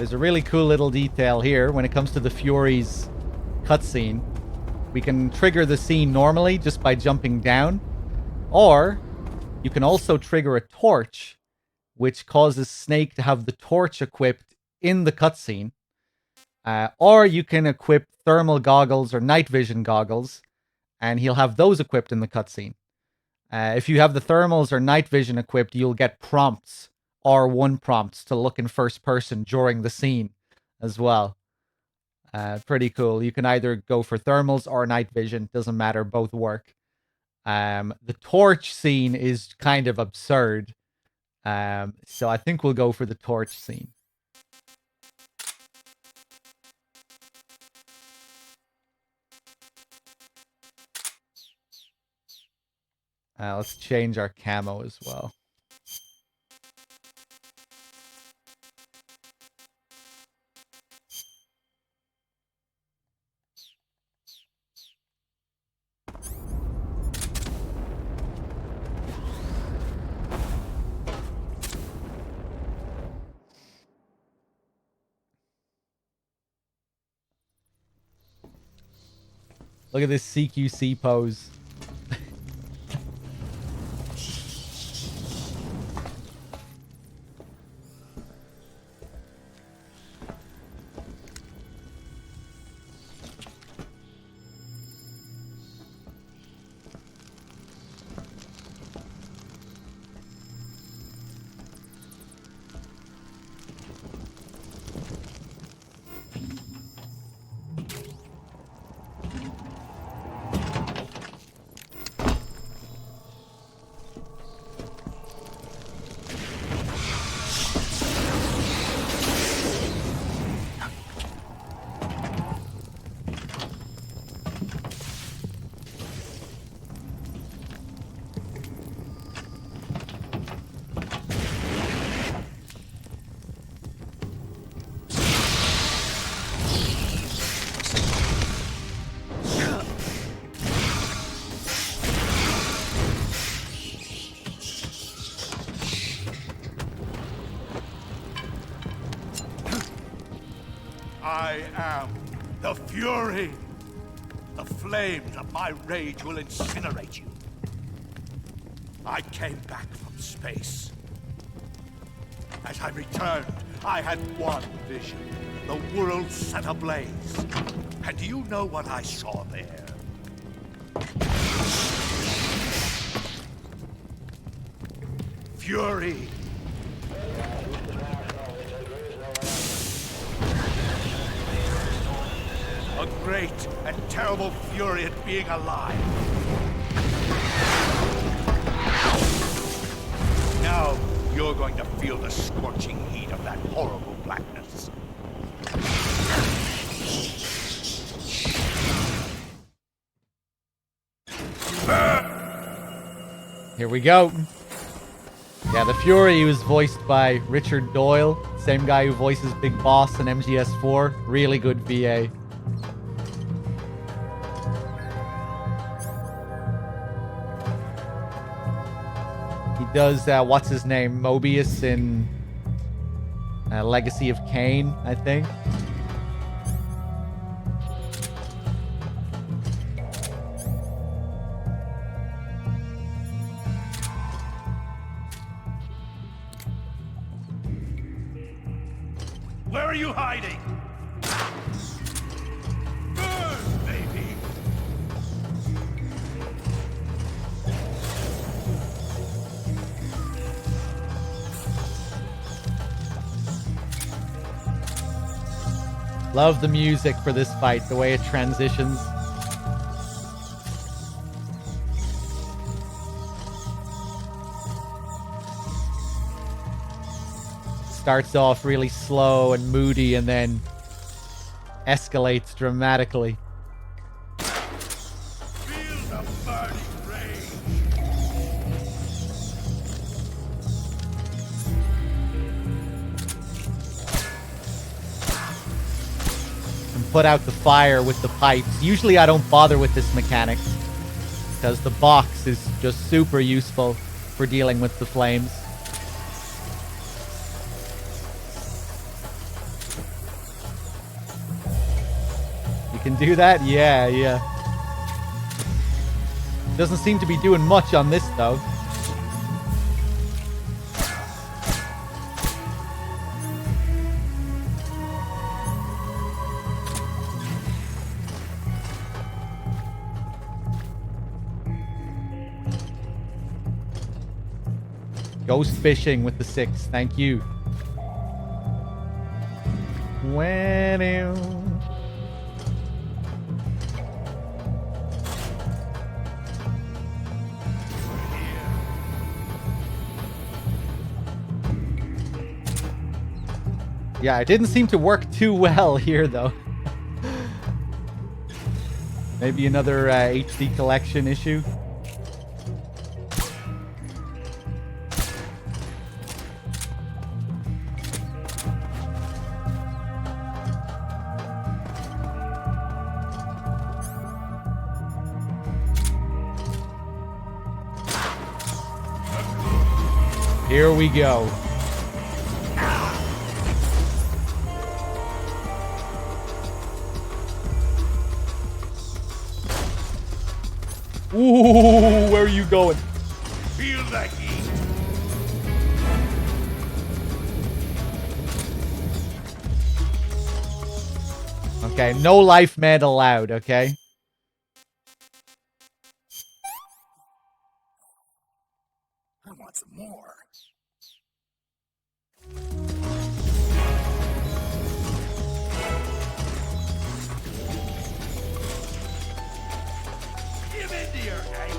There's a really cool little detail here when it comes to the Furies cutscene. We can trigger the scene normally just by jumping down, or you can also trigger a torch, which causes Snake to have the torch equipped in the cutscene. Or you can equip thermal goggles or night vision goggles, and he'll have those equipped in the cutscene. If you have the thermals or night vision equipped, you'll get prompts, R1 prompts, to look in first person during the scene as well. Pretty cool. You can either go for thermals or night vision. Doesn't matter. Both work. The torch scene is kind of absurd. So I think we'll go for the torch scene. Let's change our camo as well. Look at this CQC pose. I am the Fury. The flames of my rage will incinerate you. I came back from space. As I returned, I had one vision. The world set ablaze. And do you know what I saw there? Fury. A great and terrible fury at being alive. Now you're going to feel the scorching heat of that horrible blackness. Here we go. Yeah, the Fury was voiced by Richard Doyle, same guy who voices Big Boss in MGS4. Really good VA. He does, what's his name? Mobius in Legacy of Kain, I think. Where are you hiding? Burn, baby! Love the music for this fight, the way it transitions. Starts off really slow and moody and then escalates dramatically. Feel the burning rage! And put out the fire with the pipes. Usually I don't bother with this mechanic because the box is just super useful for dealing with the flames. can do that? Yeah, yeah. Doesn't seem to be doing much on this, though. Ghost fishing with the 6. Thank you. When yeah, it didn't seem to work too well here, though. Maybe another HD collection issue. Here we go. Ooh, where are you going? Feel the heat. Okay, no life med allowed, okay? I want some more. Give into your anger.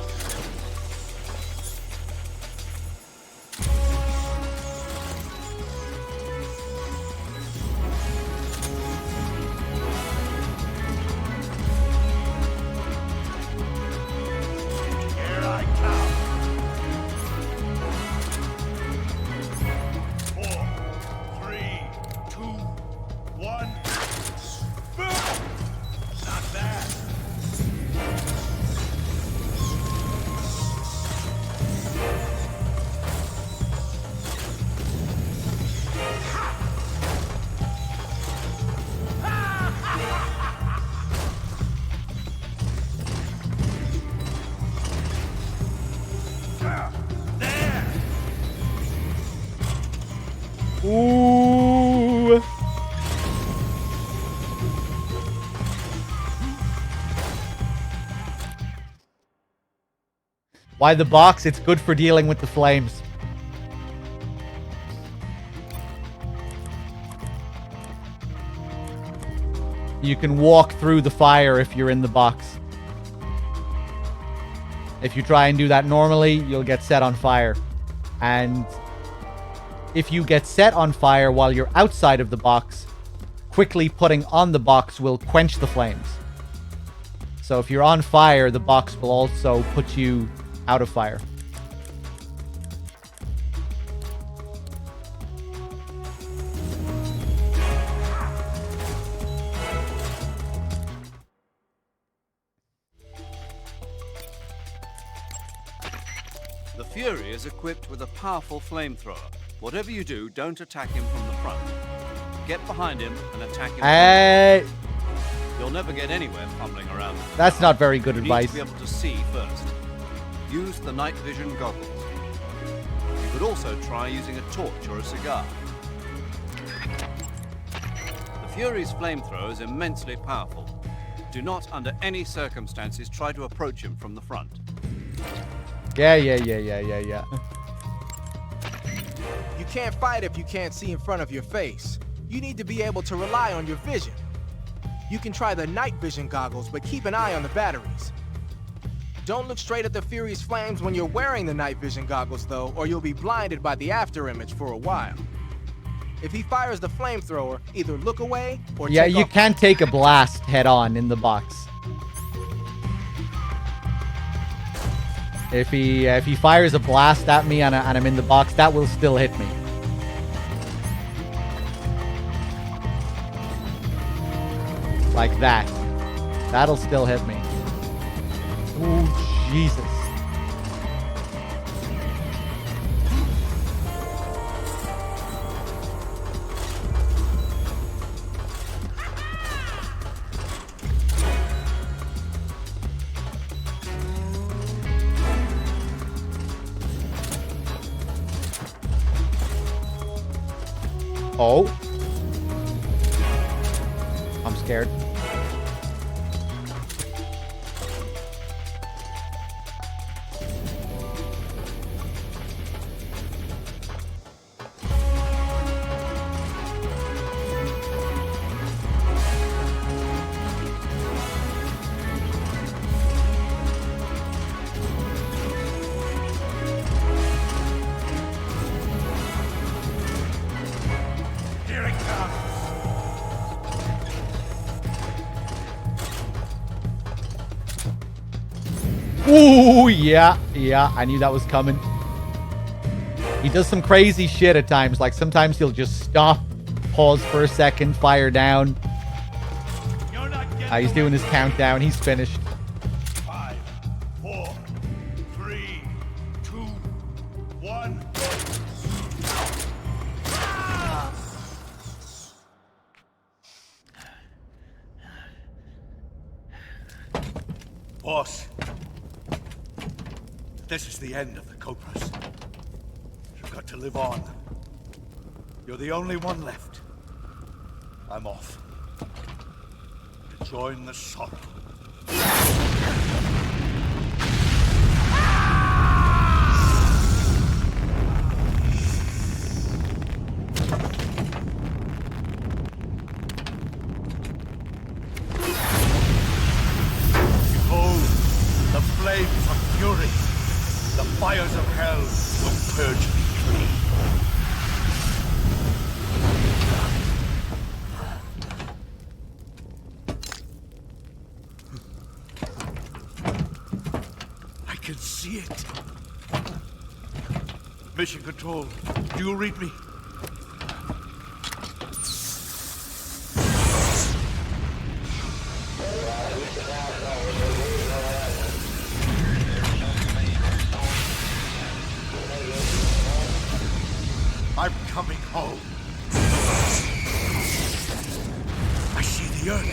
Here I come. 4, 3, 2, 1. Not bad. There. Ooh. Why the box? It's good for dealing with the flames. You can walk through the fire if you're in the box. If you try and do that normally, you'll get set on fire. And if you get set on fire while you're outside of the box, quickly putting on the box will quench the flames. So if you're on fire, the box will also put you out of fire. The Fury is equipped with a powerful flamethrower. Whatever you do, don't attack him from the front. Get behind him and attack him. Hey, You'll never get anywhere fumbling around. that's not very good You need advice. to be able to see first. Use the night vision goggles. You could also try using a torch or a cigar. The Fury's flamethrower is immensely powerful. Do not, under any circumstances, try to approach him from the front. Yeah. You can't fight if you can't see in front of your face. You need to be able to rely on your vision. You can try the night vision goggles, but keep an eye on the batteries. Don't look straight at the Fury's flames when you're wearing the night vision goggles, though, or you'll be blinded by the after image for a while. If he fires the flamethrower, either look away or Yeah, take you off. can take a blast head on in the box. If he fires a blast at me and I'm in the box, that will still hit me. Like that. That'll still hit me. Oh, Jesus. Oh. I'm scared. Here it comes. Ooh, yeah, I knew that was coming. He does some crazy shit at times. Like sometimes he'll just stop, pause for a second, fire down. You're not getting He's doing his countdown. He's finished. 5, 4, 3, 2, 1. Boss, this is the end of the Cobras. You've got to live on. You're the only one left. I'm off. To join the sorrow. Behold, the flames of fury. The fires of hell will purge me clean. I can see it. Mission Control, do you read me? I'm coming home. I see the earth.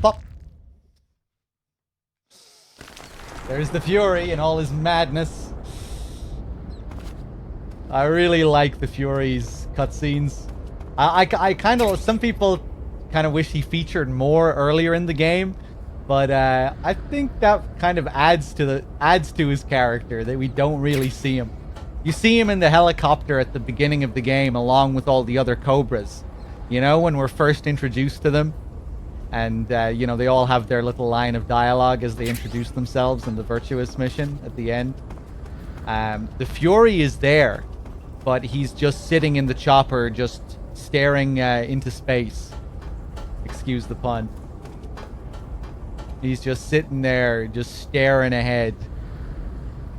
Pop. There's the Fury in all his madness. I really like the Fury's cutscenes. I kind of, some people kind of wish he featured more earlier in the game, but I think that kind of adds to his character that we don't really see him. You see him in the helicopter at the beginning of the game along with all the other Cobras, you know, when we're first introduced to them. And, you know, they all have their little line of dialogue as they introduce themselves in the Virtuous mission at the end. The Fury is there, but he's just sitting in the chopper, just staring into space. Excuse the pun. He's just sitting there, just staring ahead.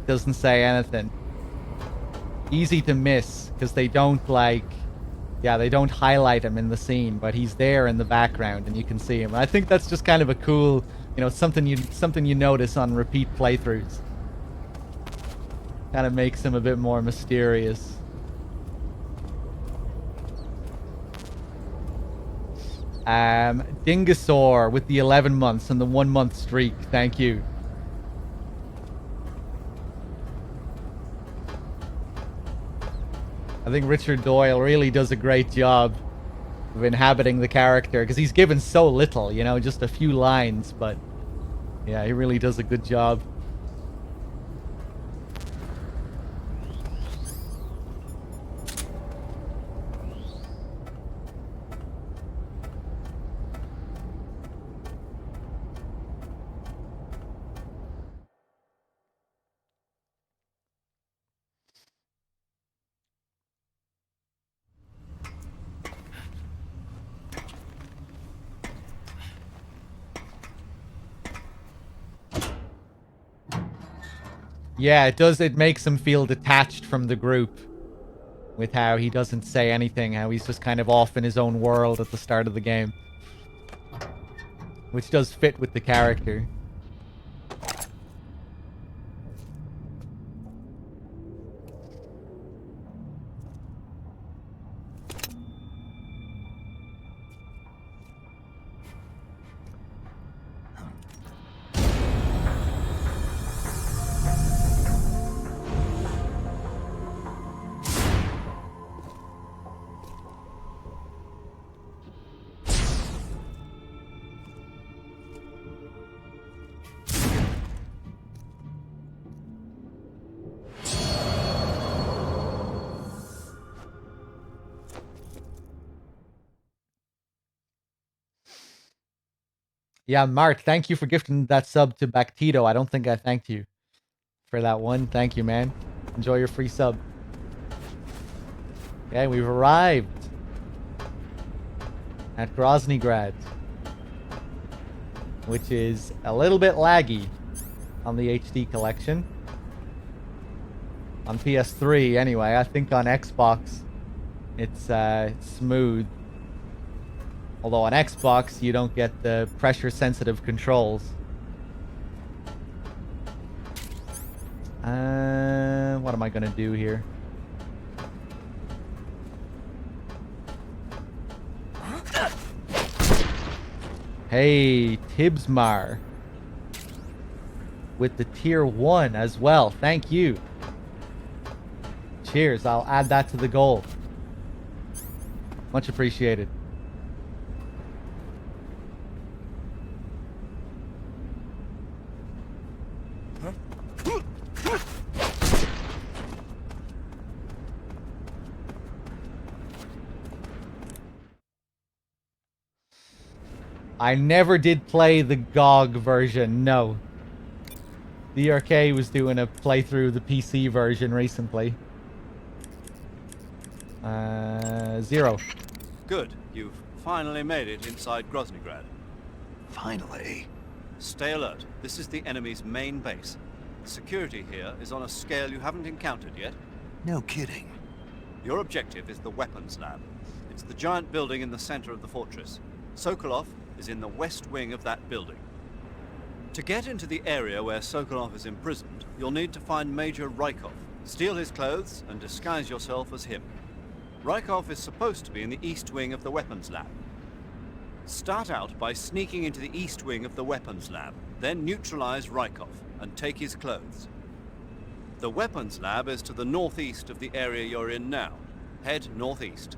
Doesn't say anything. Easy to miss, because they don't, like... Yeah, they don't highlight him in the scene, but he's there in the background and you can see him. I think that's just kind of a cool, you know, something you notice on repeat playthroughs. Kind of makes him a bit more mysterious. Dingosaur with the 11 months and the 1 month streak. Thank you. I think Richard Doyle really does a great job of inhabiting the character, because he's given so little, you know, just a few lines, but yeah, he really does a good job. Yeah, it does. It makes him feel detached from the group with how he doesn't say anything, how he's just kind of off in his own world at the start of the game. Which does fit with the character. Yeah, Mark, thank you for gifting that sub to Bactito. I don't think I thanked you for that one. Thank you, man. Enjoy your free sub. Okay, we've arrived at Groznygrad, which is a little bit laggy on the HD collection. On PS3, anyway. I think on Xbox, it's smooth. Although on Xbox, you don't get the pressure-sensitive controls. What am I gonna do here? Hey, Tibsmar. With the tier 1 as well. Thank you. Cheers. I'll add that to the goal. Much appreciated. I never did play the GOG version, no. DRK was doing a playthrough of the PC version recently. 0. Good. You've finally made it inside Groznygrad. Finally. Stay alert. This is the enemy's main base. Security here is on a scale you haven't encountered yet. No kidding. Your objective is the weapons lab. It's the giant building in the center of the fortress. Sokolov is in the west wing of that building. To get into the area where Sokolov is imprisoned, you'll need to find Major Rykov, steal his clothes, and disguise yourself as him. Rykov is supposed to be in the east wing of the weapons lab. Start out by sneaking into the east wing of the weapons lab, then neutralize Rykov and take his clothes. The weapons lab is to the northeast of the area you're in now. Head northeast.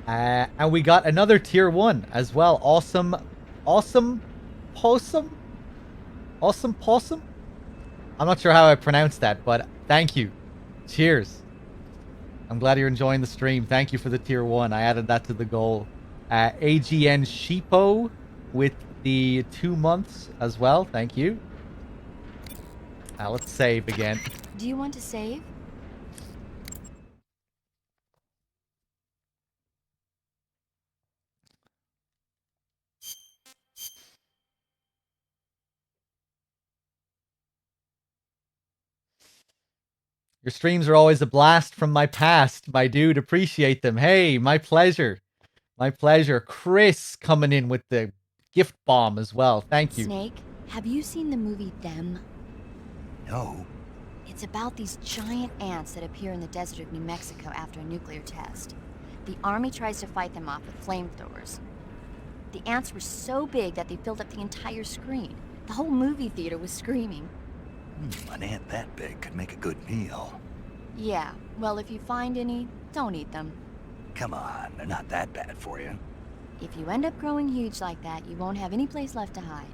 And we got another tier 1 as well. Awesome Possum? Awesome Possum? I'm not sure how I pronounced that, but thank you. Cheers. I'm glad you're enjoying the stream. Thank you for the tier 1. I added that to the goal. AGN Sheepo with the 2 months as well. Thank you. Let's save again. Do you want to save? Your streams are always a blast from my past, my dude. Appreciate them. Hey, my pleasure. My pleasure. Chris coming in with the gift bomb as well. Thank you. Snake, have you seen the movie Them? No. It's about these giant ants that appear in the desert of New Mexico after a nuclear test. The army tries to fight them off with flamethrowers. The ants were so big that they filled up the entire screen. The whole movie theater was screaming. An ant that big could make a good meal. Yeah, well, if you find any, don't eat them. Come on, they're not that bad for you. If you end up growing huge like that, you won't have any place left to hide.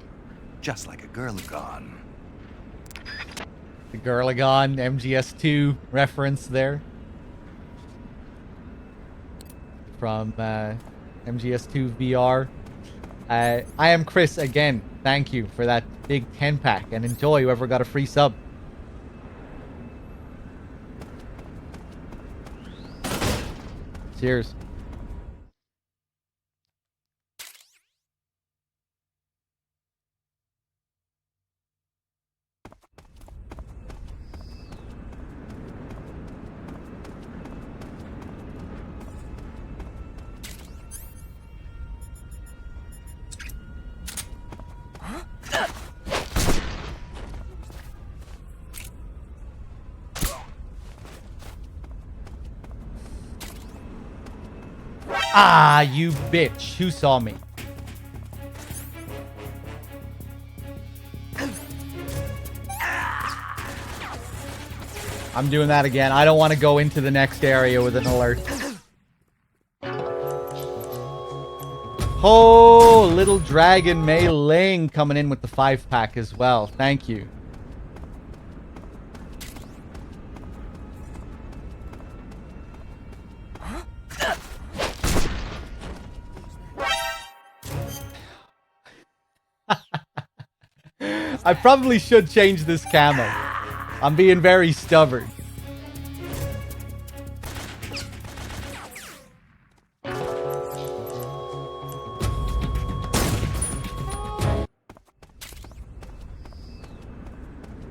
Just like a Gurlagon. The Gurlagon MGS2 reference there. From MGS2 VR. I am Chris again. Thank you for that big 10-pack, and enjoy whoever got a free sub. Cheers. Ah, you bitch. Who saw me? I'm doing that again. I don't want to go into the next area with an alert. Oh, little dragon Mei Ling coming in with the 5-pack as well. Thank you. I probably should change this camo. I'm being very stubborn.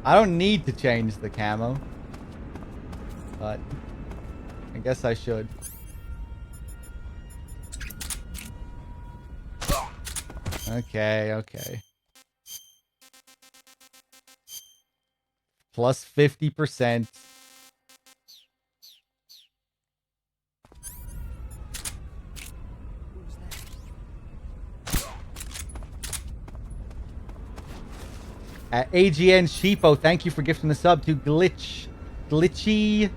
I don't need to change the camo, but I guess I should. Okay, okay. Plus 50%. AGN Sheepo, thank you for gifting the sub to Glitchy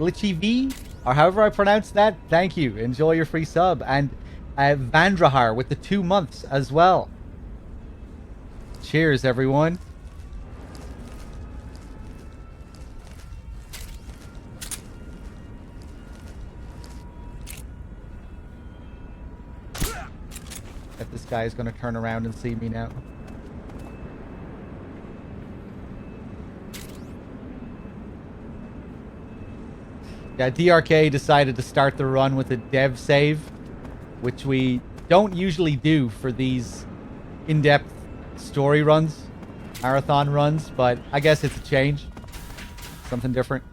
V, or however I pronounce that. Thank you. Enjoy your free sub. And Vandrahar with the 2 months as well. Cheers, everyone. If this guy is going to turn around and see me now. Yeah, DRK decided to start the run with a dev save, which we don't usually do for these in-depth story runs, marathon runs, but I guess it's a change. Something different.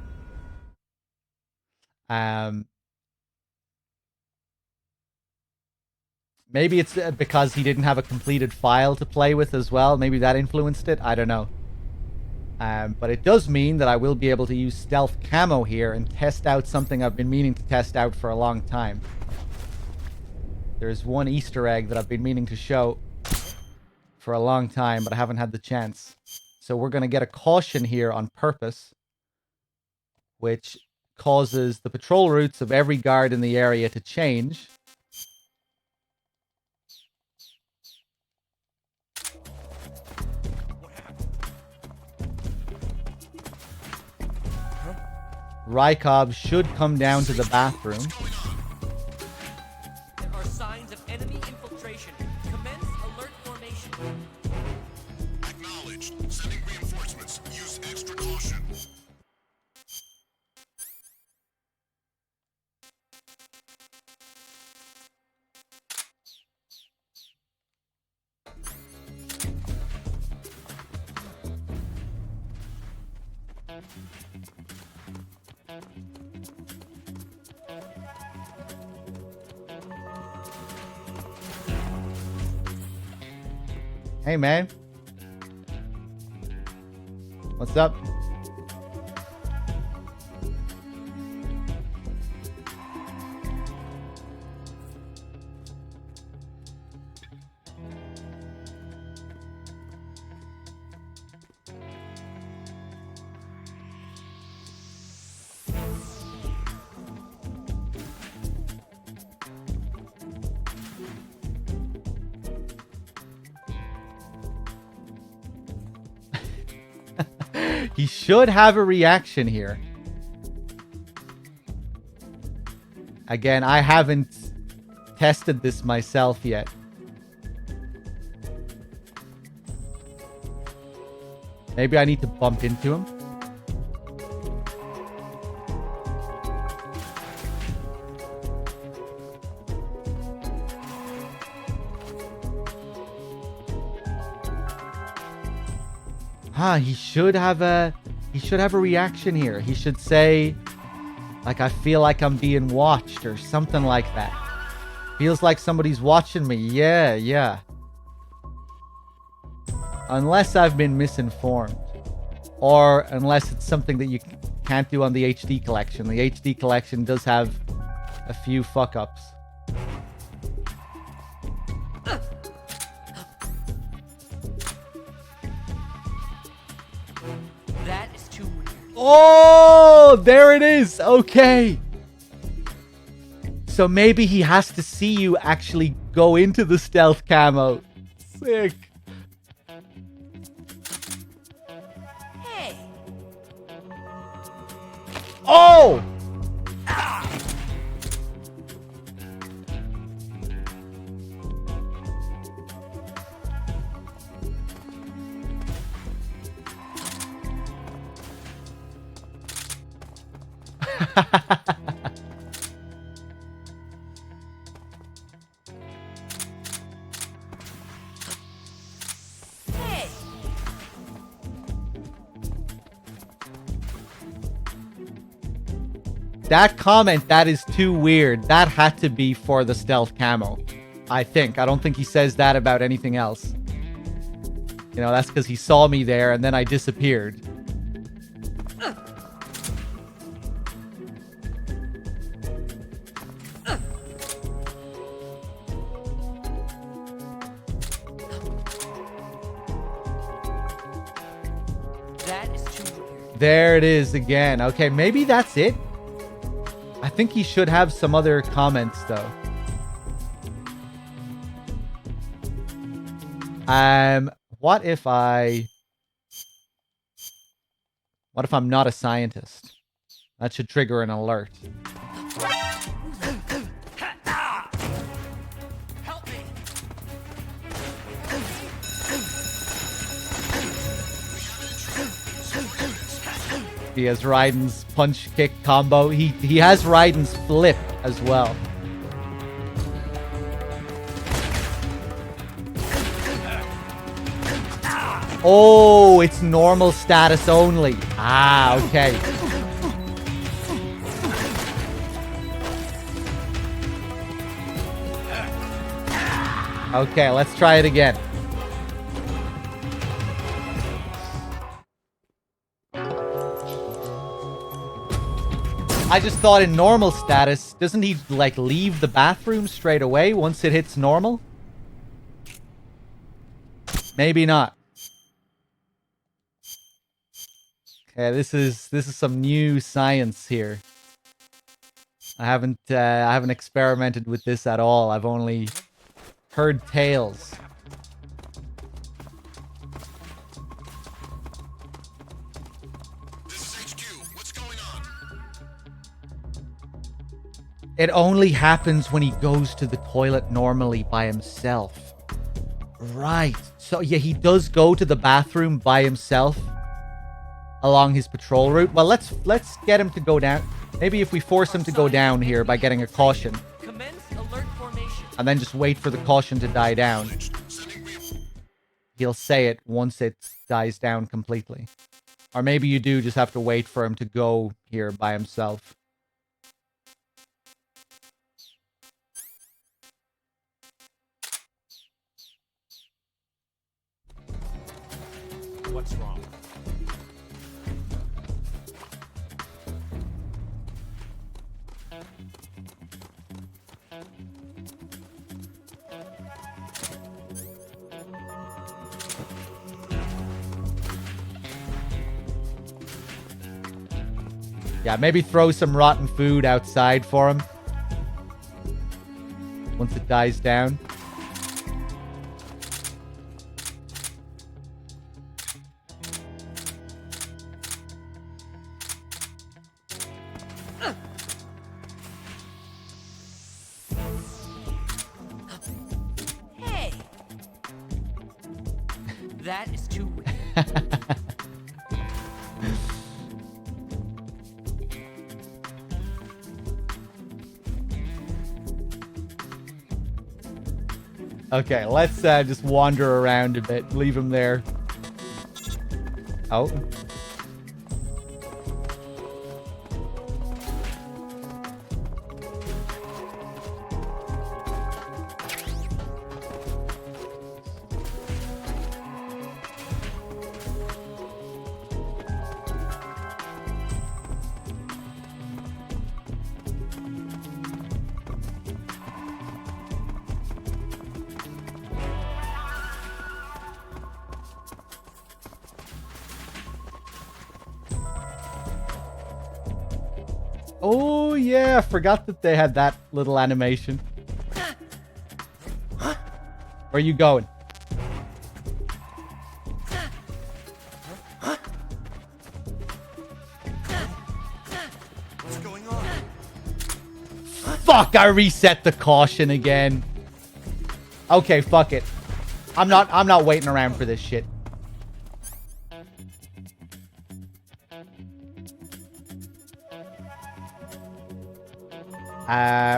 Maybe it's because he didn't have a completed file to play with as well. Maybe that influenced it. I don't know. But it does mean that I will be able to use stealth camo here and test out something I've been meaning to test out for a long time. There's one Easter egg that I've been meaning to show for a long time, but I haven't had the chance. So we're going to get a caution here on purpose, which causes the patrol routes of every guard in the area to change. Rykov should come down to the bathroom. There are signs of enemy infiltration. Commence alert formation. Acknowledged. Sending reinforcements. Use extra caution. Hey, man. What's up? He should have a reaction here. Again, I haven't tested this myself yet. Maybe I need to bump into him. He should have a reaction here. He should say, like, I feel like I'm being watched or something like that. Feels like somebody's watching me. Yeah, yeah. Unless I've been misinformed. Or unless it's something that you can't do on the HD collection. The HD collection does have a few fuck-ups. That is too weird. Oh, there it is. Okay. So maybe he has to see you actually go into the stealth camo. Sick. Hey, Oh! hey. That comment, that is too weird. That had to be for the stealth camo. I think. I don't think he says that about anything else. You know, that's because he saw me there and then I disappeared. That is too weird. There it is again. Okay, maybe that's it. I think he should have some other comments though. What if I'm not a scientist? That should trigger an alert. Help me. He has Raiden's punch kick combo. He has Raiden's flip as well. Oh, it's normal status only. Ah, okay. Okay, let's try it again. I just thought in normal status, doesn't he like leave the bathroom straight away once it hits normal? Maybe not. Okay, this is some new science here. I haven't experimented with this at all. I've only heard tales. This is HQ. What's going on? It only happens when he goes to the toilet normally by himself. Right. So yeah, he does go to the bathroom by himself along his patrol route. Well, let's get him to go down. Maybe if we force him to go down here by getting a caution, Commence alert formation. and then just wait for the caution to die down. He'll say it once it dies down completely. Or maybe you do just have to wait for him to go here by himself. What's wrong? Yeah, maybe throw some rotten food outside for him. Once it dies down. Hey. That is too weird. Okay, let's just wander around a bit. Leave him there. Oh. Oh, yeah. I forgot that they had that little animation. Where are you going? What's going on? Fuck, I reset the caution again. Okay, fuck it. I'm not waiting around for this shit.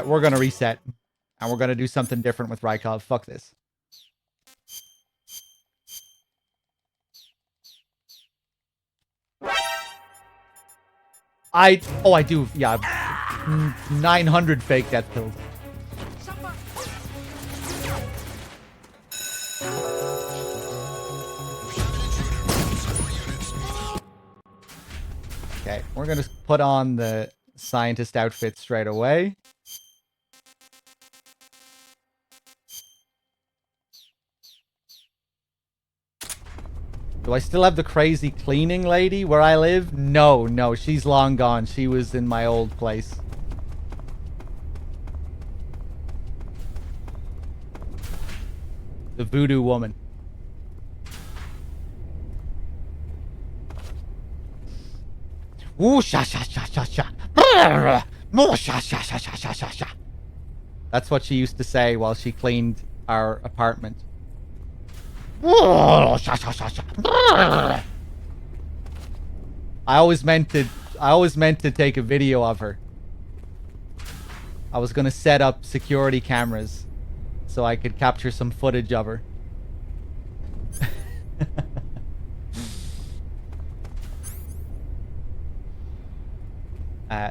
We're gonna reset. And we're gonna do something different with Rykov. Fuck this. I do. Yeah. 900 fake death kills. Okay, we're gonna put on the scientist outfit straight away. Do I still have the crazy cleaning lady where I live? No, she's long gone. She was in my old place. The voodoo woman. Ooh, sha sha sha sha sha. More sha sha sha sha sha sha sha. That's what she used to say while she cleaned our apartment. I always meant to take a video of her. I was gonna set up security cameras so I could capture some footage of her.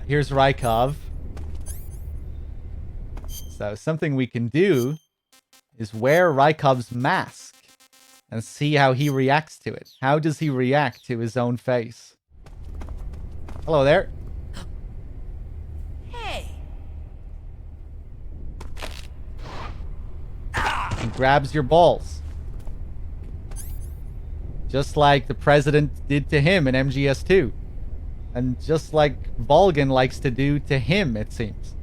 Here's Rykov. So something we can do is wear Rykov's mask and see how he reacts to it. How does he react to his own face? Hello there. Hey! He grabs your balls. Just like the president did to him in MGS2. And just like Volgin likes to do to him, it seems.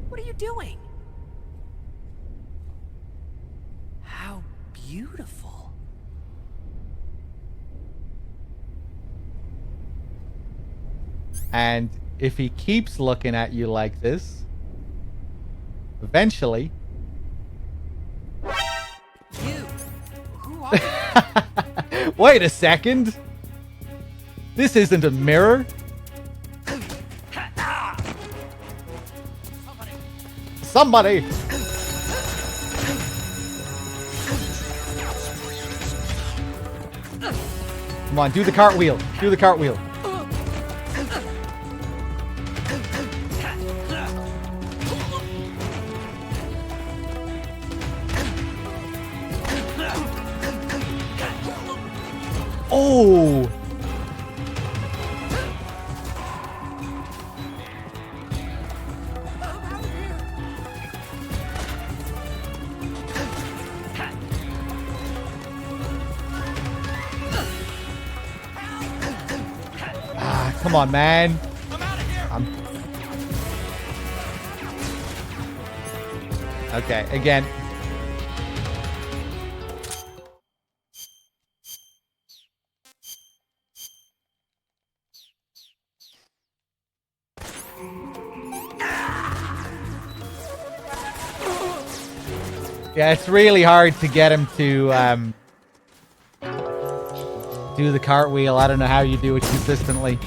What are you doing? How beautiful. And if he keeps looking at you like this, eventually... You! Who are you? Wait a second! This isn't a mirror. Somebody! Come on, do the cartwheel. Do the cartwheel. Oh! Ah, come on, man. Okay, again. Yeah, it's really hard to get him to do the cartwheel. I don't know how you do it consistently.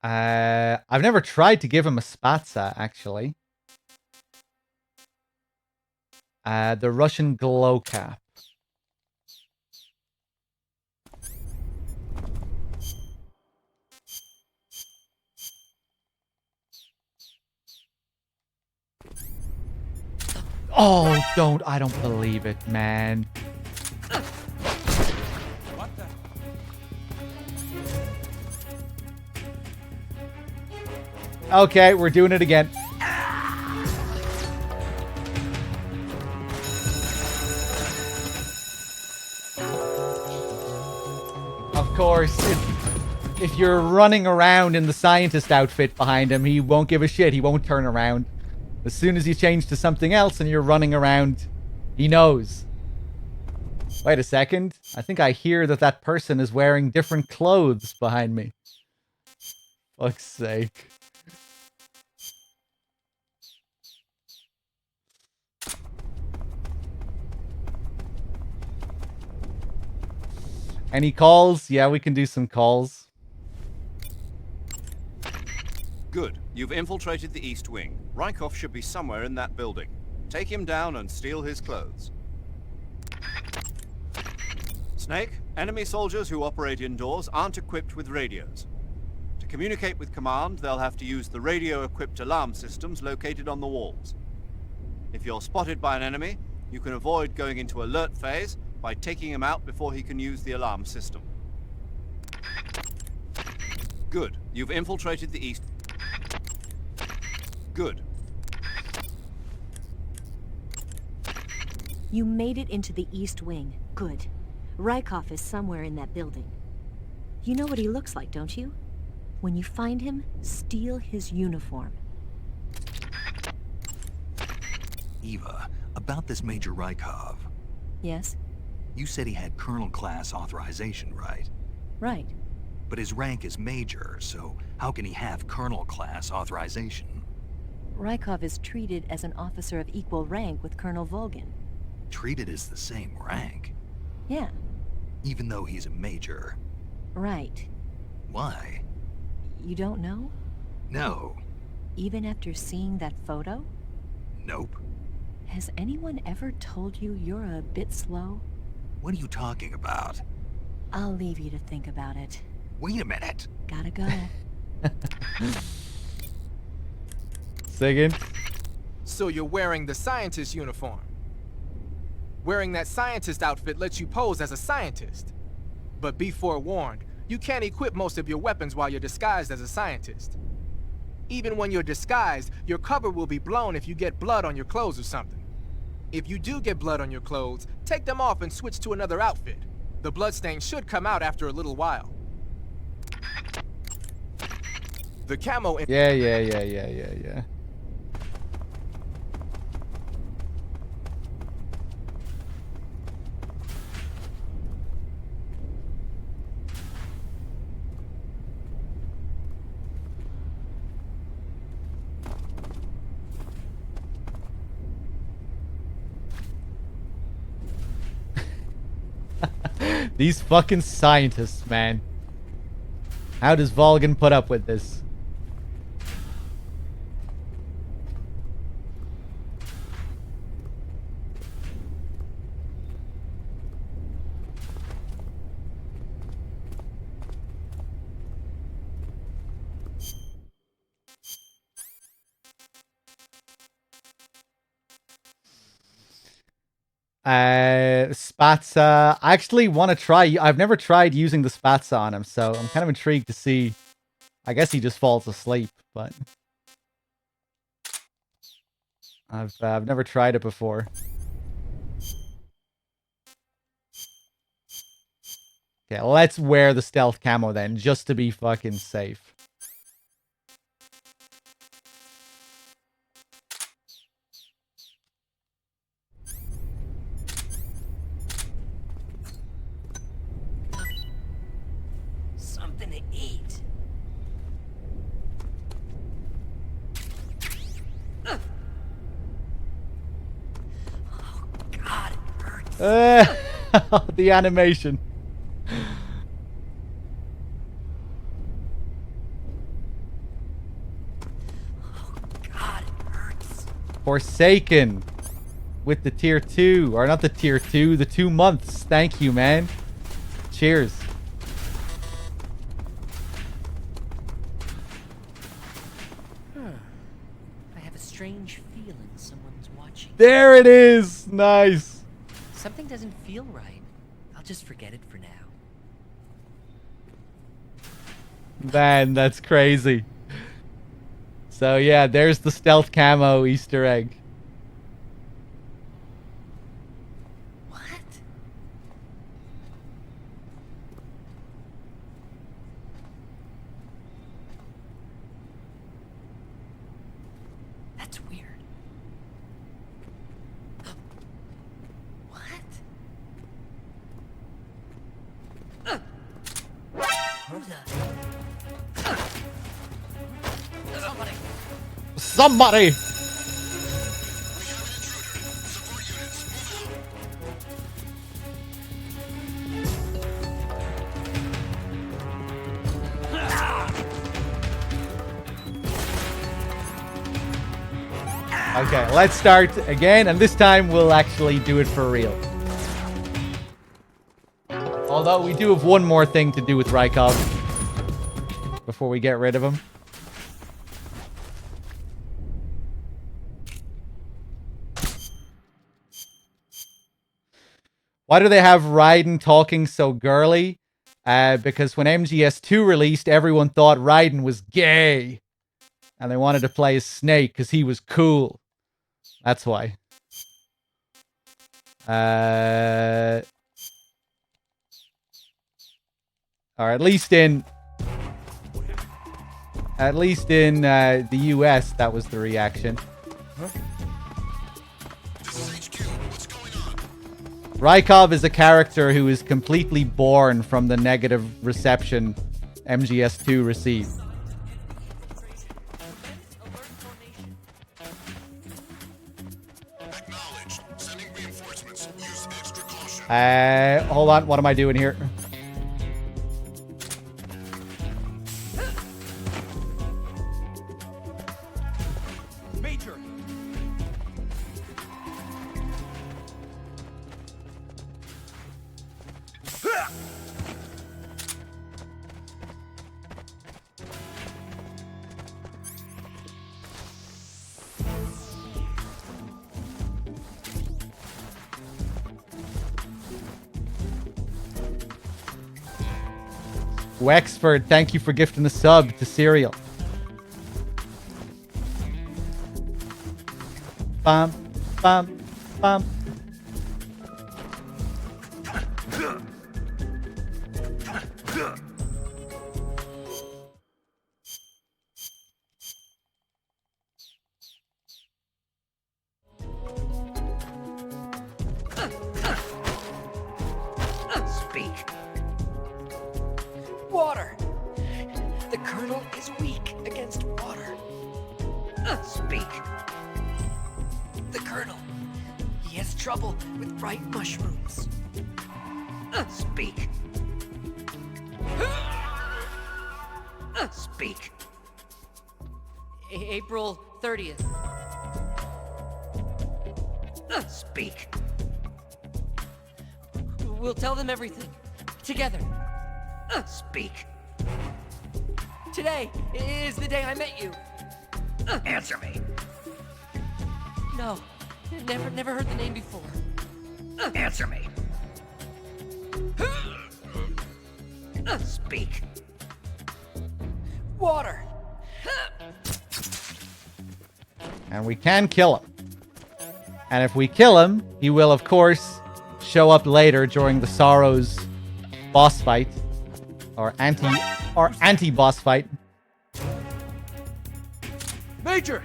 I've never tried to give him a Spatza, actually. The Russian glow cap. Oh, I don't believe it, man. What the? Okay, we're doing it again. Of course, if you're running around in the scientist outfit behind him, he won't give a shit. He won't turn around. As soon as you change to something else and you're running around, he knows. Wait a second. I think I hear that person is wearing different clothes behind me. Fuck's sake. Any calls? Yeah, we can do some calls. Good. You've infiltrated the East Wing. Rykov should be somewhere in that building. Take him down and steal his clothes. Snake, enemy soldiers who operate indoors aren't equipped with radios. To communicate with command, they'll have to use the radio-equipped alarm systems located on the walls. If you're spotted by an enemy, you can avoid going into alert phase by taking him out before he can use the alarm system. Good. You've infiltrated the East. Good. You made it into the East Wing. Good. Rykov is somewhere in that building. You know what he looks like, don't you? When you find him, steal his uniform. Eva, about this Major Rykov. Yes? You said he had Colonel-class authorization, right? Right. But his rank is Major, so how can he have Colonel-class authorization? Rykov is treated as an officer of equal rank with Colonel Volgin. Treated as the same rank? Yeah. Even though he's a Major? Right. Why? You don't know? No. Even after seeing that photo? Nope. Has anyone ever told you you're a bit slow? What are you talking about? I'll leave you to think about it. Wait a minute. Gotta go. Second. So you're wearing the scientist uniform. Wearing that scientist outfit lets you pose as a scientist. But be forewarned, you can't equip most of your weapons while you're disguised as a scientist. Even when you're disguised, your cover will be blown if you get blood on your clothes or something. If you do get blood on your clothes, take them off and switch to another outfit. The bloodstain should come out after a little while. The camo... Yeah. These fucking scientists, man. How does Volgin put up with this? Spatza. I actually want to try. I've never tried using the Spatza on him, so I'm kind of intrigued to see. I guess he just falls asleep, but I've never tried it before. Okay, let's wear the stealth camo then, just to be fucking safe. Something to eat. Oh, God, it hurts. The animation. Forsaken with the tier 2. Or not the tier 2, the 2 months. Thank you, man. Cheers. I have a strange feeling someone's watching. There it is. Nice. Something doesn't feel right. I'll just forget it for now. Man, that's crazy. So yeah, there's the stealth camo Easter egg. What? That's weird. What? Who the? Somebody! Okay, let's start again, and this time we'll actually do it for real. Although we do have one more thing to do with Rykov before we get rid of him. Why do they have Raiden talking so girly? Because when MGS2 released, everyone thought Raiden was gay. And they wanted to play as Snake because he was cool. That's why. Or at least in the US, that was the reaction. Rykov is a character who is completely born from the negative reception MGS2 received. Acknowledged. Sending reinforcements. Use extra caution. Hold on, what am I doing here? Major! Wexford, thank you for gifting the sub to Serial. Bum, bum, bum. Speak. Water. The Colonel is weak against water. Speak. The Colonel. He has trouble with bright mushrooms. Speak. Speak. April 30th. Speak. We'll tell them everything. Together. Speak. Today is the day I met you. Answer me. No. Never heard the name before. Answer me. Speak. Water. And we can kill him. And if we kill him, he will, of course, show up later during the Sorrows boss fight. Or anti-boss fight. Major!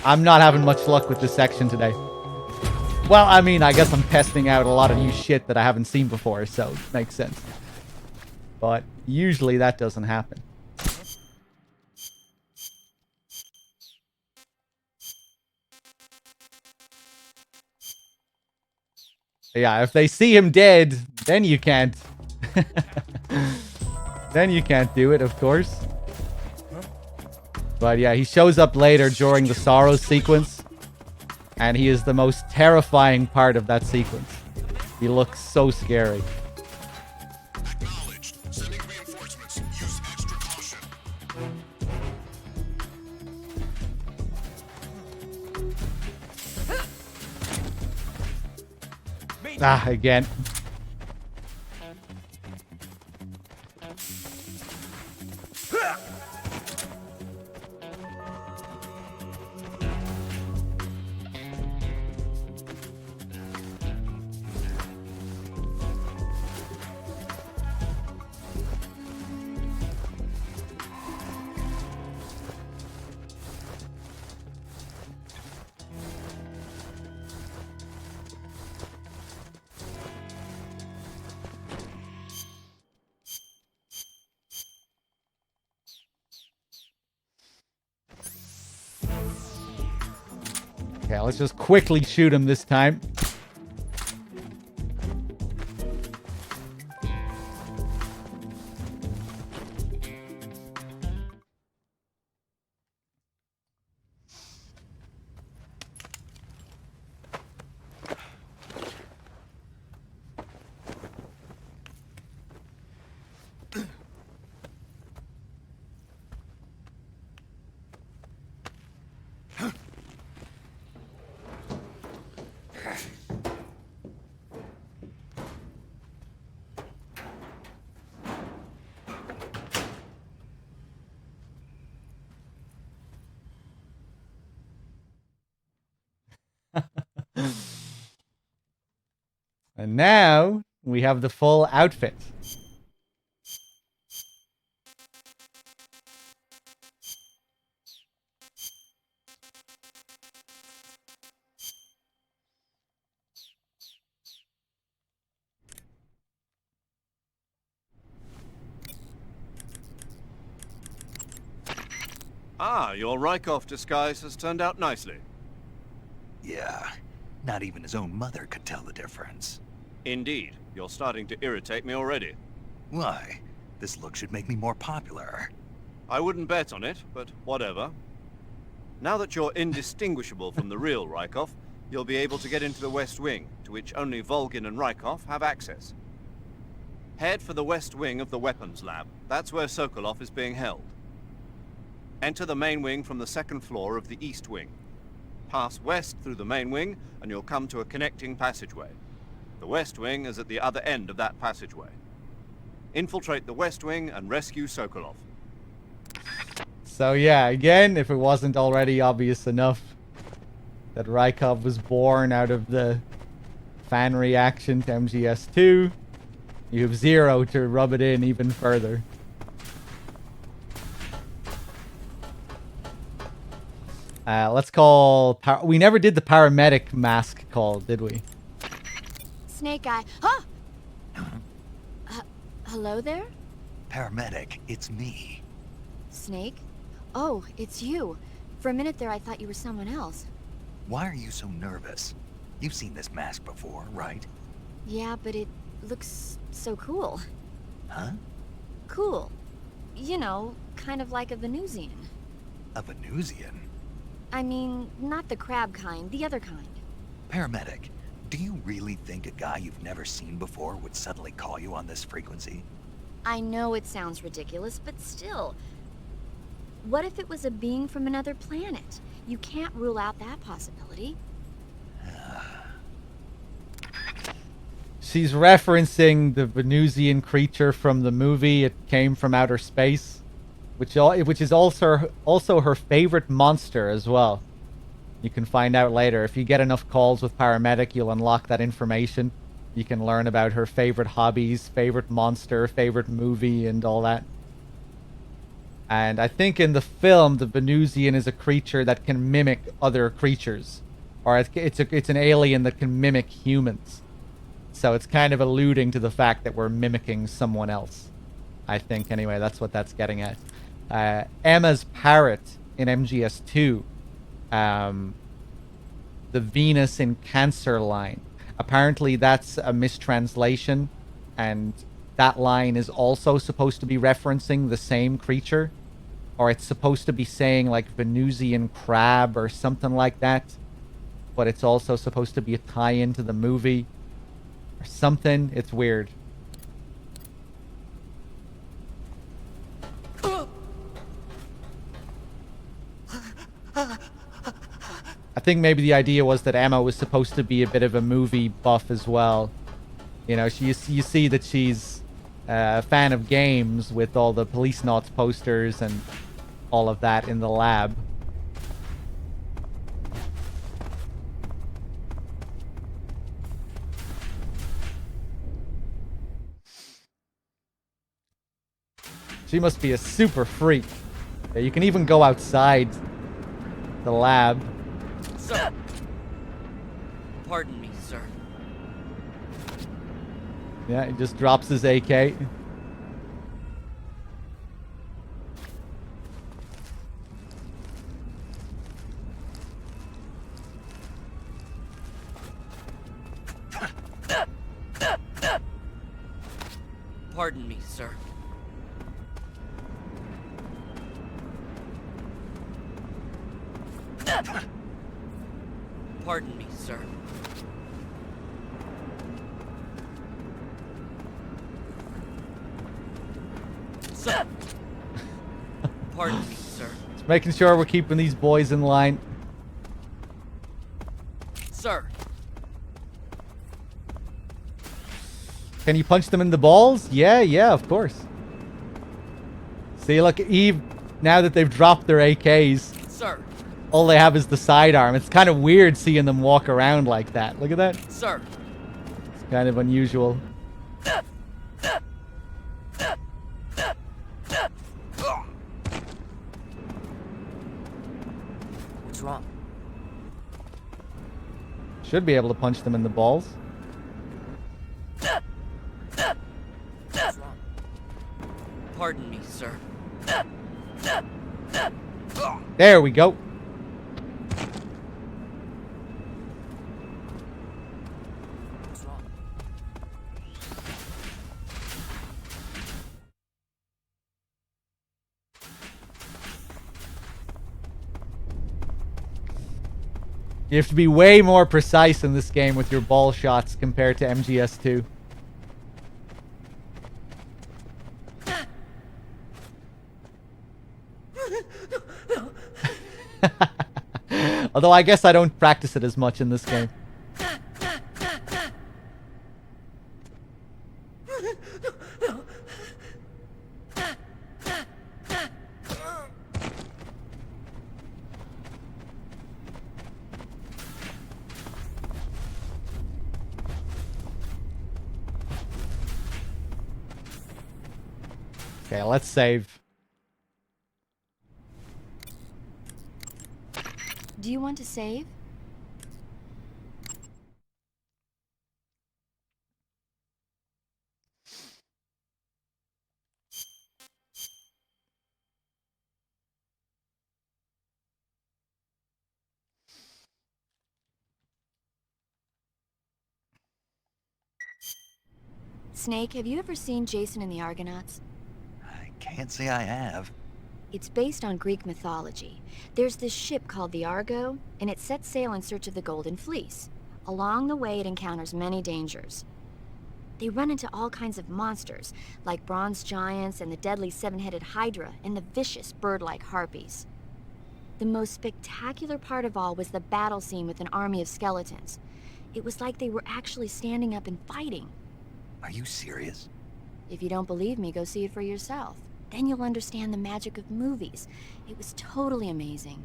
I'm not having much luck with this section today. Well, I mean, I guess I'm testing out a lot of new shit that I haven't seen before, so it makes sense. But usually that doesn't happen. Yeah, if they see him dead, then you can't. Then you can't do it, of course. But yeah, he shows up later during the Sorrow sequence. And he is the most terrifying part of that sequence. He looks so scary. Acknowledged. Sending reinforcements. Use extra caution. Ah, again. Okay, let's just quickly shoot him this time. And now we have the full outfit. Ah, your Rykov disguise has turned out nicely. Yeah, not even his own mother could tell the difference. Indeed, you're starting to irritate me already. Why? This look should make me more popular. I wouldn't bet on it, but whatever. Now that you're indistinguishable from the real Rykov, you'll be able to get into the West Wing, to which only Volgin and Rykov have access. Head for the West Wing of the Weapons Lab. That's where Sokolov is being held. Enter the main wing from the second floor of the East Wing. Pass west through the main wing, and you'll come to a connecting passageway. The West Wing is at the other end of that passageway. Infiltrate the West Wing and rescue Sokolov. So yeah, again, if it wasn't already obvious enough that Rykov was born out of the fan reaction to MGS2, you have zero to rub it in even further. Let's call... we never did the paramedic mask call, did we? Snake Eye. Huh? Hello there? Paramedic, it's me. Snake? Oh, it's you. For a minute there, I thought you were someone else. Why are you so nervous? You've seen this mask before, right? Yeah, but it looks so cool. Huh? Cool. You know, kind of like a Venusian. A Venusian? I mean, not the crab kind, the other kind. Paramedic, do you really think a guy you've never seen before would suddenly call you on this frequency? I know it sounds ridiculous, but still. What if it was a being from another planet? You can't rule out that possibility. She's referencing the Venusian creature from the movie It Came from Outer Space, which is also her favorite monster as well. You can find out later. If you get enough calls with Paramedic, you'll unlock that information. You can learn about her favorite hobbies, favorite monster, favorite movie, and all that. And I think in the film, the Venusian is a creature that can mimic other creatures. Or it's an alien that can mimic humans. So it's kind of alluding to the fact that we're mimicking someone else. I think, anyway, that's what that's getting at. Emma's parrot in MGS2. The Venus in Cancer line. Apparently that's a mistranslation, and that line is also supposed to be referencing the same creature, or it's supposed to be saying like Venusian crab or something like that, but it's also supposed to be a tie-in to the movie or something. It's weird. I think maybe the idea was that Emma was supposed to be a bit of a movie buff as well. You know, you see that she's a fan of games with all the Policenauts posters and all of that in the lab. She must be a super freak. Yeah, you can even go outside the lab. Sir! Pardon me, sir. Yeah, he just drops his AK. Pardon me, sir. Pardon me, sir. Sir! Pardon me, sir. Just making sure we're keeping these boys in line. Sir! Can you punch them in the balls? Yeah, of course. See, look, Eve, now that they've dropped their AKs, Sir! all they have is the sidearm. It's kind of weird seeing them walk around like that. Look at that. Sir! It's kind of unusual. What's wrong? Should be able to punch them in the balls. What's wrong? Pardon me, sir. There we go. What's wrong? You have to be way more precise in this game with your ball shots compared to MGS2. Although I guess I don't practice it as much in this game. Okay, let's save. Do you want to save? Snake, have you ever seen Jason and the Argonauts? I can't say I have. It's based on Greek mythology. There's this ship called the Argo, and it sets sail in search of the Golden Fleece. Along the way, it encounters many dangers. They run into all kinds of monsters, like bronze giants and the deadly seven-headed Hydra and the vicious bird-like harpies. The most spectacular part of all was the battle scene with an army of skeletons. It was like they were actually standing up and fighting. Are you serious? If you don't believe me, go see it for yourself. Then you'll understand the magic of movies. It was totally amazing.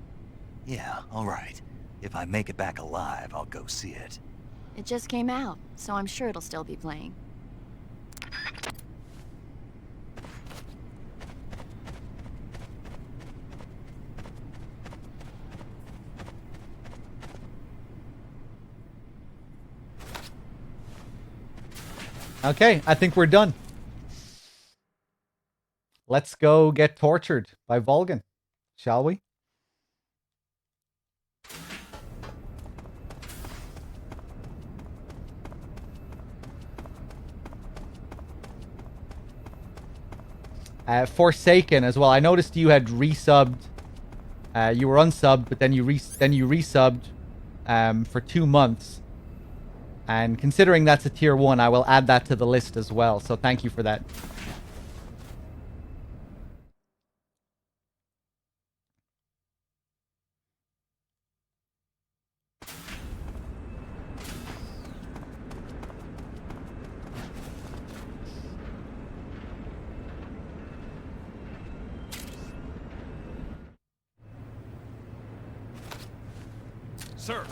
Yeah, alright. If I make it back alive, I'll go see it. It just came out, so I'm sure it'll still be playing. Okay, I think we're done. Let's go get tortured by Volgin, shall we? Forsaken as well. I noticed you had resubbed. You were unsubbed, but then you resubbed for 2 months. And considering that's a tier 1, I will add that to the list as well. So thank you for that. Sir.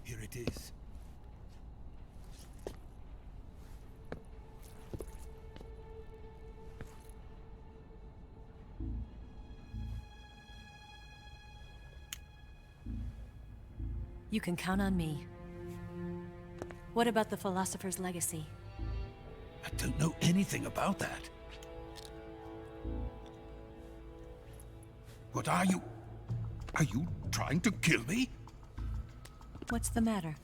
Here it is. You can count on me. What about the Philosopher's Legacy? I don't know anything about that. What are you? Are you trying to kill me? What's the matter?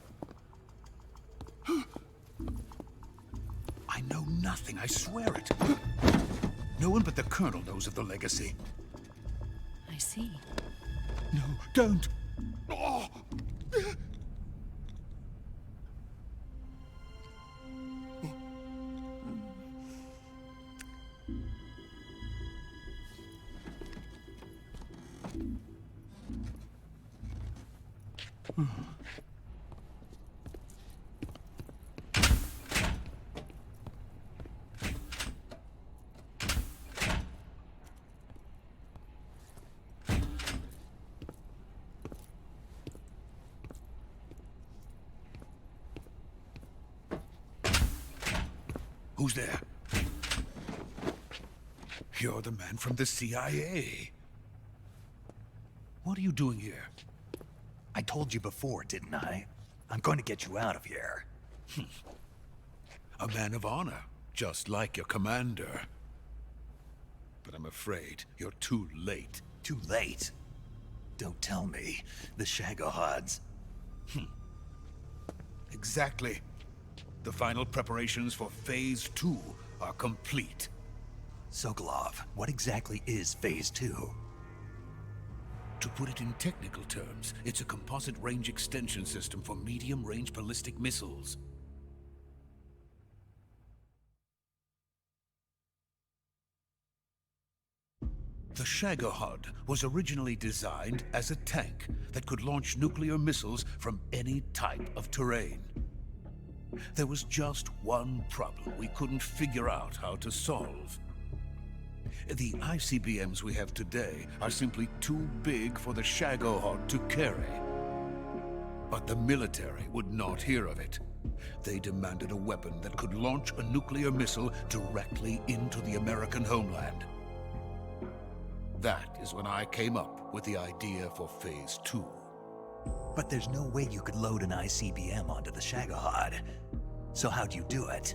I know nothing, I swear it. No one but the Colonel knows of the legacy. I see. No, don't! Oh. Who's there? You're the man from the CIA. What are you doing here? I told you before, didn't I? I'm going to get you out of here. A man of honor, just like your commander. But I'm afraid you're too late. Too late? Don't tell me. The Shagohods. Exactly. The final preparations for Phase 2 are complete. Sokolov, what exactly is Phase 2? To put it in technical terms, it's a composite range extension system for medium-range ballistic missiles. The Shagohod was originally designed as a tank that could launch nuclear missiles from any type of terrain. There was just one problem we couldn't figure out how to solve. The ICBMs we have today are simply too big for the Shagohod to carry. But the military would not hear of it. They demanded a weapon that could launch a nuclear missile directly into the American homeland. That is when I came up with the idea for Phase 2. But there's no way you could load an ICBM onto the Shagohod. So how'd you do it?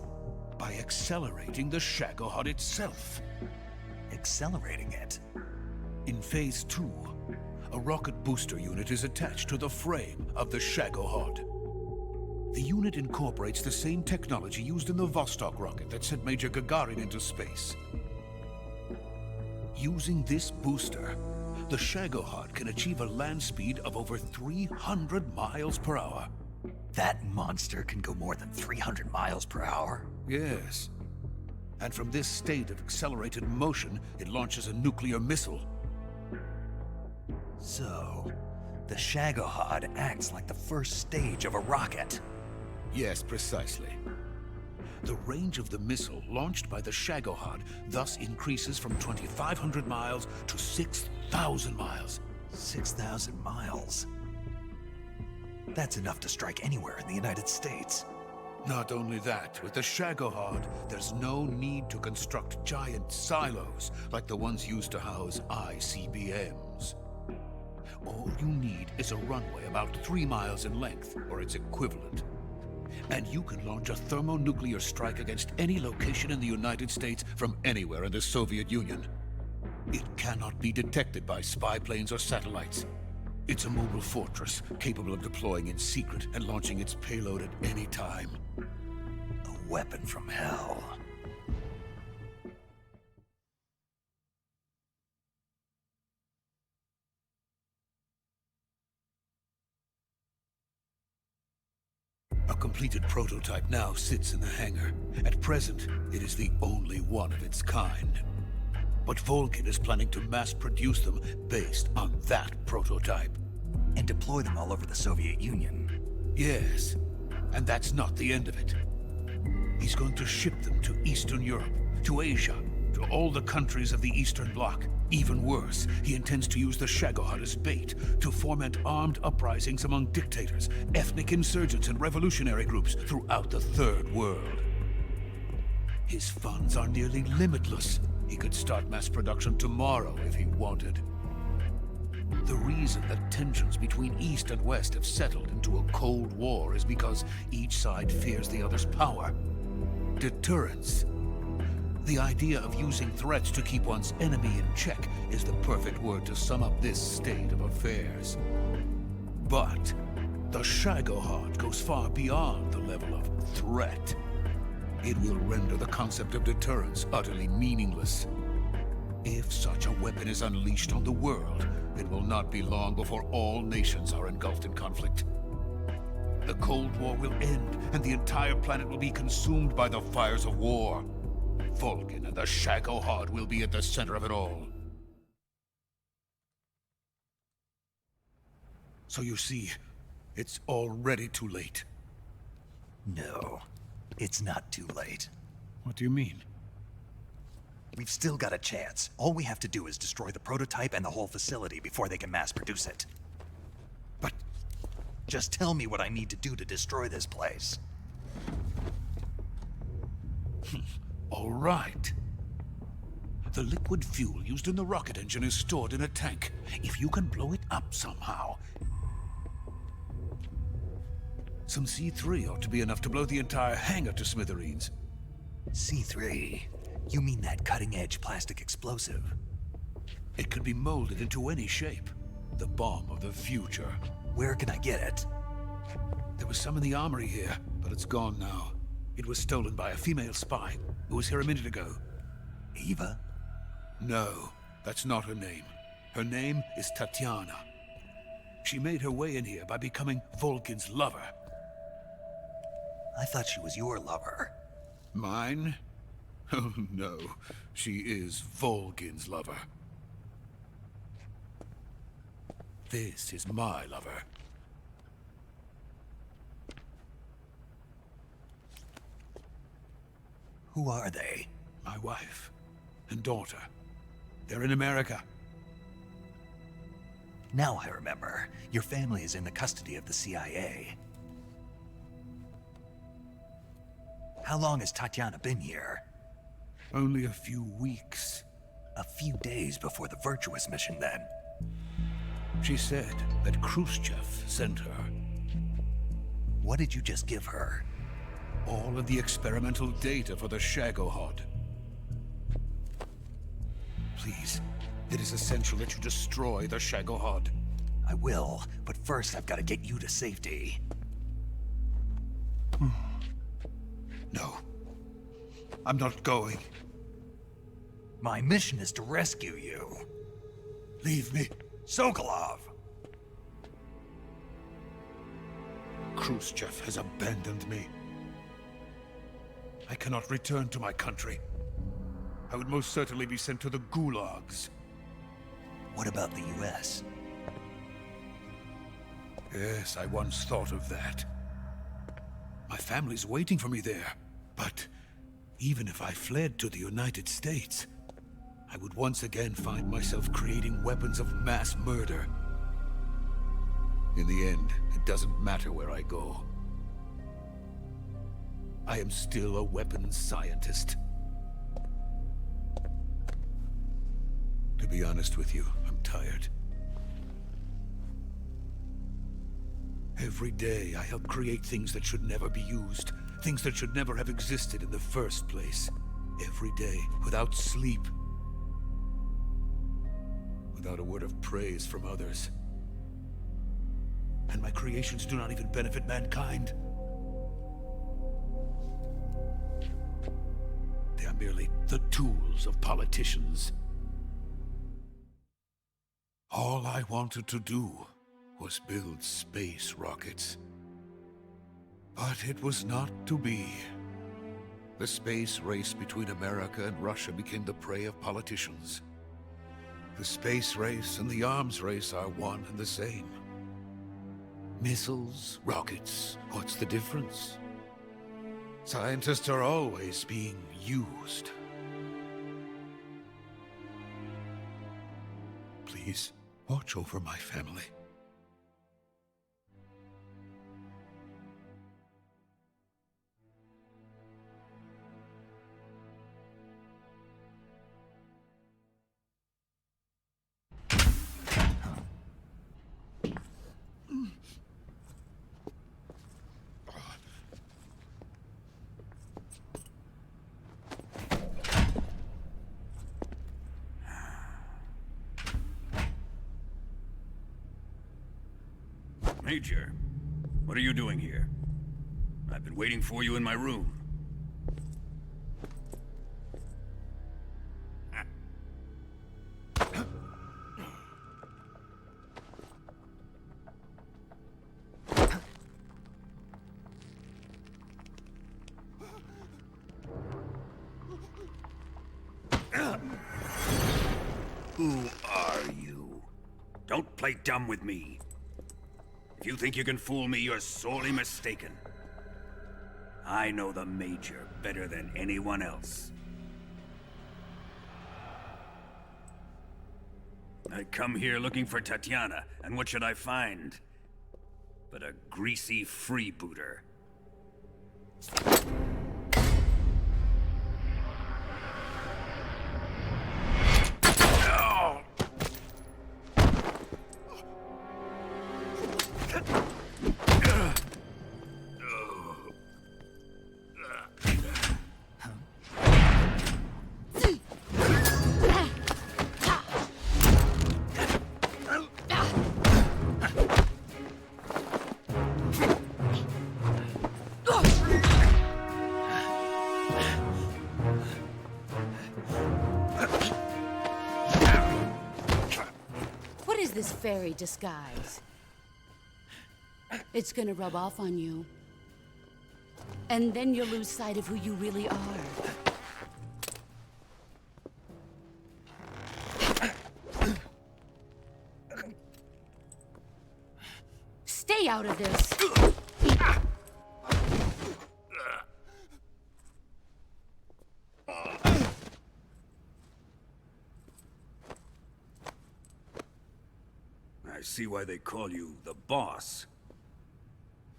By accelerating the Shagohod itself. Accelerating it? In Phase 2, a rocket booster unit is attached to the frame of the Shagohod. The unit incorporates the same technology used in the Vostok rocket that sent Major Gagarin into space. Using this booster, the Shagohod can achieve a land speed of over 300 miles per hour. That monster can go more than 300 miles per hour? Yes. And from this state of accelerated motion, it launches a nuclear missile. So, the Shagohod acts like the first stage of a rocket. Yes, precisely. The range of the missile launched by the Shagohod thus increases from 2,500 miles to 6,000 miles. 6,000 miles? That's enough to strike anywhere in the United States. Not only that, with the Shagohod, there's no need to construct giant silos like the ones used to house ICBMs. All you need is a runway about 3 miles in length, or its equivalent. And you can launch a thermonuclear strike against any location in the United States from anywhere in the Soviet Union. It cannot be detected by spy planes or satellites. It's a mobile fortress, capable of deploying in secret and launching its payload at any time. A weapon from hell. A completed prototype now sits in the hangar. At present, it is the only one of its kind. But Volgin is planning to mass-produce them based on that prototype. And deploy them all over the Soviet Union. Yes, and that's not the end of it. He's going to ship them to Eastern Europe, to Asia, to all the countries of the Eastern Bloc. Even worse, he intends to use the Shagohod as bait to foment armed uprisings among dictators, ethnic insurgents, and revolutionary groups throughout the Third World. His funds are nearly limitless. He could start mass production tomorrow if he wanted. The reason that tensions between East and West have settled into a Cold War is because each side fears the other's power. Deterrence. The idea of using threats to keep one's enemy in check is the perfect word to sum up this state of affairs. But the Shagohod goes far beyond the level of threat. It will render the concept of deterrence utterly meaningless. If such a weapon is unleashed on the world, it will not be long before all nations are engulfed in conflict. The Cold War will end, and the entire planet will be consumed by the fires of war. Volgin and the Shagohod will be at the center of it all. So you see, it's already too late. No, it's not too late. What do you mean? We've still got a chance. All we have to do is destroy the prototype and the whole facility before they can mass produce it. But just tell me what I need to do to destroy this place. All right. The liquid fuel used in the rocket engine is stored in a tank. If you can blow it up somehow... Some C3 ought to be enough to blow the entire hangar to smithereens. C3? You mean that cutting-edge plastic explosive? It could be molded into any shape. The bomb of the future. Where can I get it? There was some in the armory here, but it's gone now. It was stolen by a female spy who was here a minute ago. Eva? No, that's not her name. Her name is Tatiana. She made her way in here by becoming Volgin's lover. I thought she was your lover. Mine? Oh no, she is Volgin's lover. This is my lover. Who are they? My wife and daughter. They're in America. Now I remember. Your family is in the custody of the CIA. How long has Tatiana been here? Only a few weeks. A few days before the Virtuous mission, then. She said that Khrushchev sent her. What did you just give her? All of the experimental data for the Shagohod. Please, it is essential that you destroy the Shagohod. I will, but first I've got to get you to safety. No. I'm not going. My mission is to rescue you. Leave me. Sokolov! Khrushchev has abandoned me. I cannot return to my country. I would most certainly be sent to the gulags. What about the US? Yes, I once thought of that. My family's waiting for me there. But even if I fled to the United States, I would once again find myself creating weapons of mass murder. In the end, it doesn't matter where I go. I am still a weapons scientist. To be honest with you, I'm tired. Every day I help create things that should never be used, things that should never have existed in the first place. Every day, without sleep, without a word of praise from others. And my creations do not even benefit mankind. They are merely the tools of politicians. All I wanted to do was build space rockets. But it was not to be. The space race between America and Russia became the prey of politicians. The space race and the arms race are one and the same. Missiles, rockets, what's the difference? Scientists are always being used. Please, watch over my family. Major, what are you doing here? I've been waiting for you in my room. Who are you? Don't play dumb with me. If you think you can fool me, you're sorely mistaken. I know the Major better than anyone else. I come here looking for Tatiana, and what should I find? But a greasy freebooter. This fairy disguise. It's gonna rub off on you. And then you'll lose sight of who you really are. Stay out of this. I see why they call you the boss.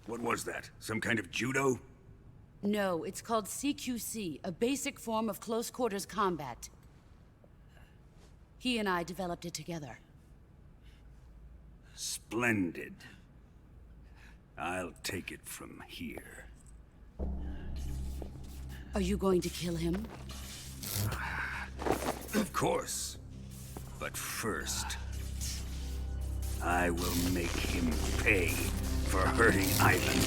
What was that? Some kind of judo? No, it's called CQC, a basic form of close quarters combat. He and I developed it together. Splendid. I'll take it from here. Are you going to kill him? Of course. But first, I will make him pay for hurting Ivan.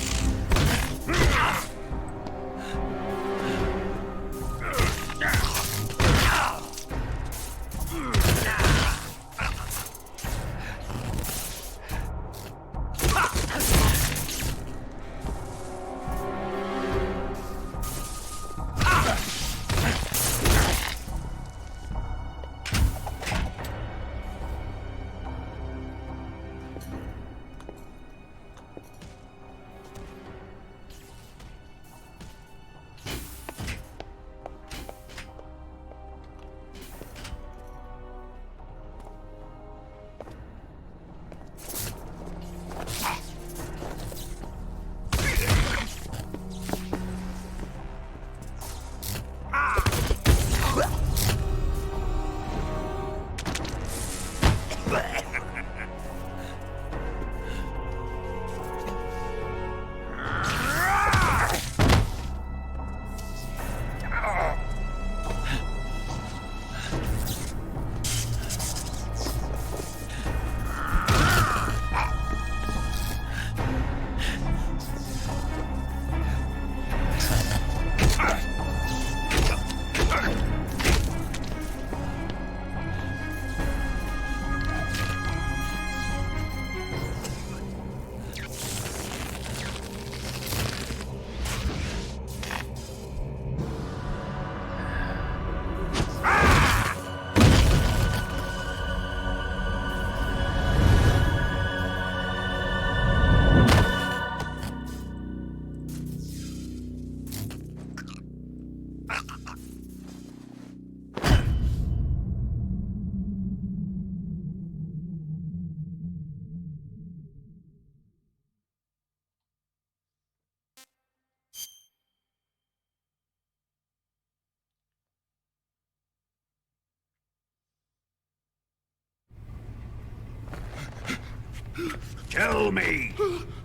Tell me!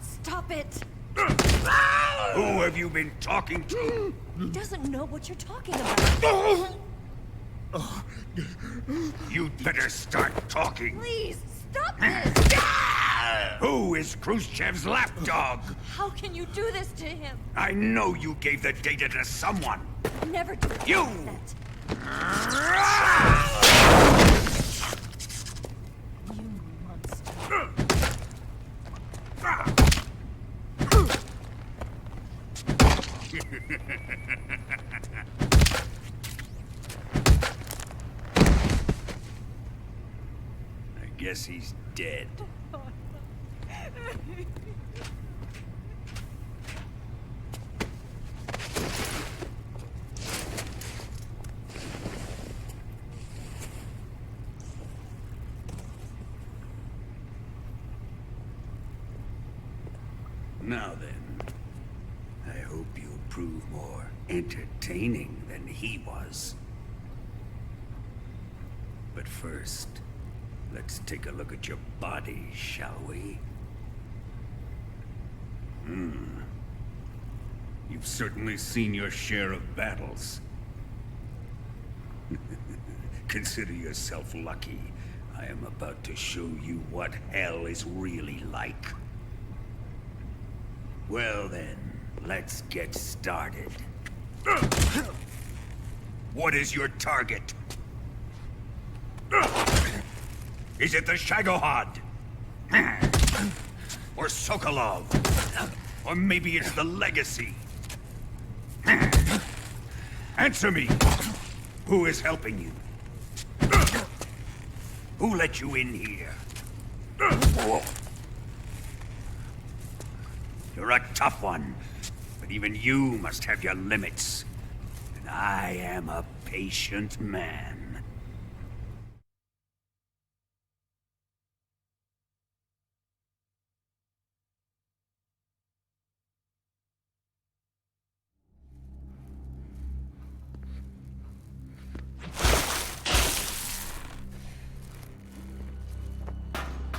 Stop it! Who have you been talking to? He doesn't know what you're talking about. You'd better start talking. Please, stop this! Who is Khrushchev's lapdog? How can you do this to him? I know you gave the data to someone. Never do it. You! You monster. I guess he's dead. Now then, I hope you'll prove more entertaining than he was. But first, let's take a look at your body, shall we? You've certainly seen your share of battles. Consider yourself lucky. I am about to show you what hell is really like. Well then, let's get started. What is your target? Is it the Shagohod? Or Sokolov? Or maybe it's the Legacy? Answer me! Who is helping you? Who let you in here? You're a tough one, but even you must have your limits. And I am a patient man.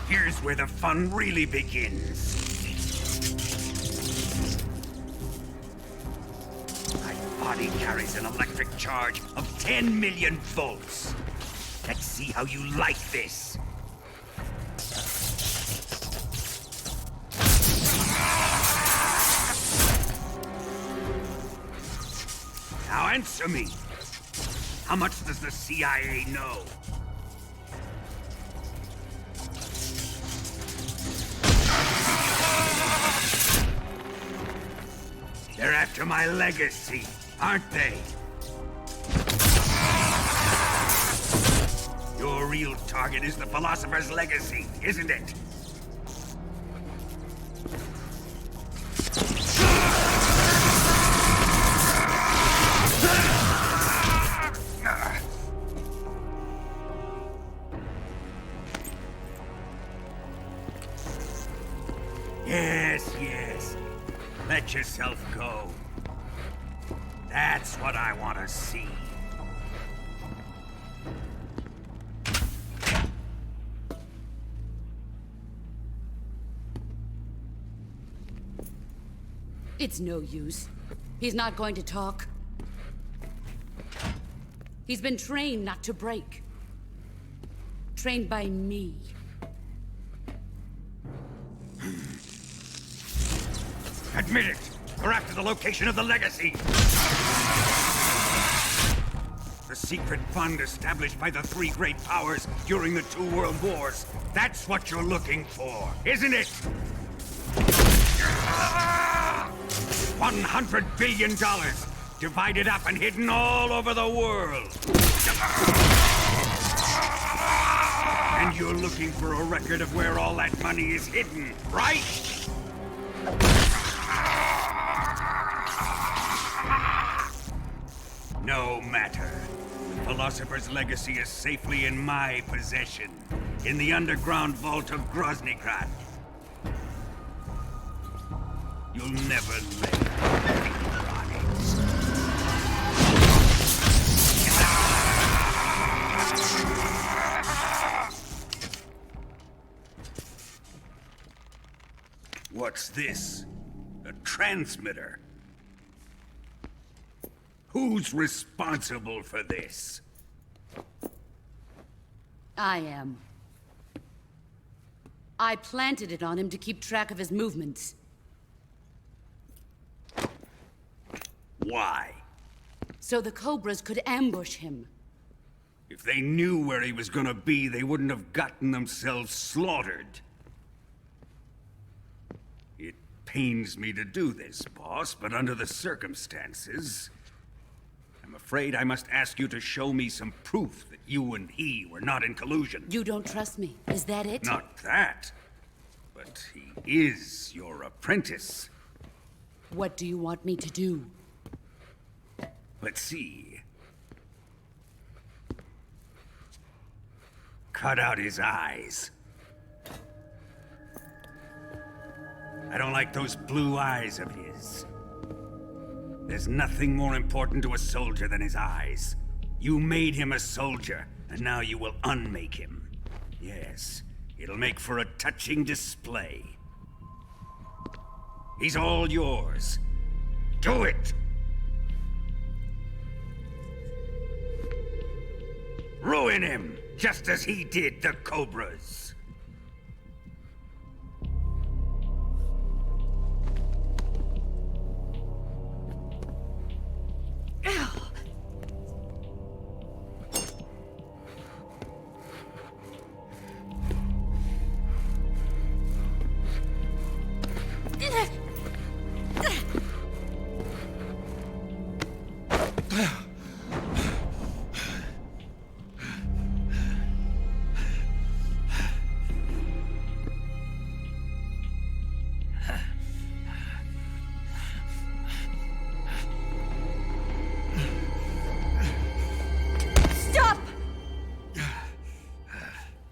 Here's where the fun really begins. My body carries an electric charge of 10 million volts. Let's see how you like this. Now answer me. How much does the CIA know? They're after my legacy, aren't they? Your real target is the Philosopher's Legacy, isn't it? Yes. Let yourself go. That's what I want to see. It's no use. He's not going to talk. He's been trained not to break. Trained by me. Admit it! We're after the location of the Legacy! The secret fund established by the three great powers during the 2 world wars. That's what you're looking for, isn't it? $100 billion, divided up and hidden all over the world. And you're looking for a record of where all that money is hidden, right? No matter. The Philosopher's legacy is safely in my possession, in the underground vault of Groznygrad. You'll never lay finger on it. What's this? A transmitter? Who's responsible for this? I am. I planted it on him to keep track of his movements. Why? So the Cobras could ambush him. If they knew where he was gonna be, they wouldn't have gotten themselves slaughtered. It pains me to do this, boss, but under the circumstances, I'm afraid I must ask you to show me some proof that you and he were not in collusion. You don't trust me, is that it? Not that, but he is your apprentice. What do you want me to do? Let's see. Cut out his eyes. I don't like those blue eyes of his. There's nothing more important to a soldier than his eyes. You made him a soldier, and now you will unmake him. Yes, it'll make for a touching display. He's all yours. Do it! Ruin him, just as he did the Cobras.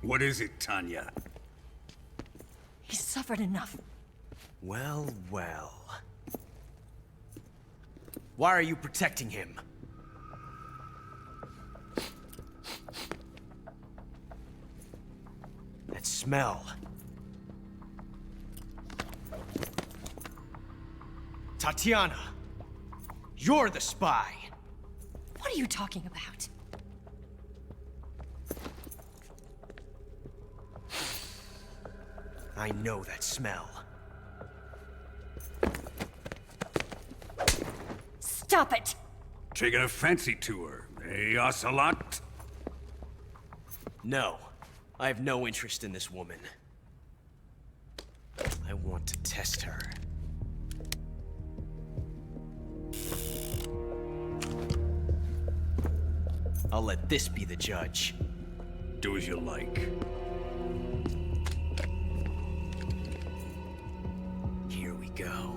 What is it, Tanya? He's suffered enough. Well, well. Why are you protecting him? That smell. Tatiana! You're the spy! What are you talking about? I know that smell. Stop it! Taking a fancy to her, eh, Ocelot? No. I have no interest in this woman. I want to test her. I'll let this be the judge. Do as you like. Here we go.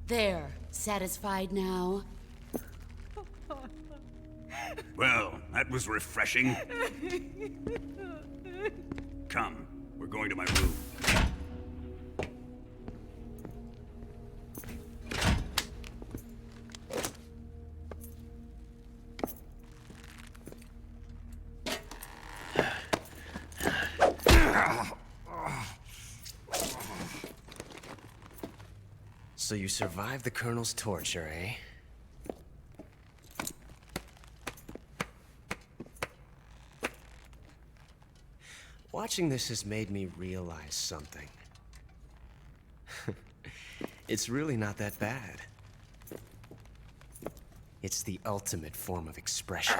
There, satisfied now? Well, that was refreshing. Come, we're going to my room. So you survived the Colonel's torture, eh? Watching this has made me realize something. It's really not that bad. It's the ultimate form of expression.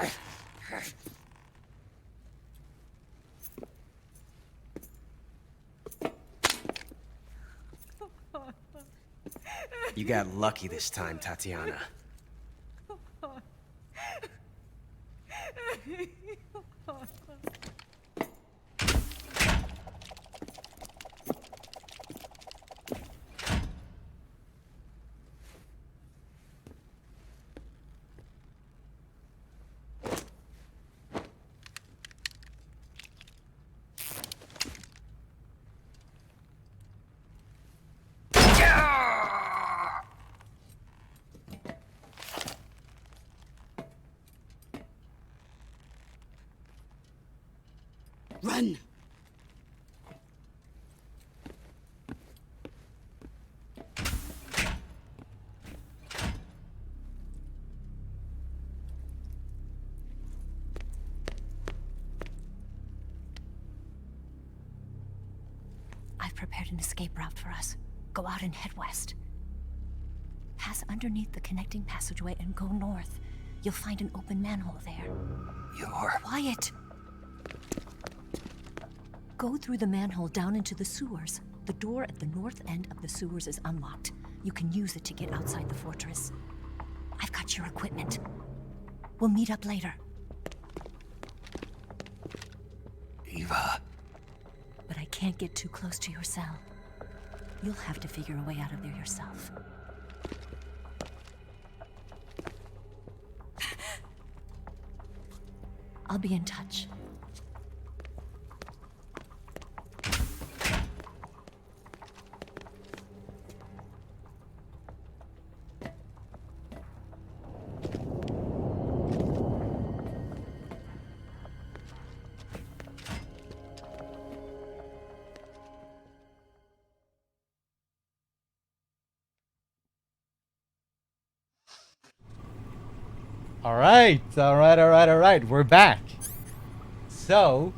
You got lucky this time, Tatiana. Run! I've prepared an escape route for us. Go out and head west. Pass underneath the connecting passageway and go north. You'll find an open manhole there. You're... Quiet! Go through the manhole down into the sewers. The door at the north end of the sewers is unlocked. You can use it to get outside the fortress. I've got your equipment. We'll meet up later. Eva. But I can't get too close to your cell. You'll have to figure a way out of there yourself. I'll be in touch. All right. We're back. So,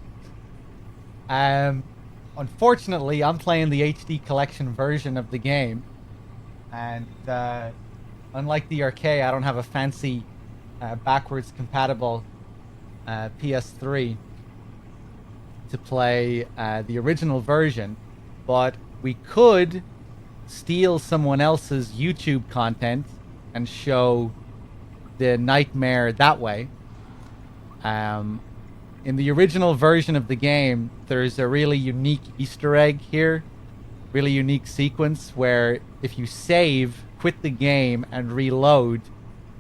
unfortunately, I'm playing the HD collection version of the game, and unlike the arcade, I don't have a fancy backwards compatible PS3 to play the original version, but we could steal someone else's YouTube content and show the nightmare that way. In the original version of the game, there's a really unique Easter egg here, really unique sequence where if you save, quit the game, and reload,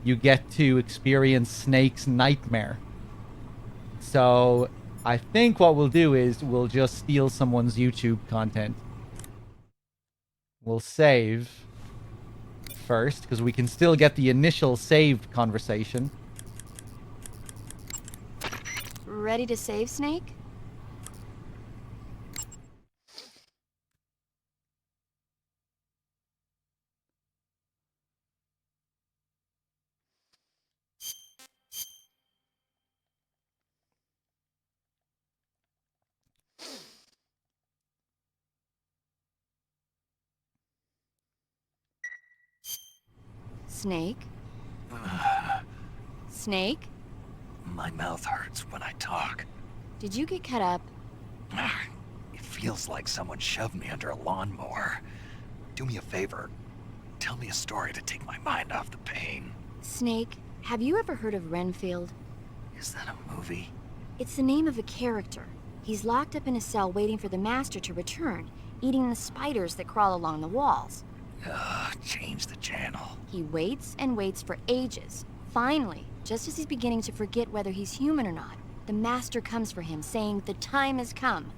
you get to experience Snake's nightmare. So I think what we'll do is we'll just steal someone's YouTube content. We'll save first, because we can still get the initial saved conversation. Ready to save, Snake? Snake? Snake? My mouth hurts when I talk. Did you get cut up? It feels like someone shoved me under a lawnmower. Do me a favor. Tell me a story to take my mind off the pain. Snake, have you ever heard of Renfield? Is that a movie? It's the name of a character. He's locked up in a cell waiting for the master to return, eating the spiders that crawl along the walls. Change the channel. He waits and waits for ages. Finally, just as he's beginning to forget whether he's human or not, the master comes for him, saying the time has come.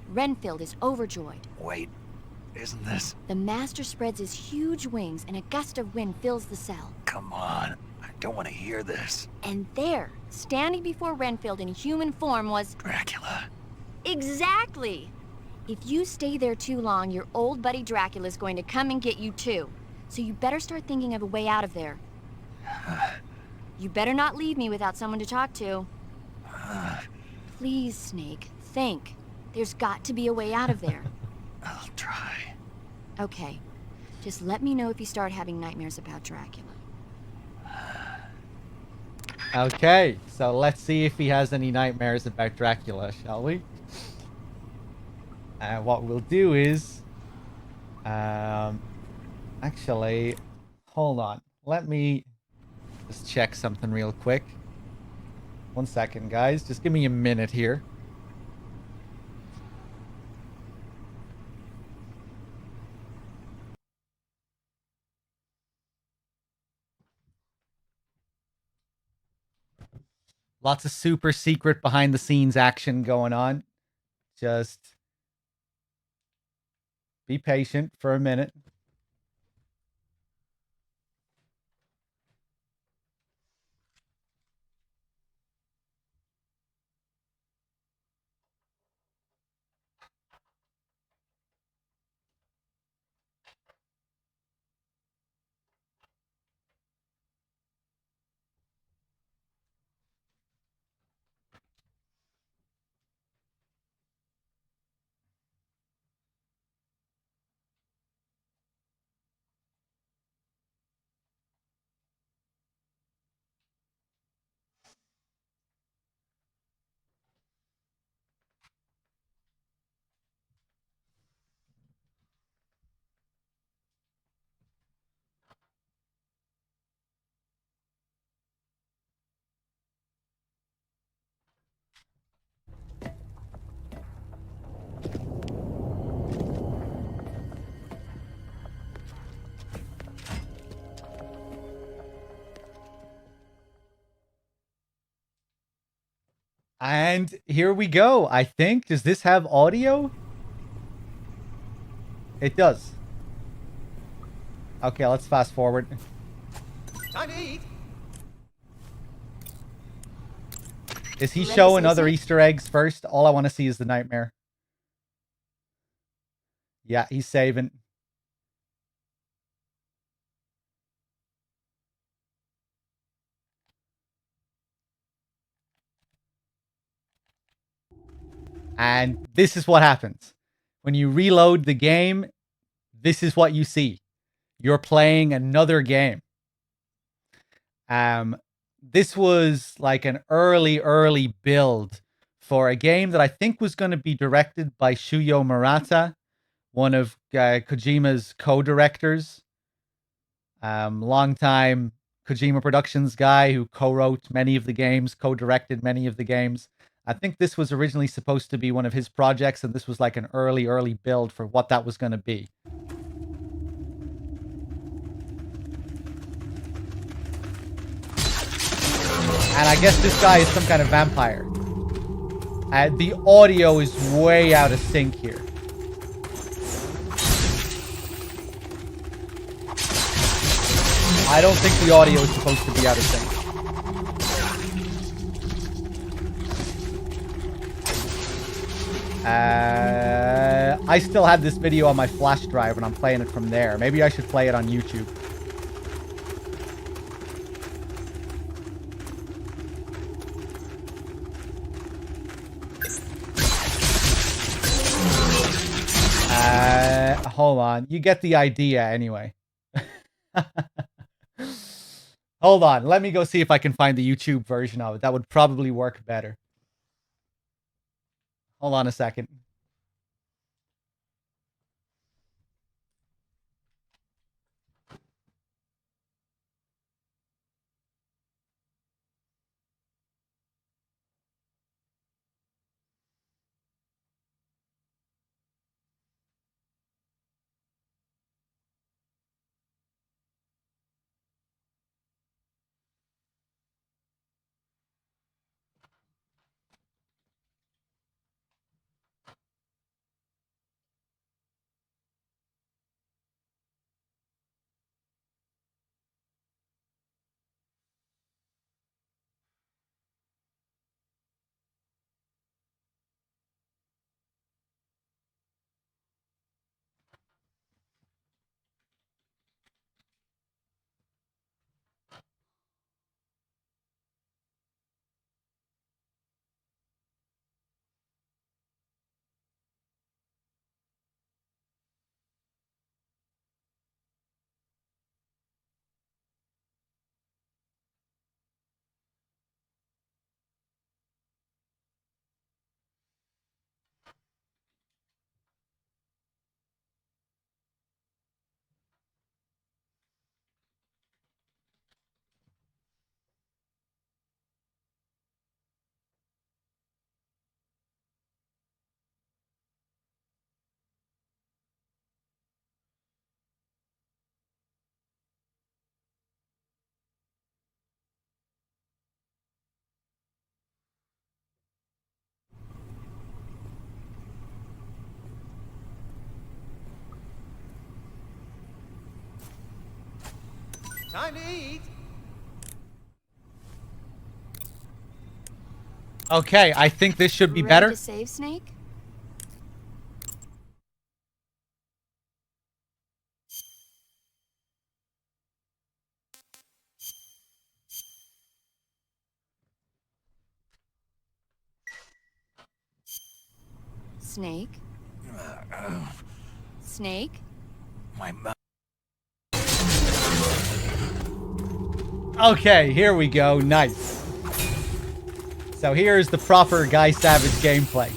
Renfield is overjoyed. Wait, isn't this... The master spreads his huge wings and a gust of wind fills the cell. Come on, I don't want to hear this. And there, standing before Renfield in human form was... Dracula. Exactly! If you stay there too long, your old buddy Dracula's going to come and get you too. So you better start thinking of a way out of there. You better not leave me without someone to talk to. Please, Snake, think. There's got to be a way out of there. I'll try. Okay. Just let me know if you start having nightmares about Dracula. Okay, so let's see if he has any nightmares about Dracula, shall we? What we'll do is... actually, hold on. Let me just check something real quick. 1 second, guys. Just give me a minute here. Lots of super secret behind the scenes action going on. Just be patient for a minute. And here we go, I think. Does this have audio? It does. Okay, let's fast forward. Time to eat. Is he You ready to showing say other so? Easter eggs first? All I want to see is the nightmare. Yeah, he's saving. And this is what happens. When you reload the game, this is what you see. You're playing another game. This was like an early build for a game that I think was going to be directed by Shuyo Murata, one of Kojima's co-directors. Longtime Kojima Productions guy who co-wrote many of the games, co-directed many of the games. I think this was originally supposed to be one of his projects, and this was like an early build for what that was going to be. And I guess this guy is some kind of vampire. The audio is way out of sync here. I don't think the audio is supposed to be out of sync. I still have this video on my flash drive and I'm playing it from there. Maybe I should play it on YouTube. Hold on. You get the idea anyway. Hold on. Let me go see if I can find the YouTube version of it. That would probably work better. Hold on a second. Time to eat. Okay, I think this should be Ready better. to save, Snake? Snake? Snake? My mouth. Okay, here we go. Nice. So here's the proper Guy Savage gameplay.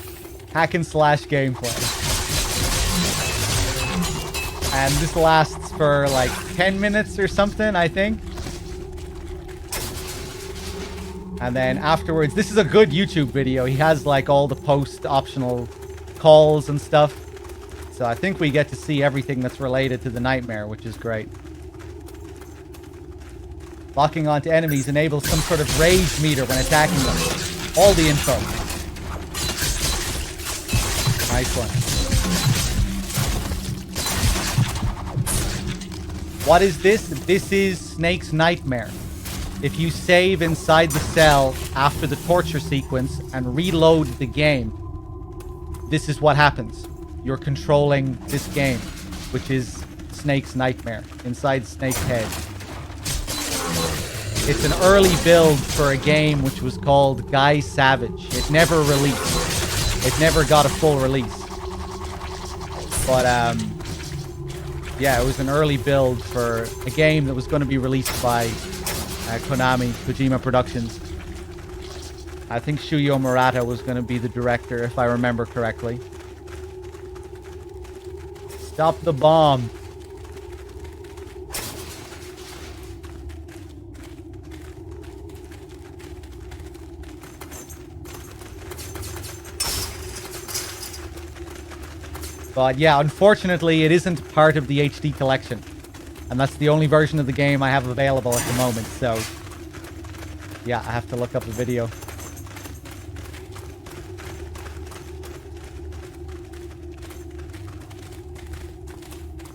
Hack and slash gameplay. And this lasts for like 10 minutes or something, I think. And then afterwards, this is a good YouTube video. He has like all the post optional calls and stuff. So I think we get to see everything that's related to the nightmare, which is great. Locking onto enemies enables some sort of rage meter when attacking them. All the info. Nice one. What is this? This is Snake's nightmare. If you save inside the cell after the torture sequence and reload the game, this is what happens. You're controlling this game, which is Snake's nightmare inside Snake's head. It's an early build for a game which was called Guy Savage. It never released. It never got a full release. But, yeah, it was an early build for a game that was going to be released by Konami, Kojima Productions. I think Shuyo Murata was going to be the director, if I remember correctly. Stop the bomb. But yeah, unfortunately, it isn't part of the HD collection. And that's the only version of the game I have available at the moment, so... yeah, I have to look up the video.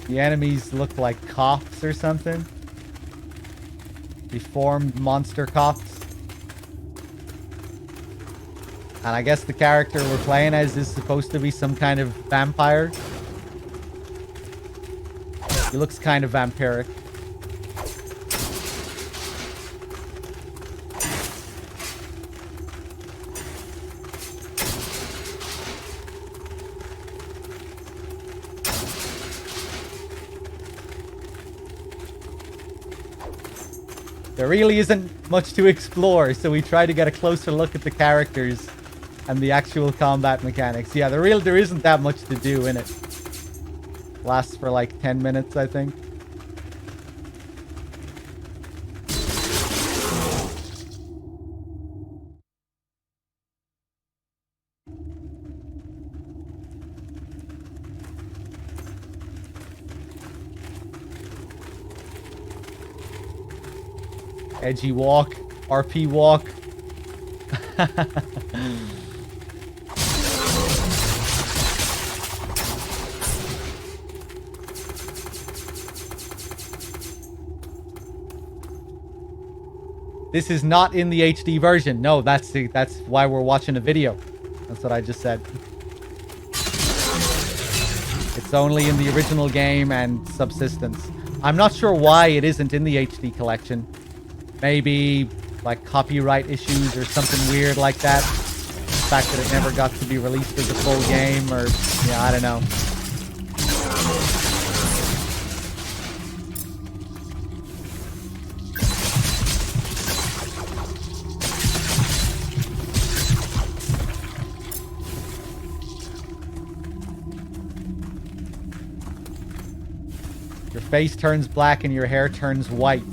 The enemies look like coughs or something. Deformed monster coughs. And I guess the character we're playing as is supposed to be some kind of vampire. He looks kind of vampiric. There really isn't much to explore, so we try to get a closer look at the characters and the actual combat mechanics. Yeah, there isn't that much to do in it. Lasts for like 10 minutes, I think. Edgy walk, RP walk. This is not in the HD version. No, that's why we're watching a video. That's what I just said. It's only in the original game and Subsistence. I'm not sure why it isn't in the HD collection. Maybe like copyright issues or something weird like that. The fact that it never got to be released as a full game, or yeah, I don't know. Your face turns black and your hair turns white.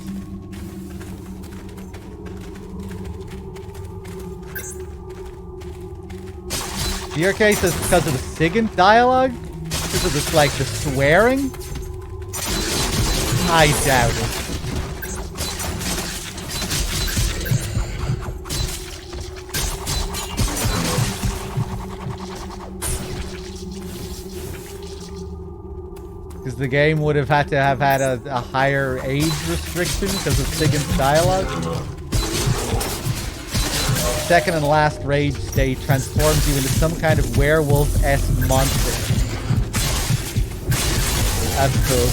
Your case is because of the SIGINT dialogue? Because of this, like, the swearing? I doubt it. Because the game would have had to have had a higher age restriction because of Sigurd's dialogue. Second and last rage state transforms you into some kind of werewolf-esque monster. That's cool.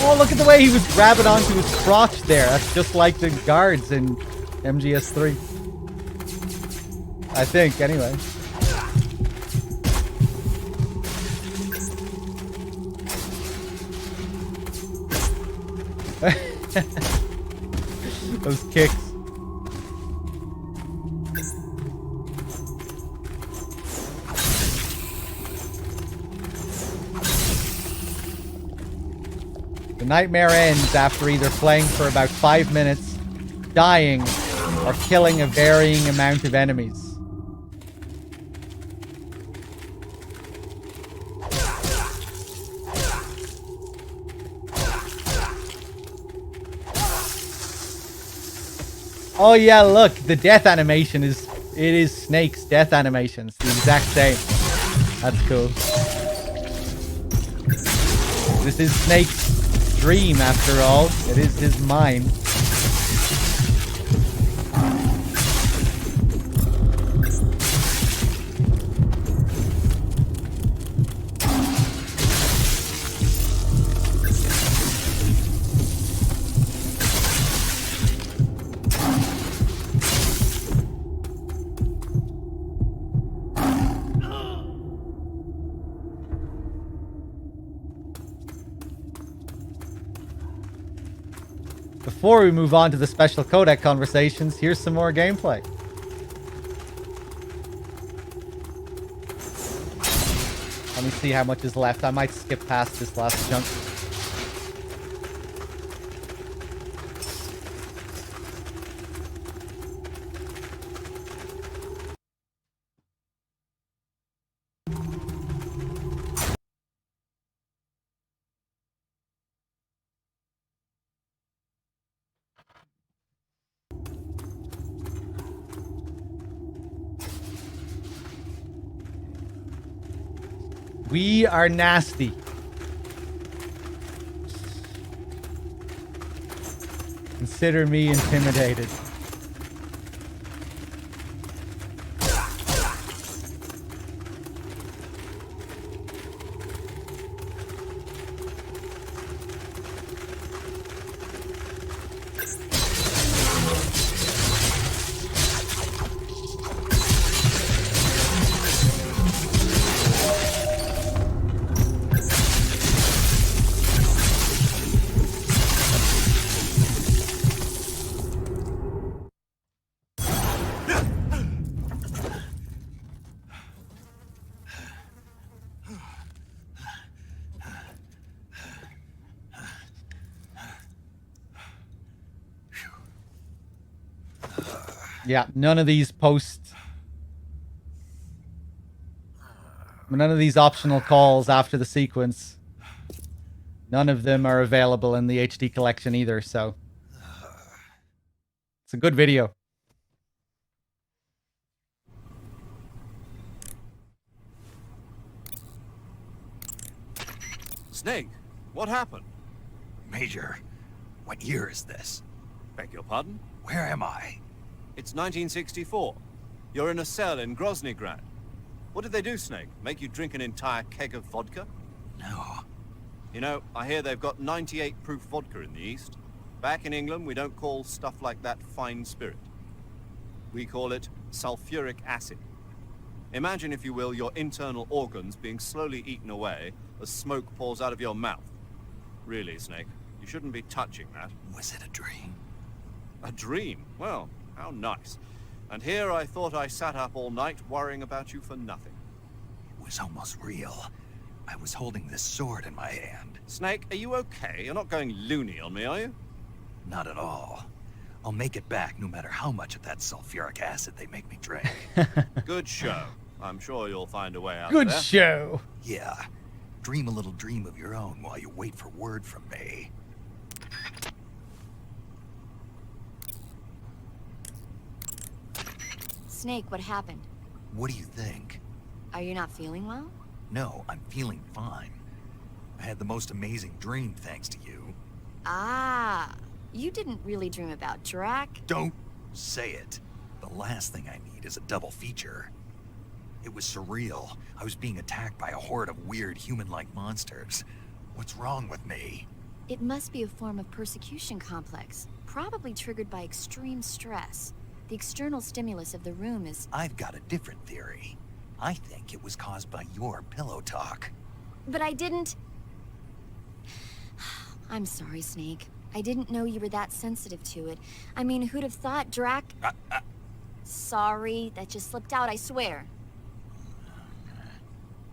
Oh, look at the way he was grabbing onto his crotch there. That's just like the guards in MGS3. I think, anyway. Those kicks. The nightmare ends after either playing for about 5 minutes, dying, or killing a varying amount of enemies. Oh yeah, look, the death animation is Snake's death animation. It's the exact same. That's cool. This is Snake's dream, after all. It is his mind. Before we move on to the special codec conversations, here's some more gameplay. Let me see how much is left. I might skip past this last chunk. We are nasty. Consider me intimidated. Yeah, none of these optional calls after the sequence, none of them are available in the HD collection either, so it's a good video. Snake, what happened? Major, what year is this? Beg your pardon? Where am I? It's 1964. You're in a cell in Groznygrad. What did they do, Snake? Make you drink an entire keg of vodka? No. You know, I hear they've got 98 proof vodka in the East. Back in England, we don't call stuff like that fine spirit. We call it sulfuric acid. Imagine, if you will, your internal organs being slowly eaten away as smoke pours out of your mouth. Really, Snake, you shouldn't be touching that. Was it a dream? A dream? Well, how nice. And here I thought I sat up all night worrying about you for nothing. It was almost real. I was holding this sword in my hand. Snake, are you okay? You're not going loony on me, are you? Not at all. I'll make it back no matter how much of that sulfuric acid they make me drink. Good show. I'm sure you'll find a way out Good there. show. Yeah. Dream a little dream of your own while you wait for word from me. Snake, what happened? What do you think? Are you not feeling well? No, I'm feeling fine. I had the most amazing dream thanks to you. Ah, you didn't really dream about Drac. Don't say it. The last thing I need is a double feature. It was surreal. I was being attacked by a horde of weird human-like monsters. What's wrong with me? It must be a form of persecution complex, probably triggered by extreme stress. The external stimulus of the room is... I've got a different theory. I think it was caused by your pillow talk. But I didn't... I'm sorry, Snake. I didn't know you were that sensitive to it. I mean, who'd have thought Drac... Sorry, that just slipped out, I swear.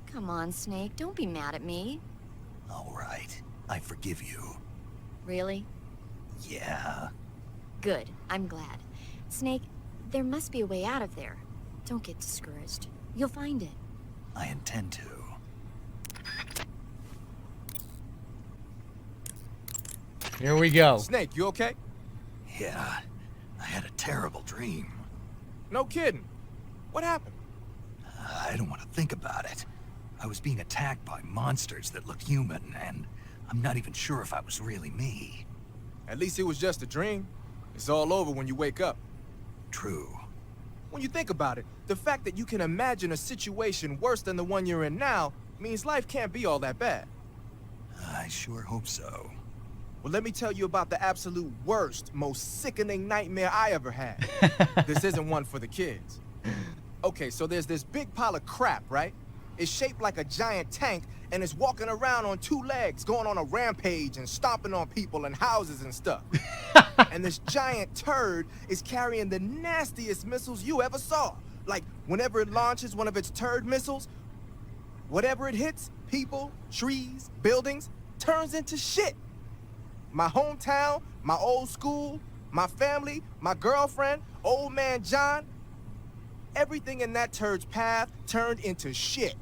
Come on, Snake, don't be mad at me. All right, I forgive you. Really? Yeah. Good, I'm glad. Snake, there must be a way out of there. Don't get discouraged. You'll find it. I intend to. Here we go. Snake, you okay? Yeah, I had a terrible dream. No kidding. What happened? I don't want to think about it. I was being attacked by monsters that looked human, and I'm not even sure if I was really me. At least it was just a dream. It's all over when you wake up. True. When you think about it, the fact that you can imagine a situation worse than the one you're in now means life can't be all that bad. I sure hope so. Well, let me tell you about the absolute worst, most sickening nightmare I ever had. This isn't one for the kids. Okay, so there's this big pile of crap, right? It's shaped like a giant tank, and it's walking around on two legs, going on a rampage and stomping on people and houses and stuff. And this giant turd is carrying the nastiest missiles you ever saw. Like, whenever it launches one of its turd missiles, whatever it hits, people, trees, buildings, turns into shit. My hometown, my old school, my family, my girlfriend, old man John, everything in that turd's path turned into shit.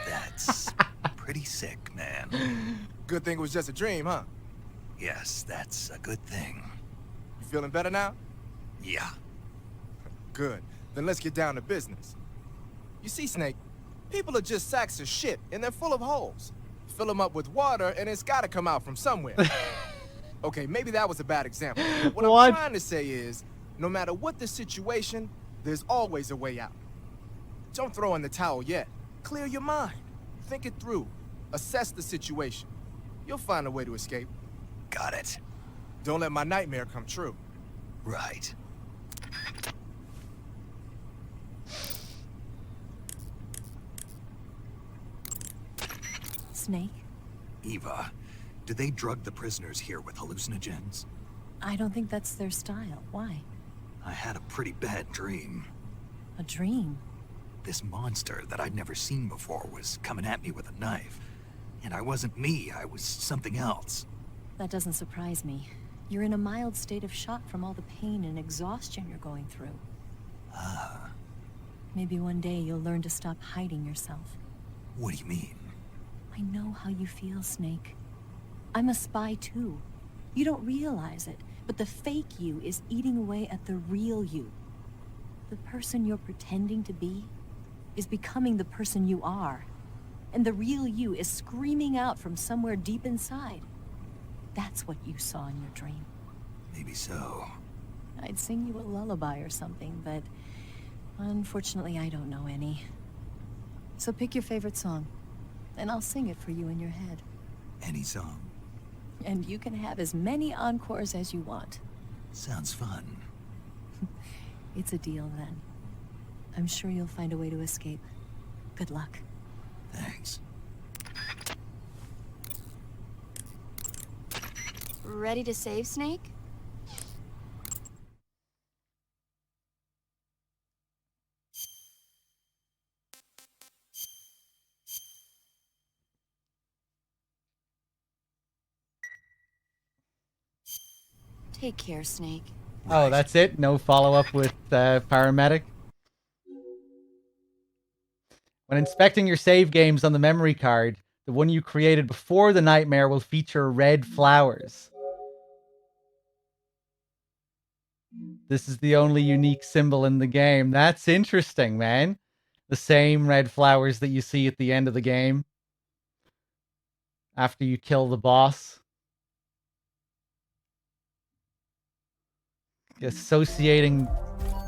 That's pretty sick, man. Good thing it was just a dream, huh? Yes, that's a good thing. You feeling better now? Yeah. Good. Then let's get down to business. You see, Snake, people are just sacks of shit, and they're full of holes. Fill them up with water, and it's gotta come out from somewhere. Okay, maybe that was a bad example. What I'm trying to say is, no matter what the situation, there's always a way out. Don't throw in the towel yet. Clear your mind. Think it through. Assess the situation. You'll find a way to escape. Got it. Don't let my nightmare come true. Right. Snake? Eva, do they drug the prisoners here with hallucinogens? I don't think that's their style. Why? I had a pretty bad dream. A dream? This monster that I'd never seen before was coming at me with a knife. And I wasn't me, I was something else. That doesn't surprise me. You're in a mild state of shock from all the pain and exhaustion you're going through. Ah. Maybe one day you'll learn to stop hiding yourself. What do you mean? I know how you feel, Snake. I'm a spy too. You don't realize it, but the fake you is eating away at the real you. The person you're pretending to be is becoming the person you are. And the real you is screaming out from somewhere deep inside. That's what you saw in your dream. Maybe so. I'd sing you a lullaby or something, but unfortunately I don't know any. So pick your favorite song, and I'll sing it for you in your head. Any song? And you can have as many encores as you want. Sounds fun. It's a deal then. I'm sure you'll find a way to escape. Good luck. Thanks. Ready to save, Snake? Take care, Snake. Oh, that's it? No follow-up with paramedic? When inspecting your save games on the memory card, the one you created before the nightmare will feature red flowers. This is the only unique symbol in the game. That's interesting, man. The same red flowers that you see at the end of the game. After you kill the boss.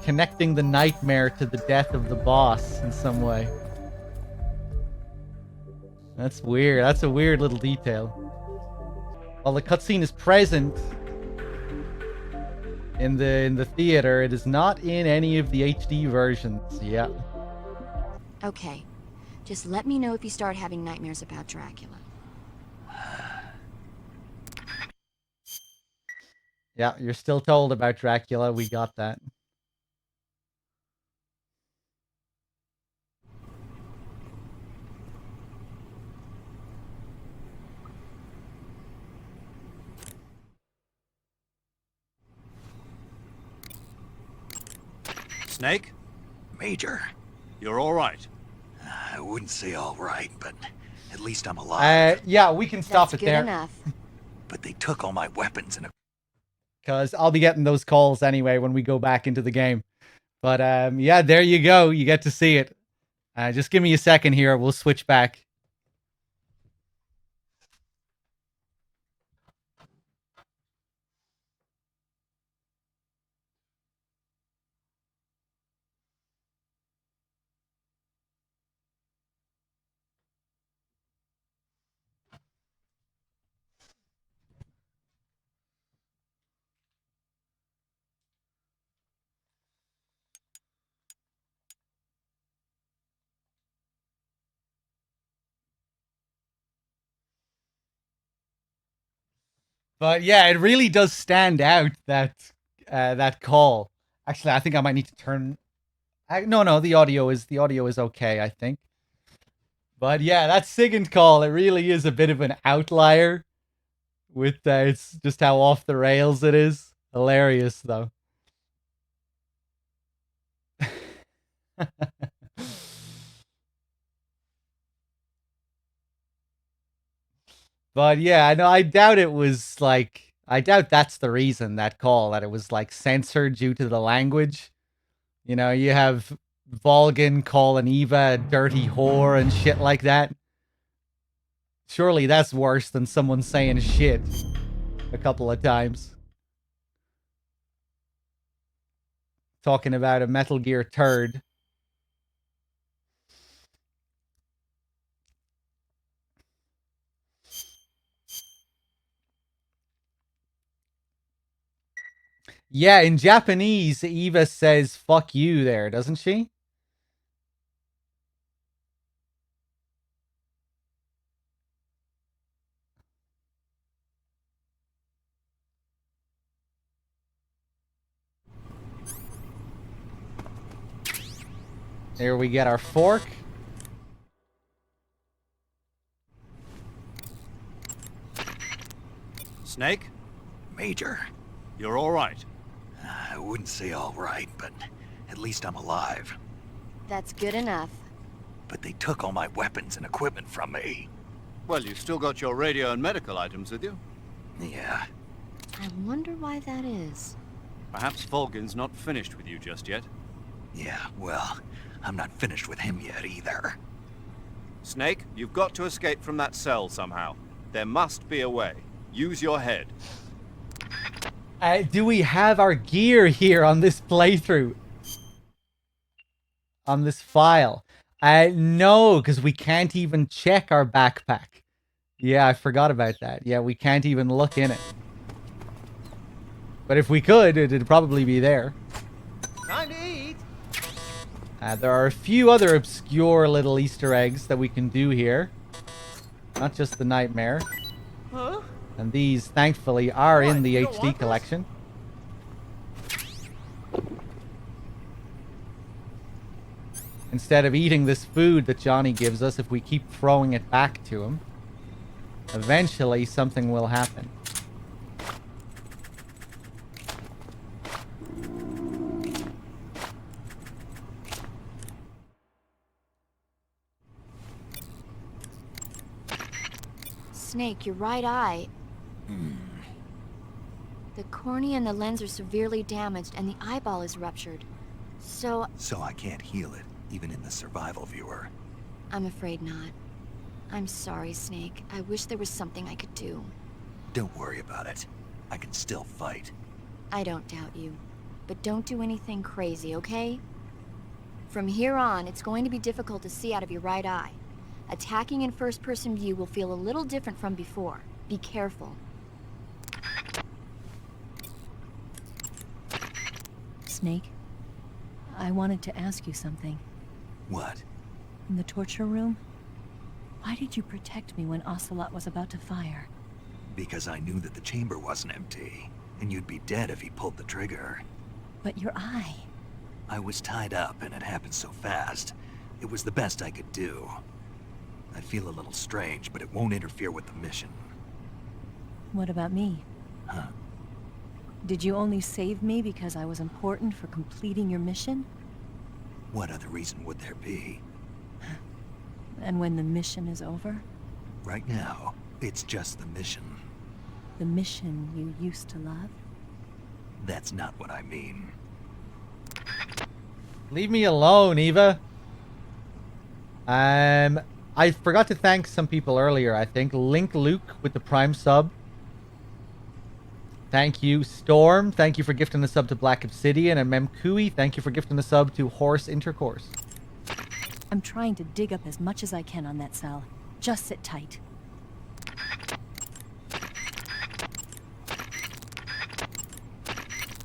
Connecting the nightmare to the death of the boss in some way. That's weird. That's a weird little detail. While the cutscene is present in the theater, it is not in any of the HD versions. Yeah. Okay. Just let me know if you start having nightmares about Dracula. Yeah, you're still told about Dracula. We got that. Snake? Major. You're all right. I wouldn't say all right, but at least I'm alive. Yeah, we can stop That's it good there. enough. But they took all my weapons and... Because I'll be getting those calls anyway when we go back into the game. But yeah, there you go. You get to see it. Just give me a second here. We'll switch back. But yeah, it really does stand out that that call. Actually, I think I might need to turn. No, the audio is okay, I think. But yeah, that Sigint call, it really is a bit of an outlier. With it's just how off the rails it is. Hilarious though. But yeah, no, I doubt it was like, I doubt that's the reason, that call, that it was like censored due to the language. You know, you have Volgin calling Eva a dirty whore and shit like that. Surely that's worse than someone saying shit a couple of times. Talking about a Metal Gear turd. Yeah, in Japanese, Eva says fuck you there, doesn't she? There we get our fork. Snake? Major. You're all right. I wouldn't say all right, but at least I'm alive. That's good enough. But they took all my weapons and equipment from me. Well, you've still got your radio and medical items with you. Yeah. I wonder why that is. Perhaps Volgin's not finished with you just yet. Yeah, well, I'm not finished with him yet either. Snake, you've got to escape from that cell somehow. There must be a way. Use your head. Do we have our gear here on this playthrough? On this file? No, because we can't even check our backpack. Yeah, I forgot about that. Yeah, we can't even look in it. But if we could, it'd probably be there. Time to eat. There are a few other obscure little Easter eggs that we can do here. Not just the nightmare. Huh? And these, thankfully, are in the You don't HD want collection. Instead of eating this food that Johnny gives us, if we keep throwing it back to him, eventually something will happen. Snake, your right eye. The cornea and the lens are severely damaged, and the eyeball is ruptured. So I can't heal it, even in the survival viewer. I'm afraid not. I'm sorry, Snake. I wish there was something I could do. Don't worry about it. I can still fight. I don't doubt you. But don't do anything crazy, okay? From here on, it's going to be difficult to see out of your right eye. Attacking in first-person view will feel a little different from before. Be careful. Snake, I wanted to ask you something. What? In the torture room, why did you protect me when Ocelot was about to fire? Because I knew that the chamber wasn't empty, and you'd be dead if he pulled the trigger. But your eye... I was tied up, and it happened so fast. It was the best I could do. I feel a little strange, but it won't interfere with the mission. What about me? Huh? Did you only save me because I was important for completing your mission? What other reason would there be? And when the mission is over? Right now, it's just the mission. The mission you used to love? That's not what I mean. Leave me alone, Eva. I forgot to thank some people earlier, I think. Link Luke with the Prime sub. Thank you, Storm. Thank you for gifting the sub to Black Obsidian. And Memkui, thank you for gifting the sub to Horse Intercourse. I'm trying to dig up as much as I can on that cell. Just sit tight.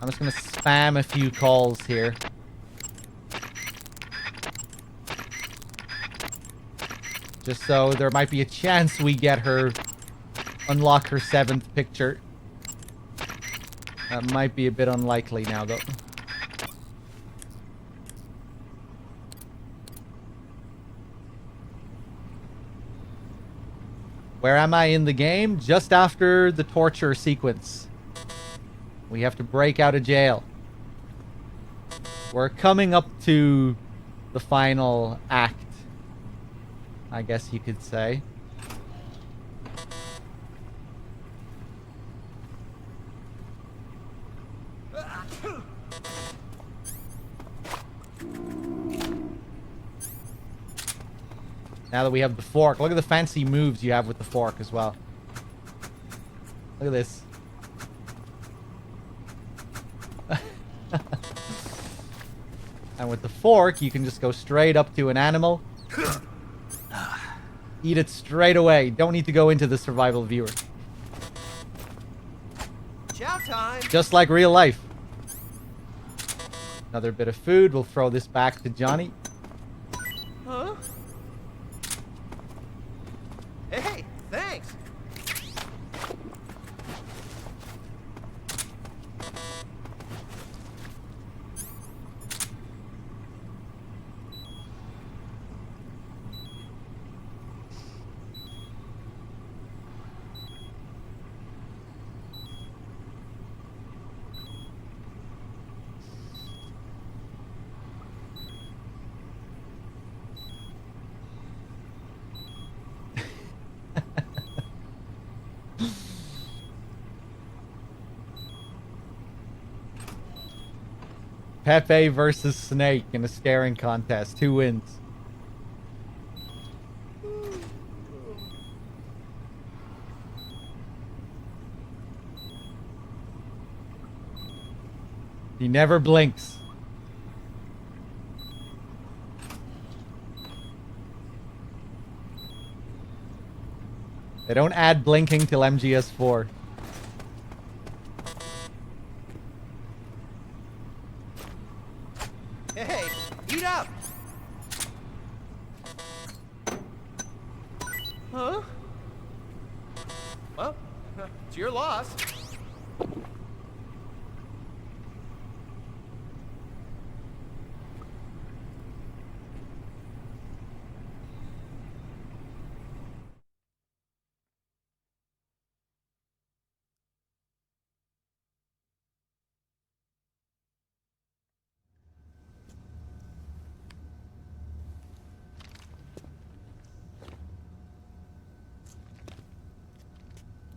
I'm just going to spam a few calls here. Just so there might be a chance we get her, unlock her 7th picture. That might be a bit unlikely now, though. Where am I in the game? Just after the torture sequence. We have to break out of jail. We're coming up to the final act, I guess you could say. Now that we have the fork, look at the fancy moves you have with the fork as well. Look at this. And with the fork, you can just go straight up to an animal. Eat it straight away. Don't need to go into the survival viewer. Chow time. Just like real life. Another bit of food. We'll throw this back to Johnny. Huh? Hey, thanks. Pepe versus Snake in a staring contest. Who wins? He never blinks. They don't add blinking till MGS4. Hey, eat up. Huh? Well, it's your loss.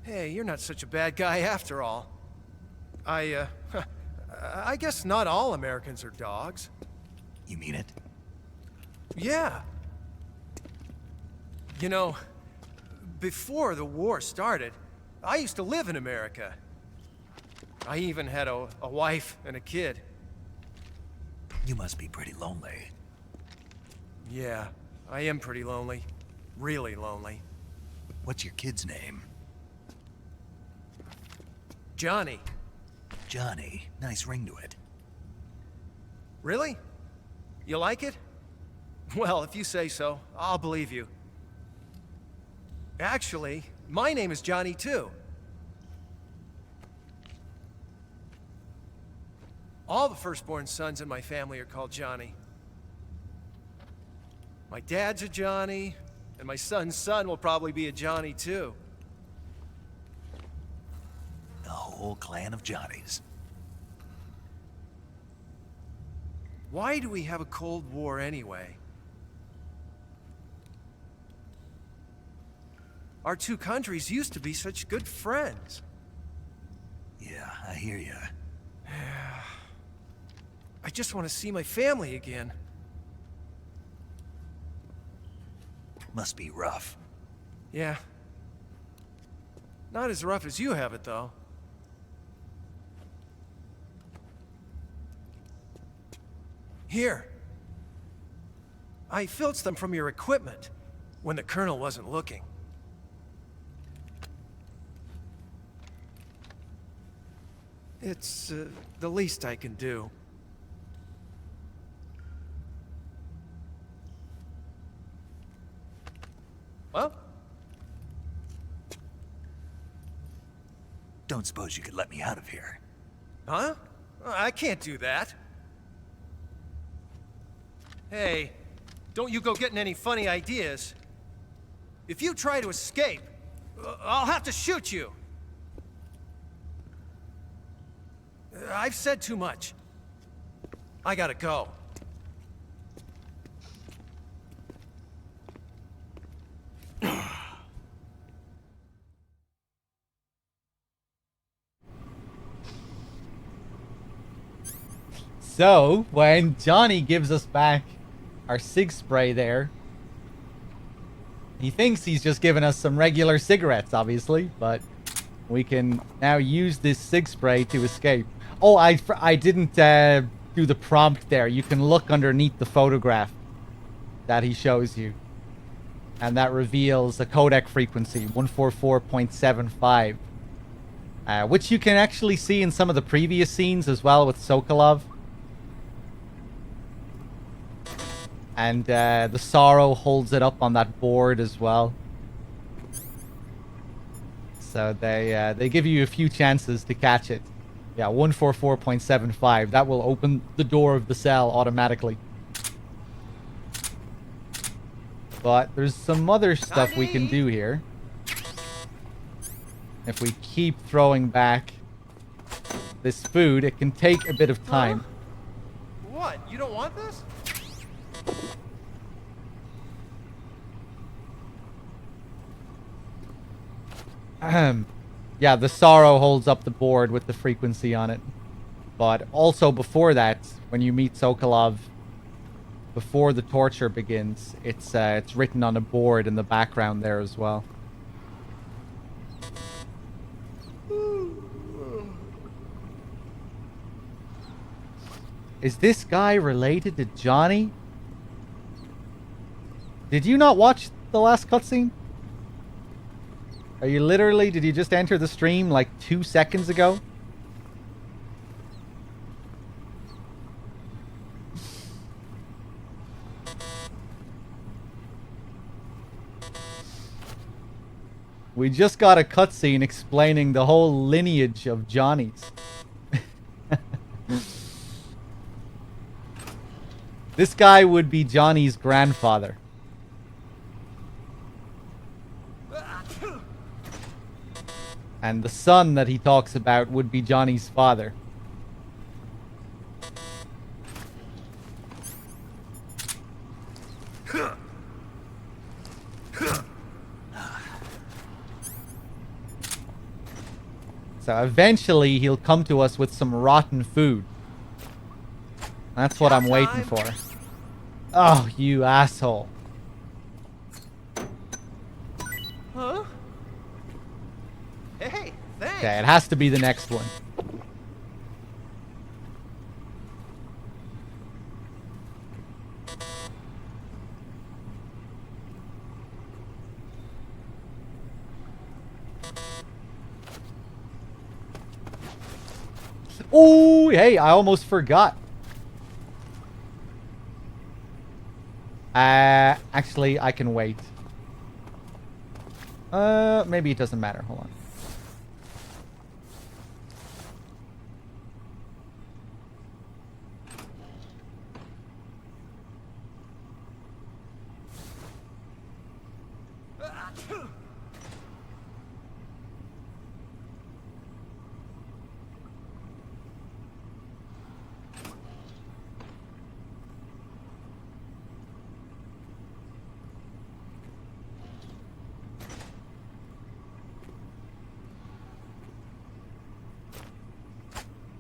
Hey, you're not such a bad guy after all. I guess not all Americans are dogs. You mean it? Yeah. You know, before the war started, I used to live in America. I even had a wife and a kid. You must be pretty lonely. Yeah, I am pretty lonely. Really lonely. What's your kid's name? Johnny. Johnny. Nice ring to it. Really? You like it? Well, if you say so, I'll believe you. Actually, my name is Johnny too. All the firstborn sons in my family are called Johnny. My dad's a Johnny, and my son's son will probably be a Johnny too. The whole clan of Johnnies. Why do we have a Cold War anyway? Our two countries used to be such good friends. Yeah, I hear ya. I just want to see my family again. Must be rough. Yeah. Not as rough as you have it, though. Here. I filched them from your equipment when the Colonel wasn't looking. It's the least I can do. Well? Don't suppose you could let me out of here? Huh? I can't do that. Hey, don't you go getting any funny ideas. If you try to escape, I'll have to shoot you. I've said too much. I gotta go. So, when Johnny gives us back our sig spray there, he thinks he's just giving us some regular cigarettes, obviously, but we can now use this sig spray to escape. Oh, I didn't do the prompt there. You can look underneath the photograph that he shows you, and that reveals a codec frequency, 144.75, which you can actually see in some of the previous scenes as well with Sokolov. And the Sorrow holds it up on that board as well. So they give you a few chances to catch it. Yeah, 144.75. That will open the door of the cell automatically. But there's some other stuff we can do here. If we keep throwing back this food, it can take a bit of time. What? You don't want this? Yeah, the Sorrow holds up the board with the frequency on it. But also before that, when you meet Sokolov, before the torture begins, it's written on a board in the background there as well. Is this guy related to Johnny? Did you not watch the last cutscene? Are you literally, did you just enter the stream like 2 seconds ago? We just got a cutscene explaining the whole lineage of Johnny's. This guy would be Johnny's grandfather. And the son that he talks about would be Johnny's father. So eventually he'll come to us with some rotten food. That's what I'm waiting for. Oh, you asshole. Huh? Hey, thanks. Okay, it has to be the next one. Oh, hey, I almost forgot. Actually, I can wait. Maybe it doesn't matter. Hold on.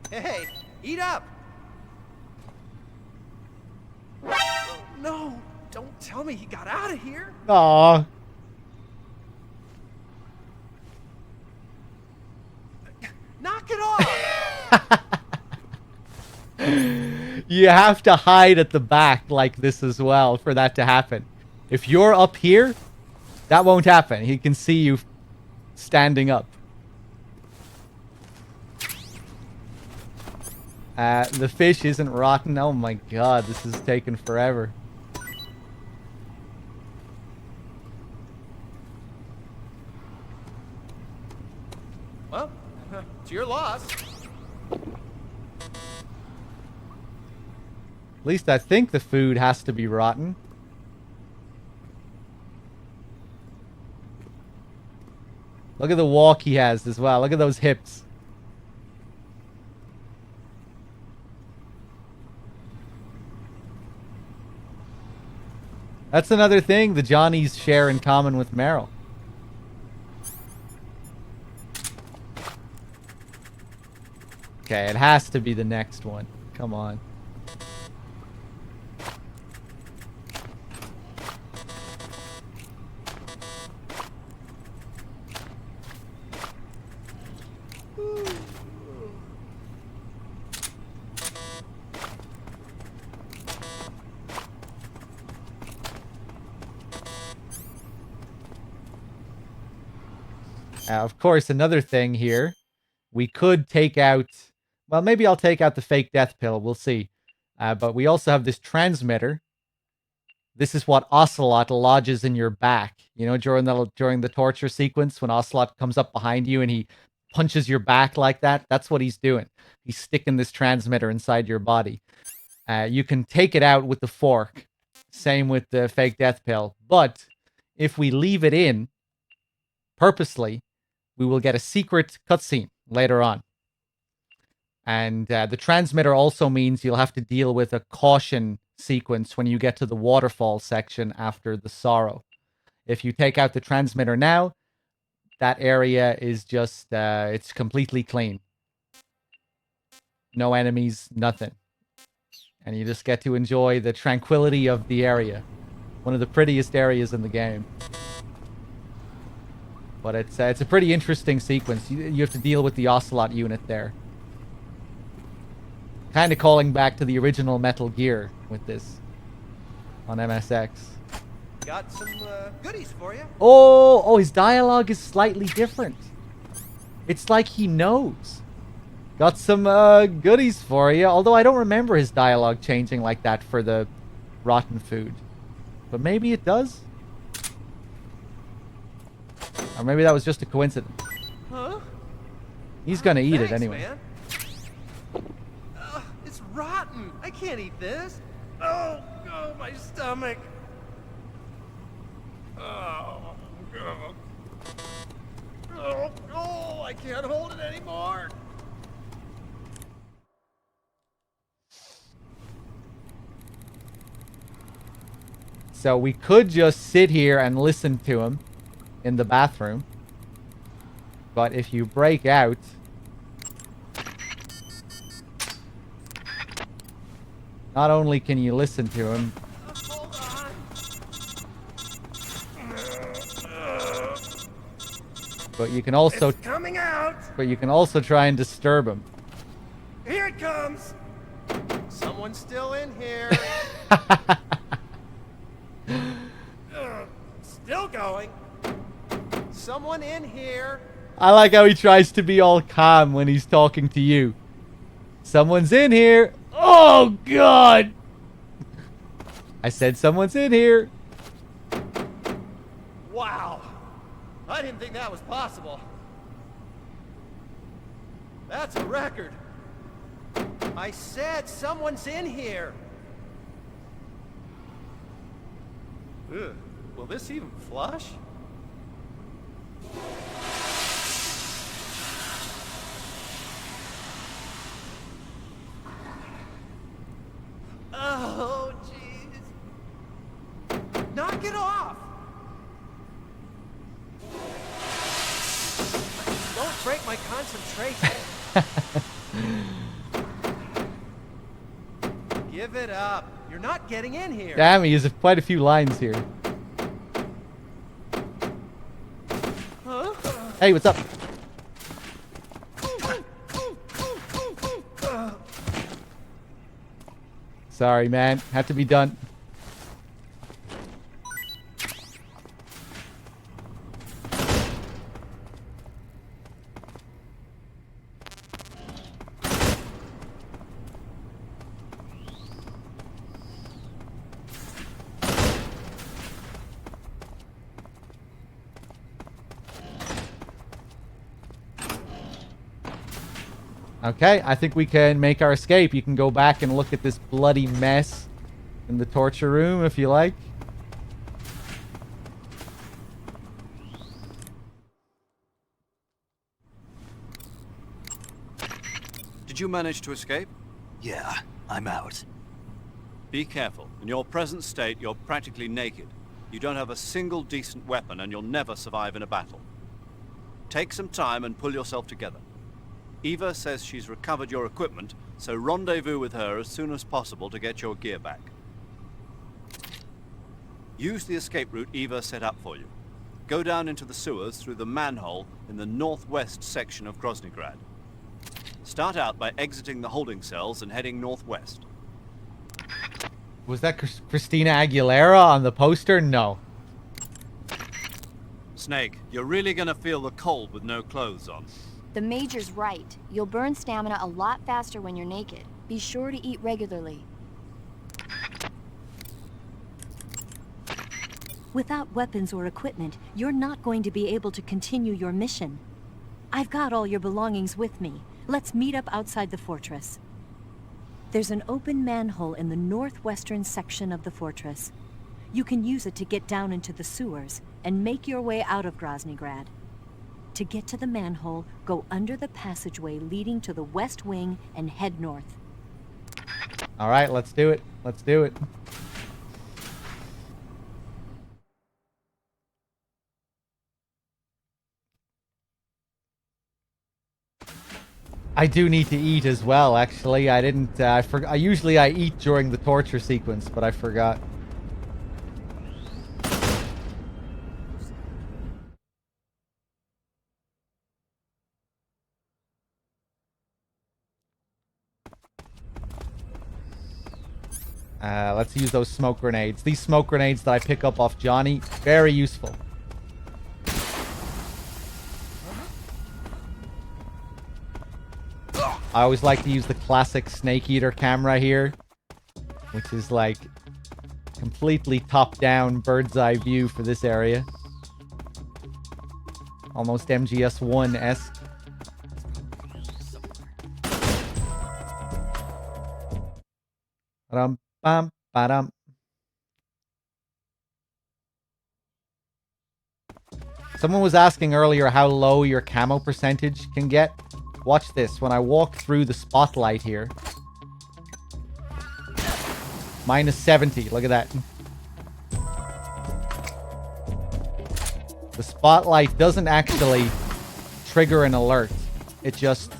Hey, eat up! Oh, no! Don't tell me he got out of here! Aw. Knock it off! You have to hide at the back like this as well for that to happen. If you're up here, that won't happen. He can see you standing up. The fish isn't rotten. Oh my god, this is taking forever. Well, it's your loss. At least I think the food has to be rotten. Look at the walk he has as well. Look at those hips. That's another thing the Johnnies share in common with Meryl. Okay, it has to be the next one. Come on. Of course, another thing here, we could take out, well, maybe I'll take out the fake death pill, we'll see. But we also have this transmitter. This is what Ocelot lodges in your back. You know, during the torture sequence, when Ocelot comes up behind you and he punches your back like that, that's what he's doing. He's sticking this transmitter inside your body. You can take it out with the fork. Same with the fake death pill. But if we leave it in purposely, we will get a secret cutscene later on. And the transmitter also means you'll have to deal with a caution sequence when you get to the waterfall section after the sorrow. If you take out the transmitter now, that area is just, it's completely clean. No enemies, nothing. And you just get to enjoy the tranquility of the area. One of the prettiest areas in the game. But it's a pretty interesting sequence. You have to deal with the Ocelot unit there. Kind of calling back to the original Metal Gear with this on MSX. Got some goodies for you. Oh, his dialogue is slightly different. It's like he knows. Got some goodies for you. Although I don't remember his dialogue changing like that for the rotten food. But maybe it does. Or maybe that was just a coincidence. Huh? He's gonna eat Thanks, it anyway. Man. It's rotten. I can't eat this. Oh, my stomach. Oh, I can't hold it anymore. So we could just sit here and listen to him in the bathroom. But if you break out, not only can you listen to him, but you can also coming out. But you can also try and disturb him. Here it comes. Someone's still in here. Still going. Someone in here. I like how he tries to be all calm when he's talking to you. Someone's in here. Oh, God. I said someone's in here. Wow. I didn't think that was possible. That's a record. I said someone's in here. Ugh. Will this even flush? Oh, jeez. Knock it off. Don't break my concentration. Give it up. You're not getting in here. Damn, he has quite a few lines here. Huh? Hey, what's up? Sorry, man. Had to be done. Okay, I think we can make our escape. You can go back and look at this bloody mess in the torture room if you like. Did you manage to escape? Yeah, I'm out. Be careful. In your present state, you're practically naked. You don't have a single decent weapon, and you'll never survive in a battle. Take some time and pull yourself together. Eva says she's recovered your equipment, so rendezvous with her as soon as possible to get your gear back. Use the escape route Eva set up for you. Go down into the sewers through the manhole in the northwest section of Groznygrad. Start out by exiting the holding cells and heading northwest. Was that Christina Aguilera on the poster? No. Snake, you're really gonna feel the cold with no clothes on. The Major's right. You'll burn stamina a lot faster when you're naked. Be sure to eat regularly. Without weapons or equipment, you're not going to be able to continue your mission. I've got all your belongings with me. Let's meet up outside the fortress. There's an open manhole in the northwestern section of the fortress. You can use it to get down into the sewers and make your way out of Groznygrad. To get to the manhole, go under the passageway leading to the west wing and head north. All right, let's do it. Let's do it. I do need to eat as well, actually. I didn't, usually I eat during the torture sequence, but I forgot. Let's use those smoke grenades. These smoke grenades that I pick up off Johnny, very useful. I always like to use the classic Snake Eater camera here, which is like completely top-down bird's eye view for this area. Almost MGS1-esque. Ba-dum. Someone was asking earlier how low your camo percentage can get. Watch this. When I walk through the spotlight here. Minus 70. Look at that. The spotlight doesn't actually trigger an alert. It just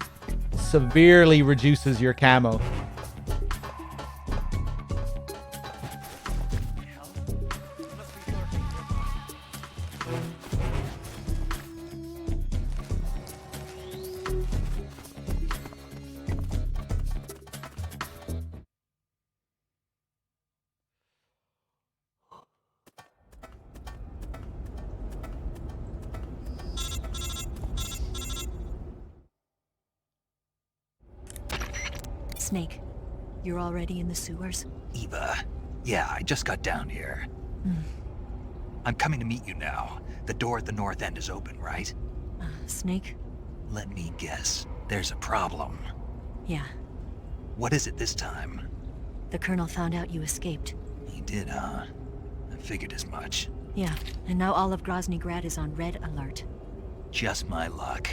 severely reduces your camo. Snake, you're already in the sewers? Eva, yeah, I just got down here. I'm coming to meet you now. The door at the north end is open, right? Snake? Let me guess. There's a problem. Yeah. What is it this time? The Colonel found out you escaped. He did, huh? I figured as much. Yeah, and now all of Grozny Grad is on red alert. Just my luck.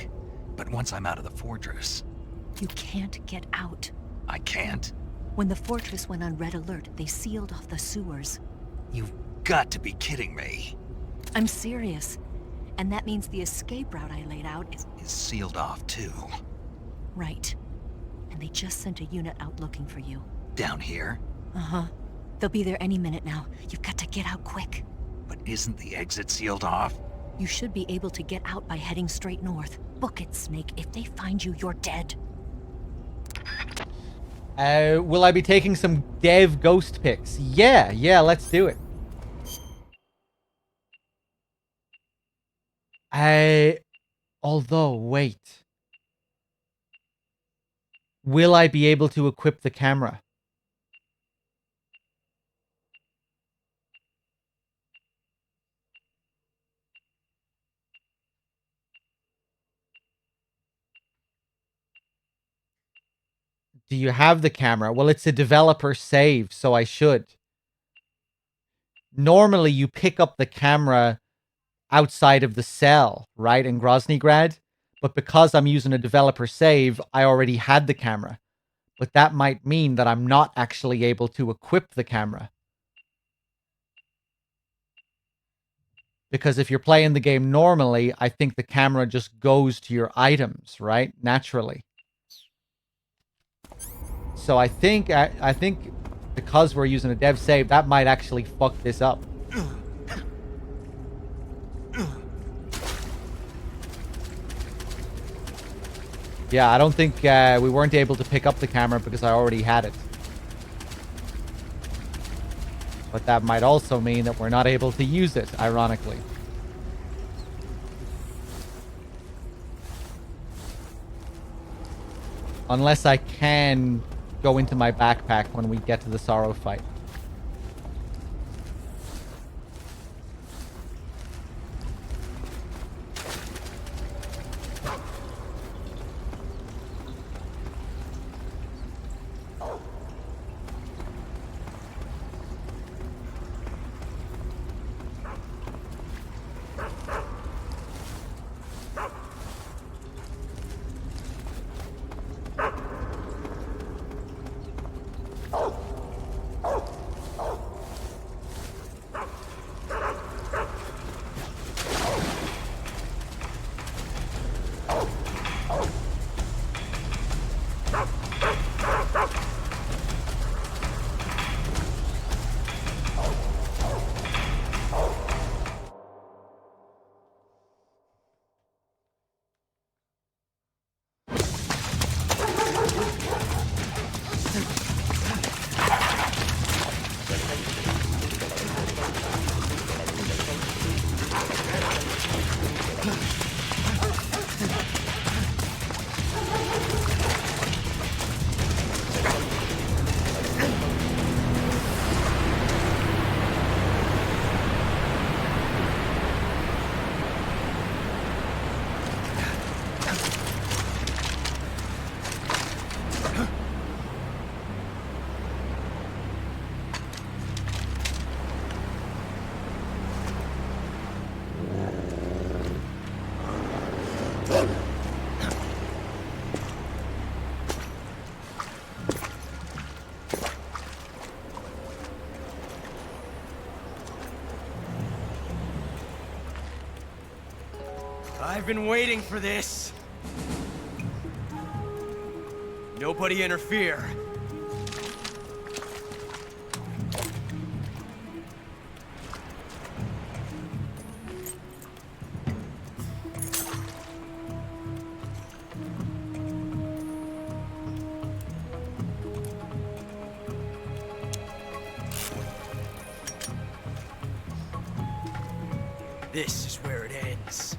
But once I'm out of the fortress... You can't get out. I can't? When the fortress went on red alert, they sealed off the sewers. You've got to be kidding me. I'm serious. And that means the escape route I laid out is sealed off, too. Right. And they just sent a unit out looking for you. Down here? Uh-huh. They'll be there any minute now. You've got to get out quick. But isn't the exit sealed off? You should be able to get out by heading straight north. Book it, Snake. If they find you, you're dead. Will I be taking some dev ghost pics? Yeah, let's do it. Although, wait. Will I be able to equip the camera? Do you have the camera? Well, it's a developer save, so I should. Normally, you pick up the camera outside of the cell, right, in Grozny Grad? But because I'm using a developer save, I already had the camera. But that might mean that I'm not actually able to equip the camera. Because if you're playing the game normally, I think the camera just goes to your items, right? Naturally. So I think because we're using a dev save, that might actually fuck this up. Yeah, I don't think we weren't able to pick up the camera because I already had it. But that might also mean that we're not able to use it, ironically. Unless I can go into my backpack when we get to the Sorrow fight. I've been waiting for this. Nobody interfere. This is where it ends.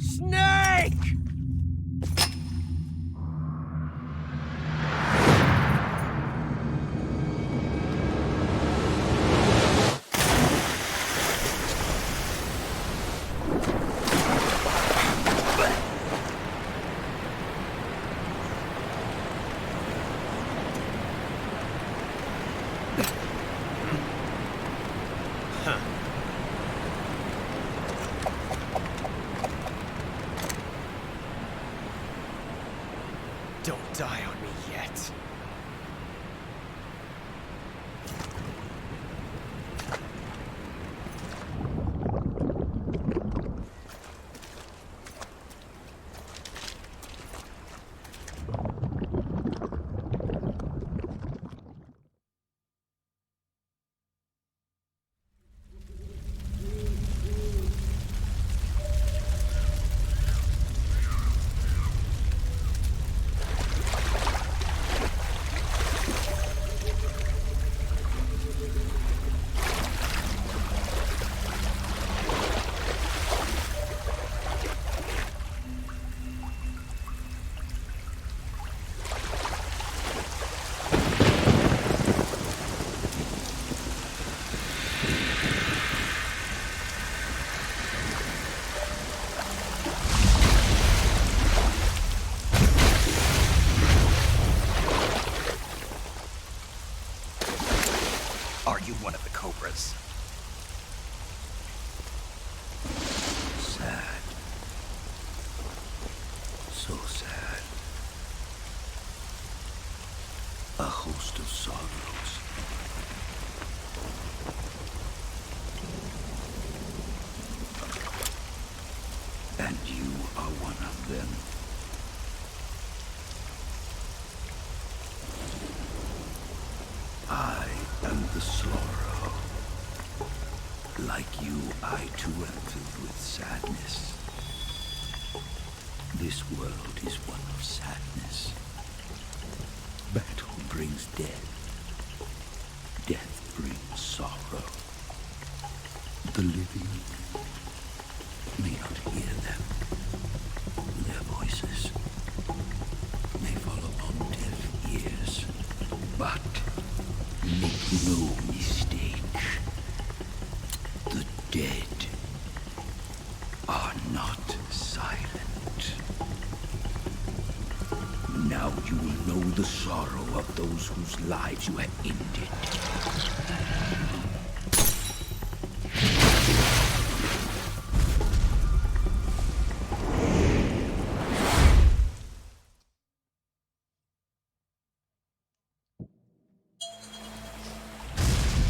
Snake! Don't die on me yet. Are you one of the Cobras? Sad. So sad. A host of sorrows. And you are one of them. I am the sorrow. Like you, I too am filled with sadness. This world is one of sadness. Battle brings death. Death brings sorrow. The living may not hear them. Their voices may fall upon deaf ears. But make no mistake, the dead are not silent. Now you will know the sorrow of those whose lives you have ended.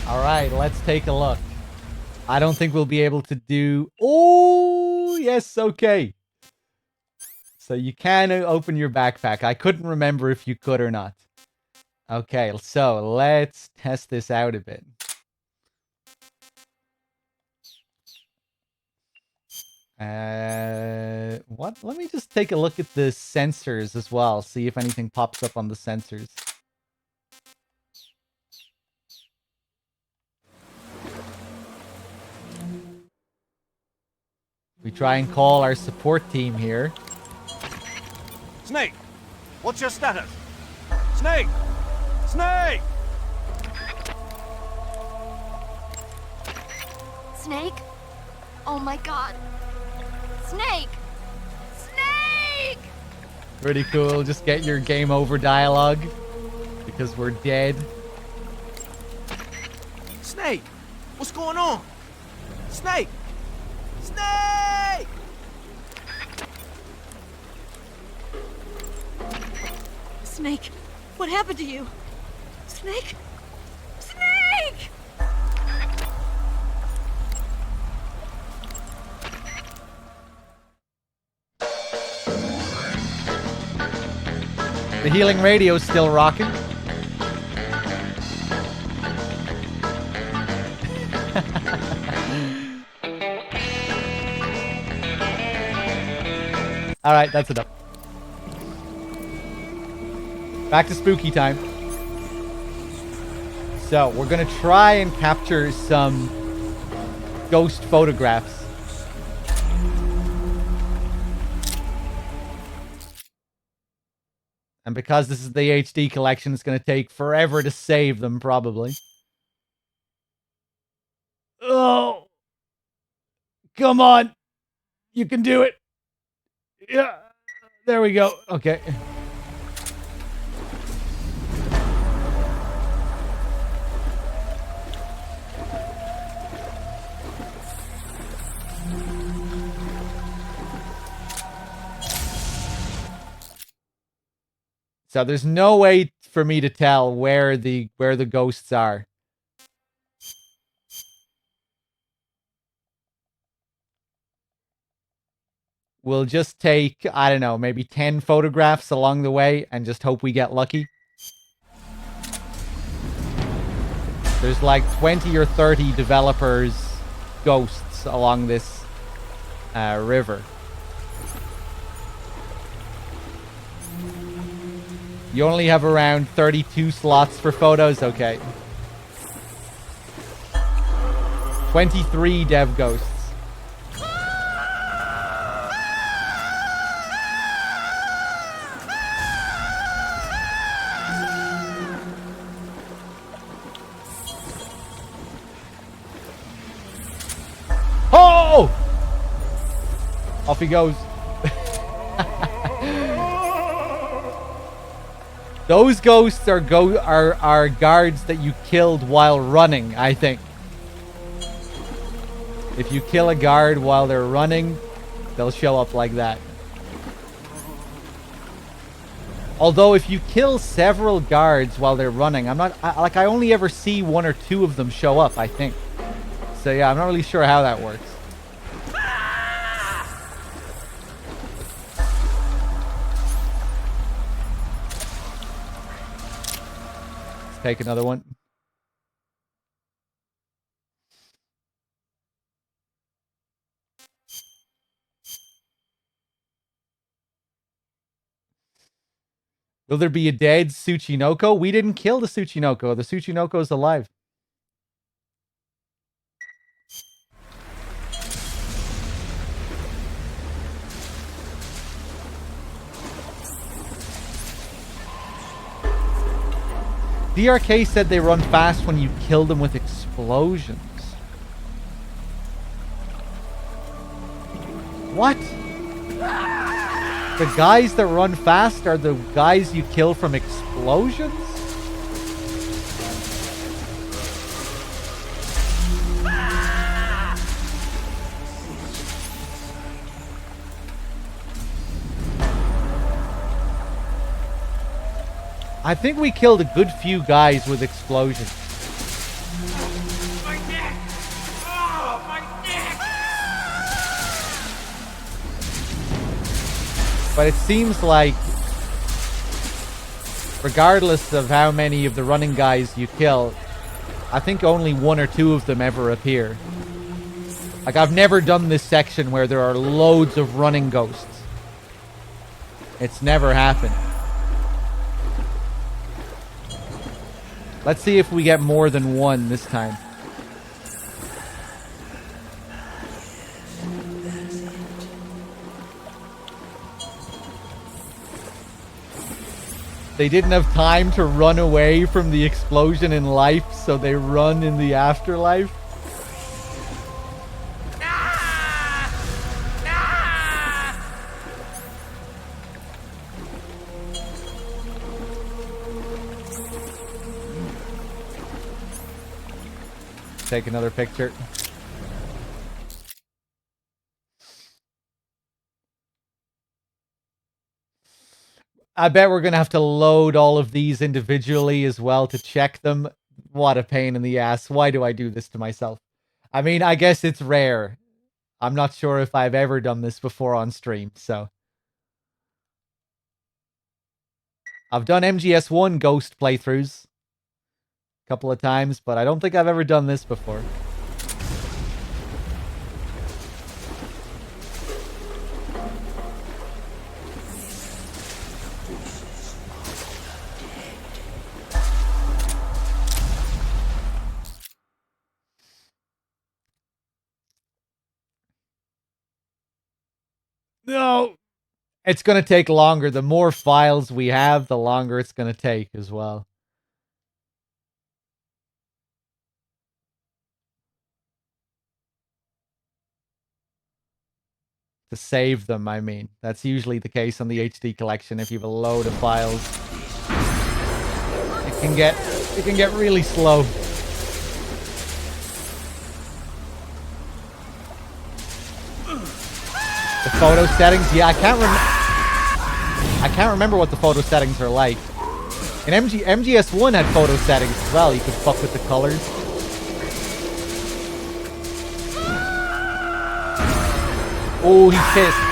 All right, let's take a look. I don't think we'll be able to do... Oh, yes, okay. So you can open your backpack. I couldn't remember if you could or not. Okay, so let's test this out a bit. What? Let me just take a look at the sensors as well. See if anything pops up on the sensors. We try and call our support team here. Snake! What's your status? Snake! Snake! Snake? Oh my god. Snake! Snake! Pretty cool. Just get your game over dialogue. Because we're dead. Snake! What's going on? Snake! Snake! Snake, what happened to you? Snake? Snake! The healing radio's still rocking. All right, that's enough. Back to spooky time. So, we're going to try and capture some ghost photographs. And because this is the HD collection, it's going to take forever to save them, probably. Oh! Come on! You can do it! Yeah! There we go. Okay. So there's no way for me to tell where the ghosts are. We'll just take, I don't know, maybe 10 photographs along the way and just hope we get lucky. There's like 20 or 30 developers' ghosts along this river. You only have around 32 slots for photos? Okay. 23 dev ghosts. Oh! Off he goes. Those ghosts are guards that you killed while running, I think. If you kill a guard while they're running, they'll show up like that. Although if you kill several guards while they're running, I only ever see 1 or 2 of them show up, I think. So yeah, I'm not really sure how that works. Take another one. Will there be a dead Tsuchinoko? We didn't kill the Tsuchinoko. The Tsuchinoko is alive. DRK said they run fast when you kill them with explosions. What? The guys that run fast are the guys you kill from explosions? I think we killed a good few guys with explosions. My neck! Oh, my neck! But it seems like, regardless of how many of the running guys you kill, I think only 1 or 2 of them ever appear. Like, I've never done this section where there are loads of running ghosts. It's never happened. Let's see if we get more than 1 this time. They didn't have time to run away from the explosion in life, so they run in the afterlife. Take another picture. I bet we're going to have to load all of these individually as well to check them. What a pain in the ass. Why do I do this to myself? I mean, I guess it's rare. I'm not sure if I've ever done this before on stream, so. I've done MGS1 ghost playthroughs a couple of times, but I don't think I've ever done this before. No. It's going to take longer. The more files we have, the longer it's going to take as well. To save them, I mean. That's usually the case on the HD collection if you have a load of files. It can get really slow. The photo settings, yeah, I can't remember what the photo settings are like. And MGS1 had photo settings as well. You could fuck with the colors. Oh, he's pissed.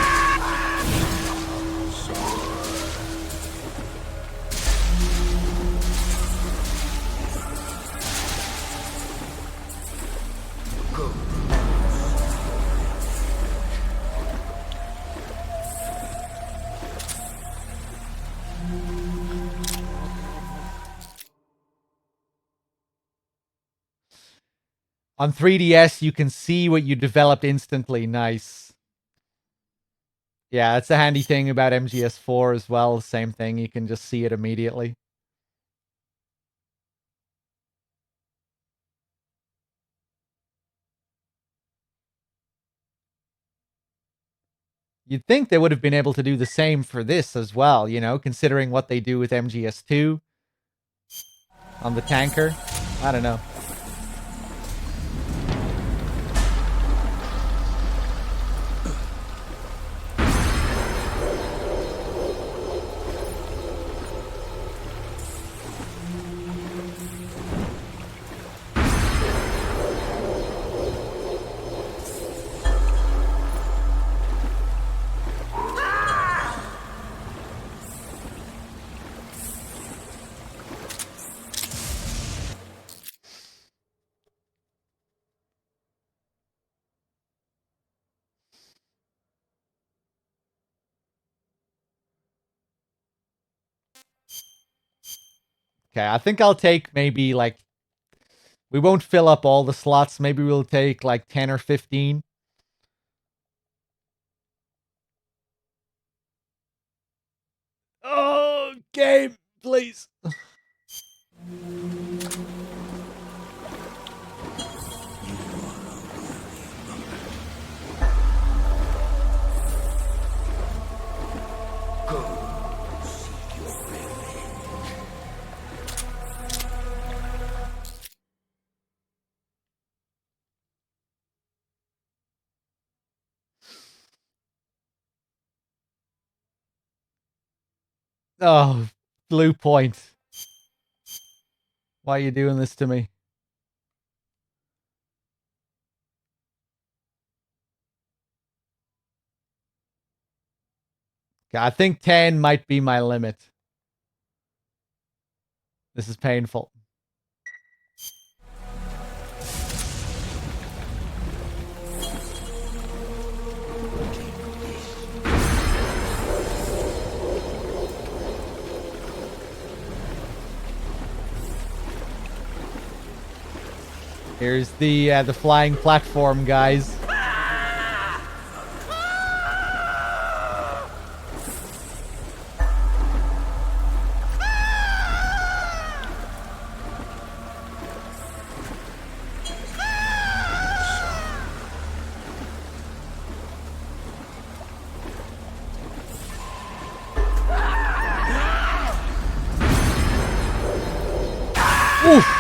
On 3DS, you can see what you developed instantly. Nice. Yeah, that's a handy thing about MGS4 as well. Same thing, you can just see it immediately. You'd think they would have been able to do the same for this as well, you know, considering what they do with MGS2 on the tanker. I don't know. Okay, I think I'll take maybe like... We won't fill up all the slots. Maybe we'll take like 10 or 15. Oh, game, please. Oh, Blue Point. Why are you doing this to me? Okay, I think 10 might be my limit. This is painful. Here's the flying platform, guys. Oof.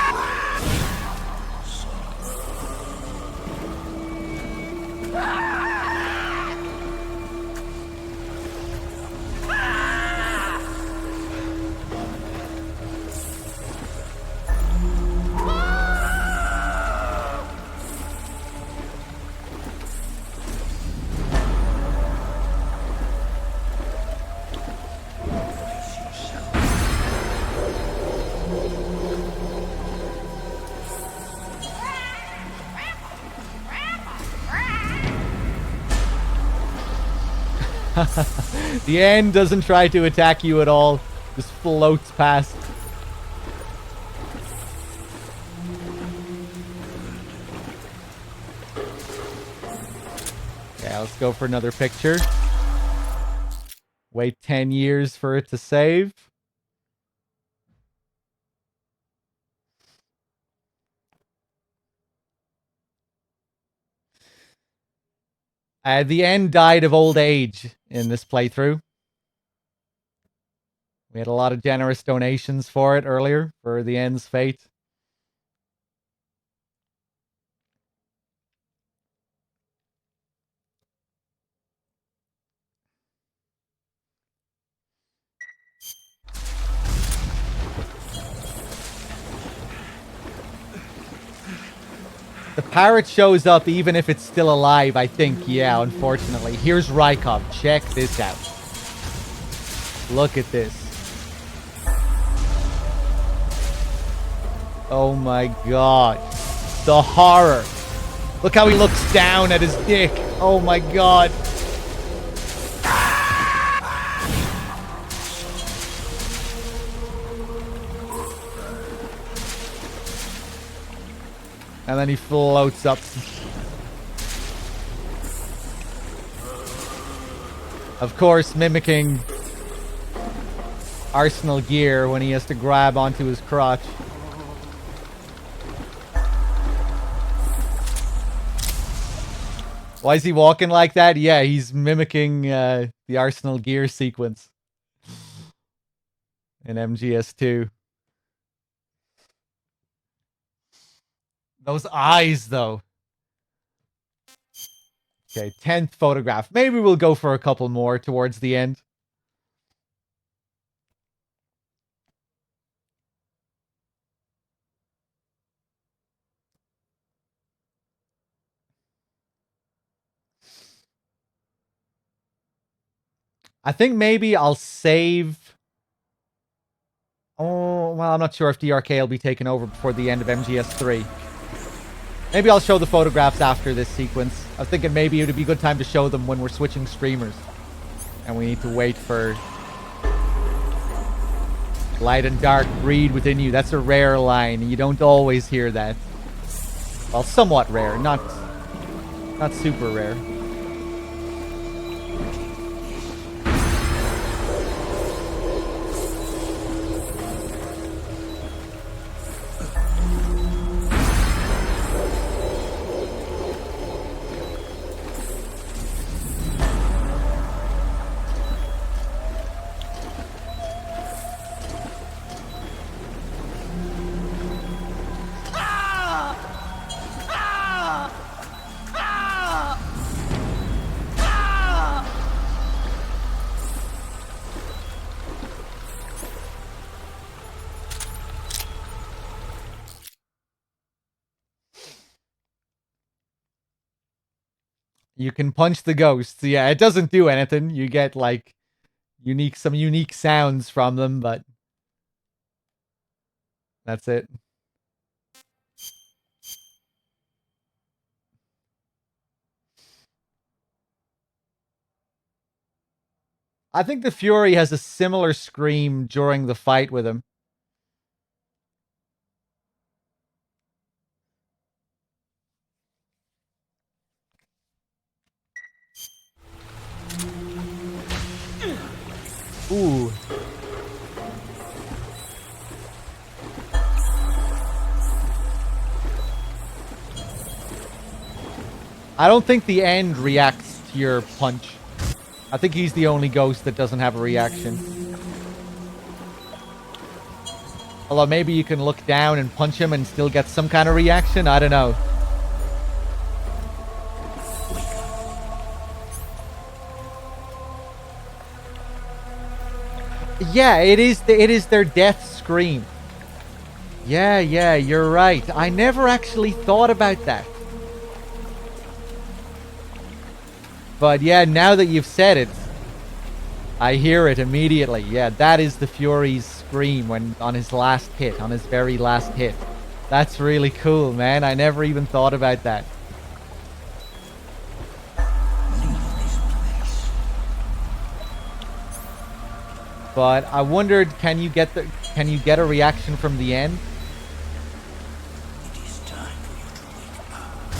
The end doesn't try to attack you at all. Just floats past. Yeah, let's go for another picture. Wait 10 years for it to save. The end died of old age in this playthrough. We had a lot of generous donations for it earlier, for the end's fate. The parrot shows up even if it's still alive, I think. Yeah, unfortunately. Here's Rykov. Check this out. Look at this. Oh my god. The horror. Look how he looks down at his dick. Oh my god. And then he floats up. Of course, mimicking Arsenal gear when he has to grab onto his crotch. Why is he walking like that? Yeah, he's mimicking the Arsenal gear sequence in MGS2. Those eyes, though. Okay, 10th photograph. Maybe we'll go for a couple more towards the end. I think maybe I'll save... Oh, well, I'm not sure if DRK will be taken over before the end of MGS3. Maybe I'll show the photographs after this sequence. I was thinking maybe it would be a good time to show them when we're switching streamers. And we need to wait for... Light and dark breed within you. That's a rare line. You don't always hear that. Well, somewhat rare. Not super rare. You can punch the ghosts. Yeah, it doesn't do anything. You get, like, some unique sounds from them, but... That's it. I think the Fury has a similar scream during the fight with him. Ooh. I don't think the end reacts to your punch. I think he's the only ghost that doesn't have a reaction. Although maybe you can look down and punch him and still get some kind of reaction. I don't know. Yeah, it is their death scream. Yeah, you're right. I never actually thought about that. But yeah, now that you've said it, I hear it immediately. Yeah, that is the Fury's scream when on his last hit, on his very last hit. That's really cool, man. I never even thought about that. But I wondered, can you get a reaction from the end?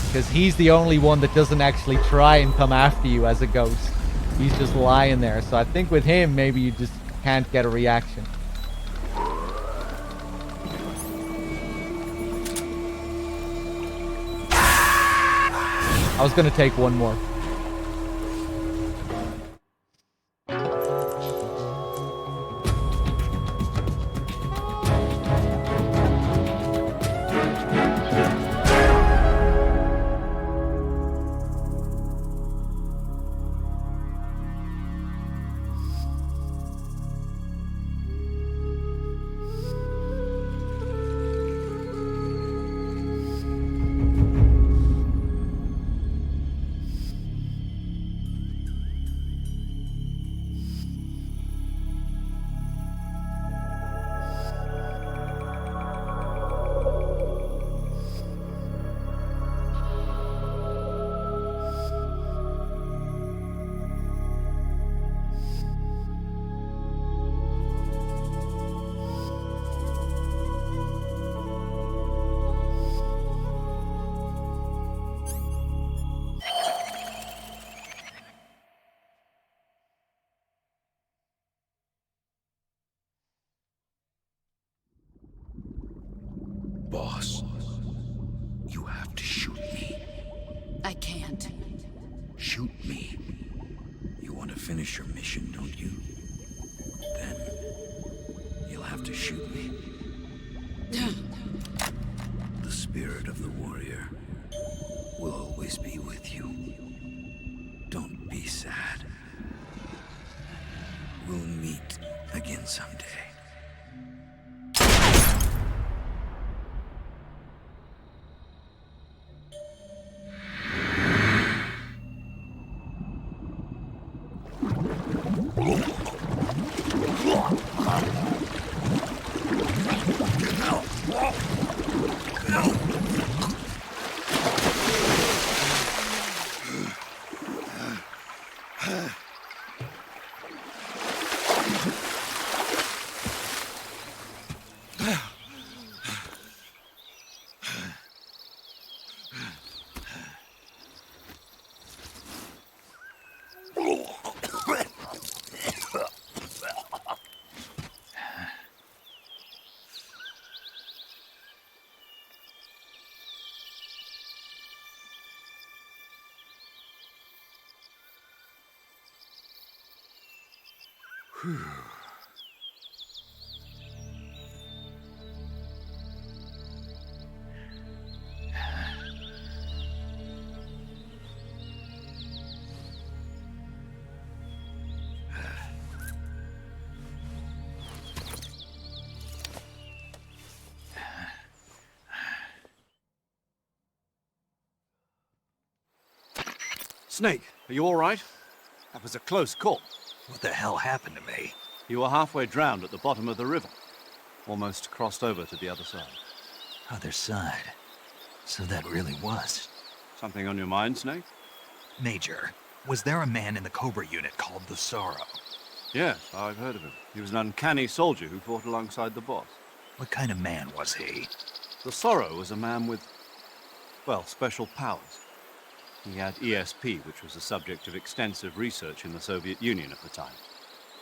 Because he's the only one that doesn't actually try and come after you as a ghost. He's just lying there. So I think with him, maybe you just can't get a reaction. I was gonna take one more. Boss, you have to shoot me. I can't. Shoot me. You want to finish your mission, don't you? Then you'll have to shoot me. The spirit of the warrior will always be with you. Don't be sad. We'll meet again someday. Snake, are you all right? That was a close call. What the hell happened to me? You were halfway drowned at the bottom of the river. Almost crossed over to the other side. Other side. So that really was. Something on your mind, Snake? Major, was there a man in the Cobra unit called the Sorrow? Yes, I've heard of him. He was an uncanny soldier who fought alongside the boss. What kind of man was he? The Sorrow was a man with, well, special powers. He had ESP, which was the subject of extensive research in the Soviet Union at the time.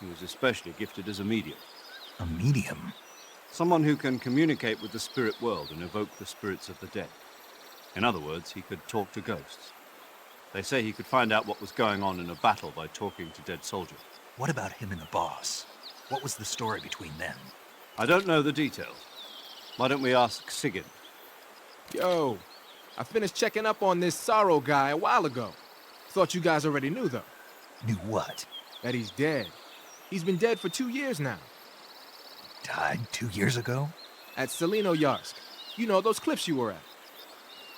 He was especially gifted as a medium. A medium? Someone who can communicate with the spirit world and evoke the spirits of the dead. In other words, he could talk to ghosts. They say he could find out what was going on in a battle by talking to dead soldiers. What about him and the boss? What was the story between them? I don't know the details. Why don't we ask Sigyn? Yo, I finished checking up on this Sorrow guy a while ago. Thought you guys already knew, though. Knew what? That he's dead. He's been dead for 2 years now. Died 2 years ago? At Selino-Yarsk. You know, those cliffs you were at.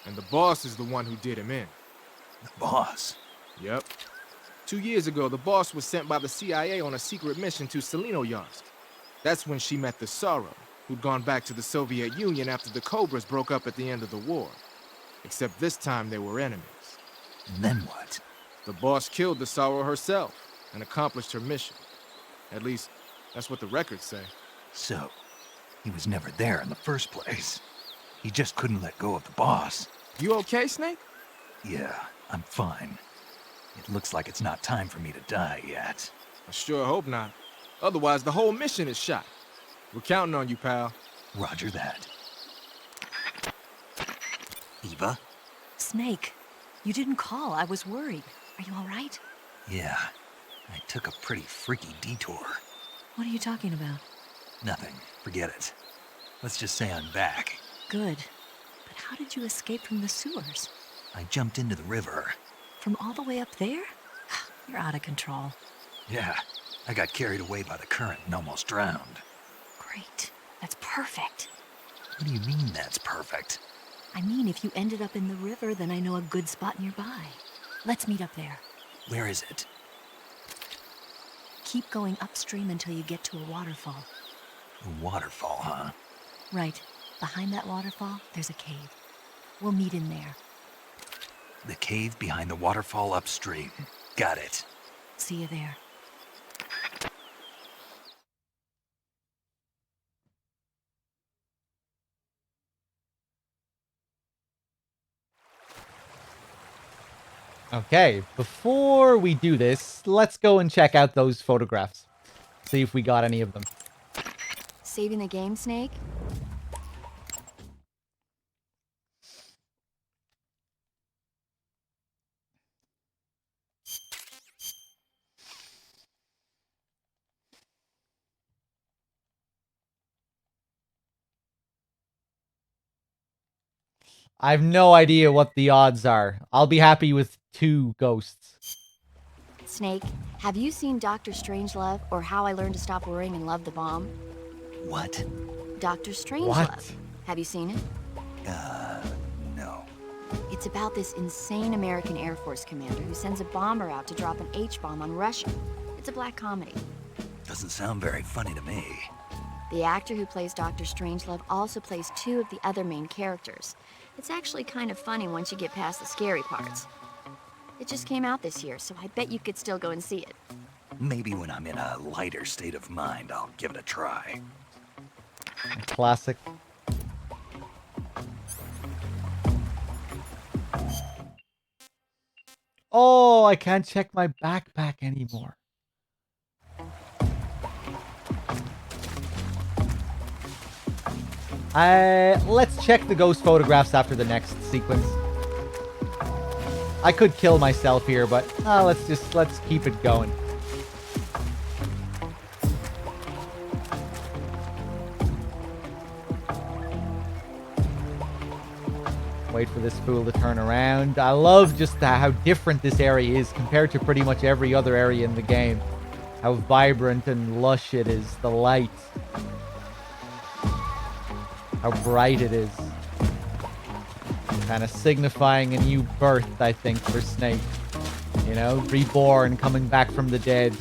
And the boss is the one who did him in. The boss? Yep. 2 years ago, the boss was sent by the CIA on a secret mission to Selino-Yarsk. That's when she met the Sorrow, who'd gone back to the Soviet Union after the Cobras broke up at the end of the war. Except this time they were enemies. And then what? The boss killed the Sorrow herself and accomplished her mission. At least, that's what the records say. So, he was never there in the first place. He just couldn't let go of the boss. You okay, Snake? Yeah, I'm fine. It looks like it's not time for me to die yet. I sure hope not. Otherwise, the whole mission is shot. We're counting on you, pal. Roger that. Eva? Snake, you didn't call. I was worried. Are you all right? Yeah, I took a pretty freaky detour. What are you talking about? Nothing. Forget it. Let's just say I'm back. Good. But how did you escape from the sewers? I jumped into the river. From all the way up there? You're out of control. Yeah, I got carried away by the current and almost drowned. Great. That's perfect. What do you mean that's perfect? I mean, if you ended up in the river, then I know a good spot nearby. Let's meet up there. Where is it? Keep going upstream until you get to a waterfall. A waterfall, huh? Right. Behind that waterfall, there's a cave. We'll meet in there. The cave behind the waterfall upstream. Got it. See you there. Okay, before we do this, let's go and check out those photographs. See if we got any of them. Saving the game, Snake? I have no idea what the odds are. I'll be happy with 2 ghosts. Snake, have you seen Dr. Strangelove or How I Learned to Stop Worrying and Love the Bomb? What? Dr. Strangelove. What? Have you seen it? No. It's about this insane American Air Force commander who sends a bomber out to drop an H-bomb on Russia. It's a black comedy. Doesn't sound very funny to me. The actor who plays Dr. Strangelove also plays 2 of the other main characters. It's actually kind of funny once you get past the scary parts. It just came out this year, so I bet you could still go and see it. Maybe when I'm in a lighter state of mind, I'll give it a try. Classic. Oh, I can't check my backpack anymore. Let's check the ghost photographs after the next sequence. I could kill myself here, but let's keep it going. Wait for this fool to turn around. I love just how different this area is compared to pretty much every other area in the game. How vibrant and lush it is, the light. How bright it is. Kind of signifying a new birth, I think, for Snake. You know, reborn, coming back from the dead.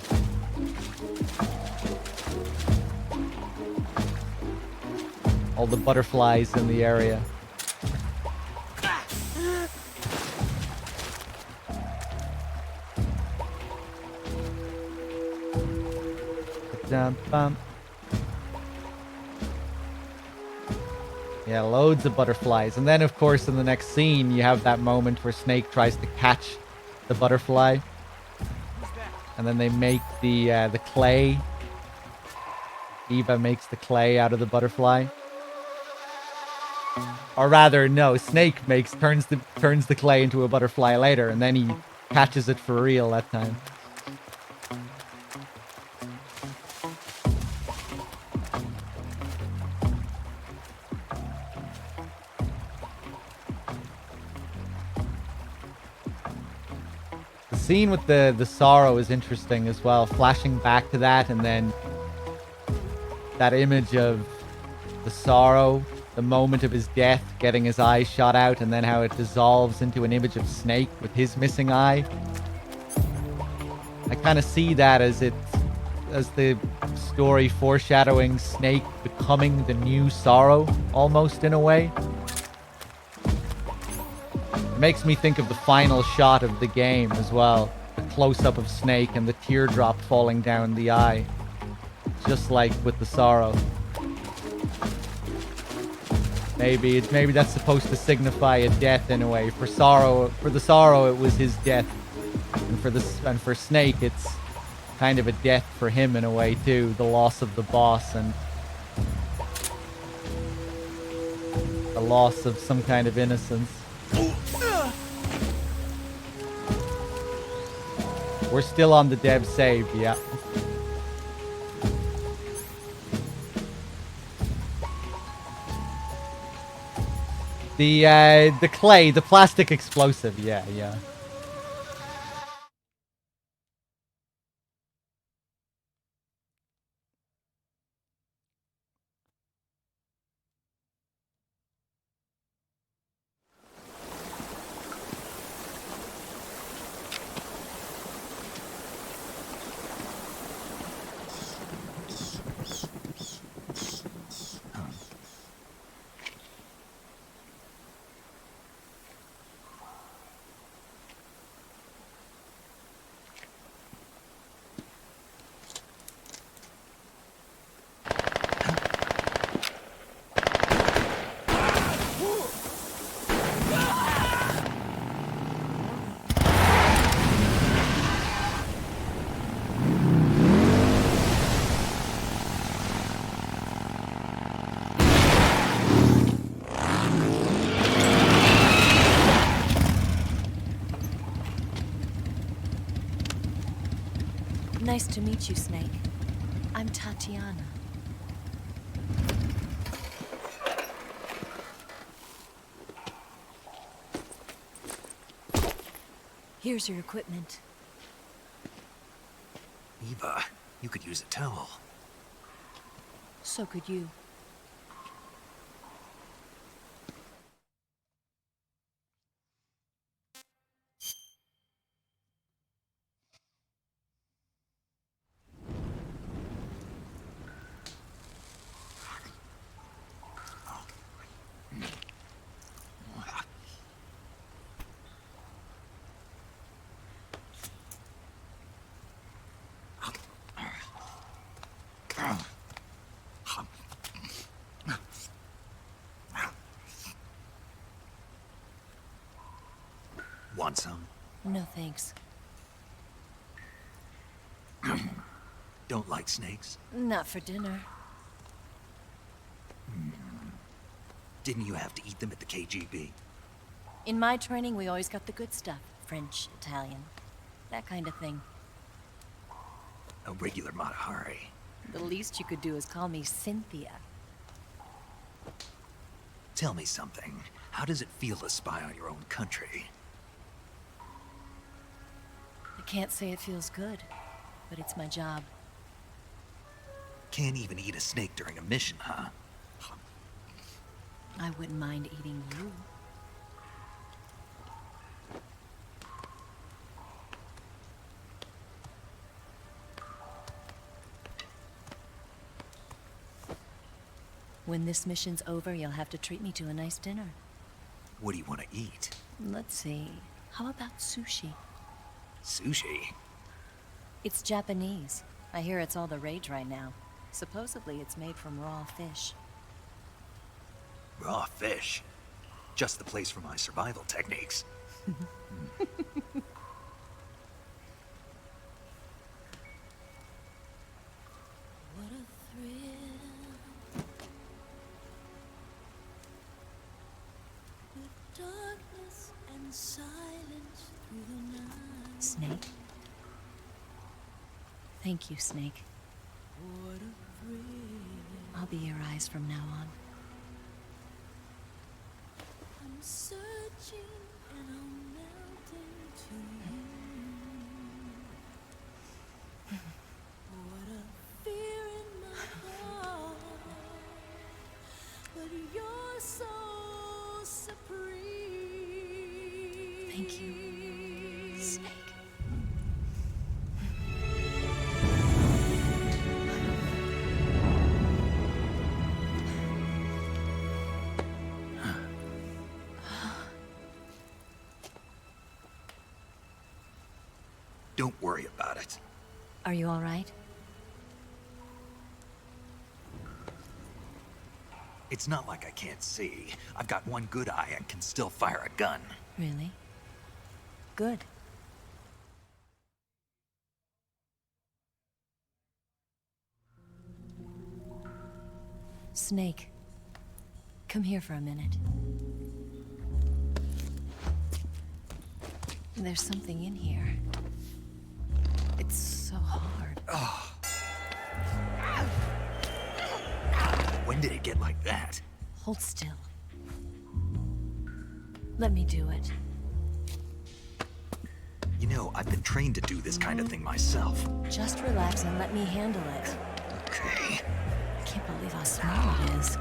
All the butterflies in the area. Bum. Yeah, loads of butterflies. And then, of course, in the next scene, you have that moment where Snake tries to catch the butterfly. And then they make the clay. Eva makes the clay out of the butterfly. Or rather, no, Snake turns the clay into a butterfly later, and then he catches it for real that time. Scene with the sorrow is interesting as well, flashing back to that, and then that image of the sorrow, the moment of his death, getting his eye shot out, and then how it dissolves into an image of Snake with his missing eye. I kind of see that as the story foreshadowing Snake becoming the new Sorrow, almost in a way. It makes me think of the final shot of the game as well. The close-up of Snake and the teardrop falling down the eye. Just like with the Sorrow. Maybe that's supposed to signify a death in a way. For the Sorrow, it was his death. And for Snake, it's kind of a death for him in a way too, the loss of the boss and the loss of some kind of innocence. We're still on the dev save, yeah. The clay, the plastic explosive, yeah. Nice to meet you, Snake. I'm Tatiana. Here's your equipment. Eva, you could use a towel. So could you. Want some? No thanks. Don't like snakes? Not for dinner. Didn't you have to eat them at the KGB? In my training, we always got the good stuff. French, Italian, that kind of thing. A regular Mata Hari. The least you could do is call me Cynthia. Tell me something. How does it feel to spy on your own country? I can't say it feels good, but it's my job. Can't even eat a snake during a mission, huh? I wouldn't mind eating you. When this mission's over, you'll have to treat me to a nice dinner. What do you want to eat? Let's see. How about sushi? Sushi? It's Japanese. I hear it's all the rage right now. Supposedly it's made from raw fish. Raw fish? Just the place for my survival techniques. What a thrill. With darkness and silence through the night. Snake? Thank you, Snake. What a thrill. I'll be your eyes from now on. I'm searching and I'm melting to you. What a fear in my heart, but you're so supreme. Thank you, Snake. Don't worry about it. Are you all right? It's not like I can't see. I've got one good eye and can still fire a gun. Really? Good. Snake, come here for a minute. There's something in here. It's so hard. Oh. When did it get like that? Hold still. Let me do it. You know, I've been trained to do this kind of thing myself. Just relax and let me handle it. Okay. I can't believe how small it is.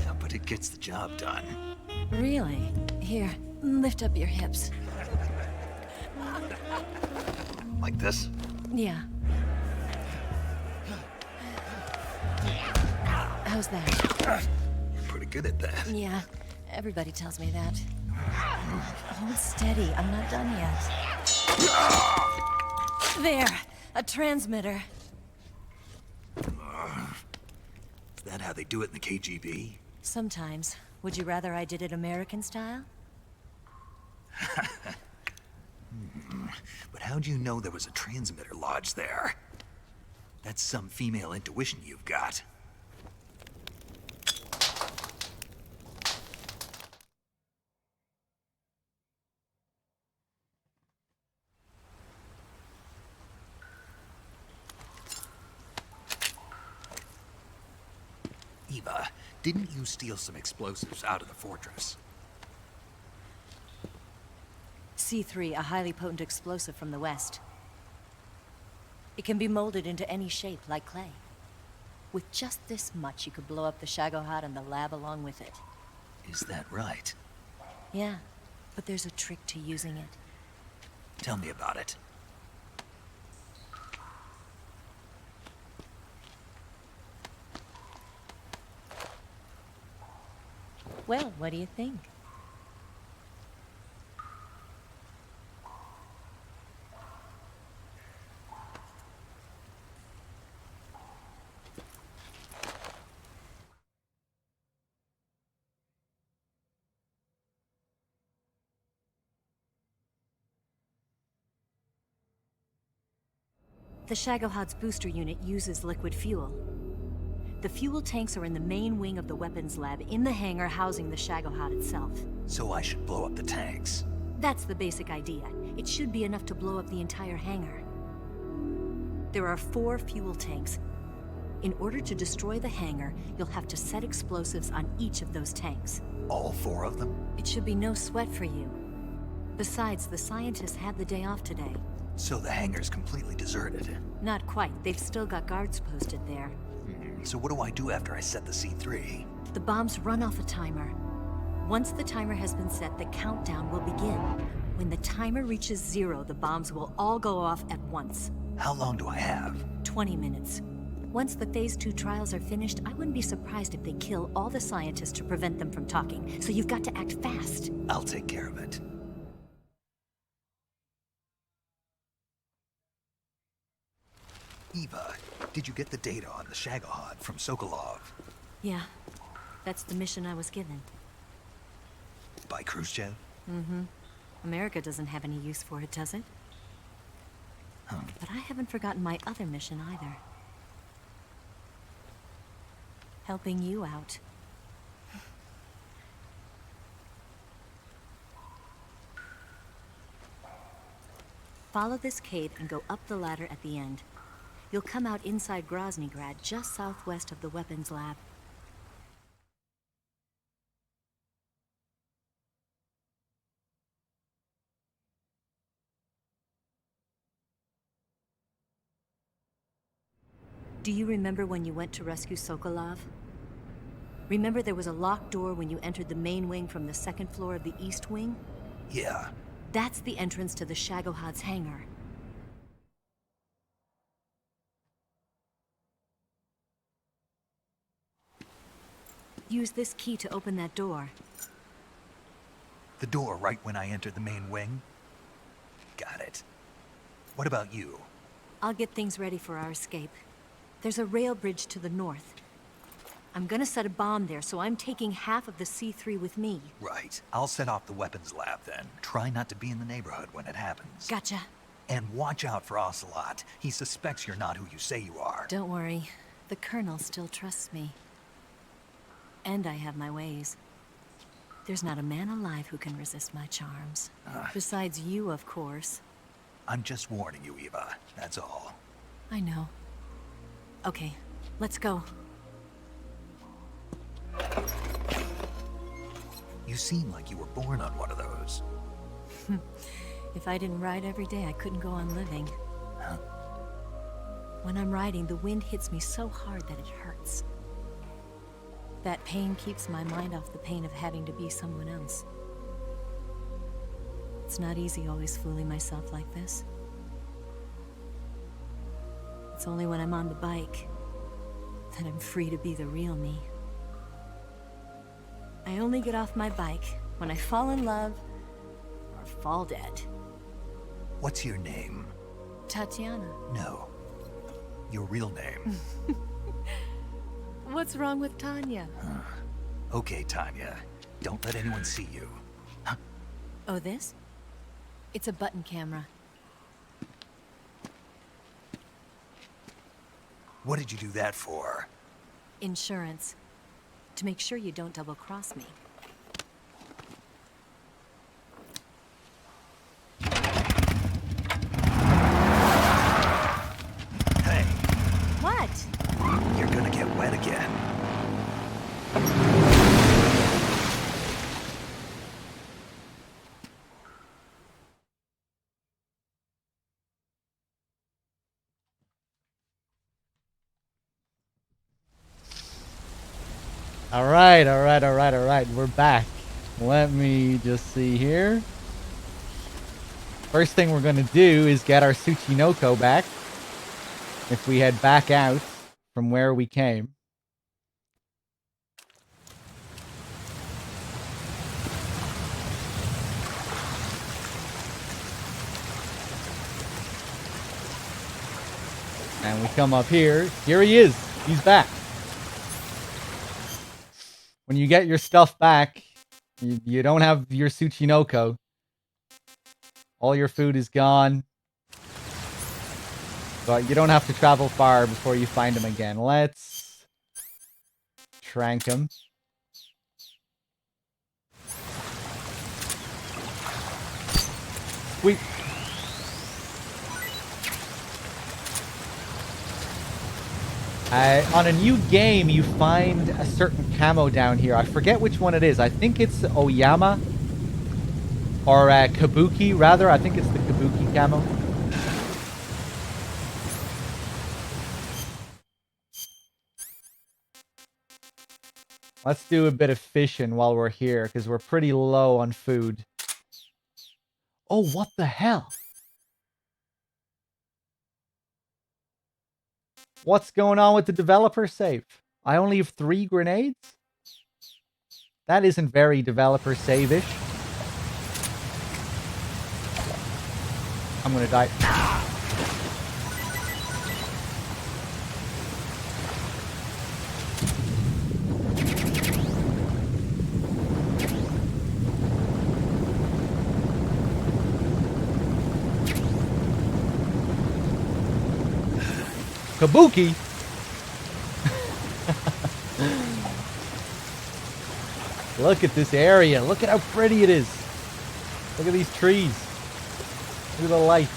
Yeah, but it gets the job done. Really? Here, lift up your hips. Like this? Yeah. How's that? You're pretty good at that. Yeah, everybody tells me that. Hold steady, I'm not done yet. There, a transmitter. Is that how they do it in the KGB? Sometimes. Would you rather I did it American style? But how'd you know there was a transmitter lodged there? That's some female intuition you've got. Eva, didn't you steal some explosives out of the fortress? C3, a highly potent explosive from the west. It can be molded into any shape, like clay. With just this much, you could blow up the Shagohod and the lab along with it. Is that right? Yeah, but there's a trick to using it. Tell me about it. Well, what do you think? The Shagohod's booster unit uses liquid fuel. The fuel tanks are in the main wing of the weapons lab in the hangar housing the Shagohod itself. So I should blow up the tanks. That's the basic idea. It should be enough to blow up the entire hangar. There are 4 fuel tanks. In order to destroy the hangar, you'll have to set explosives on each of those tanks. All 4 of them? It should be no sweat for you. Besides, the scientists had the day off today. So the hangar's completely deserted. Not quite. They've still got guards posted there. So what do I do after I set the C3? The bombs run off a timer. Once the timer has been set, the countdown will begin. When the timer reaches 0, the bombs will all go off at once. How long do I have? 20 minutes. Once the Phase 2 trials are finished, I wouldn't be surprised if they kill all the scientists to prevent them from talking. So you've got to act fast. I'll take care of it. Eva, did you get the data on the Shagohod from Sokolov? Yeah, that's the mission I was given. By Khrushchev? Mm-hmm. America doesn't have any use for it, does it? Huh. But I haven't forgotten my other mission either. Helping you out. Follow this cave and go up the ladder at the end. You'll come out inside Groznygrad, just southwest of the weapons lab. Do you remember when you went to rescue Sokolov? Remember there was a locked door when you entered the main wing from the 2nd floor of the East Wing? Yeah. That's the entrance to the Shagohod's hangar. Use this key to open that door. The door right when I entered the main wing? Got it. What about you? I'll get things ready for our escape. There's a rail bridge to the north. I'm gonna set a bomb there, so I'm taking half of the C3 with me. Right. I'll set off the weapons lab then. Try not to be in the neighborhood when it happens. Gotcha. And watch out for Ocelot. He suspects you're not who you say you are. Don't worry. The Colonel still trusts me. And I have my ways. There's not a man alive who can resist my charms. Besides you, of course. I'm just warning you, Eva. That's all. I know. Okay, let's go. You seem like you were born on one of those. If I didn't ride every day, I couldn't go on living. Huh? When I'm riding, the wind hits me so hard that it hurts. That pain keeps my mind off the pain of having to be someone else. It's not easy always fooling myself like this. It's only when I'm on the bike that I'm free to be the real me. I only get off my bike when I fall in love or fall dead. What's your name? Tatiana. No. Your real name. What's wrong with Tanya? Okay, Tanya. Don't let anyone see you. Huh? Oh, this? It's a button camera. What did you do that for? Insurance. To make sure you don't double-cross me. Hey. What? You're gonna get wet again. All right. We're back. Let me just see here. First thing we're going to do is get our Tsuchinoko back. If we head back out from where we came. And we come up here. Here he is. He's back. When you get your stuff back, you don't have your Tsuchinoko. All your food is gone. But you don't have to travel far before you find him again. Let's trank him. Sweet. On a new game, you find a certain camo down here. I forget which one it is. I think it's Oyama. Or Kabuki, rather. I think it's the Kabuki camo. Let's do a bit of fishing while we're here, because we're pretty low on food. Oh, what the hell? What's going on with the developer save? I only have 3 grenades? That isn't very developer save-ish. I'm gonna die. Kabuki? Look at this area. Look at how pretty it is. Look at these trees. Look at the light.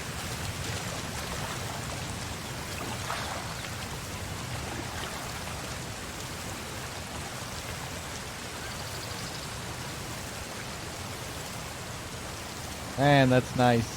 Man, that's nice.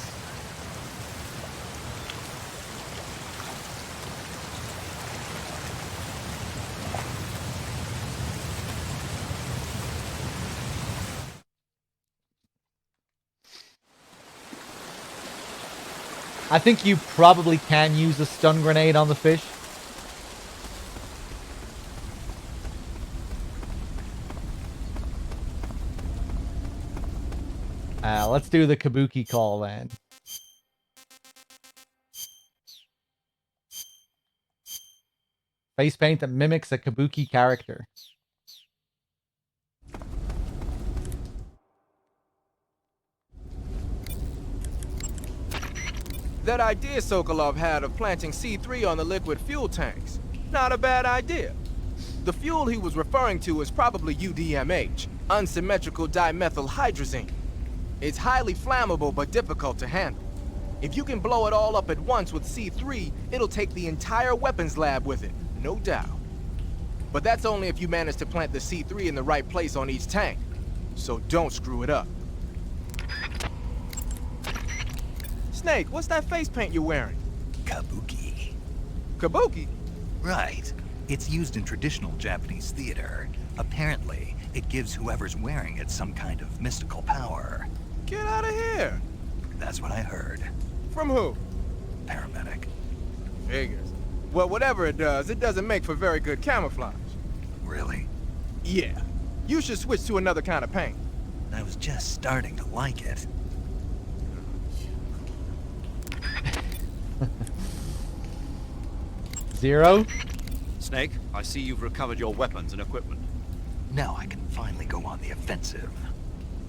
I think you probably can use a stun grenade on the fish. Let's do the Kabuki call then. Face paint that mimics a Kabuki character. That idea Sokolov had of planting C3 on the liquid fuel tanks. Not a bad idea. The fuel he was referring to is probably UDMH, unsymmetrical dimethylhydrazine. It's highly flammable but difficult to handle. If you can blow it all up at once with C3, it'll take the entire weapons lab with it, no doubt. But that's only if you manage to plant the C3 in the right place on each tank. So don't screw it up. Snake, what's that face paint you're wearing? Kabuki. Kabuki? Right. It's used in traditional Japanese theater. Apparently, it gives whoever's wearing it some kind of mystical power. Get out of here! That's what I heard. From who? Paramedic. Figures. Well, whatever it doesn't make for very good camouflage. Really? Yeah. You should switch to another kind of paint. I was just starting to like it. Zero? Snake, I see you've recovered your weapons and equipment. Now I can finally go on the offensive.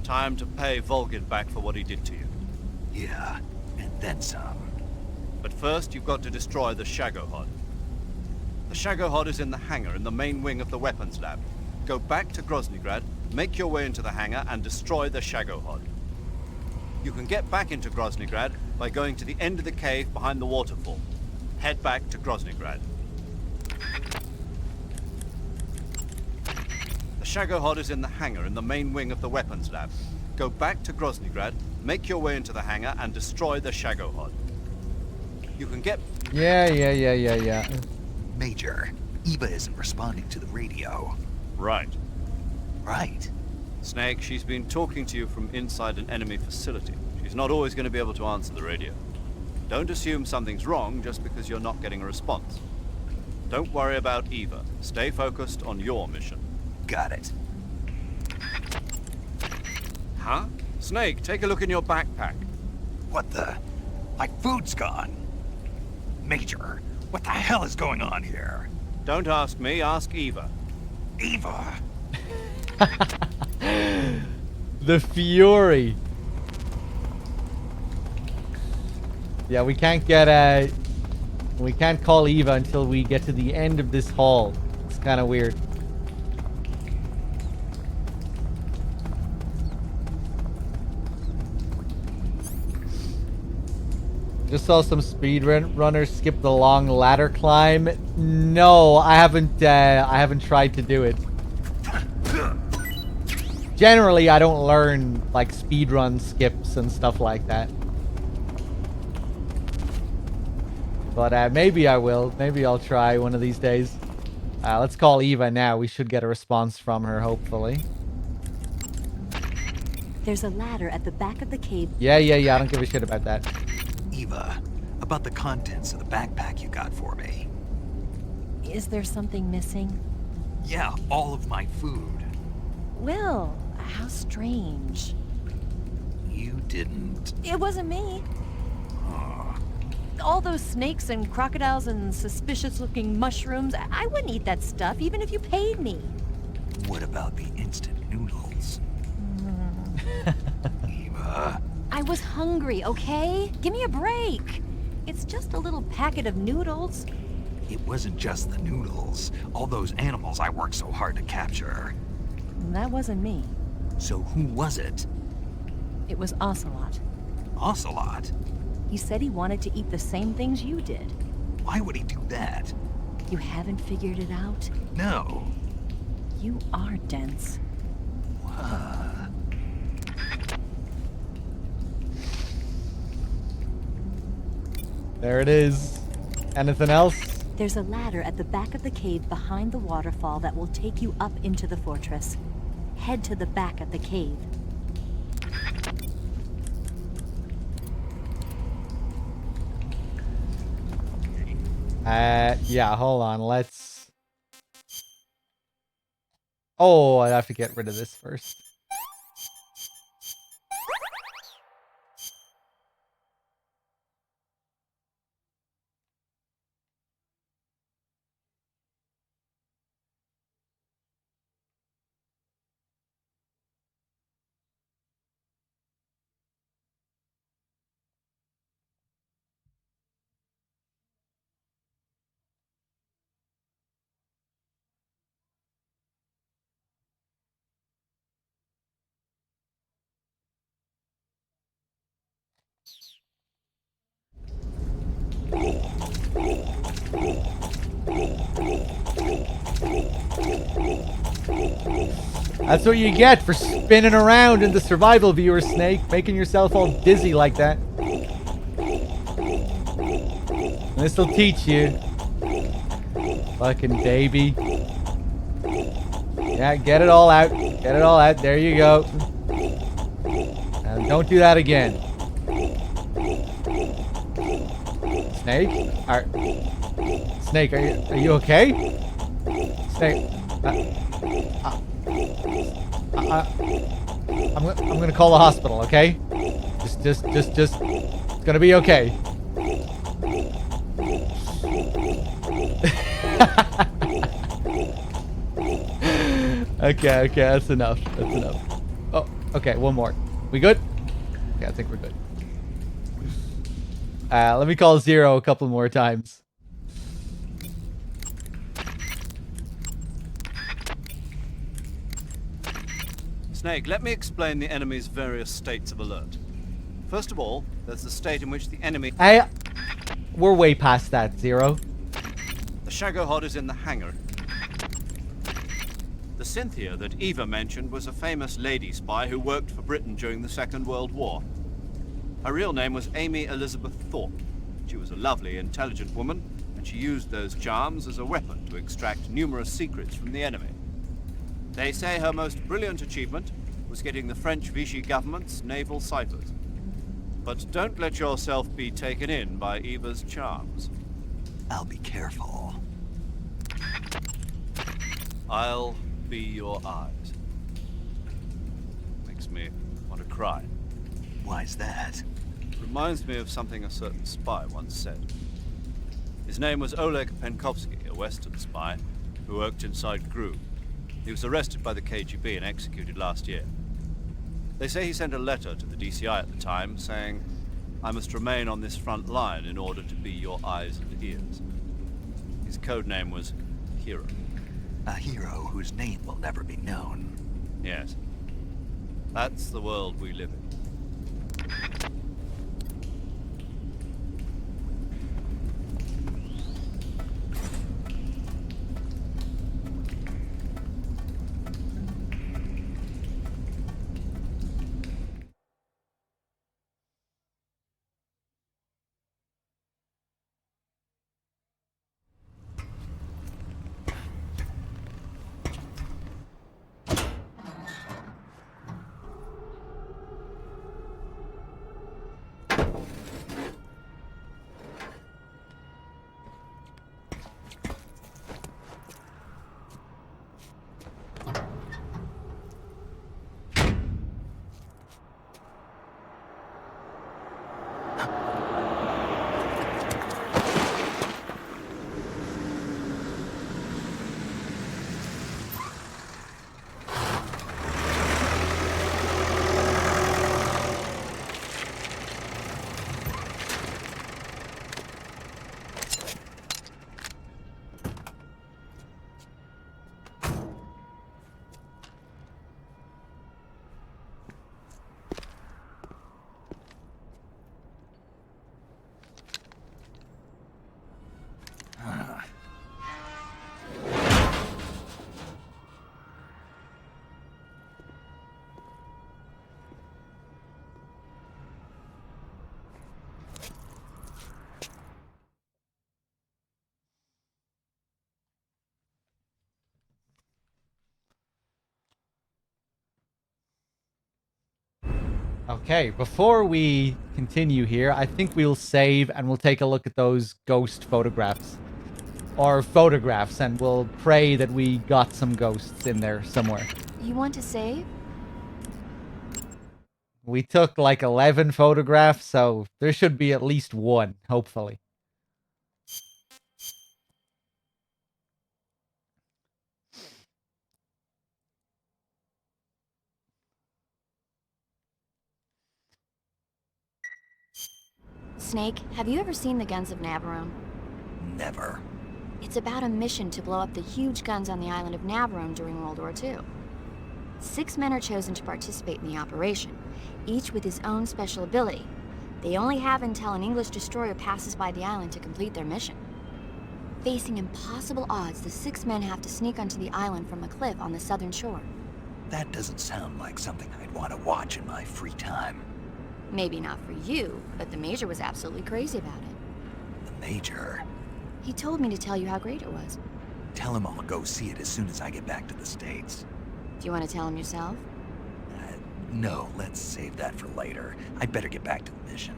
Time to pay Volgin back for what he did to you. Yeah, and then some. But first, you've got to destroy the Shagohod. The Shagohod is in the hangar in the main wing of the weapons lab. Go back to Groznygrad, make your way into the hangar, and destroy the Shagohod. You can get back into Groznygrad by going to the end of the cave behind the waterfall. Head back to Groznygrad. The Shagohod is in the hangar in the main wing of the weapons lab. Go back to Groznygrad, make your way into the hangar, and destroy the Shagohod. You can get... Yeah. Major, Eva isn't responding to the radio. Right. Right. Snake, she's been talking to you from inside an enemy facility. She's not always going to be able to answer the radio. Don't assume something's wrong just because you're not getting a response. Don't worry about Eva. Stay focused on your mission. Got it. Huh? Snake, take a look in your backpack. What the? My food's gone. Major, what the hell is going on here? Don't ask me, ask Eva. Eva? The Fury. Yeah, we can't get we can't call Eva until we get to the end of this hall. It's kind of weird. Just saw some speedrunners skip the long ladder climb. No, I haven't tried to do it. Generally, I don't learn like speedrun skips and stuff like that. But maybe I will. Maybe I'll try one of these days. Let's call Eva now. We should get a response from her, hopefully. There's a ladder at the back of the cave. Yeah. I don't give a shit about that. Eva, about the contents of the backpack you got for me. Is there something missing? Yeah, all of my food. Will, how strange. You didn't. It wasn't me. All those snakes and crocodiles and suspicious-looking mushrooms, I wouldn't eat that stuff even if you paid me. What about the instant noodles? Eva. I was hungry, okay? Give me a break. It's just a little packet of noodles. It wasn't just the noodles. All those animals I worked so hard to capture. That wasn't me. So who was it? It was Ocelot. Ocelot? He said he wanted to eat the same things you did. Why would he do that? You haven't figured it out? No. You are dense. There it is. Anything else? There's a ladder at the back of the cave behind the waterfall that will take you up into the fortress. Head to the back of the cave. Yeah, hold on. Let's... Oh, I have to get rid of this first. That's what you get for spinning around in the survival viewer, Snake, making yourself all dizzy like that. This'll teach you. Fucking baby. Yeah, get it all out. Get it all out. There you go. And don't do that again. Snake? Snake, are you okay? Snake, I'm gonna call the hospital, okay? Just, it's gonna be okay. Okay, that's enough. That's enough. Oh, okay, one more. We good? Okay, I think we're good. Let me call Zero a couple more times. Snake, let me explain the enemy's various states of alert. First of all, there's the state in which the enemy... We're way past that, Zero. The Shagohod is in the hangar. The Cynthia that Eva mentioned was a famous lady spy who worked for Britain during the Second World War. Her real name was Amy Elizabeth Thorpe. She was a lovely, intelligent woman, and she used those charms as a weapon to extract numerous secrets from the enemy. They say her most brilliant achievement was getting the French Vichy government's naval ciphers. But don't let yourself be taken in by Eva's charms. I'll be careful. I'll be your eyes. Makes me want to cry. Why's that? Reminds me of something a certain spy once said. His name was Oleg Penkovsky, a Western spy who worked inside GRU. He was arrested by the KGB and executed last year. They say he sent a letter to the DCI at the time saying, "I must remain on this front line in order to be your eyes and ears." His code name was Hero. A hero whose name will never be known. Yes. That's the world we live in. Okay, before we continue here, I think we'll save and we'll take a look at those ghost photographs. Or photographs, and we'll pray that we got some ghosts in there somewhere. You want to save? We took like 11 photographs, so there should be at least one, hopefully. Snake, have you ever seen the Guns of Navarone? Never. It's about a mission to blow up the huge guns on the island of Navarone during World War II. 6 men are chosen to participate in the operation, each with his own special ability. They only have until an English destroyer passes by the island to complete their mission. Facing impossible odds, the 6 men have to sneak onto the island from a cliff on the southern shore. That doesn't sound like something I'd want to watch in my free time. Maybe not for you, but the Major was absolutely crazy about it. The Major? He told me to tell you how great it was. Tell him I'll go see it as soon as I get back to the States. Do you want to tell him yourself? No, let's save that for later. I'd better get back to the mission.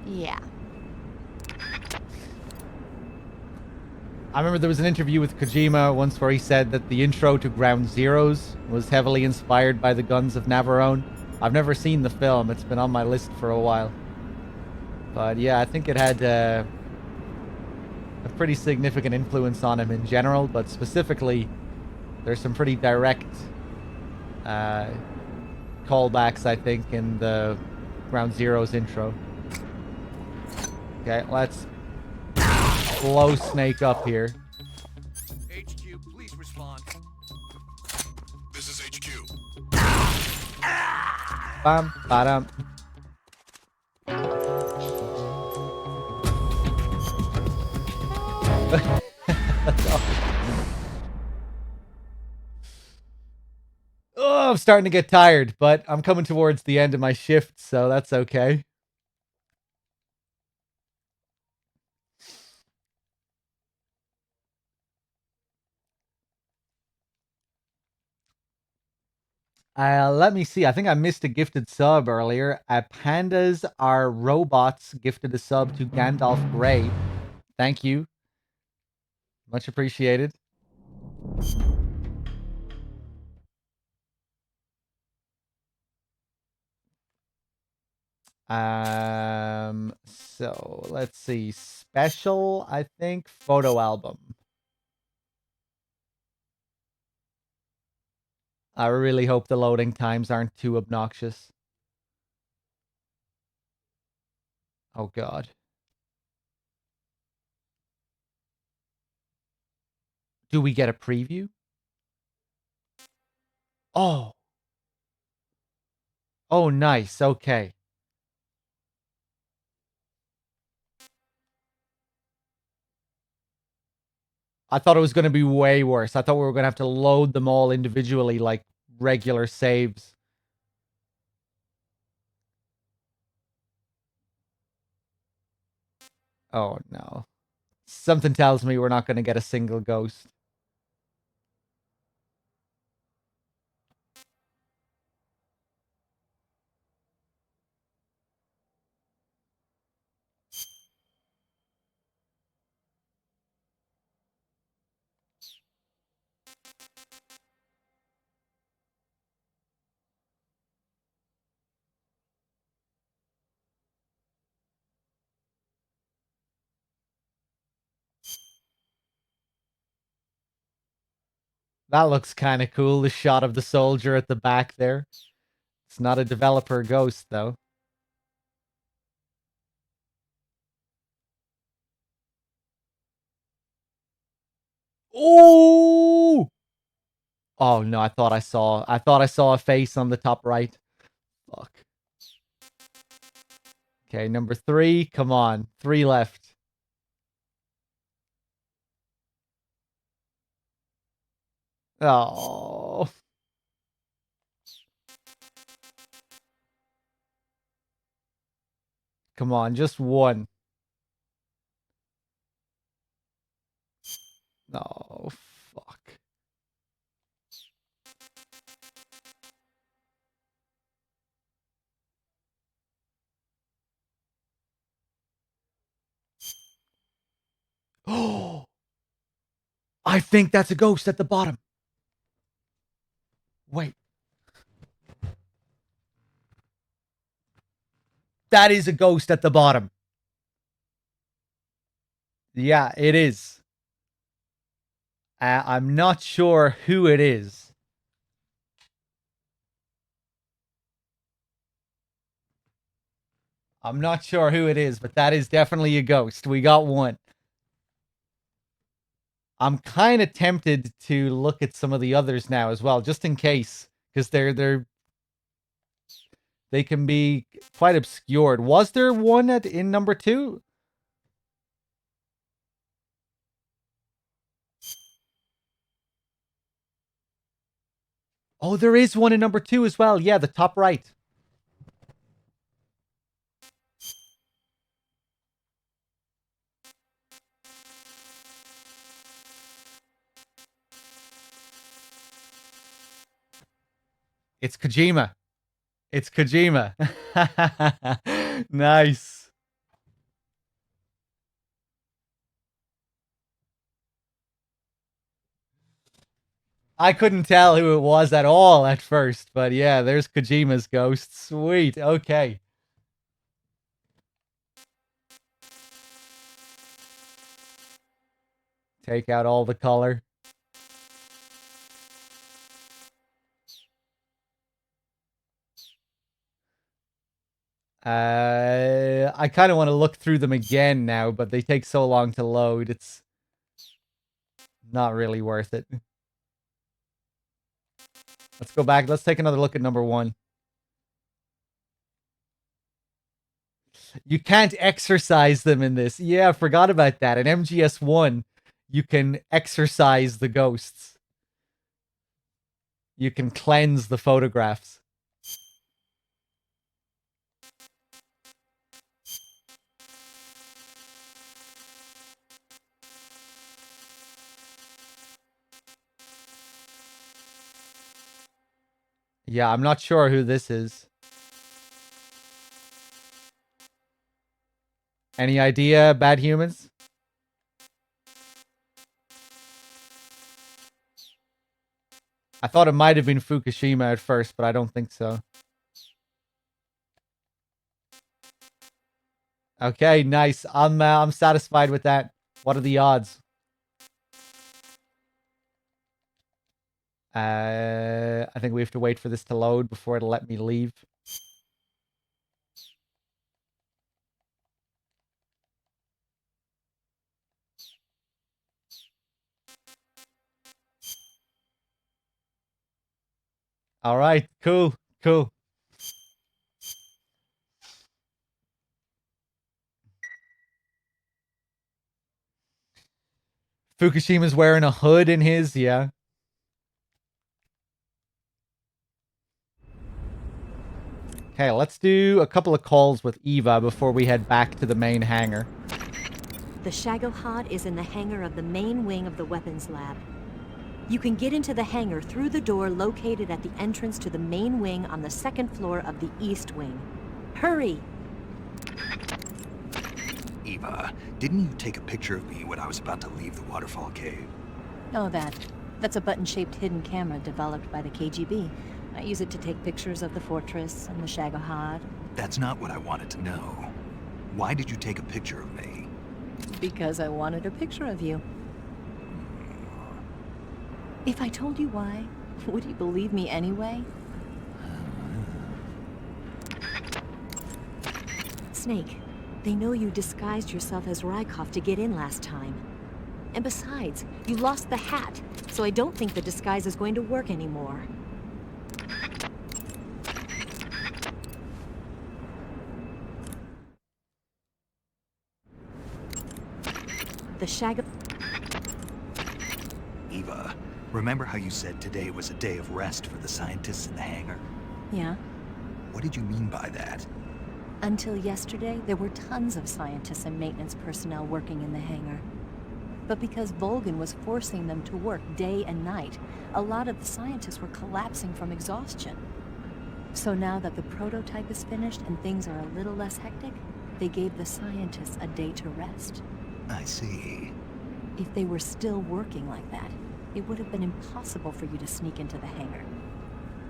Yeah. I remember there was an interview with Kojima once where he said that the intro to Ground Zeroes was heavily inspired by the guns of Navarone. I've never seen the film. It's been on my list for a while. But yeah, I think it had a pretty significant influence on him in general, but specifically, there's some pretty direct callbacks, I think, in the Ground Zeroes intro. Okay, let's blow Snake up here. HQ, please respond. This is HQ. Bam, ba-dum. That's all. Oh, I'm starting to get tired, but I'm coming towards the end of my shift, so that's okay. Let me see. I think I missed a gifted sub earlier. Pandas are robots gifted a sub to Gandalf Grey. Thank you. Much appreciated. So let's see. Special, I think, photo album. I really hope the loading times aren't too obnoxious. Oh, God. Do we get a preview? Oh. Oh, nice. Okay. I thought it was going to be way worse. I thought we were going to have to load them all individually like regular saves. Oh, no. Something tells me we're not going to get a single ghost. That looks kind of cool, the shot of the soldier at the back there. It's not a developer ghost, though. Oh! Oh no, I thought I saw a face on the top right. Fuck. Okay, number 3. Come on. 3 left. Oh. Come on, just 1. Oh, fuck. Oh. I think that's a ghost at the bottom. Wait. That is a ghost at the bottom. Yeah, it is. I'm not sure who it is. I'm not sure who it is, but that is definitely a ghost. We got 1. I'm kind of tempted to look at some of the others now as well, just in case, because they can be quite obscured. Was there one in number 2? Oh, there is one in number 2 as well. Yeah, the top right. It's Kojima. It's Kojima. Nice. I couldn't tell who it was at all at first, but yeah, there's Kojima's ghost. Sweet. Okay. Take out all the color. I kind of want to look through them again now, but they take so long to load. It's not really worth it. Let's go back. Let's take another look at number 1. You can't exercise them in this. Yeah, I forgot about that. In MGS1, you can exercise the ghosts. You can cleanse the photographs. Yeah, I'm not sure who this is. Any idea, Bad Humans? I thought it might have been Fukushima at first, but I don't think so. Okay, nice. I'm satisfied with that. What are the odds? I think we have to wait for this to load before it'll let me leave. All right, cool, cool. Fukushima's wearing a hood in his, yeah. Okay, let's do a couple of calls with Eva before we head back to the main hangar. The Shagohod is in the hangar of the main wing of the weapons lab. You can get into the hangar through the door located at the entrance to the main wing on the 2nd floor of the east wing. Hurry! Eva, didn't you take a picture of me when I was about to leave the waterfall cave? Oh, that's a button-shaped hidden camera developed by the KGB. I use it to take pictures of the fortress and the Shagohod. That's not what I wanted to know. Why did you take a picture of me? Because I wanted a picture of you. If I told you why, would you believe me anyway? Snake, they know you disguised yourself as Rykov to get in last time. And besides, you lost the hat, so I don't think the disguise is going to work anymore. The Shag... Eva, remember how you said today was a day of rest for the scientists in the hangar? Yeah? What did you mean by that? Until yesterday, there were tons of scientists and maintenance personnel working in the hangar. But because Volgin was forcing them to work day and night, a lot of the scientists were collapsing from exhaustion. So now that the prototype is finished and things are a little less hectic, they gave the scientists a day to rest. I see. If they were still working like that, it would have been impossible for you to sneak into the hangar.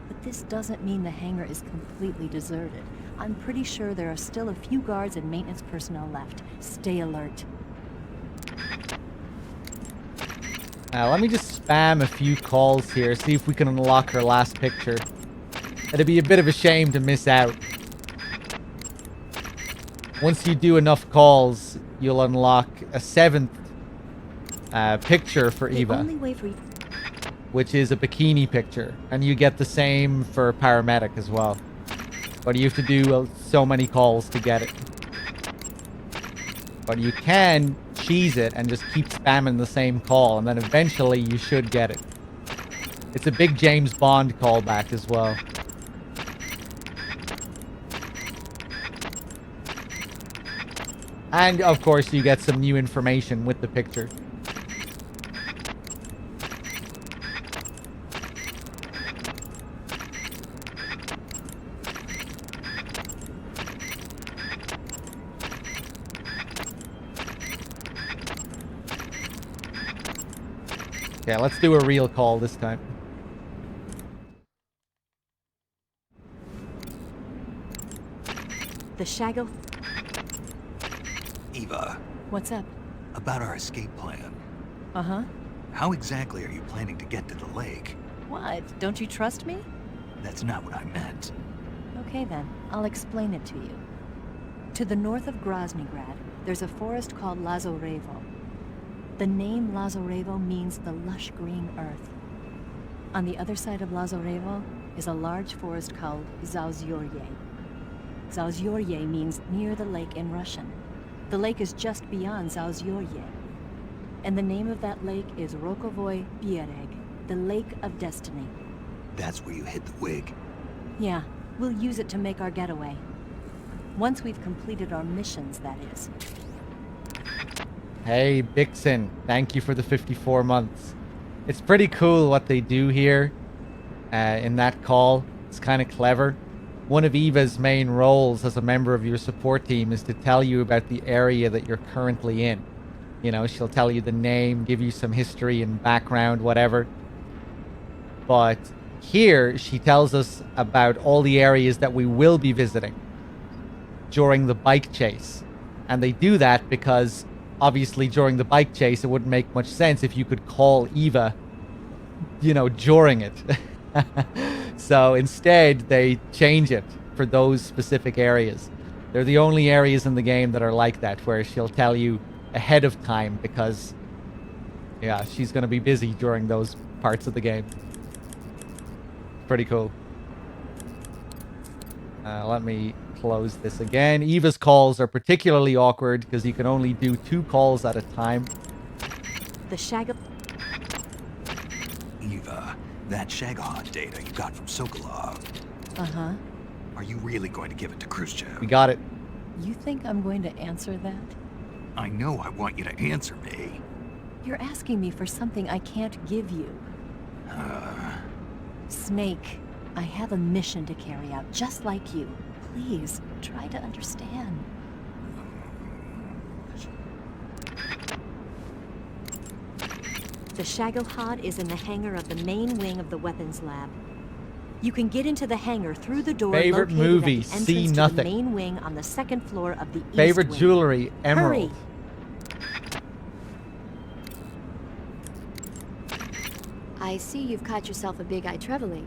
But this doesn't mean the hangar is completely deserted. I'm pretty sure there are still a few guards and maintenance personnel left. Stay alert. Let me just spam a few calls here, see if we can unlock her last picture. It'd be a bit of a shame to miss out. Once you do enough calls, you'll unlock a 7th picture for Eva. The only way for you... Which is a bikini picture. And you get the same for paramedic as well. But you have to do so many calls to get it. But you can cheese it and just keep spamming the same call, and then eventually you should get it. It's a big James Bond callback as well. And, of course, you get some new information with the picture. Okay, let's do a real call this time. The Shaggo... Eva, What's up? about our escape plan. Uh-huh. How exactly are you planning to get to the lake? What? Don't you trust me? That's not what I meant. Okay then, I'll explain it to you. To the north of Groznygrad, there's a forest called Lazarevo. The name Lazarevo means the lush green earth. On the other side of Lazarevo is a large forest called Zauzyorye. Zauzyorye means near the lake in Russian. The lake is just beyond Zauzyorye. And the name of that lake is Rokovoy Biereg, the Lake of Destiny. That's where you hid the wig. Yeah, we'll use it to make our getaway. Once we've completed our missions, that is. Hey, Bixen, thank you for the 54 months. It's pretty cool what they do here in that call. It's kind of clever. One of Eva's main roles as a member of your support team is to tell you about the area that you're currently in. You know, she'll tell you the name, give you some history and background, whatever. But here, she tells us about all the areas that we will be visiting during the bike chase. And they do that because, obviously, during the bike chase, it wouldn't make much sense if you could call Eva, you know, during it. So instead, they change it for those specific areas. They're the only areas in the game that are like that, where she'll tell you ahead of time because, yeah, she's going to be busy during those parts of the game. Pretty cool. Let me close this again. Eva's calls are particularly awkward because you can only do 2 calls at a time. The Shaggo... Eva, that Shagohod data you got from Sokolov. Uh-huh. Are you really going to give it to Khrushchev? We got it. You think I'm going to answer that? I know I want you to answer me. You're asking me for something I can't give you. Snake, I have a mission to carry out, just like you. Please, try to understand. The Shagohod is in the hangar of the main wing of the weapons lab. You can get into the hangar through the door Favorite located movie, at the entrance see to nothing. the main wing on the 2nd floor of the Favorite east wing. jewelry, emerald. Hurry. I see you've caught yourself a big-eyed trevally.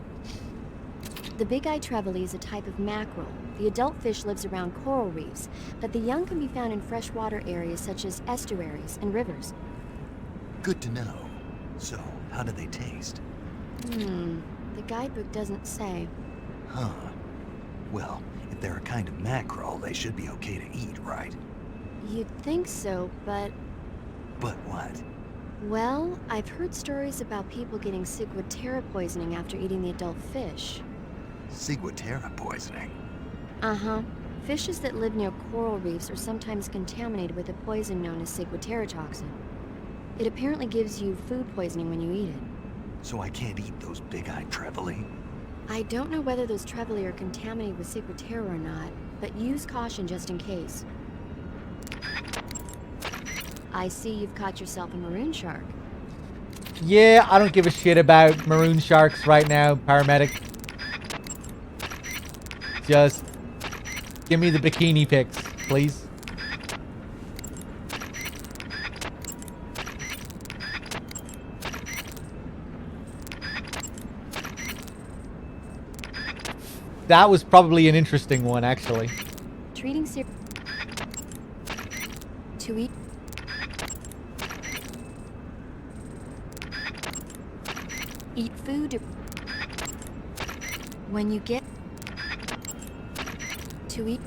The big-eyed trevally is a type of mackerel. The adult fish lives around coral reefs, but the young can be found in freshwater areas such as estuaries and rivers. Good to know. So, how do they taste? The guidebook doesn't say. Huh. Well, if they're a kind of mackerel, they should be okay to eat, right? You'd think so, but... But what? Well, I've heard stories about people getting ciguatera poisoning after eating the adult fish. Ciguatera poisoning? Uh-huh. Fishes that live near coral reefs are sometimes contaminated with a poison known as ciguatera toxin. It apparently gives you food poisoning when you eat it. So I can't eat those big-eyed trevally? I don't know whether those trevally are contaminated with ciguatera or not, but use caution just in case. I see you've caught yourself a maroon shark. Yeah, I don't give a shit about maroon sharks right now, paramedic. Just give me the bikini pics, please. That was probably an interesting one, actually. Treating to eat. Eat food. When you get to eat.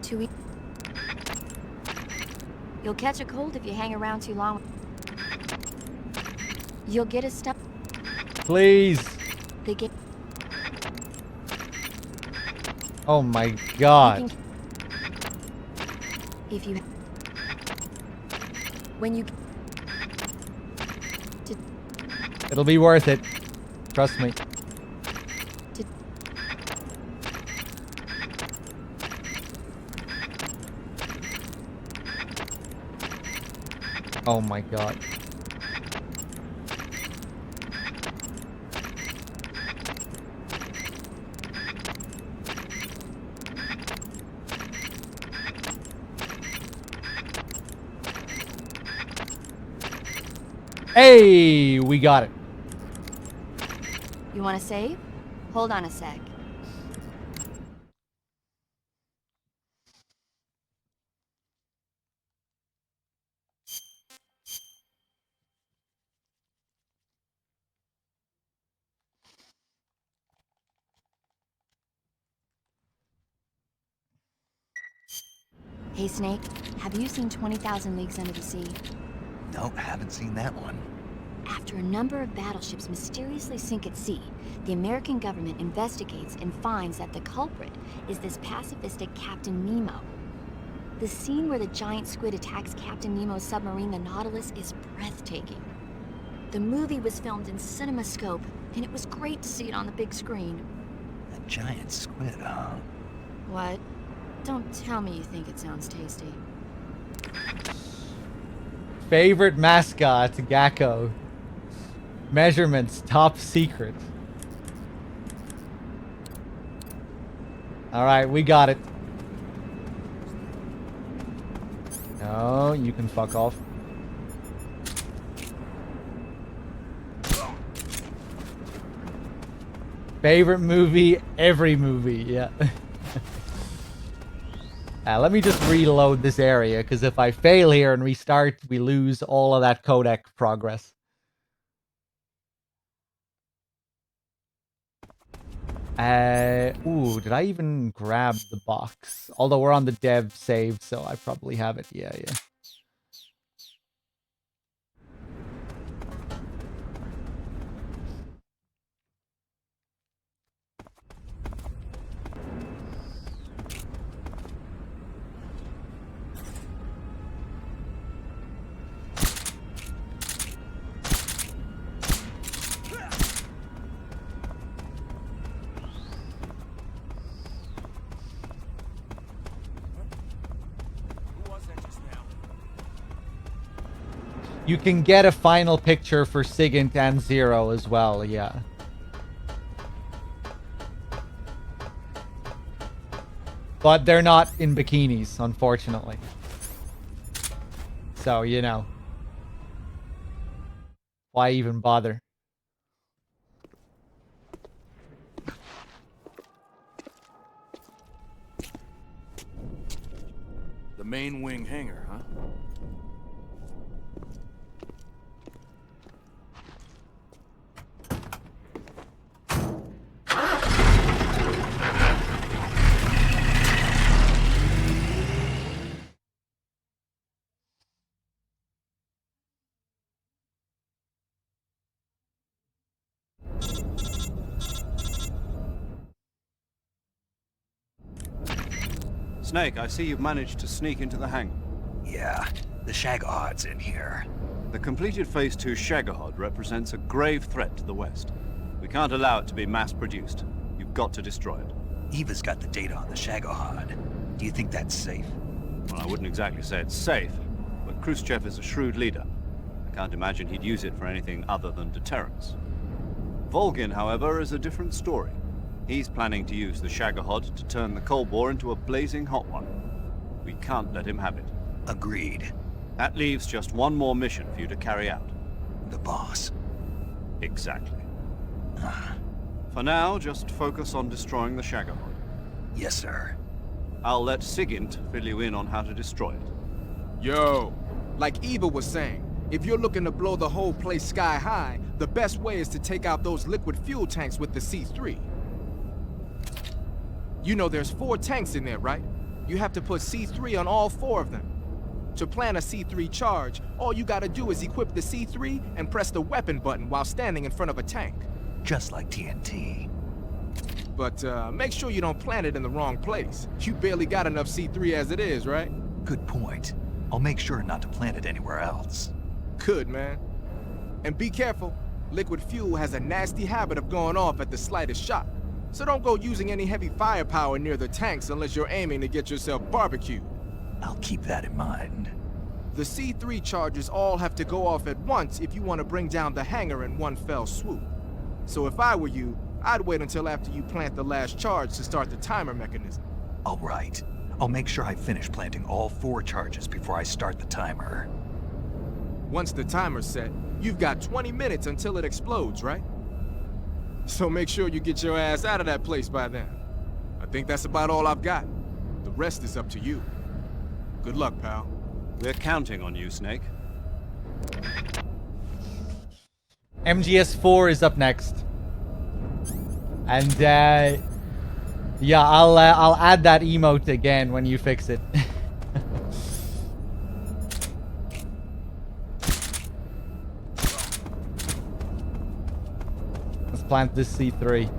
To eat. You'll catch a cold if you hang around too long. You'll get a stomach. Please. They get. Oh my god. If you. When you. It'll be worth it. Trust me. Oh my god. Hey, we got it. You want to save? Hold on a sec. Hey Snake, have you seen 20,000 Leagues Under the Sea? No, haven't seen that one. After a number of battleships mysteriously sink at sea, the American government investigates and finds that the culprit is this pacifistic Captain Nemo. The scene where the giant squid attacks Captain Nemo's submarine, the Nautilus, is breathtaking. The movie was filmed in CinemaScope, and it was great to see it on the big screen. A giant squid, huh? What? Don't tell me you think it sounds tasty. Favorite mascot, Gakko. Measurements, top secret. Alright, we got it. No, you can fuck off. Favorite movie, every movie, yeah. Let me just reload this area, because if I fail here and restart, we lose all of that codec progress. Ooh, did I even grab the box? Although we're on the dev save, so I probably have it. Yeah. You can get a final picture for Sigint and Zero as well, yeah. But they're not in bikinis, unfortunately. So, you know. Why even bother? The main wing hangar, huh? Snake, I see you've managed to sneak into the hangar. Yeah, the Shagohod's in here. The completed Phase 2 Shagohod represents a grave threat to the West. We can't allow it to be mass-produced. You've got to destroy it. Eva's got the data on the Shagohod. Do you think that's safe? Well, I wouldn't exactly say it's safe, but Khrushchev is a shrewd leader. I can't imagine he'd use it for anything other than deterrence. Volgin, however, is a different story. He's planning to use the Shagohod to turn the Cold War into a blazing hot one. We can't let him have it. Agreed. That leaves just one more mission for you to carry out. The boss. Exactly. For now, just focus on destroying the Shagohod. Yes, sir. I'll let Sigint fill you in on how to destroy it. Yo, like Eva was saying, if you're looking to blow the whole place sky high, the best way is to take out those liquid fuel tanks with the C3. You know there's 4 tanks in there, right? You have to put C3 on all 4 of them. To plan a C3 charge, all you gotta do is equip the C3 and press the weapon button while standing in front of a tank. just like TNT. But make sure you don't plant it in the wrong place. You barely got enough C3 as it is, right? Good point. I'll make sure not to plant it anywhere else. Good, man. And be careful. Liquid fuel has a nasty habit of going off at the slightest shock. So don't go using any heavy firepower near the tanks unless you're aiming to get yourself barbecued. I'll keep that in mind. The C3 charges all have to go off at once if you want to bring down the hangar in one fell swoop. So if I were you, I'd wait until after you plant the last charge to start the timer mechanism. All right. I'll make sure I finish planting all 4 charges before I start the timer. Once the timer's set, you've got 20 minutes until it explodes, right? So make sure you get your ass out of that place by then. I think that's about all I've got. The rest is up to you. Good luck, pal. We're counting on you, Snake. MGS4 is up next. And yeah, I'll add that emote again when you fix it. Let's plant this C3.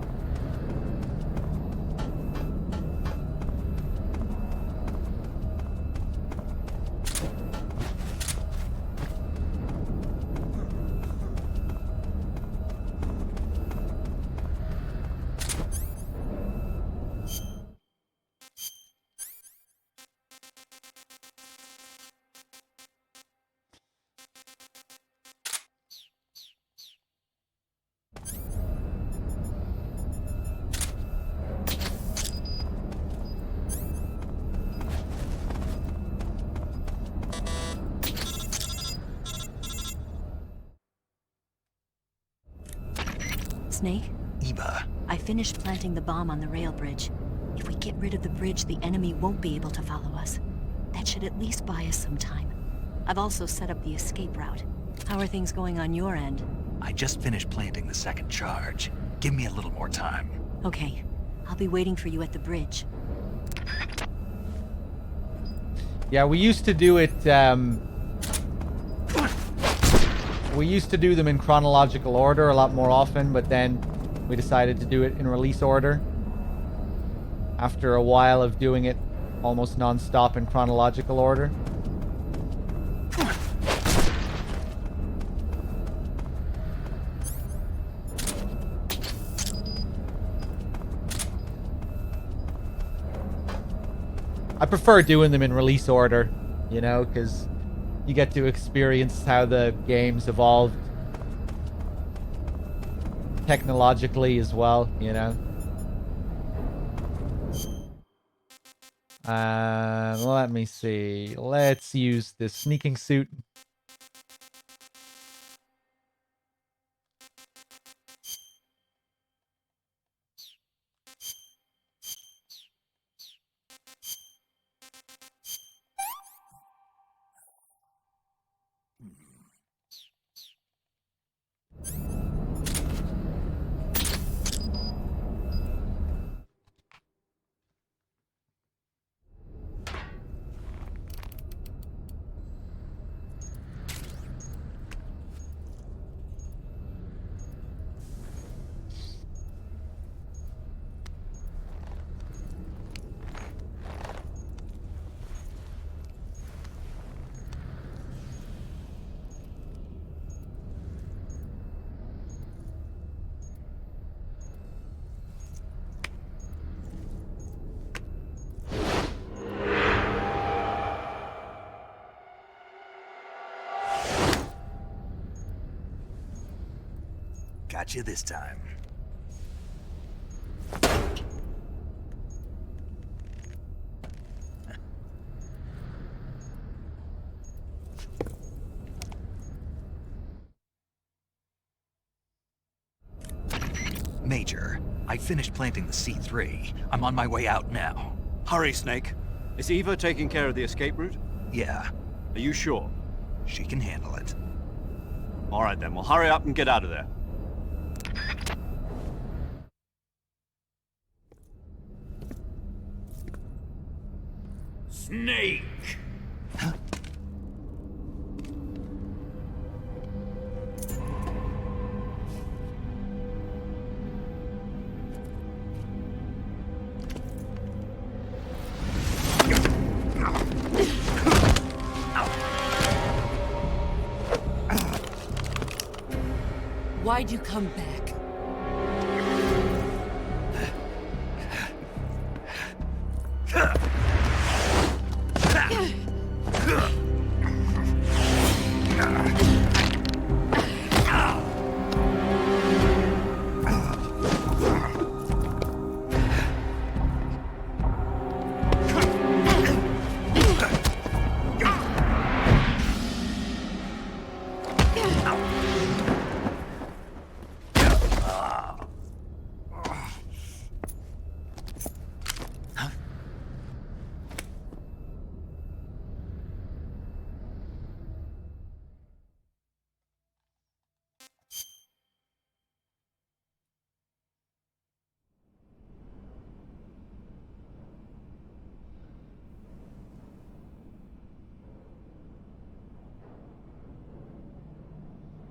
Snake? Eva. I finished planting the bomb on the rail bridge. If we get rid of the bridge, the enemy won't be able to follow us. That should at least buy us some time. I've also set up the escape route. How are things going on your end? I just finished planting the second charge. Give me a little more time. Okay. I'll be waiting for you at the bridge. Yeah, we used to do it, we used to do them in chronological order a lot more often, but then we decided to do it in release order. After a while of doing it almost non-stop in chronological order. I prefer doing them in release order, you know, because you get to experience how the game's evolved technologically as well, you know. Let me see. Let's use this sneaking suit. Got you this time. Major, I finished planting the C3. I'm on my way out now. Hurry, Snake. Is Eva taking care of the escape route? Yeah. Are you sure? She can handle it. All right then, well hurry up and get out of there. Snake! Why'd you come back?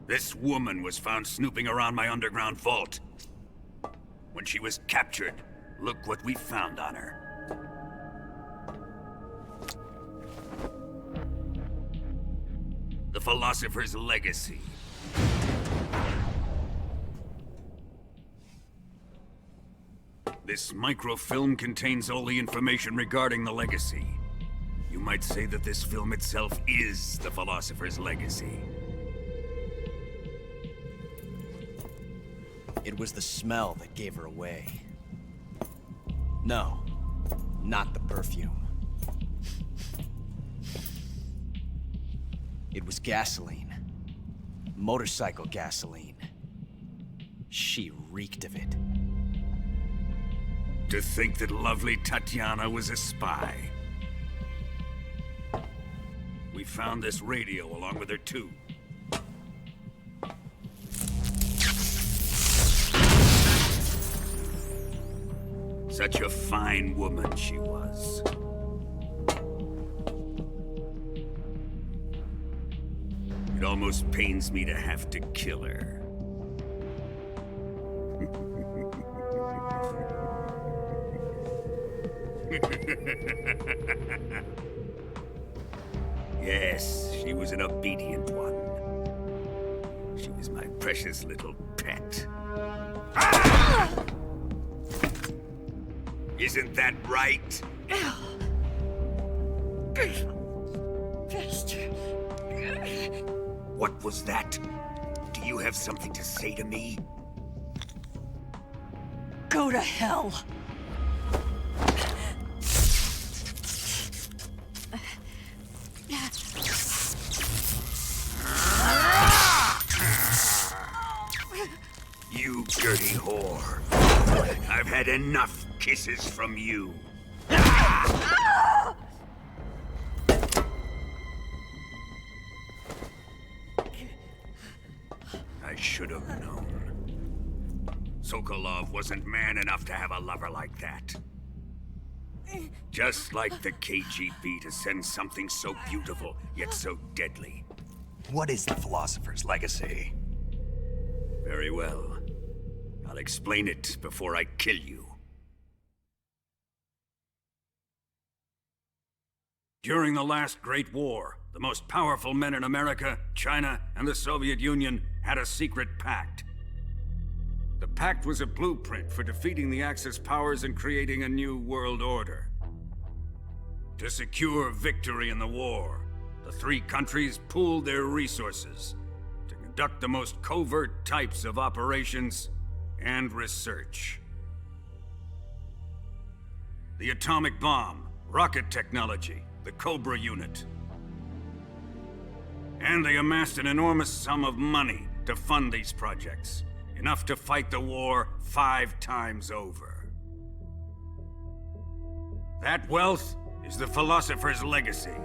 This woman was found snooping around my underground vault. When she was captured, look what we found on her. The Philosopher's Legacy. This microfilm contains all the information regarding the Legacy. You might say that this film itself is the Philosopher's Legacy. It was the smell that gave her away. No, not the perfume. It was gasoline. Motorcycle gasoline. She reeked of it. To think that lovely Tatiana was a spy. We found this radio along with her too. Such a fine woman she was. It almost pains me to have to kill her. Yes, she was an obedient one. She was my precious little pet. Ah! Isn't that right? What was that? Do you have something to say to me? Go to hell. You dirty whore. I've had enough kisses from you. I should have known. Sokolov wasn't man enough to have a lover like that. Just like the KGB to send something so beautiful, yet so deadly. What is the Philosopher's Legacy? Very well. I'll explain it before I kill you. During the last Great War, the most powerful men in America, China, and the Soviet Union had a secret pact. The pact was a blueprint for defeating the Axis powers and creating a new world order. To secure victory in the war, the three countries pooled their resources to conduct the most covert types of operations and research. The atomic bomb, rocket technology, the Cobra unit. And they amassed an enormous sum of money to fund these projects, enough to fight the war 5 times over. That wealth is the Philosopher's Legacy.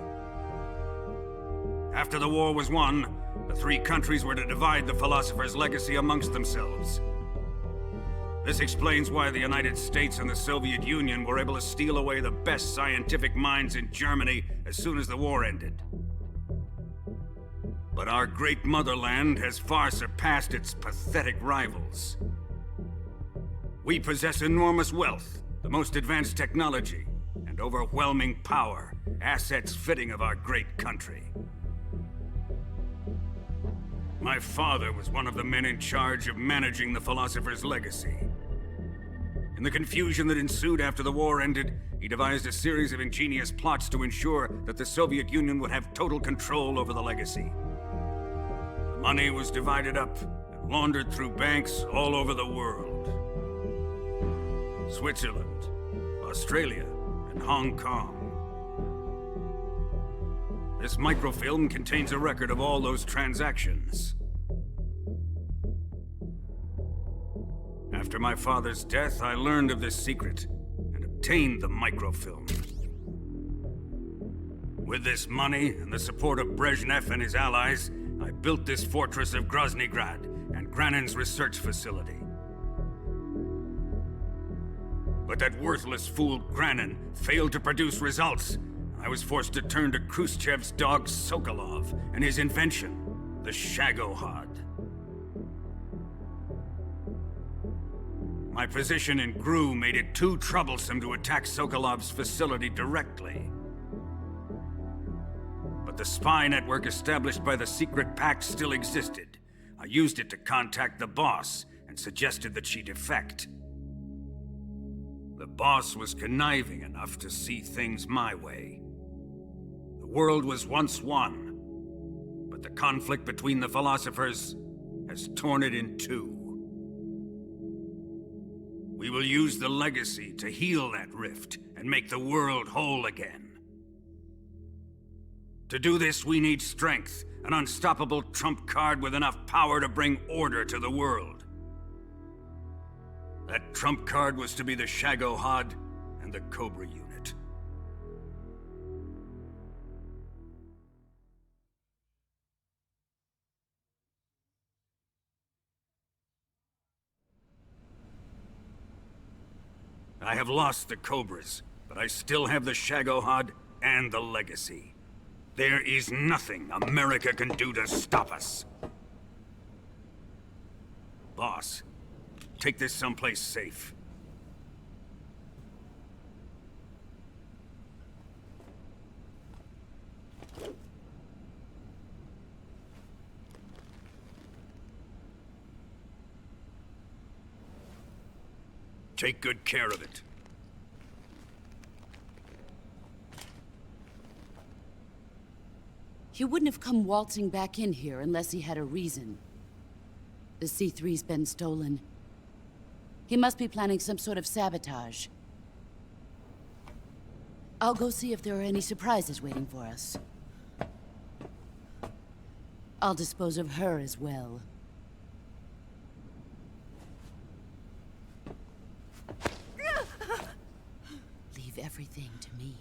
After the war was won, the three countries were to divide the Philosopher's Legacy amongst themselves. This explains why the United States and the Soviet Union were able to steal away the best scientific minds in Germany as soon as the war ended. But our great motherland has far surpassed its pathetic rivals. We possess enormous wealth, the most advanced technology, and overwhelming power, assets fitting of our great country. My father was one of the men in charge of managing the Philosopher's legacy. In the confusion that ensued after the war ended, he devised a series of ingenious plots to ensure that the Soviet Union would have total control over the legacy. The money was divided up and laundered through banks all over the world. Switzerland, Australia, and Hong Kong. This microfilm contains a record of all those transactions. After my father's death, I learned of this secret and obtained the microfilm. With this money and the support of Brezhnev and his allies, I built this fortress of Groznygrad and Granin's research facility. But that worthless fool Granin failed to produce results. I was forced to turn to Khrushchev's dog Sokolov and his invention, the Shagohod. My position in GRU made it too troublesome to attack Sokolov's facility directly. But the spy network established by the secret pact still existed. I used it to contact the boss and suggested that she defect. The boss was conniving enough to see things my way. The world was once one, but the conflict between the philosophers has torn it in two. We will use the legacy to heal that rift and make the world whole again. To do this, we need strength, an unstoppable trump card with enough power to bring order to the world. That trump card was to be the Shagohod and the Cobra unit. I have lost the Cobras, but I still have the Shagohod and the legacy. There is nothing America can do to stop us. Boss, take this someplace safe. Take good care of it. He wouldn't have come waltzing back in here unless he had a reason. The C3's been stolen. He must be planning some sort of sabotage. I'll go see if there are any surprises waiting for us. I'll dispose of her as well. Leave everything to me.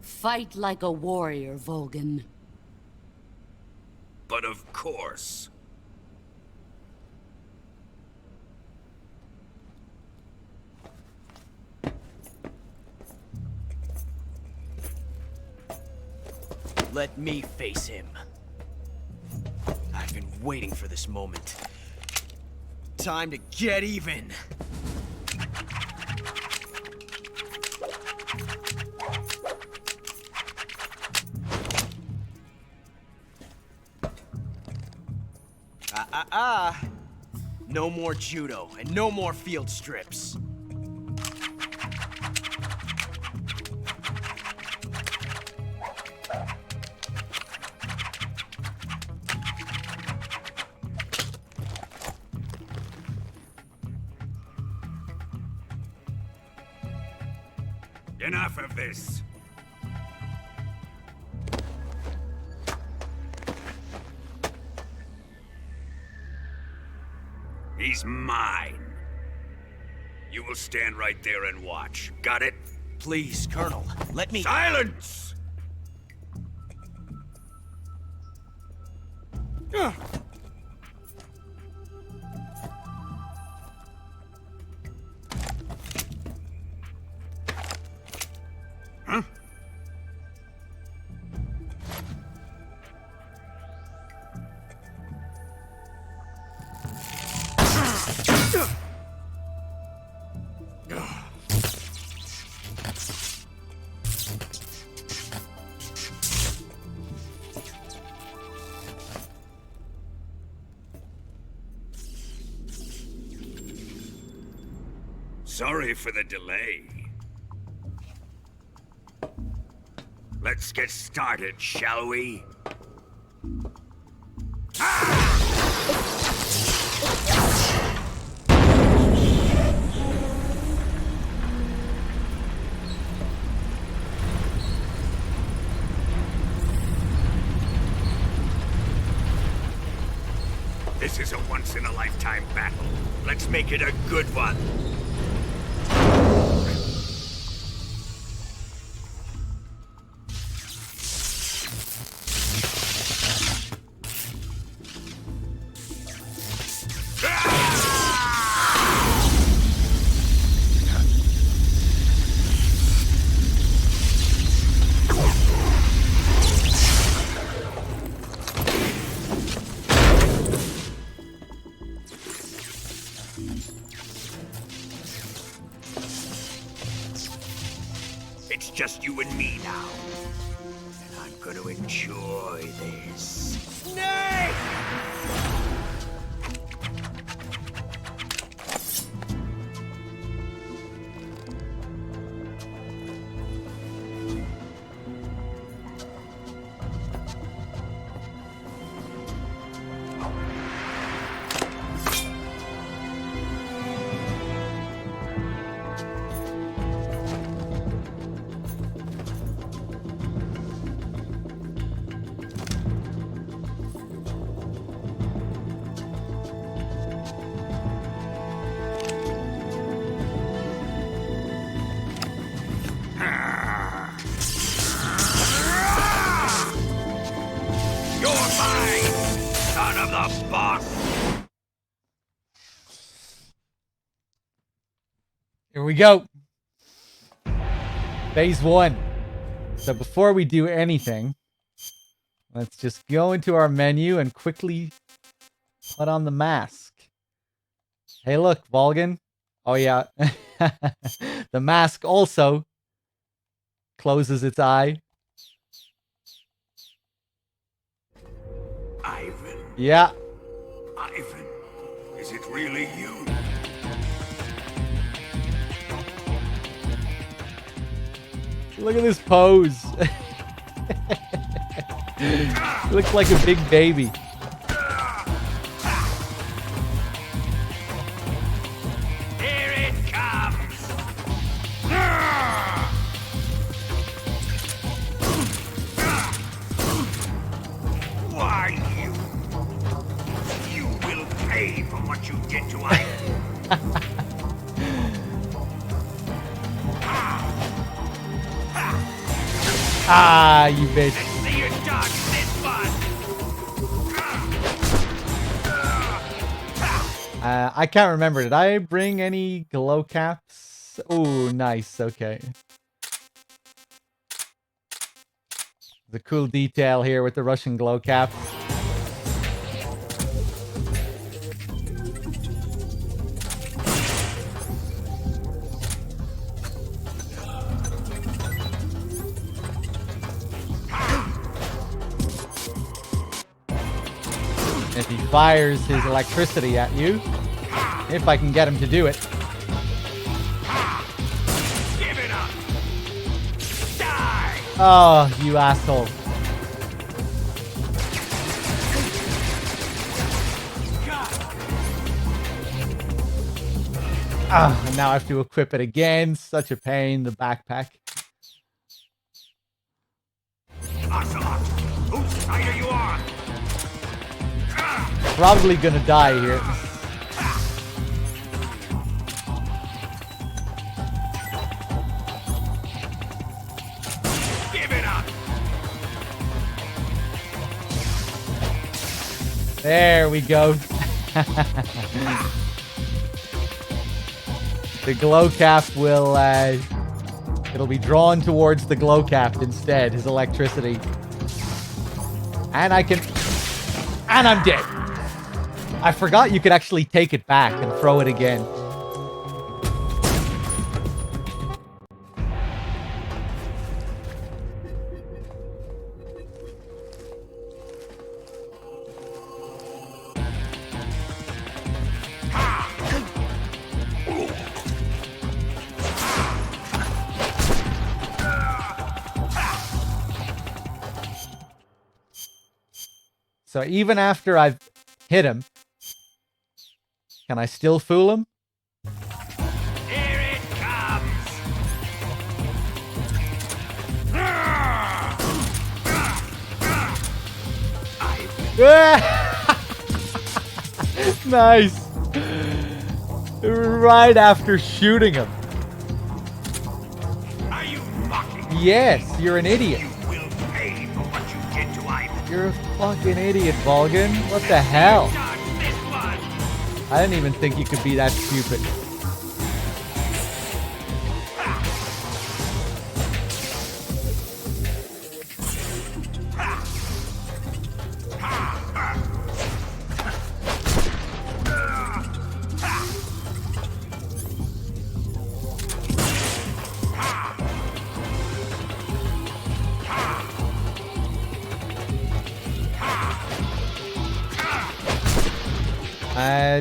Fight like a warrior, Volgin. But of course. Let me face him. I've been waiting for this moment. Time to get even. No more judo, and no more field strips. Enough of this. He's mine. You will stand right there and watch. Got it? Please, Colonel, let me— Silence! Huh? Sorry for the delay. Let's get started, shall we? This is a once-in-a-lifetime battle. Let's make it a good one. It's just you and me now. And I'm gonna enjoy this. Snake! Here we go. Phase 1. So before we do anything, let's just go into our menu and quickly put on the mask. Hey, look, Volgin. Oh, yeah. The mask also closes its eye. Ivan. Yeah. Ivan, is it really you? Look at this pose. Looks like a big baby. Here it comes. Why, you will pay for what you did to Ivan. Ah, you bitch. See you dodge this one. I can't remember. Did I bring any glow caps? Ooh, nice. Okay. The cool detail here with the Russian glow caps. If he fires his electricity at you, if I can get him to do it. Give it up. Die. Oh, you asshole. Ah, and now I have to equip it again. Such a pain, the backpack. Ocelot, whose side are you on? Probably gonna die here. Give it up. There we go. The glow cap will, it'll be drawn towards the glow cap instead, his electricity. And and I'm dead. I forgot you could actually take it back and throw it again. So even after I've hit him, can I still fool him? Here it comes! Nice. Right after shooting him. Are you mocking? Yes, you're an idiot. You will pay for what you did to Ivan. You're a fucking idiot, Volgin. What the hell? Dodge this one! I didn't even think you could be that stupid.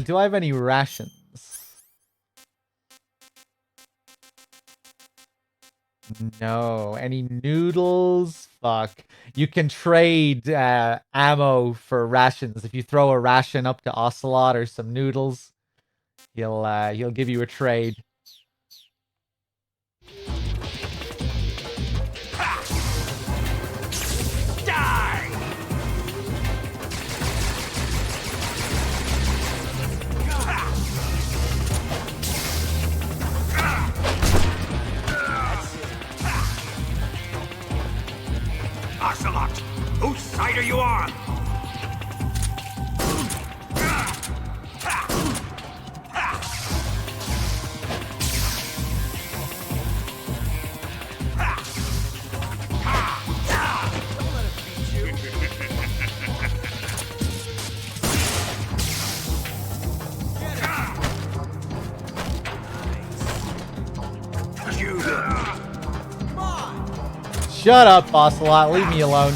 Do I have any rations? No. Any noodles? Fuck. You can trade ammo for rations. If you throw a ration up to Ocelot or some noodles, he'll give you a trade. Ocelot, whose side are you on? Shut up, Ocelot. Leave me alone.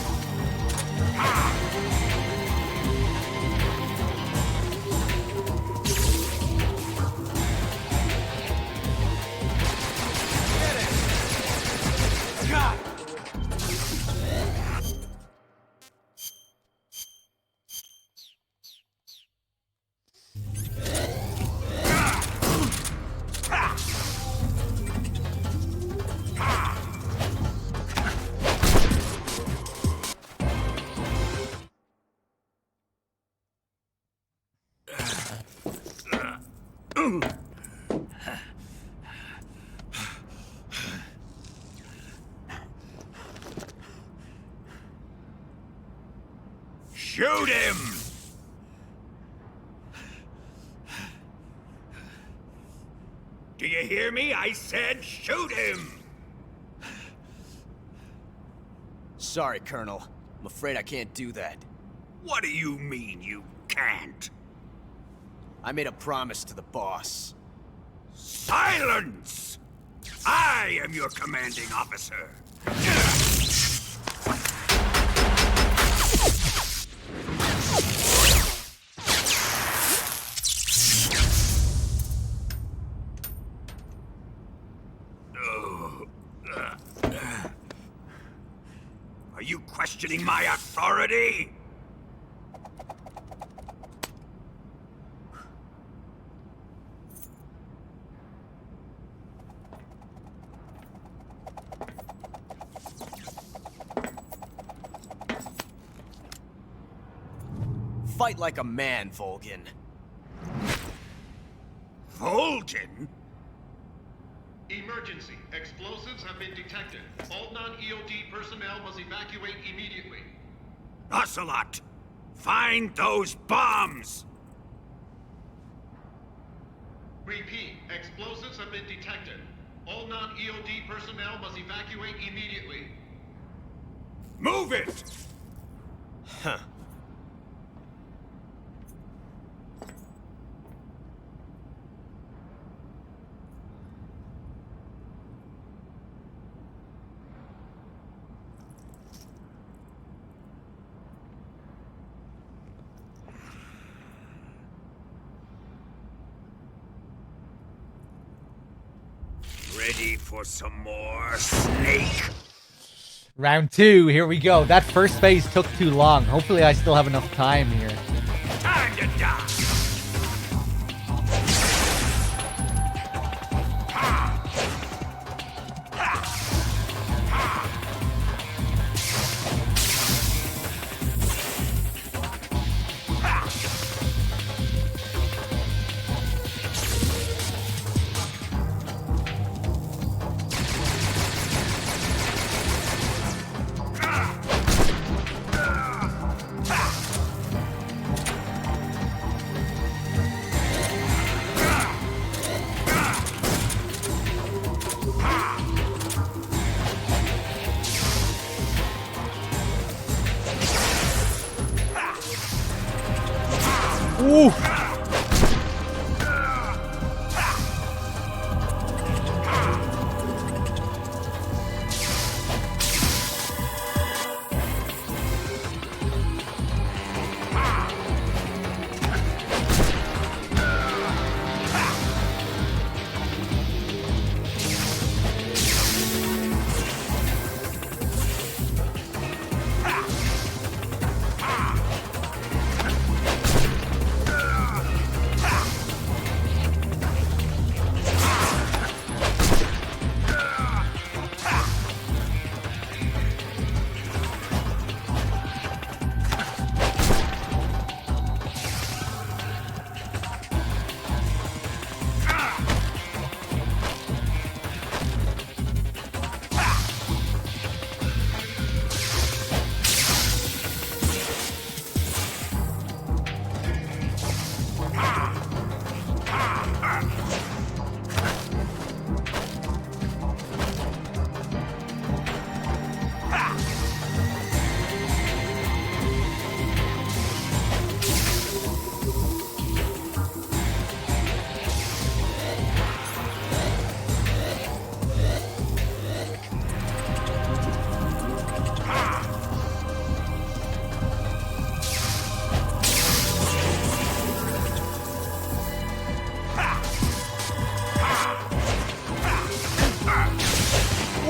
Shoot him! Do you hear me? I said shoot him! Sorry, Colonel. I'm afraid I can't do that. What do you mean you can't? I made a promise to the boss. Silence! I am your commanding officer. Are you questioning my authority? Fight like a man, Volgin. Volgin? Emergency. Explosives have been detected. All non-EOD personnel must evacuate immediately. Ocelot! Find those bombs! Repeat. Explosives have been detected. All non-EOD personnel must evacuate immediately. Move it! Huh. Ready for some more, Snake? Round 2, here we go. That first phase took too long. Hopefully I still have enough time here. Time to die! Ooh.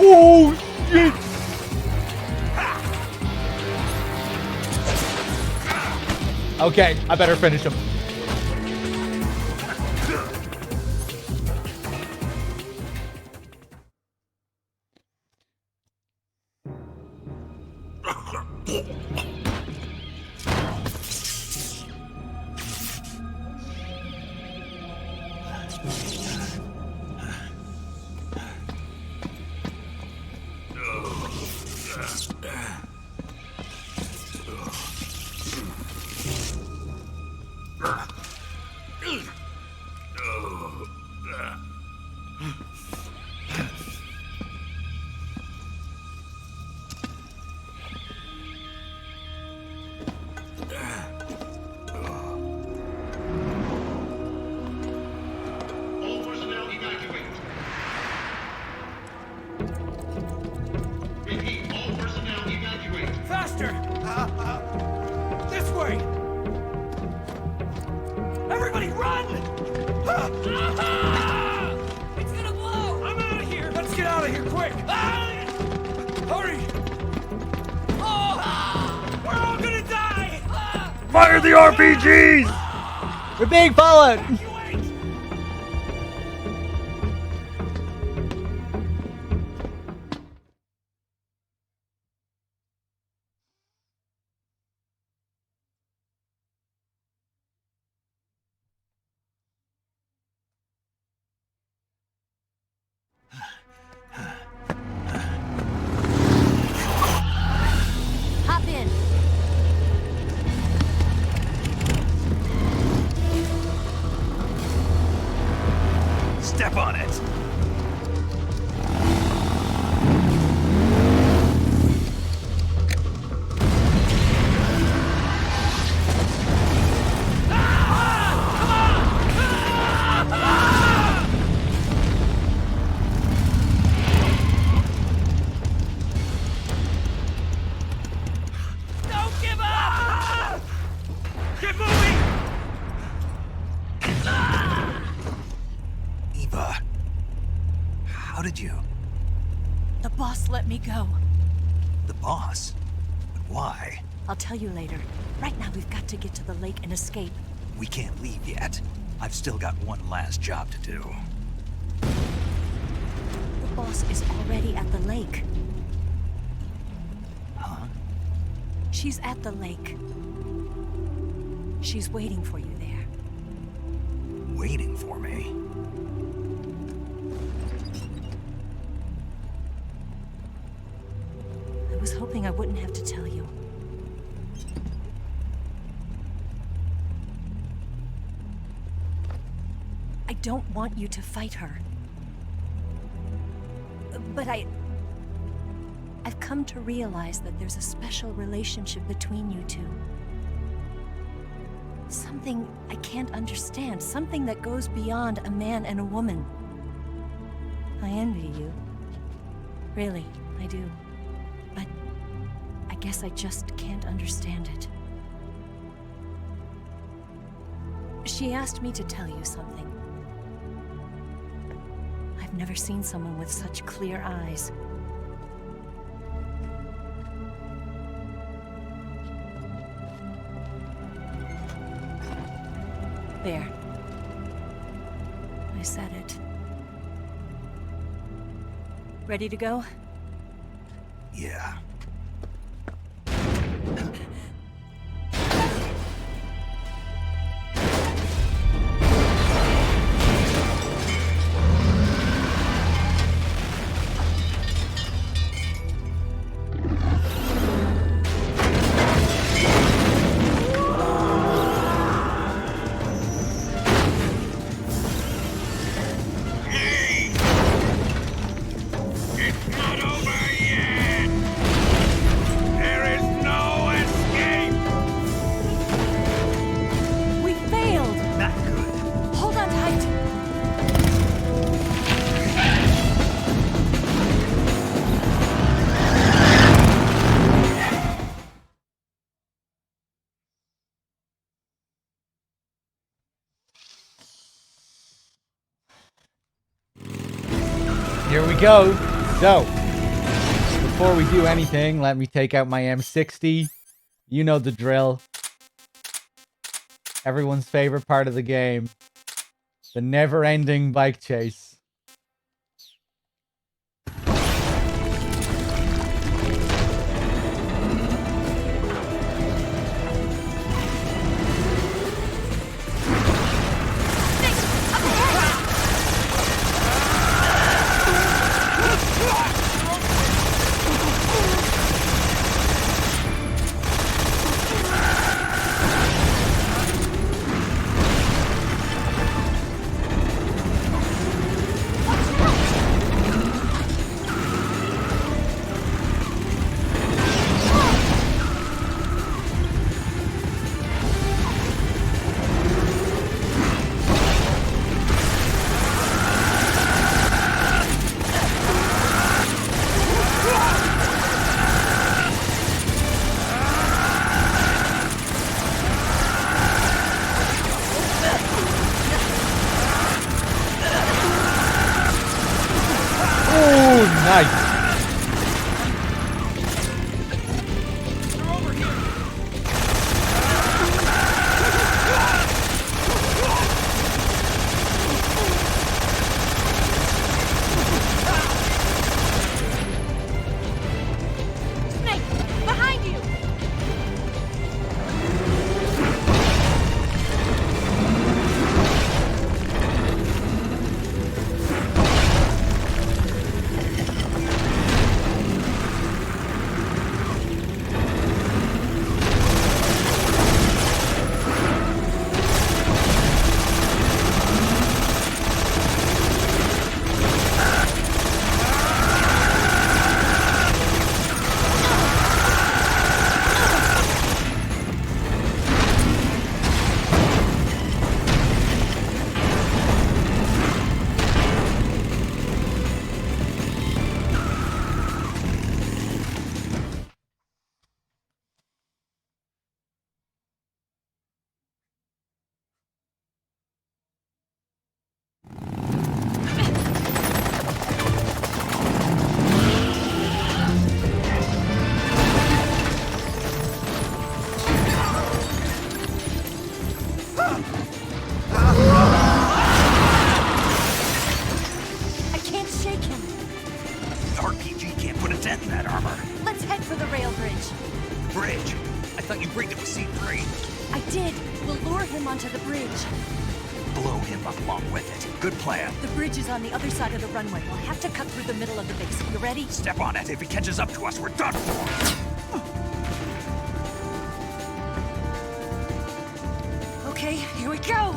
Oh, shit! Okay, I better finish him. All personnel evacuate. Repeat, all personnel evacuate. Faster! This way! Everybody run! It's gonna blow! I'm out of here! Let's get out of here quick! Hurry! We're all gonna die! Fire the RPGs! We're being followed! Hop in. Step on it! Don't give up! Get moving! Eva, how did you? The boss let me go. The boss? But why? I'll tell you later. Right now, we've got to get to the lake and escape. We can't leave yet. I've still got one last job to do. The boss is already at the lake. Huh? She's at the lake. She's waiting for you there. Waiting for me? I was hoping I wouldn't have to tell you. I don't want you to fight her. But I've come to realize that there's a special relationship between you two. Something I can't understand. Something that goes beyond a man and a woman. I envy you. Really, I do. But I guess I just can't understand it. She asked me to tell you something. I've never seen someone with such clear eyes. There. I said it. Ready to go? Yeah. Here we go. So, before we do anything, let me take out my M60. You know the drill. Everyone's favorite part of the game. The never-ending bike chase. thought you agreed that was C3. I did. We'll lure him onto the bridge. Blow him up along with it. Good plan. The bridge is on the other side of the runway. We'll have to cut through the middle of the base. You ready? Step on it. If he catches up to us, we're done for. Okay, here we go!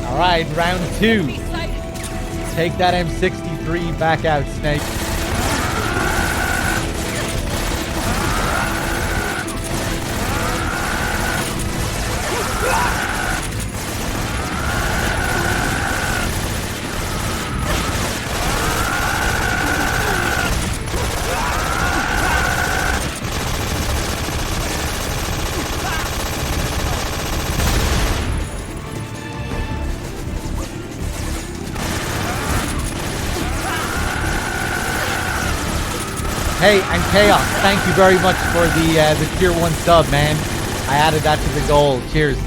All right, round 2. Take that M63 back out, Snake. Hey, and Chaos, thank you very much for the tier 1 sub, man. I added that to the goal. Cheers.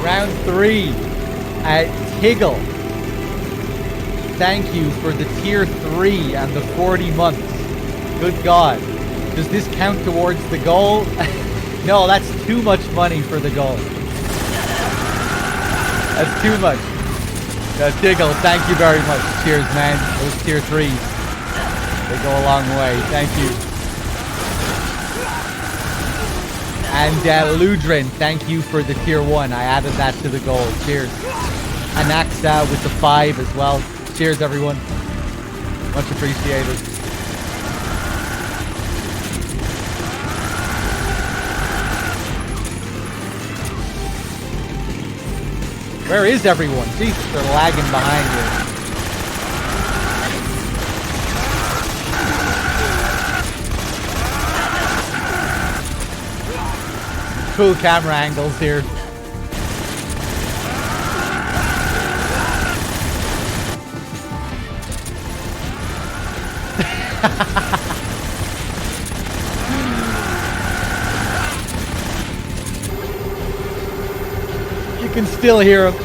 Round 3. Tiggle. Thank you for the tier 3 and the 40 months. Good God. Does this count towards the goal? No, that's too much money for the goal. That's too much. Tiggle, thank you very much. Cheers, man. Those tier 3s. They go a long way. Thank you. And Ludrin, thank you for the tier 1. I added that to the goal. Cheers. Anaxa with the 5 as well. Cheers, everyone. Much appreciated. Where is everyone? Jesus, they're lagging behind here. Cool camera angles here. You can still hear him.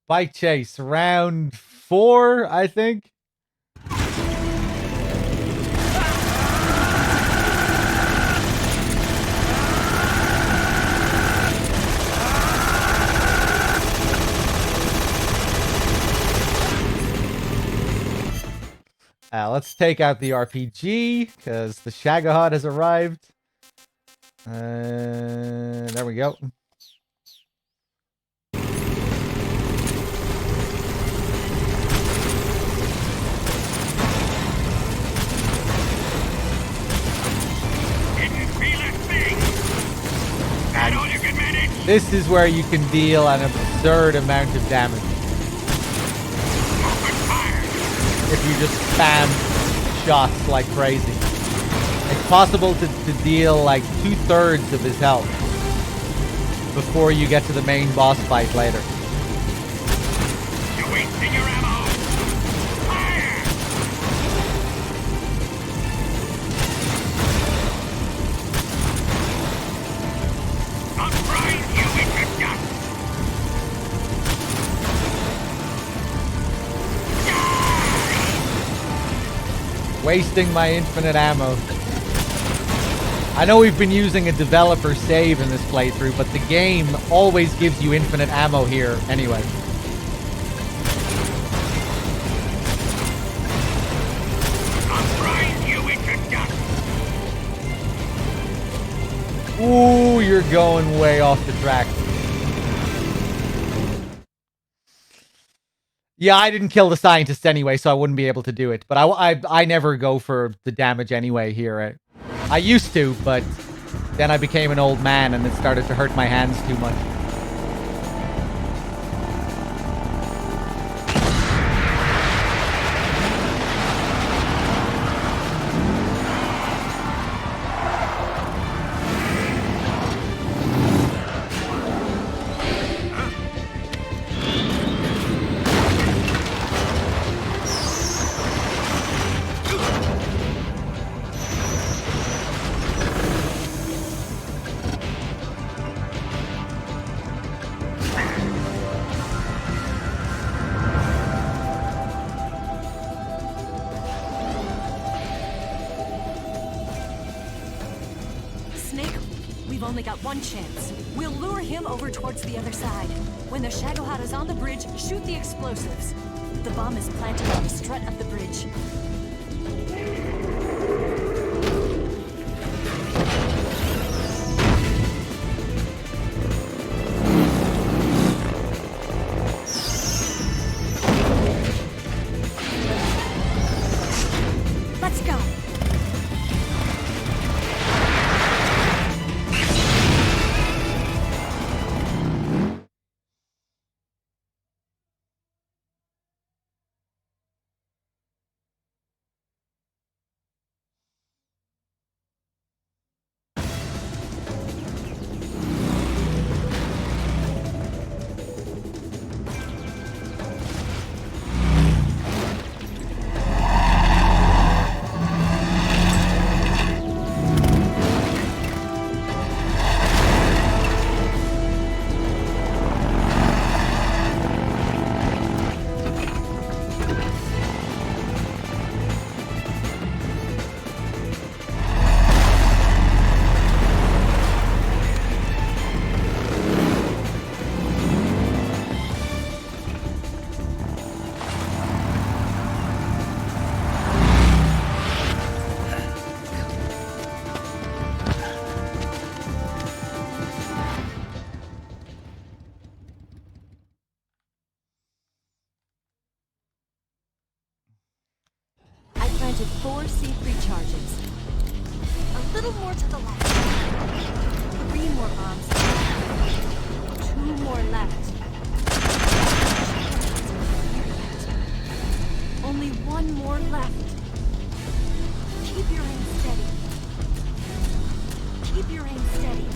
Bike chase, round 4, I think. Let's take out the RPG, because the Shagohod has arrived. There we go. This is where you can deal an absurd amount of damage. If you just spam shots like crazy. It's possible to deal like 2/3 of his health before you get to the main boss fight later. You're wasting your ammo! Fire! I'll grind you into dust! Wasting my infinite ammo. I know we've been using a developer save in this playthrough, but the game always gives you infinite ammo here anyway. I'll grind you into dust! Ooh, you're going way off the track. Yeah, I didn't kill the scientist anyway, so I wouldn't be able to do it. But I never go for the damage anyway here. I used to, but then I became an old man and it started to hurt my hands too much. only got one chance. We'll lure him over towards the other side. When the Shagohod is on the bridge, shoot the explosives. The bomb is planted on the strut of the bridge. Let's go. Planted 4 C3 charges. A little more to the left. 3 more bombs. 2 more left. Only 1 more left. Keep your aim steady. Keep your aim steady.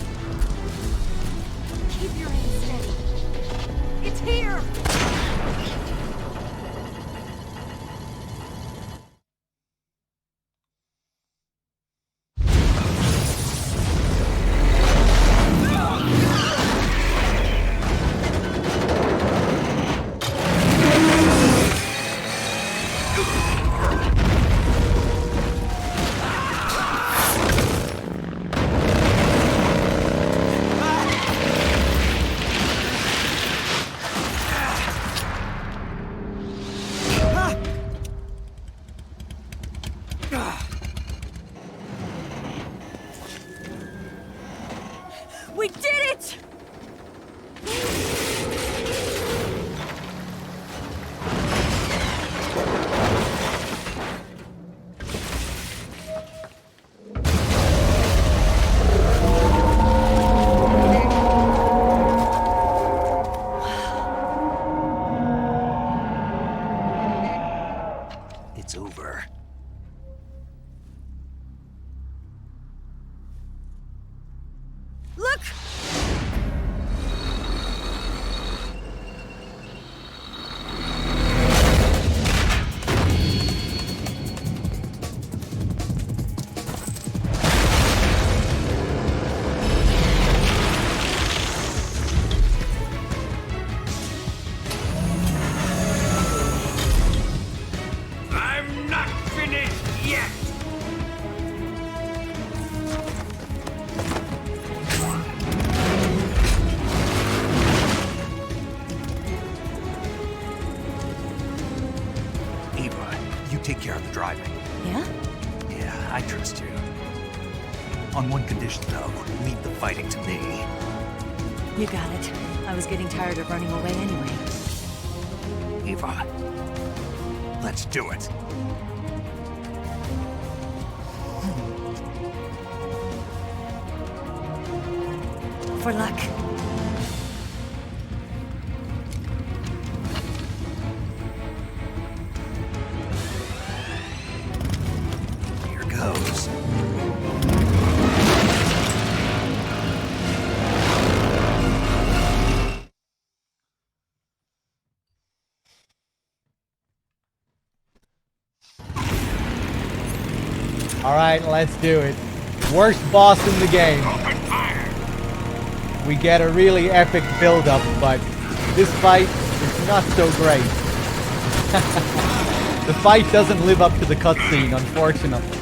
Keep your aim steady. It's here! We did it! It's over. Look! I'm not finished yet! Eva, you take care of the driving. Yeah? Yeah, I trust you. On one condition, though, leave the fighting to me. You got it. I was getting tired of running away anyway. Eva, let's do it. For luck. Here goes. All right, let's do it. Worst boss in the game. We get a really epic build-up, but this fight is not so great. The fight doesn't live up to the cutscene, unfortunately.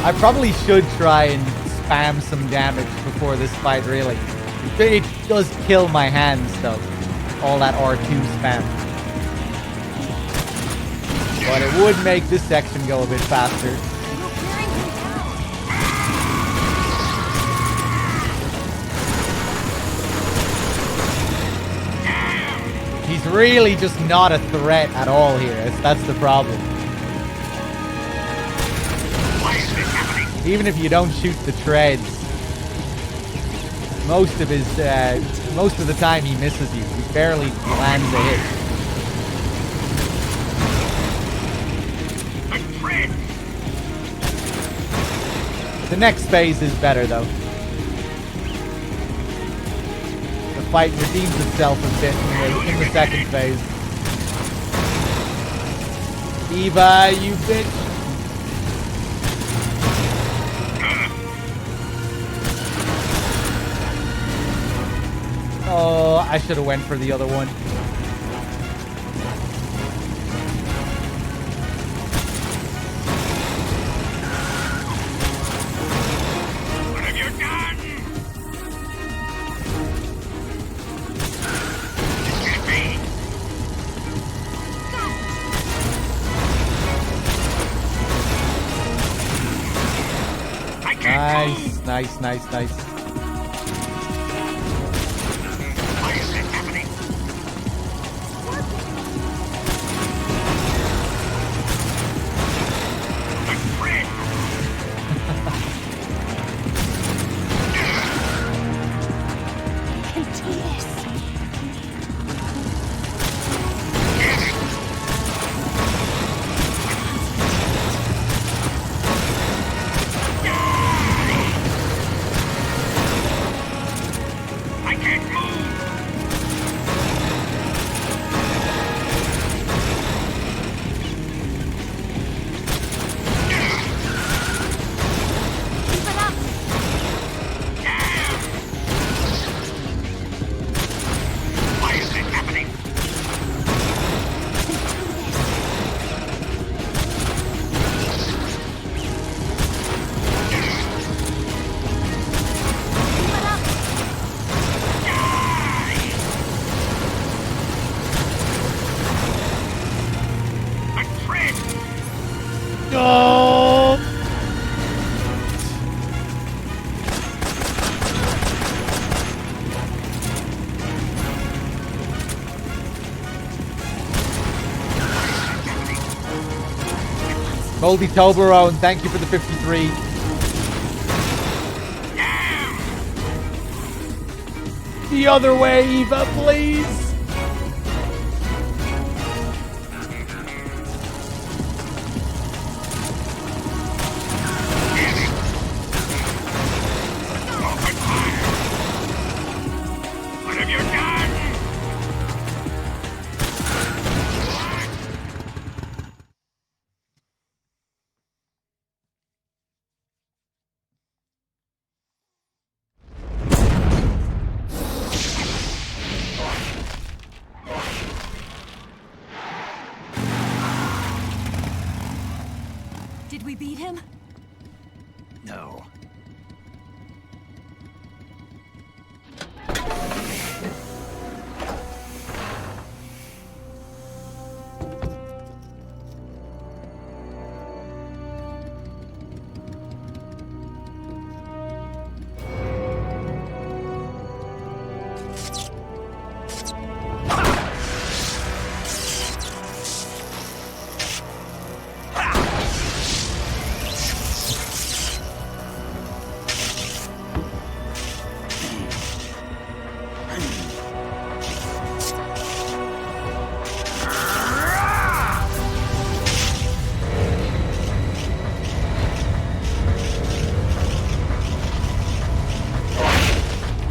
I probably should try and spam some damage before this fight, really. It does kill my hands, though. All that R2 spam. But it would make this section go a bit faster. He's really just not a threat at all here. That's the problem. Even if you don't shoot the treads, most of the time he misses you. He barely lands a hit. The next phase is better, though. The fight redeems itself a bit in the second phase. Eva, you bitch. Oh, I should have went for the other one. What have you done? Get me. I can't move. Nice. Why is it happening? My friend. Can do this. I can't move. Keep it up. Why is it happening? My friend. No! Moldy Toblerone, thank you for the 53. The other way, Eva, please. What have you done? Did we beat him? No.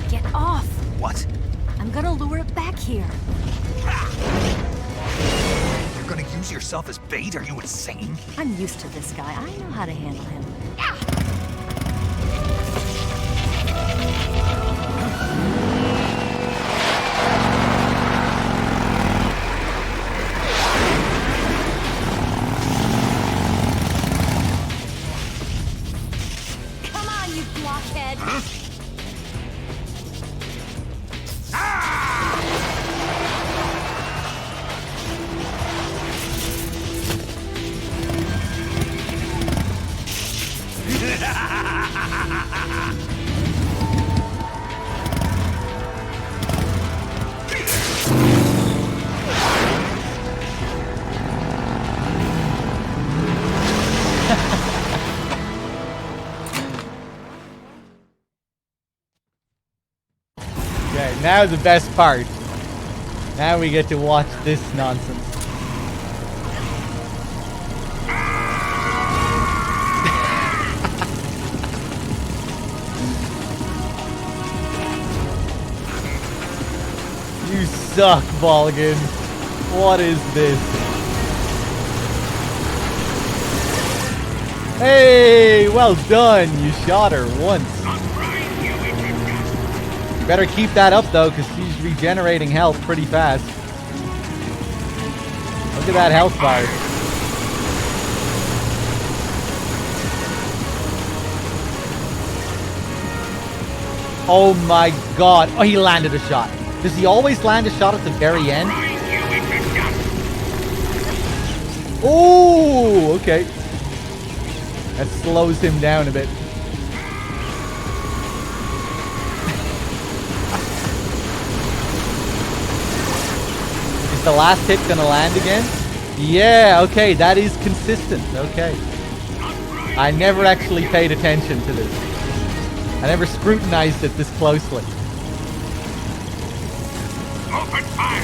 Get off. What? I'm gonna lure it back here. You're gonna use yourself as bait? Are you insane? I'm used to this guy. I know how to handle him. Okay, now the best part. Now we get to watch this nonsense. You suck, Volgin. What is this? Hey, well done. You shot her once. You better keep that up, though, because she's regenerating health pretty fast. Look at that health bar. Oh my god. Oh, he landed a shot. Does he always land a shot at the very end? Oh, okay. That slows him down a bit. Is the last hit gonna land again? Yeah, okay, that is consistent. Okay. I never actually paid attention to this. I never scrutinized it this closely. Open fire!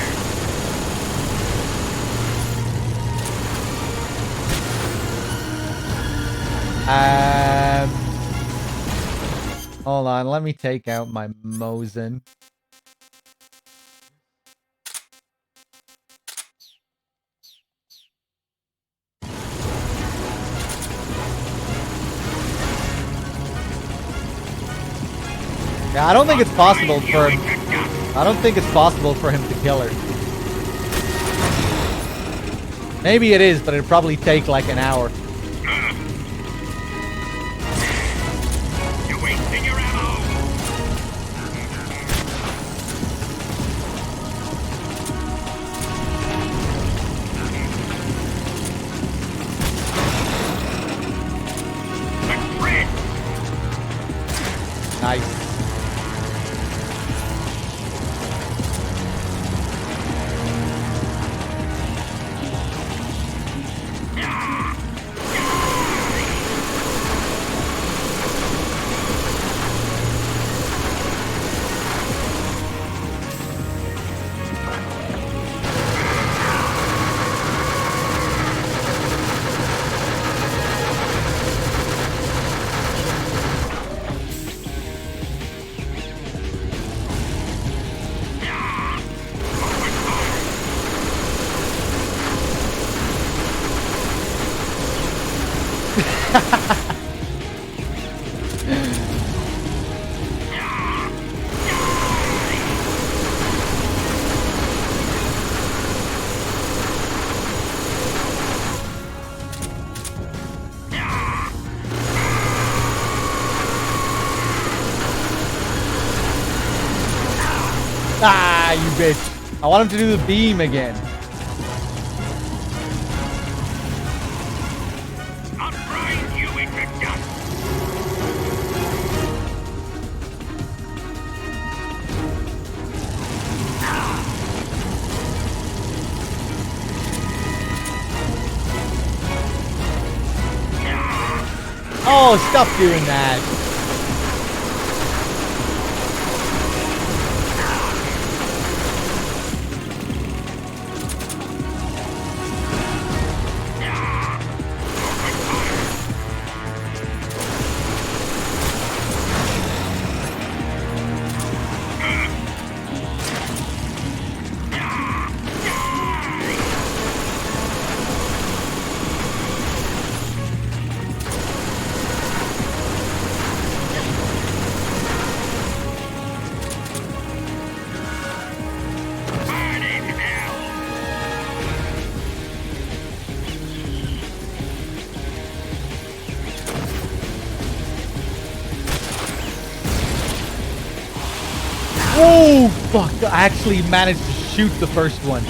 Hold on, let me take out my Mosin. Yeah, I don't think it's possible for him. I don't think it's possible for him to kill her. Maybe it is, but it'd probably take like an hour. You're wasting your ammo! Nice. Ah, you bitch. I want him to do the beam again. Oh, stop doing that. Oh, fuck. I actually managed to shoot the first one.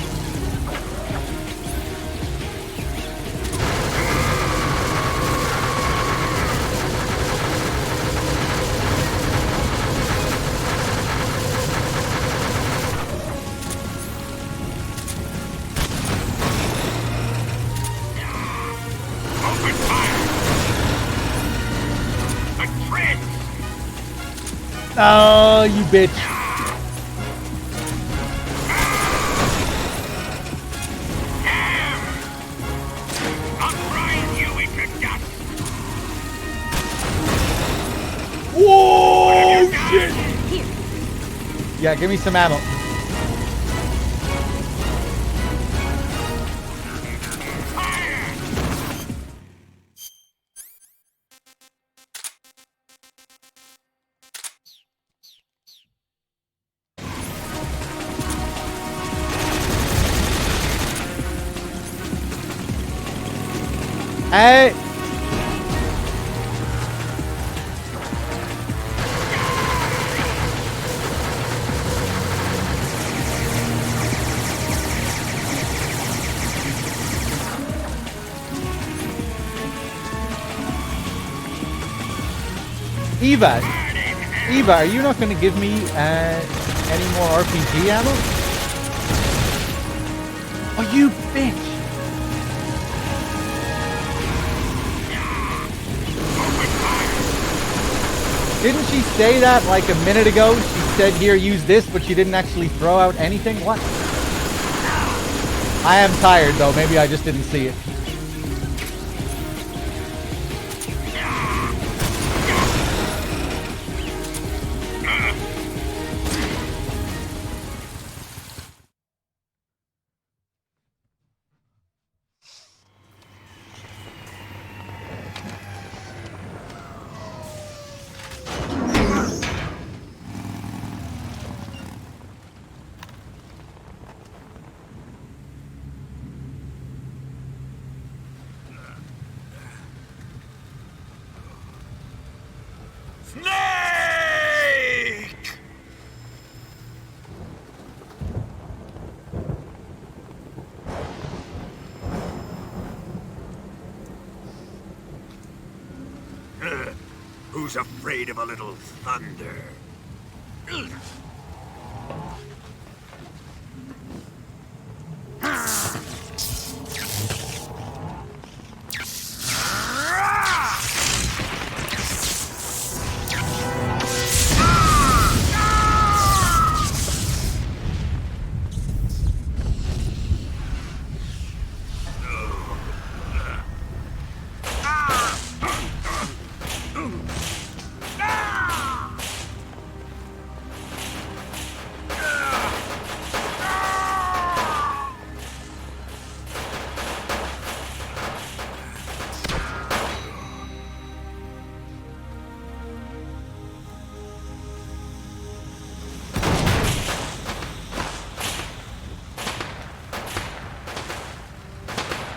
Oh, you bitch. Yeah, give me some ammo. Hey! Eva, are you not going to give me any more RPG ammo? Oh, you bitch! Didn't she say that like a minute ago? She said, here, use this, but she didn't actually throw out anything? What? I am tired, though. Maybe I just didn't see it. Who's afraid of a little thunder?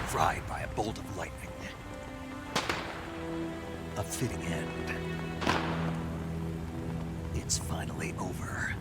Fried by a bolt of lightning. A fitting end. It's finally over.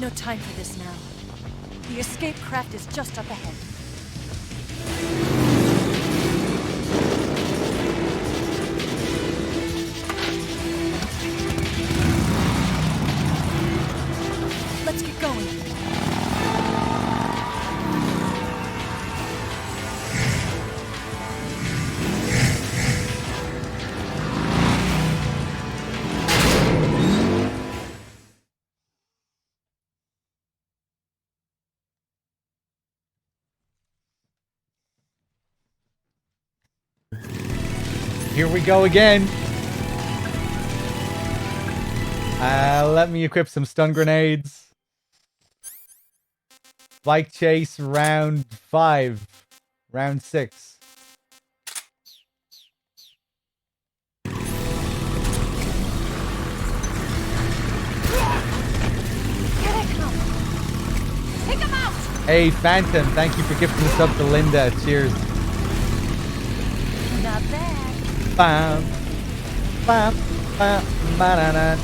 No time for this now. The escape craft is just up ahead. Let's get going. Here we go again. Let me equip some stun grenades. Bike chase round 5. Round 6. Take him out! Hey, Phantom, thank you for gifting us up to Linda. Cheers. Not bad. Bam, bam, bam, banana.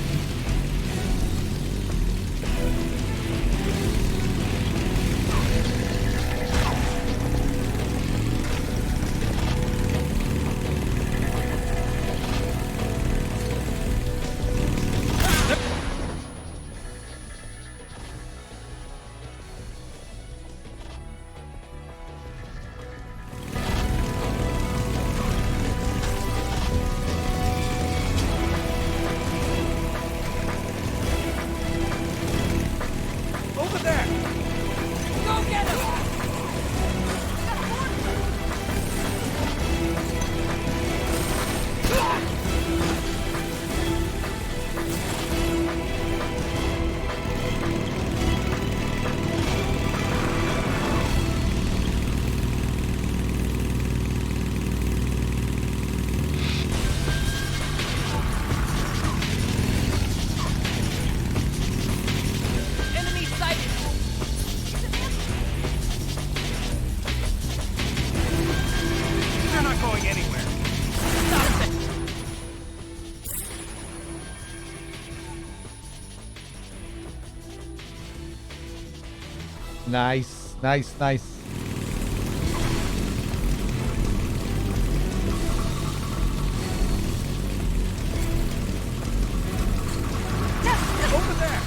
Nice, nice, nice. Over there!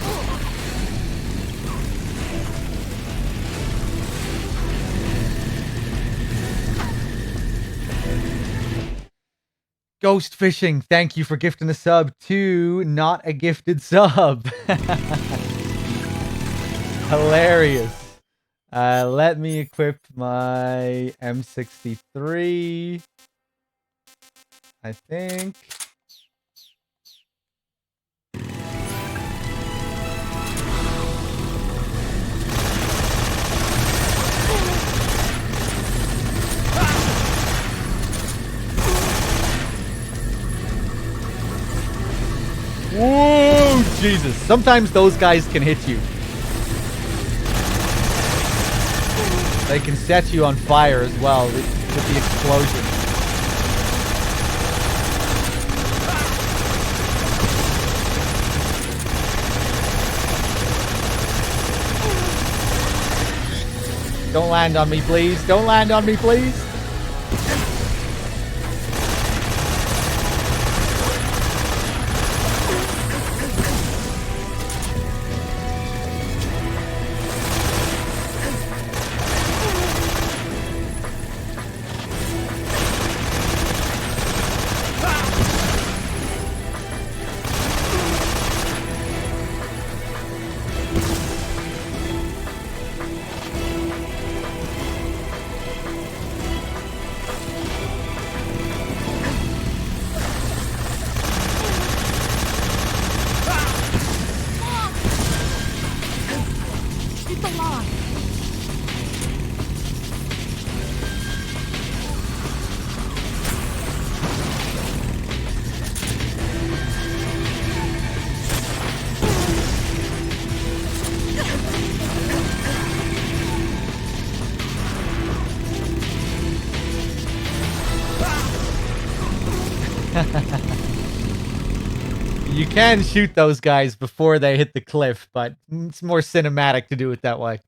Ghost Fishing, thank you for gifting a sub to Not a Gifted Sub. Hilarious. Let me equip my M63. I think. Whoa, Jesus. Sometimes those guys can hit you. They can set you on fire as well with the explosion. Don't land on me, please. Don't land on me, please. You can shoot those guys before they hit the cliff, but it's more cinematic to do it that way.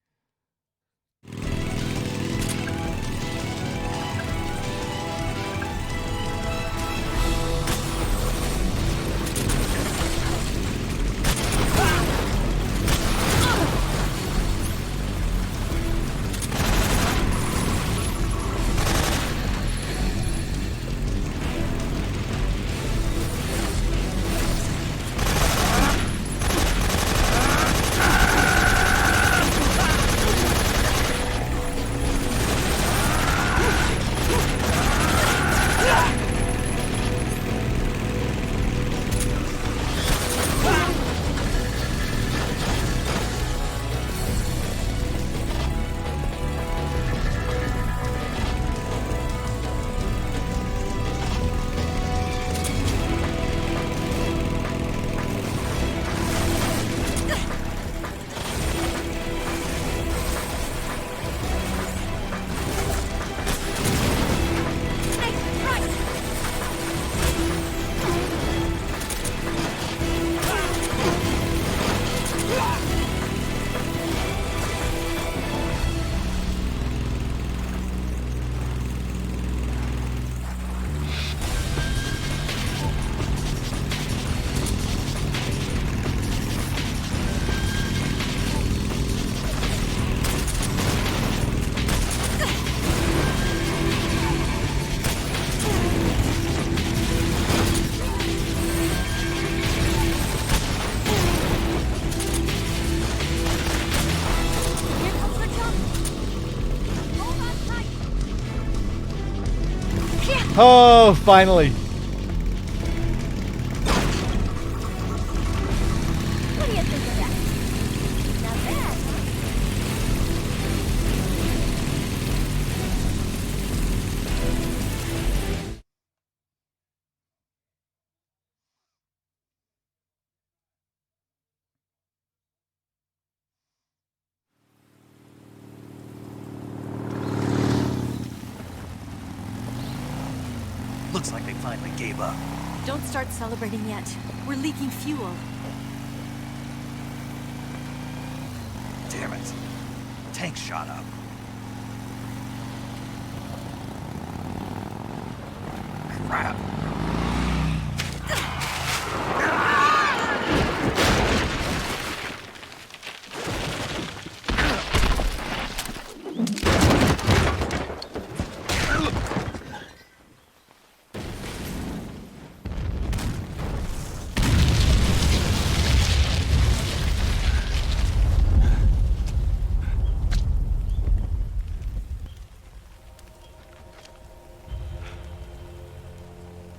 Oh, finally. What do you think of that? Not bad, Looks like they finally gave up. Don't start celebrating yet. We're leaking fuel. Damn it. tank shot up. Crap.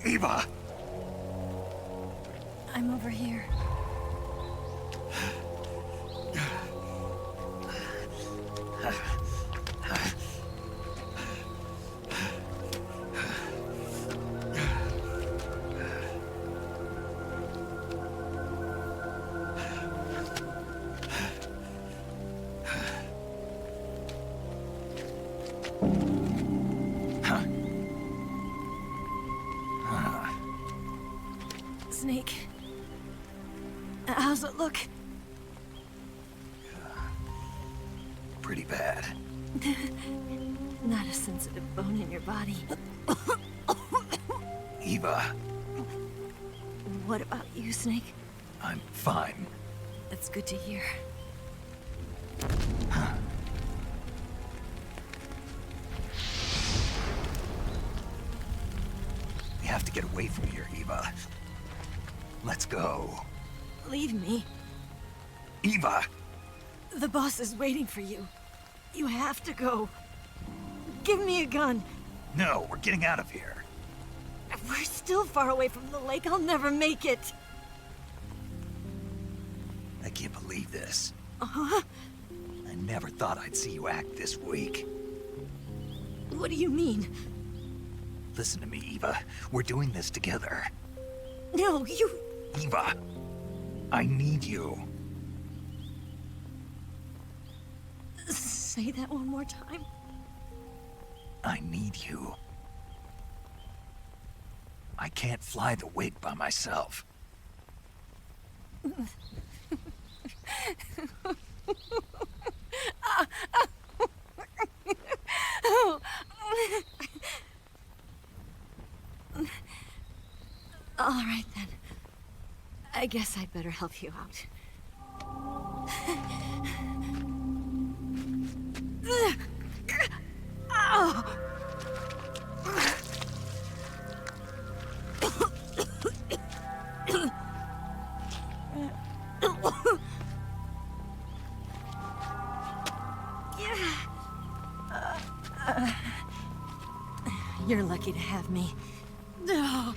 Eva! I'm over here. Snake. How's it look? Pretty bad. Not a sensitive bone in your body. Eva, What about you, Snake? I'm fine. That's good to hear. We have to get away from here, Eva. Let's go. Leave me. Eva! The boss is waiting for you. You have to go. Give me a gun. No, we're getting out of here. We're still far away from the lake. I'll never make it. I can't believe this. Uh-huh. I never thought I'd see you act this weak. What do you mean? Listen to me, Eva. We're doing this together. No, you... Eva, I need you. Say that one more time. I need you. I can't fly the wig by myself. All right, then. I guess I'd better help you out. Ow! You're lucky to have me. No.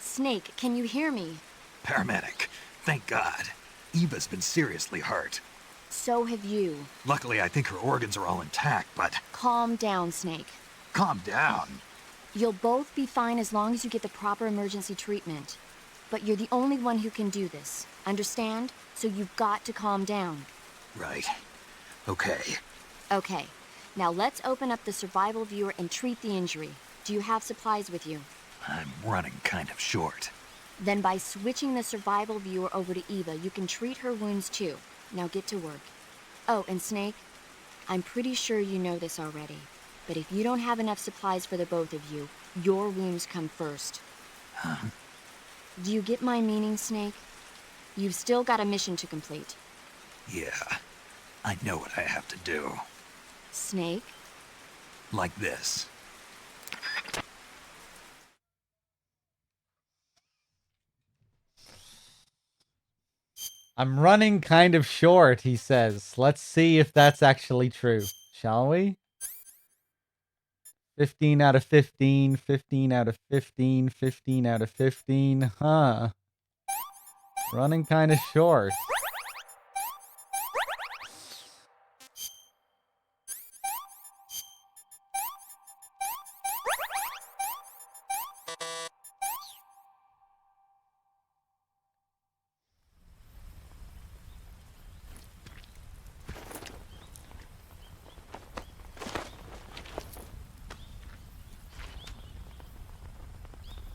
Snake, can you hear me? Paramedic, thank God. Eva's been seriously hurt. So have you. Luckily, I think her organs are all intact, but... Calm down, Snake. Calm down. You'll both be fine as long as you get the proper emergency treatment. But you're the only one who can do this. Understand? So you've got to calm down. Right. Okay. Okay. Now let's open up the survival viewer and treat the injury. Do you have supplies with you? I'm running kind of short. Then by switching the survival viewer over to Eva, you can treat her wounds too. Now get to work. Oh, and Snake, I'm pretty sure you know this already, but if you don't have enough supplies for the both of you, your wounds come first. Huh? Do you get my meaning, Snake? You've still got a mission to complete. Yeah. I know what I have to do. Snake? Like this. I'm running kind of short, he says. Let's see if that's actually true, shall we? 15 out of 15, 15 out of 15, 15 out of 15. Huh. Running kind of short.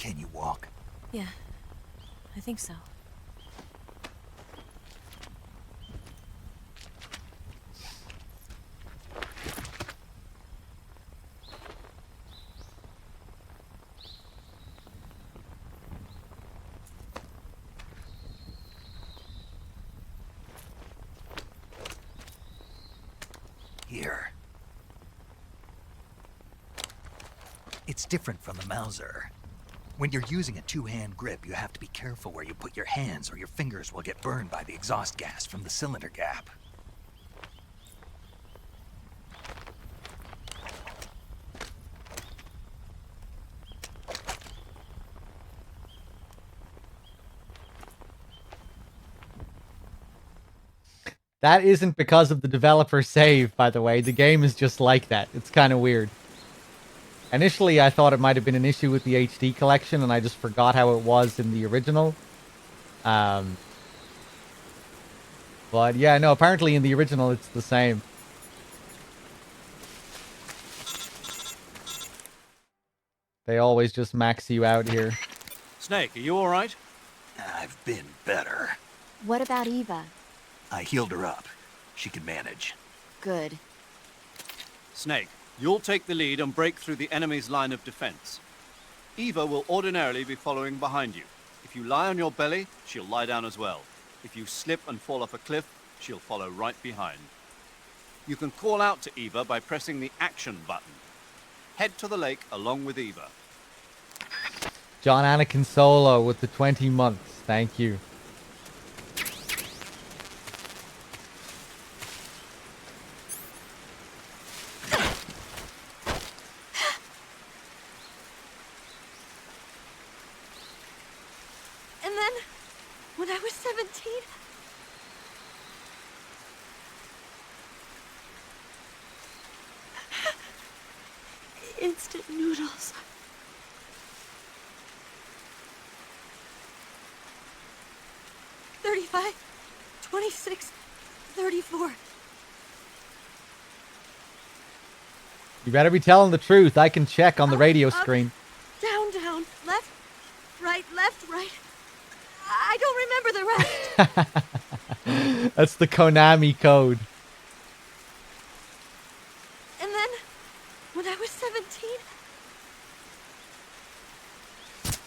Can you walk? Yeah, I think so. Here. It's different from the Mauser. When you're using a two-hand grip, you have to be careful where you put your hands or your fingers will get burned by the exhaust gas from the cylinder gap. That isn't because of the developer save, by the way. The game is just like that. It's kind of weird. Initially, I thought it might have been an issue with the HD collection, and I just forgot how it was in the original. But yeah, no, apparently in the original it's the same. They always just max you out here. Snake, are you alright? I've been better. What about Eva? I healed her up. She can manage. Good. Snake, you'll take the lead and break through the enemy's line of defense. Eva will ordinarily be following behind you. If you lie on your belly, she'll lie down as well. If you slip and fall off a cliff, she'll follow right behind. You can call out to Eva by pressing the action button. Head to the lake along with Eva. John Anakin Solo with the 20 months. Thank you. And then, when I was 17... Instant noodles. $35, $26, $34. You better be telling the truth. I can check on the radio screen. Down, down, left, right, I don't remember the rest. That's the Konami code. And then, when I was 17...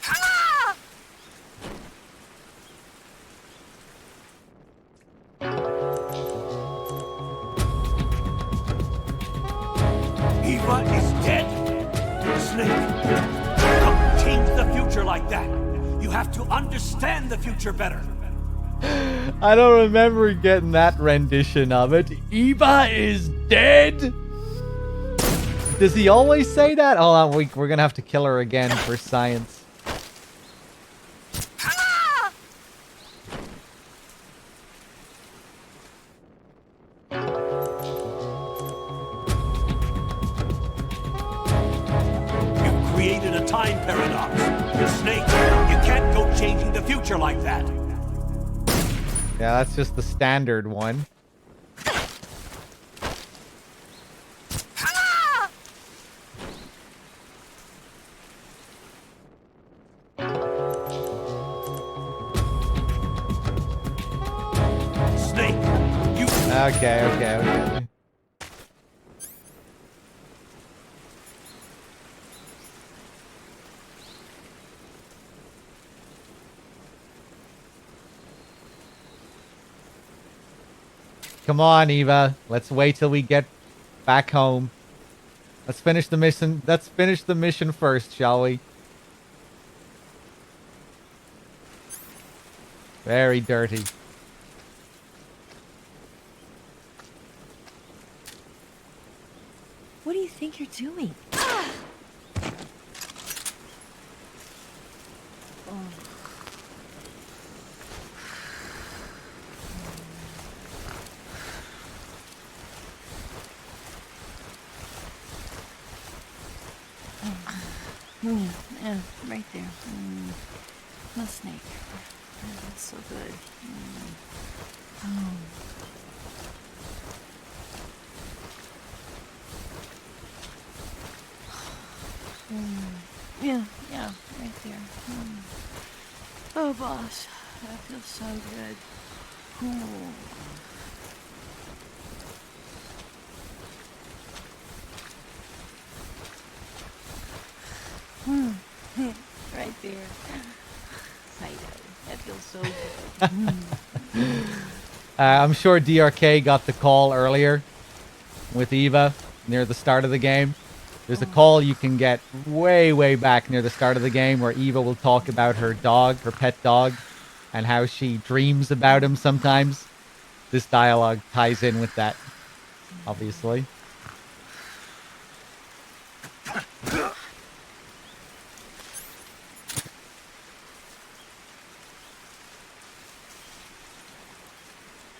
Ah! Eva is dead. Snake, don't change the future like that. You have to understand the future better. I don't remember getting that rendition of it. Eva is dead? Does he always say that? Hold on, we're gonna have to kill her again for science. You created a time paradox. Snake, you can't go changing the future like that. Yeah, that's just the standard one. Snake, you... Okay. Come on, Eva. Let's wait till we get back home. Let's finish the mission. Let's finish the mission first, shall we? Very dirty. What do you think you're doing? Yeah, right there. No snake. That's so good. Oh. Yeah, right there. Oh, boss, that feels so good. Ooh. Right there. Fido, that feels so good. I'm sure DRK got the call earlier with Eva near the start of the game. There's a call you can get way back near the start of the game where Eva will talk about her dog, her pet dog, and how she dreams about him sometimes. This dialogue ties in with that, obviously.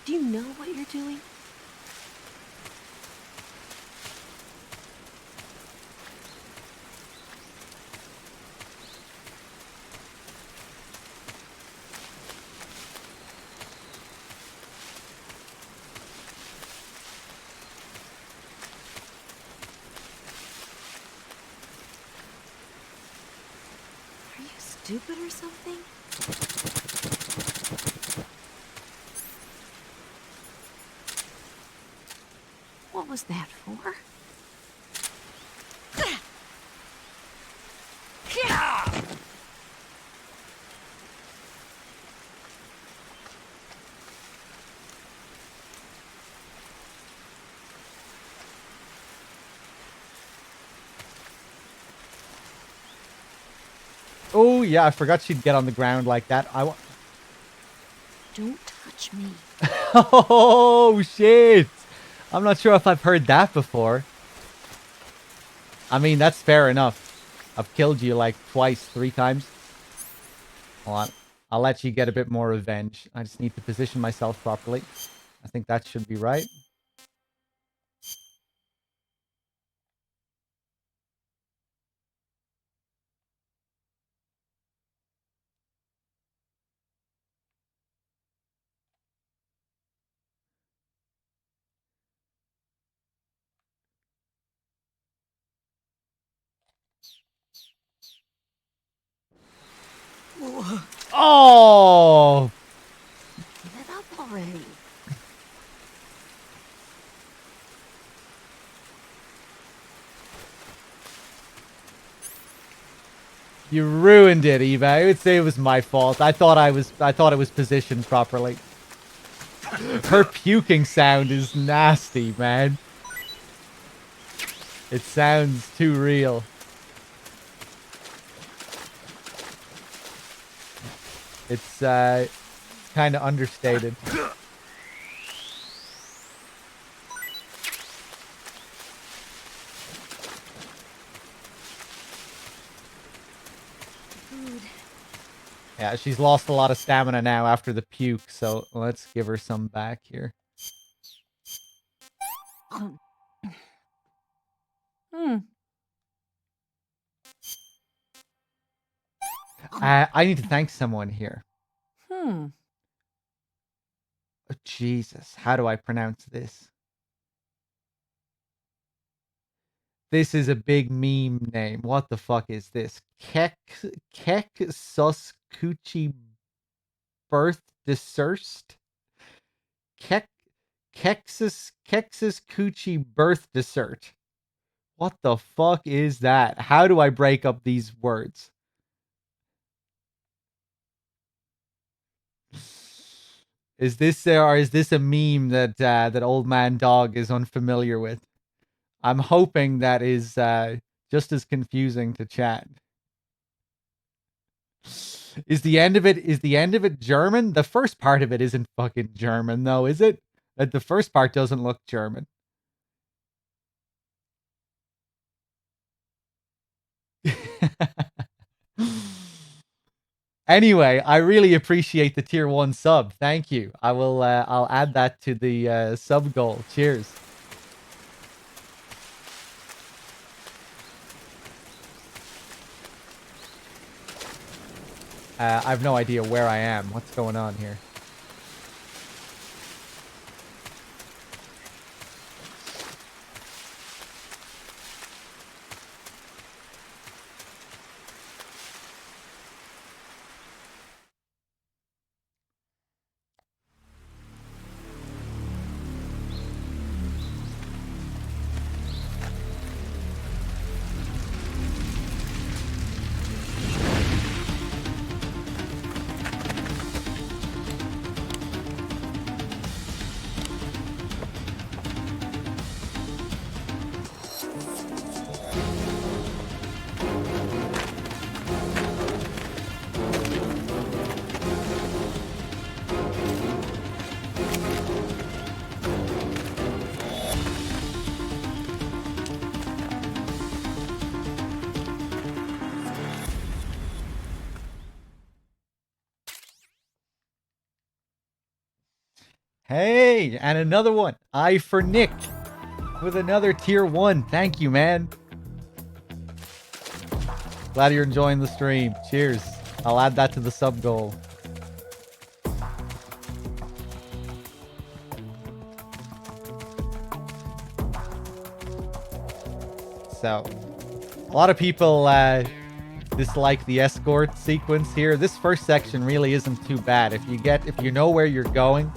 Do you know what you're doing? Are you stupid or something? What was that for? Oh, yeah, I forgot she'd get on the ground like that. Don't touch me. Oh, shit. I'm not sure if I've heard that before. I mean, that's fair enough. I've killed you like twice, 3 times. Hold on. I'll let you get a bit more revenge. I just need to position myself properly. I think that should be right. Oh! Give it up already. You ruined it, Eva. I would say it was my fault. I thought it was positioned properly. Her puking sound is nasty, man. It sounds too real. It's kind of understated. Yeah, she's lost a lot of stamina now after the puke, so let's give her some back here. I need to thank someone here. Oh, Jesus, how do I pronounce this? This is a big meme name. What the fuck is this? Kek Suskuchi Birth Desurst? Kexus Coochie Birth Dessert. What the fuck is that? How do I break up these words? Is this a meme that that old man dog is unfamiliar with? I'm hoping that is just as confusing to chat. Is the end of it German? The first part of it isn't fucking German though, is it? The first part doesn't look German. Anyway, I really appreciate the tier 1 sub. Thank you. I will I'll add that to the sub goal. Cheers. I have no idea where I am. What's going on here? Hey, and another one. I for Nick with another tier 1. Thank you, man. Glad you're enjoying the stream. Cheers. I'll add that to the sub goal. So, a lot of people dislike the escort sequence here. This first section really isn't too bad. If you know where you're going,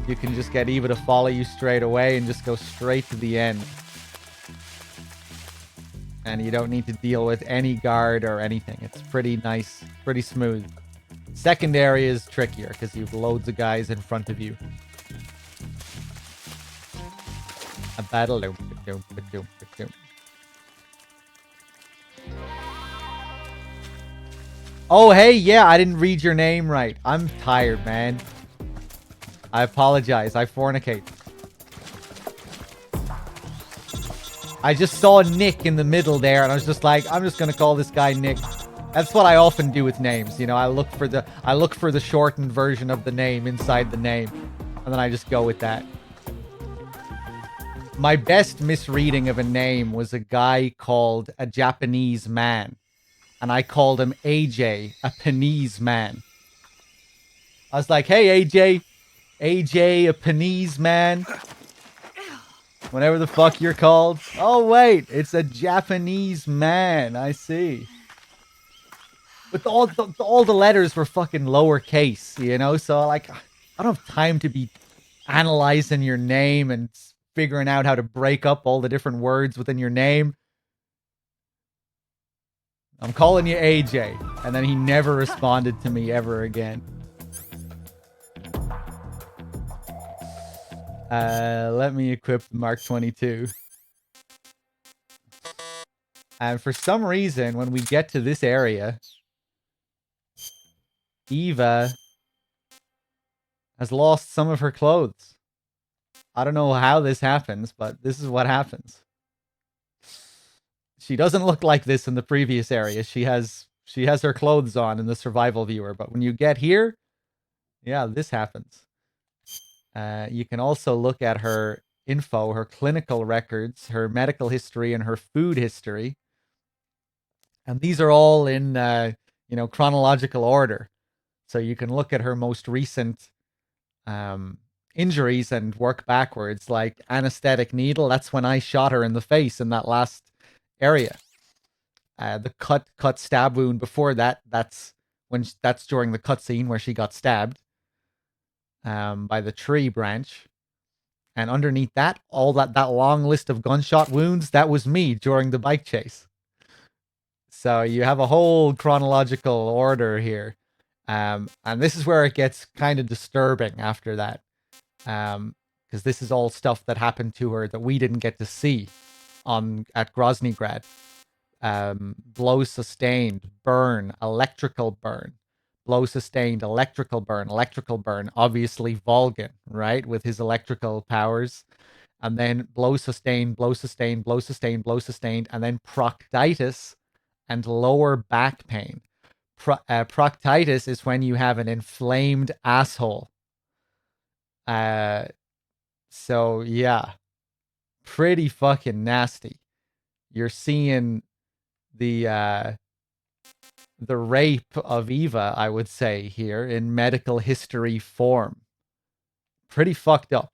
you can just get Eva to follow you straight away and just go straight to the end. And you don't need to deal with any guard or anything. It's pretty nice, pretty smooth. Secondary is trickier because you've loads of guys in front of you. A battle. Oh, hey, yeah, I didn't read your name right. I'm tired, man. I apologize. I fornicate. I just saw Nick in the middle there, and I was just like, I'm just gonna call this guy Nick. That's what I often do with names, you know. I look for the shortened version of the name inside the name, and then I just go with that. My best misreading of a name was a guy called a Japanese man, and I called him AJ, a Penese man. I was like, hey, AJ, a Penese man. Whatever the fuck you're called. Oh, wait. It's a Japanese man. I see. But all the letters were fucking lowercase, you know? So, like, I don't have time to be analyzing your name and figuring out how to break up all the different words within your name. I'm calling you AJ. And then he never responded to me ever again. Let me equip the Mark 22. And for some reason, when we get to this area, Eva has lost some of her clothes. I don't know how this happens, but this is what happens. She doesn't look like this in the previous area. She has her clothes on in the survival viewer, but when you get here, yeah, this happens. You can also look at her info, her clinical records, her medical history, and her food history. And these are all in, chronological order. So you can look at her most recent injuries and work backwards, like anesthetic needle. That's when I shot her in the face in that last area. The cut stab wound before that, that's during the cutscene where she got stabbed. By the tree branch, and underneath that, all that long list of gunshot wounds, that was me during the bike chase. So you have a whole chronological order here, and this is where it gets kind of disturbing after that, because this is all stuff that happened to her that we didn't get to see at Groznygrad. Blow sustained, burn, electrical burn. Blow sustained, electrical burn, obviously Volgin, right? With his electrical powers. And then blow sustained, and then proctitis and lower back pain. Proctitis is when you have an inflamed asshole. So yeah, pretty fucking nasty. You're seeing the rape of Eva, I would say, here in medical history form. Pretty fucked up.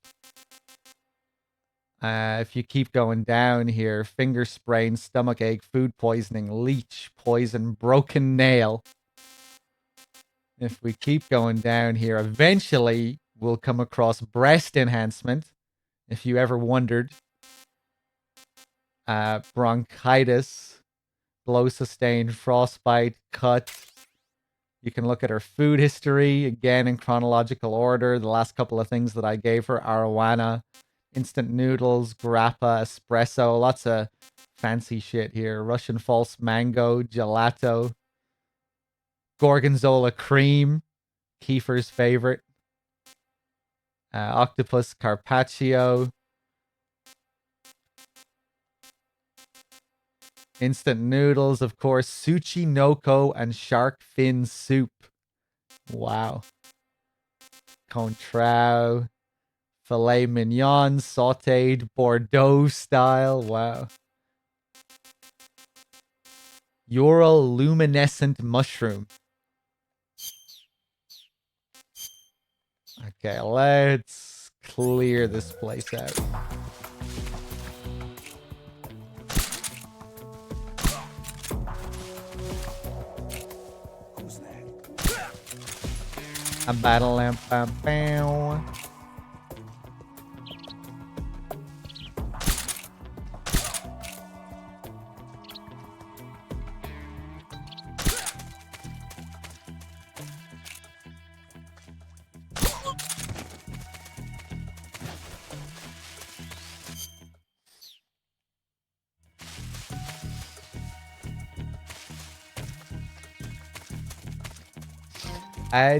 If you keep going down here, finger sprain, stomach ache, food poisoning, leech, poison, broken nail. If we keep going down here, eventually we'll come across breast enhancement, if you ever wondered. Bronchitis. Blow sustained, frostbite, cut. You can look at her food history, again in chronological order. The last couple of things that I gave her, arowana, instant noodles, grappa, espresso, lots of fancy shit here. Russian false mango, gelato, gorgonzola cream, Kiefer's favorite. Octopus carpaccio. Instant noodles, of course, sushi noko and shark fin soup. Wow. Contrau. Filet mignon, sauteed Bordeaux style. Wow. Ural luminescent mushroom. Okay, let's clear this place out. Who's that? A battle lamp. Bow.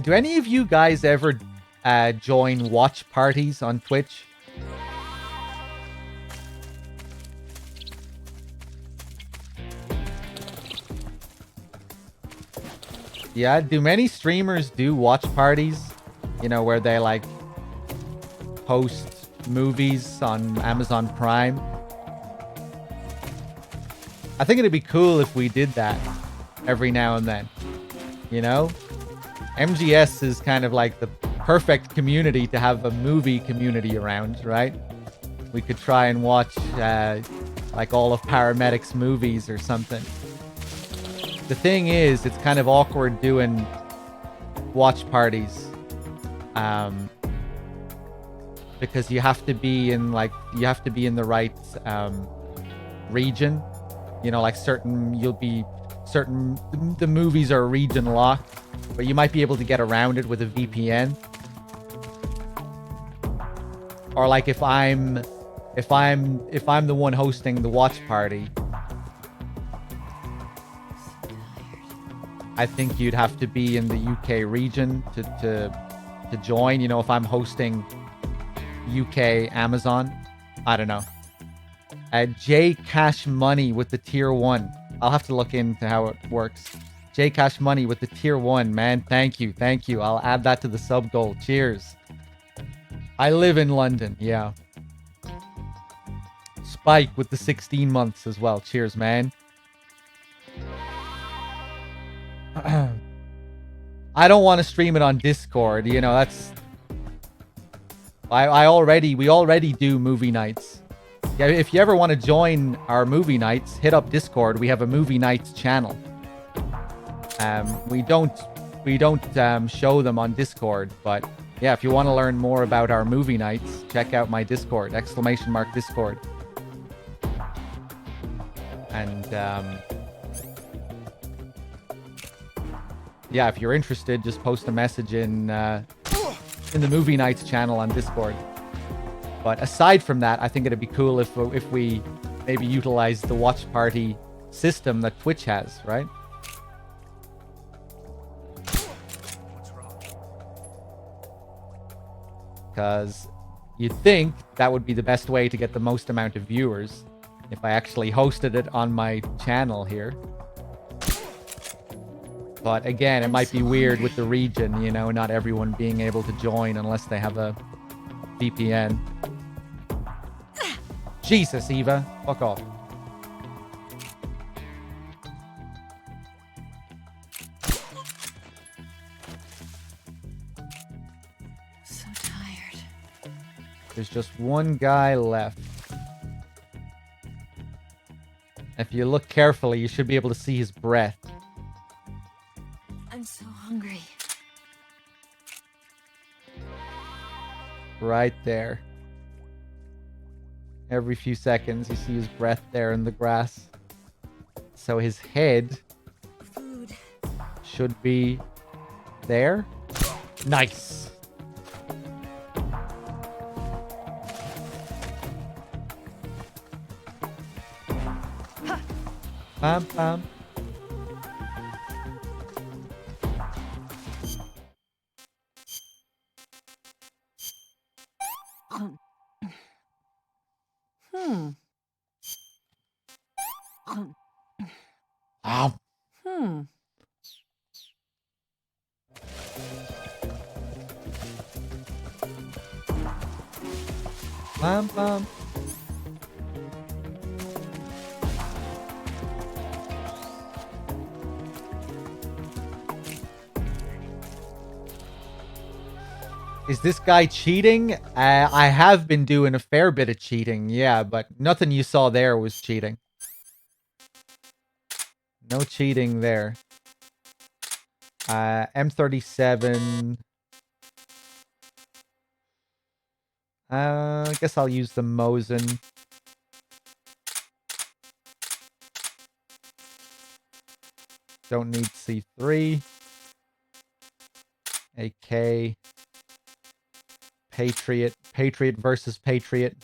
Do any of you guys ever join watch parties on Twitch? Yeah, do many streamers do watch parties? You know, where they like post movies on Amazon Prime? I think it'd be cool if we did that every now and then. You know? MGS is kind of like the perfect community to have a movie community around, right? We could try and watch like all of Paramedic's movies or something. The thing is, it's kind of awkward doing watch parties because you have to be in the right region. You know, like the movies are region locked, but you might be able to get around it with a VPN. Or like if I'm the one hosting the watch party, I think you'd have to be in the UK region to join. You know, if I'm hosting UK Amazon, I don't know. J Cash Money with the tier 1. I'll have to look into how it works. J Cash Money with the tier 1, man. Thank you. I'll add that to the sub goal. Cheers. I live in London, yeah. Spike with the 16 months as well. Cheers, man. I don't want to stream it on Discord. You know, that's... We already do movie nights. Yeah, if you ever want to join our movie nights, hit up Discord. We have a movie nights channel. We don't show them on Discord, but yeah, if you want to learn more about our movie nights, check out my Discord, !Discord. And yeah, if you're interested, just post a message in the movie nights channel on Discord. But aside from that, I think it'd be cool if we maybe utilize the watch party system that Twitch has, right? What's wrong? Because you'd think that would be the best way to get the most amount of viewers if I actually hosted it on my channel here. But again, it might be weird with the region, you know, not everyone being able to join unless they have a VPN. Jesus, Eva. Fuck off. So tired. There's just one guy left. If you look carefully, you should be able to see his breath. I'm so hungry. Right there. Every few seconds, you see his breath there in the grass. So his head should be there. Nice. Bam, bam. Bum, bum. Is this guy cheating? I have been doing a fair bit of cheating, yeah, but nothing you saw there was cheating. No cheating there. M37. I guess I'll use the Mosin. Don't need C3. AK. Patriot. Patriot versus Patriot.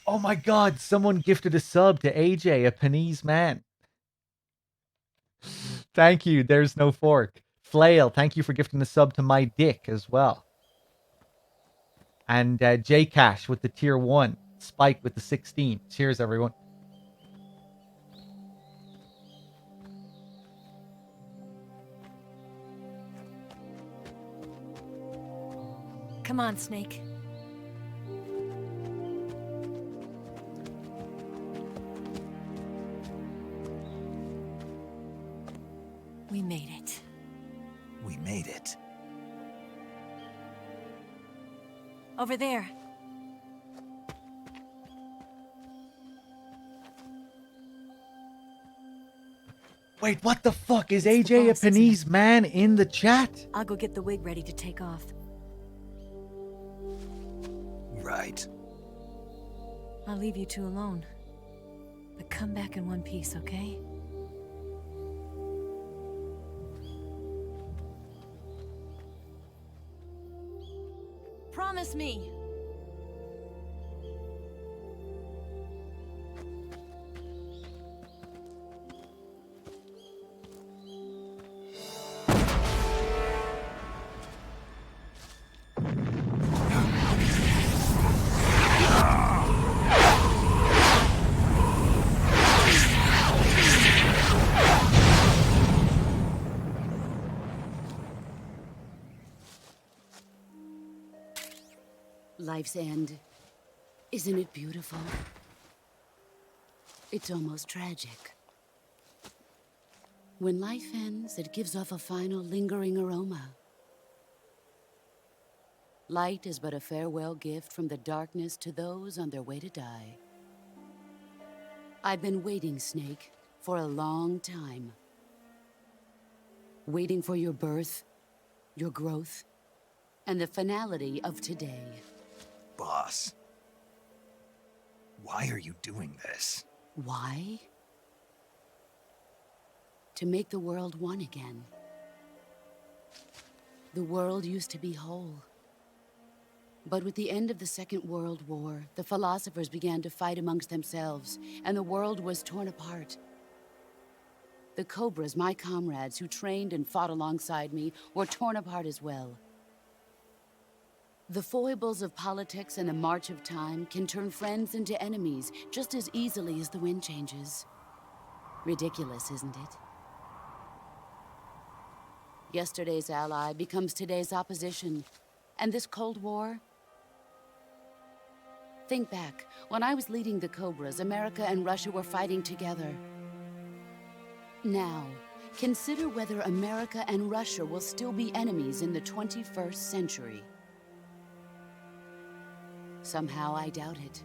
Oh my god, someone gifted a sub to AJ, a Panese man. Thank you, there's no fork. Flail, thank you for gifting the sub to my dick as well. And J-Cash with the tier 1. Spike with the 16. Cheers, everyone. Come on, Snake. We made it. We made it. Over there. Wait, what the fuck? Is AJ a Panese man in the chat? I'll go get the wig ready to take off. Right. I'll leave you two alone. But come back in one piece, okay? Promise me. Life's end. Isn't it beautiful? It's almost tragic. When life ends, it gives off a final lingering aroma. Light is but a farewell gift from the darkness to those on their way to die. I've been waiting, Snake, for a long time. Waiting for your birth, your growth, and the finality of today. Boss, why are you doing this? Why? To make the world one again. The world used to be whole. But with the end of the Second World War, the philosophers began to fight amongst themselves, and the world was torn apart. The Cobras, my comrades who trained and fought alongside me, were torn apart as well. The foibles of politics and the march of time can turn friends into enemies just as easily as the wind changes. Ridiculous, isn't it? Yesterday's ally becomes today's opposition. And this Cold War? Think back. When I was leading the Cobras, America and Russia were fighting together. Now, consider whether America and Russia will still be enemies in the 21st century. Somehow I doubt it.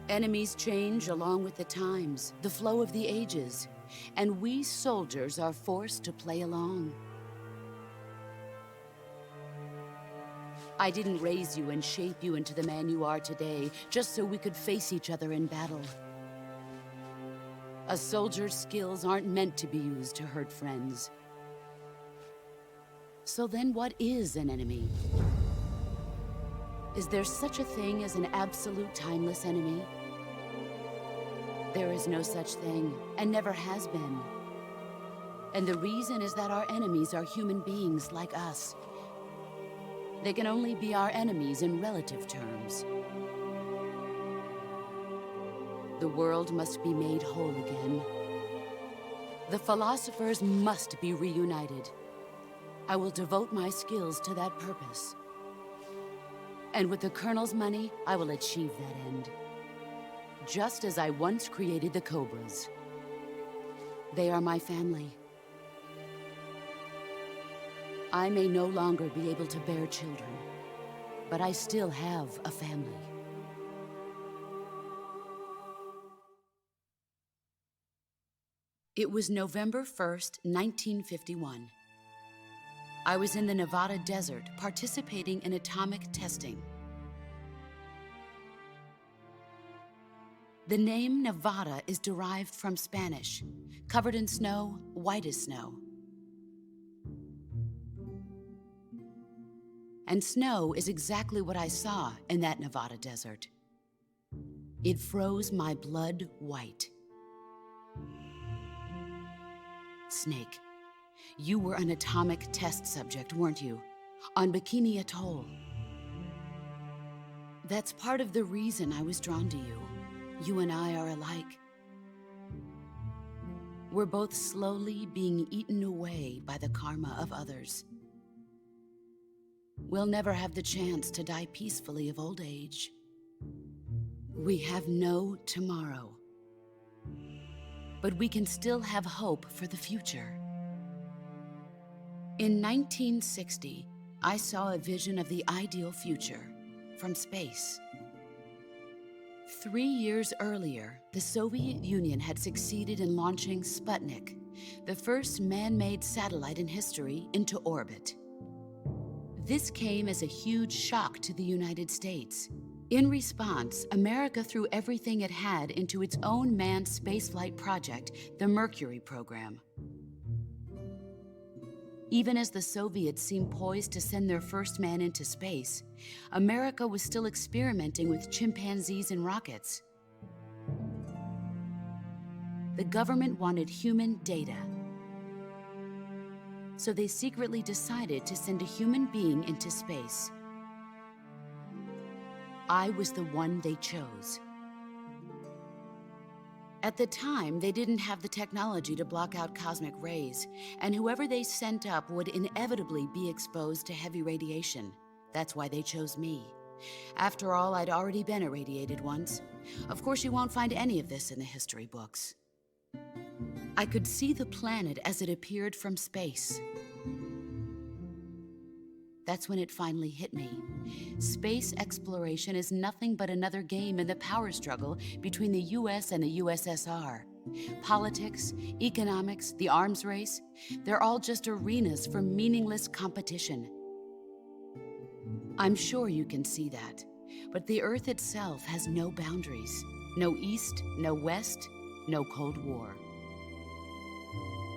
Enemies change along with the times, the flow of the ages, and we soldiers are forced to play along. I didn't raise you and shape you into the man you are today just so we could face each other in battle. A soldier's skills aren't meant to be used to hurt friends. So then what is an enemy? Is there such a thing as an absolute timeless enemy? There is no such thing, and never has been. And the reason is that our enemies are human beings like us. They can only be our enemies in relative terms. The world must be made whole again. The philosophers must be reunited. I will devote my skills to that purpose. And with the Colonel's money, I will achieve that end. Just as I once created the Cobras. They are my family. I may no longer be able to bear children, but I still have a family. It was November 1st, 1951. I was in the Nevada desert participating in atomic testing. The name Nevada is derived from Spanish, covered in snow, white as snow. And snow is exactly what I saw in that Nevada desert. It froze my blood white. Snake, you were an atomic test subject, weren't you? On Bikini Atoll. That's part of the reason I was drawn to you. You and I are alike. We're both slowly being eaten away by the karma of others. We'll never have the chance to die peacefully of old age. We have no tomorrow. But we can still have hope for the future. In 1960, I saw a vision of the ideal future from space. 3 years earlier, the Soviet Union had succeeded in launching Sputnik, the first man-made satellite in history, into orbit. This came as a huge shock to the United States. In response, America threw everything it had into its own manned spaceflight project, the Mercury program. Even as the Soviets seemed poised to send their first man into space, America was still experimenting with chimpanzees and rockets. The government wanted human data. So they secretly decided to send a human being into space. I was the one they chose. At the time, they didn't have the technology to block out cosmic rays, and whoever they sent up would inevitably be exposed to heavy radiation. That's why they chose me. After all, I'd already been irradiated once. Of course, you won't find any of this in the history books. I could see the planet as it appeared from space. That's when it finally hit me. Space exploration is nothing but another game in the power struggle between the US and the USSR. Politics, economics, the arms race, they're all just arenas for meaningless competition. I'm sure you can see that, but the Earth itself has no boundaries. No East, no West, no Cold War.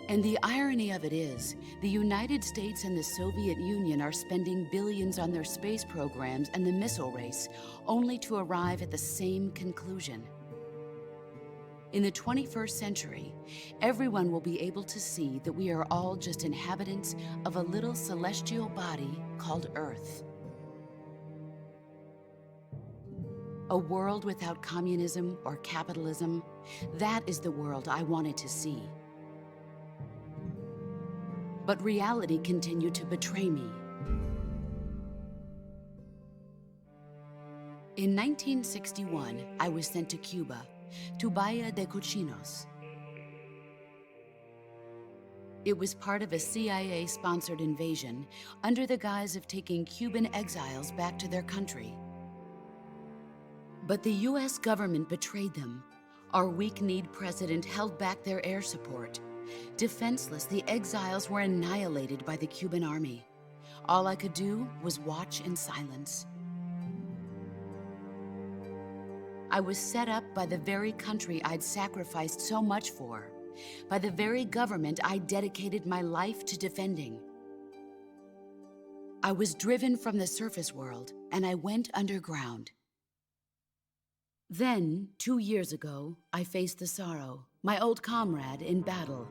And the irony of it is, the United States and the Soviet Union are spending billions on their space programs and the missile race, only to arrive at the same conclusion. In the 21st century, everyone will be able to see that we are all just inhabitants of a little celestial body called Earth. A world without communism or capitalism, that is the world I wanted to see. But reality continued to betray me. In 1961, I was sent to Cuba, to Bahia de Cochinos. It was part of a CIA-sponsored invasion under the guise of taking Cuban exiles back to their country. But the US government betrayed them. Our weak-kneed president held back their air support. Defenseless, the exiles were annihilated by the Cuban army. All I could do was watch in silence. I was set up by the very country I'd sacrificed so much for, by the very government I dedicated my life to defending. I was driven from the surface world, and I went underground. Then, 2 years ago, I faced the Sorrow, my old comrade in battle.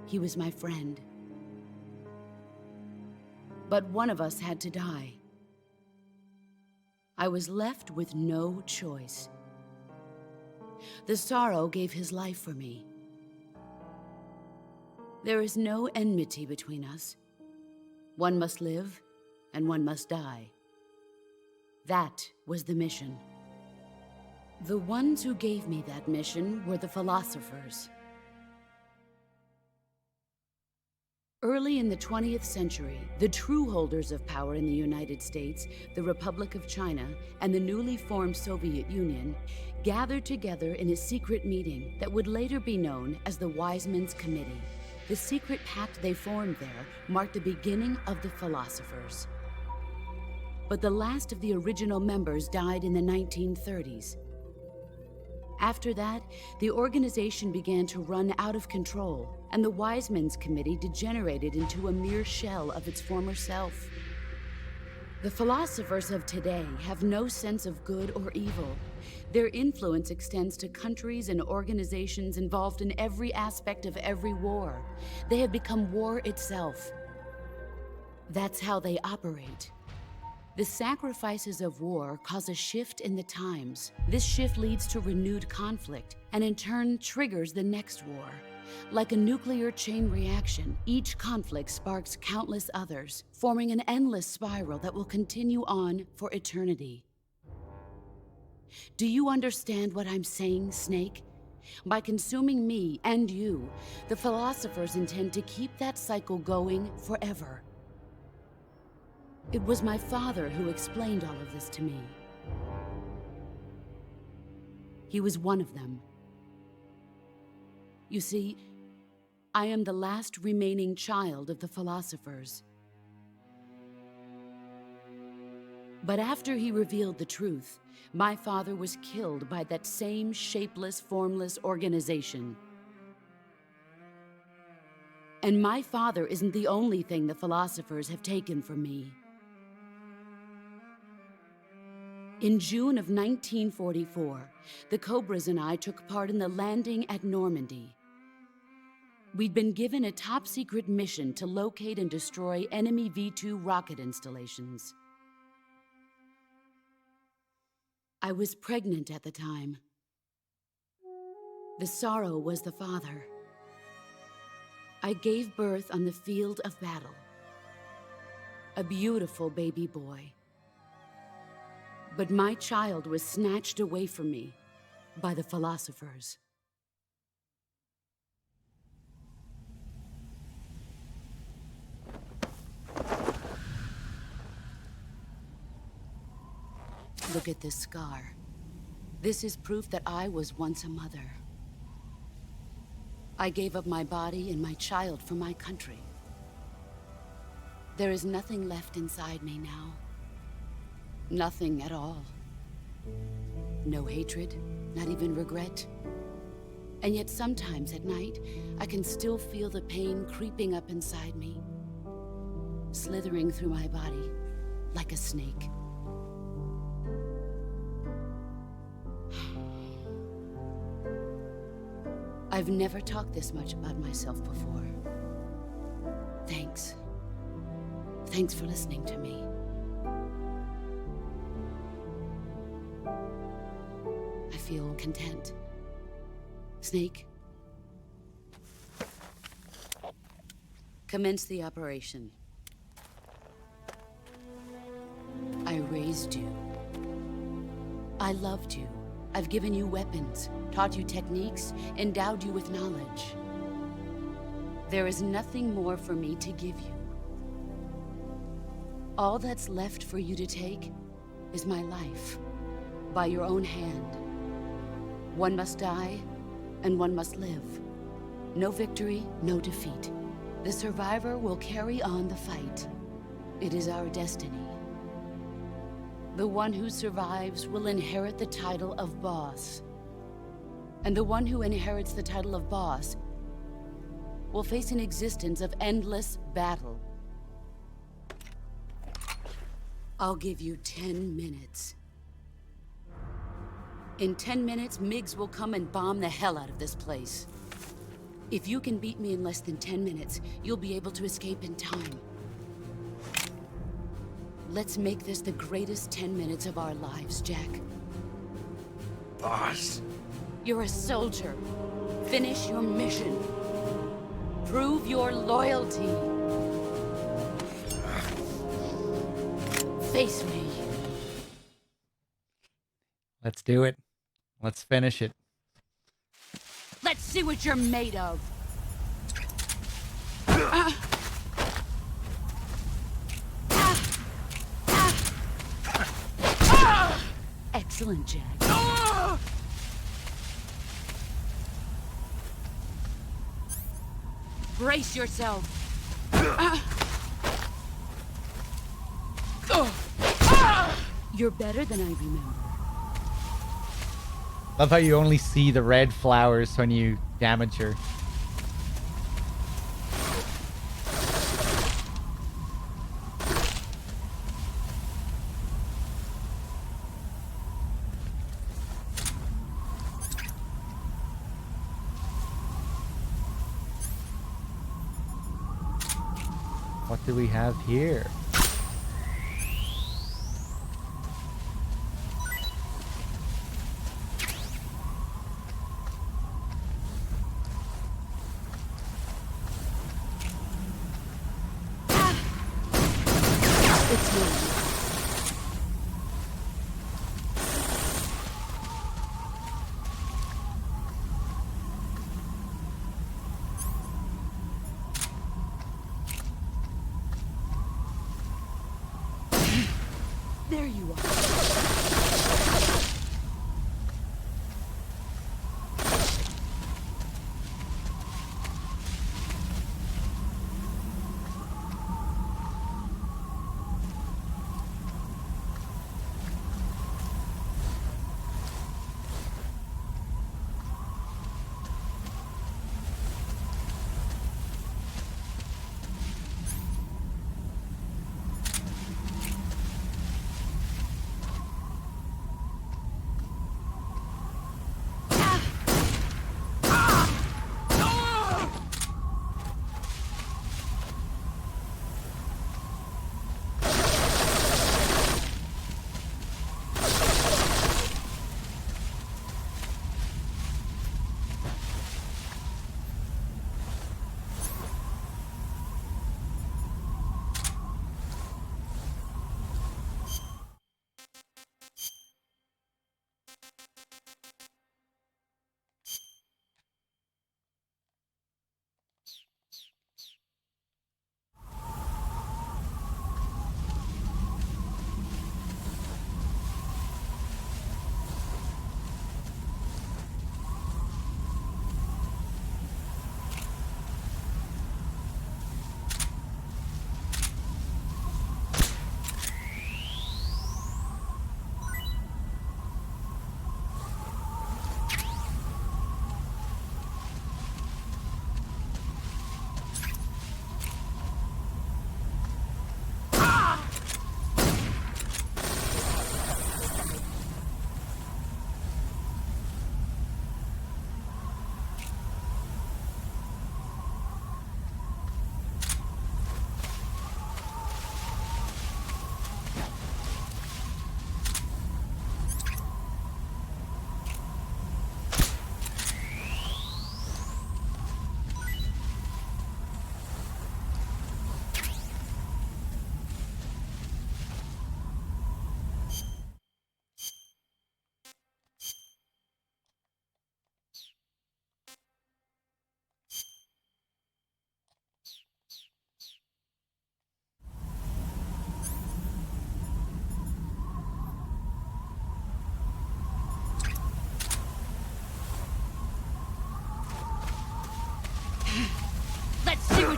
He was my friend. But one of us had to die. I was left with no choice. The Sorrow gave his life for me. There is no enmity between us. One must live, and one must die. That was the mission. The ones who gave me that mission were the philosophers. Early in the 20th century, the true holders of power in the United States, the Republic of China, and the newly formed Soviet Union gathered together in a secret meeting that would later be known as the Wiseman's Committee. The secret pact they formed there marked the beginning of the philosophers. But the last of the original members died in the 1930s. After that, the organization began to run out of control, and the Wiseman's Committee degenerated into a mere shell of its former self. The philosophers of today have no sense of good or evil. Their influence extends to countries and organizations involved in every aspect of every war. They have become war itself. That's how they operate. The sacrifices of war cause a shift in the times. This shift leads to renewed conflict, and in turn triggers the next war. Like a nuclear chain reaction, each conflict sparks countless others, forming an endless spiral that will continue on for eternity. Do you understand what I'm saying, Snake? By consuming me and you, the philosophers intend to keep that cycle going forever. It was my father who explained all of this to me. He was one of them. You see, I am the last remaining child of the philosophers. But after he revealed the truth, my father was killed by that same shapeless, formless organization. And my father isn't the only thing the philosophers have taken from me. In June of 1944, the Cobras and I took part in the landing at Normandy. We'd been given a top-secret mission to locate and destroy enemy V-2 rocket installations. I was pregnant at the time. The Sorrow was the father. I gave birth on the field of battle. A beautiful baby boy. But my child was snatched away from me by the philosophers. Look at this scar. This is proof that I was once a mother. I gave up my body and my child for my country. There is nothing left inside me now. Nothing at all. No hatred, not even regret. And yet sometimes at night, I can still feel the pain creeping up inside me, slithering through my body like a snake. I've never talked this much about myself before. Thanks. Thanks for listening to me. I feel content. Snake, commence the operation. I raised you. I loved you. I've given you weapons, taught you techniques, endowed you with knowledge. There is nothing more for me to give you. All that's left for you to take is my life, by your own hand. One must die, and one must live. No victory, no defeat. The survivor will carry on the fight. It is our destiny. The one who survives will inherit the title of boss. And the one who inherits the title of boss will face an existence of endless battle. I'll give you 10 minutes. In 10 minutes, Miggs will come and bomb the hell out of this place. If you can beat me in less than 10 minutes, you'll be able to escape in time. Let's make this the greatest 10 minutes of our lives, Jack. Boss? You're a soldier. Finish your mission. Prove your loyalty. Face me. Let's do it. Let's finish it. Let's see what you're made of. Excellent, Jack. Brace yourself. You're better than I remember. Love how you only see the red flowers when you damage her. What do we have here? There you are.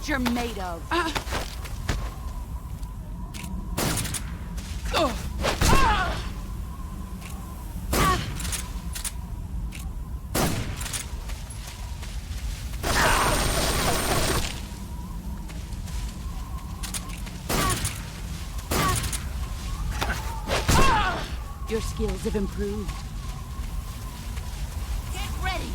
what you're made of. Your skills have improved. Get ready!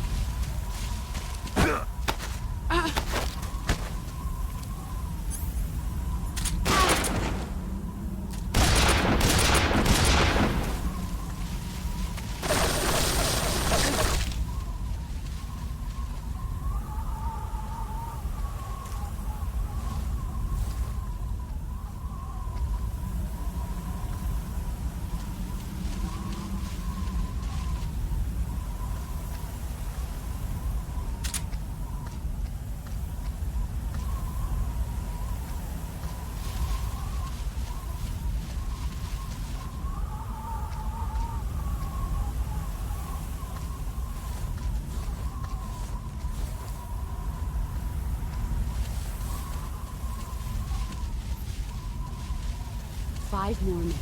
Five more minutes.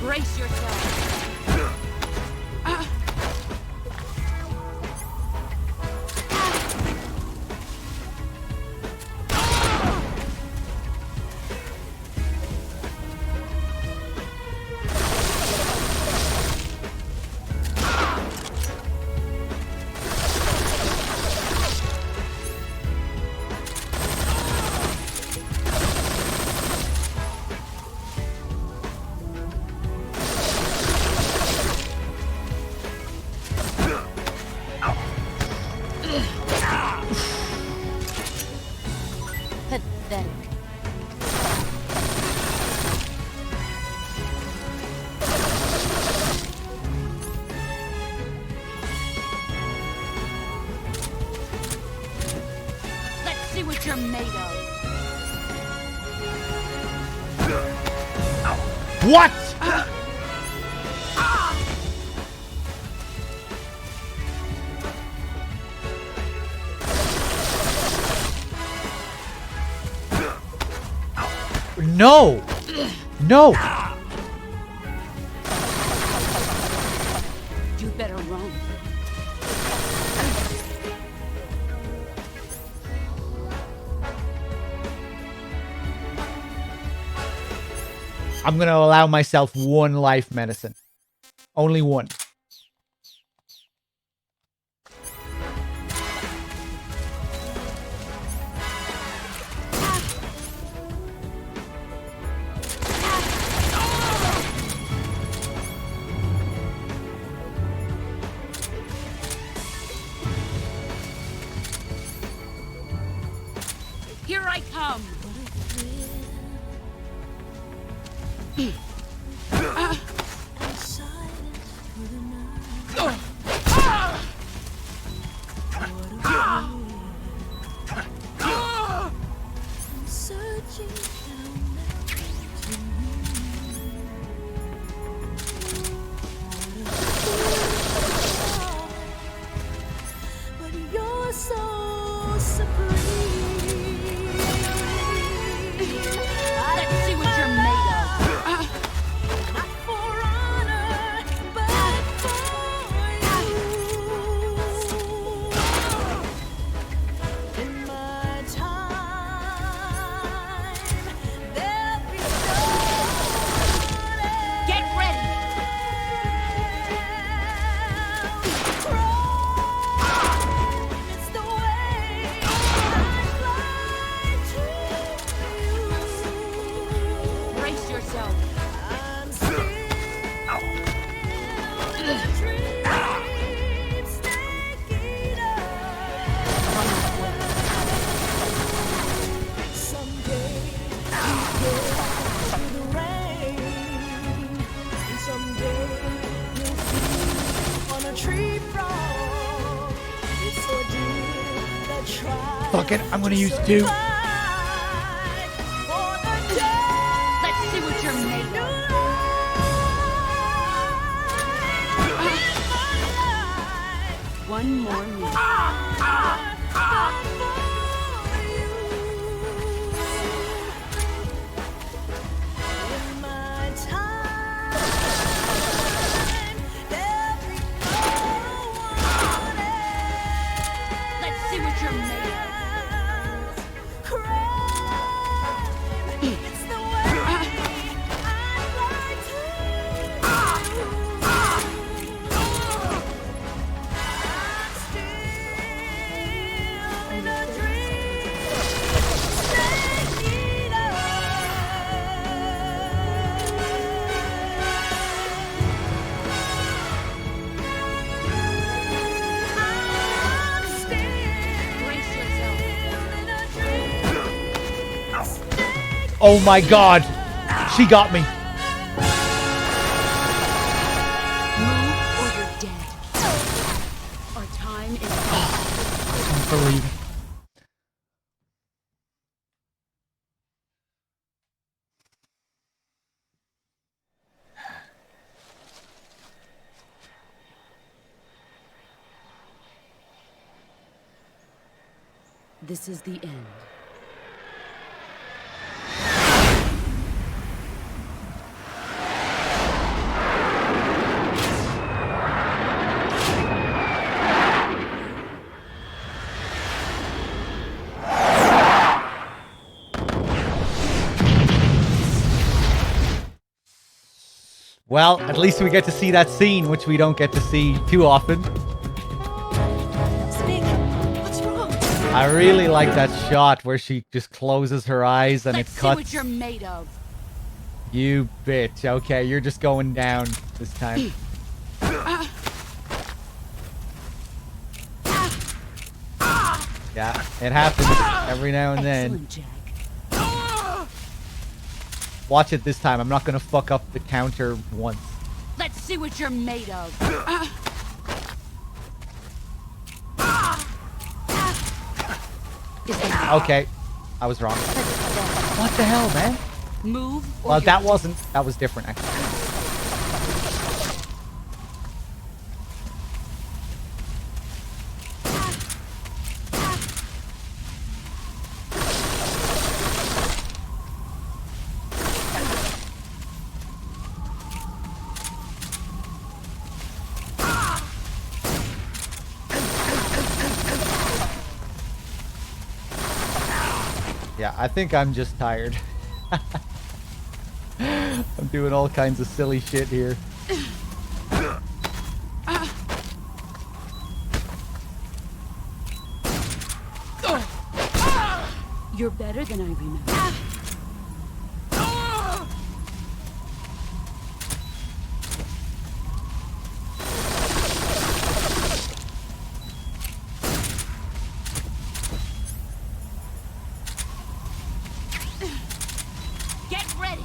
Brace yourself. Pathetic. Let's see what you're made of. What? No! No! You better run. I'm gonna allow myself one life medicine. Only one. Here I come. You're so supreme. Let's see what you're made of. Not for honor, but for you. In my time, there'll be Get ready. It's the way I fly to you. Fuck it, I'm gonna use 2. Let's see what you're made of. One more minute. Let's see what you're made of. Oh my god! She got me. Move or you're dead. Our time is up. I can't believe it. This is the end. Well, at least we get to see that scene, which we don't get to see too often. Snake, what's wrong? I really like that shot where she just closes her eyes and Let's it see cuts. what you're made of. You bitch. Okay, you're just going down this time. Yeah, it happens every now and then. Excellent, Jack. Watch it this time. I'm not going to fuck up the counter once. Let's see what you're made of. Okay, I was wrong. What the hell, man? Move. Or Well, you're that wasn't. That was different, actually. Yeah, I think I'm just tired. I'm doing all kinds of silly shit here. You're better than I remember. Get ready.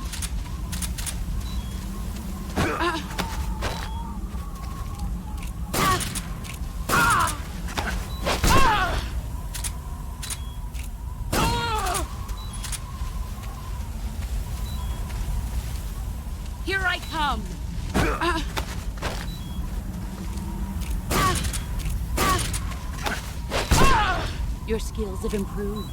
Here I come. Your skills have improved.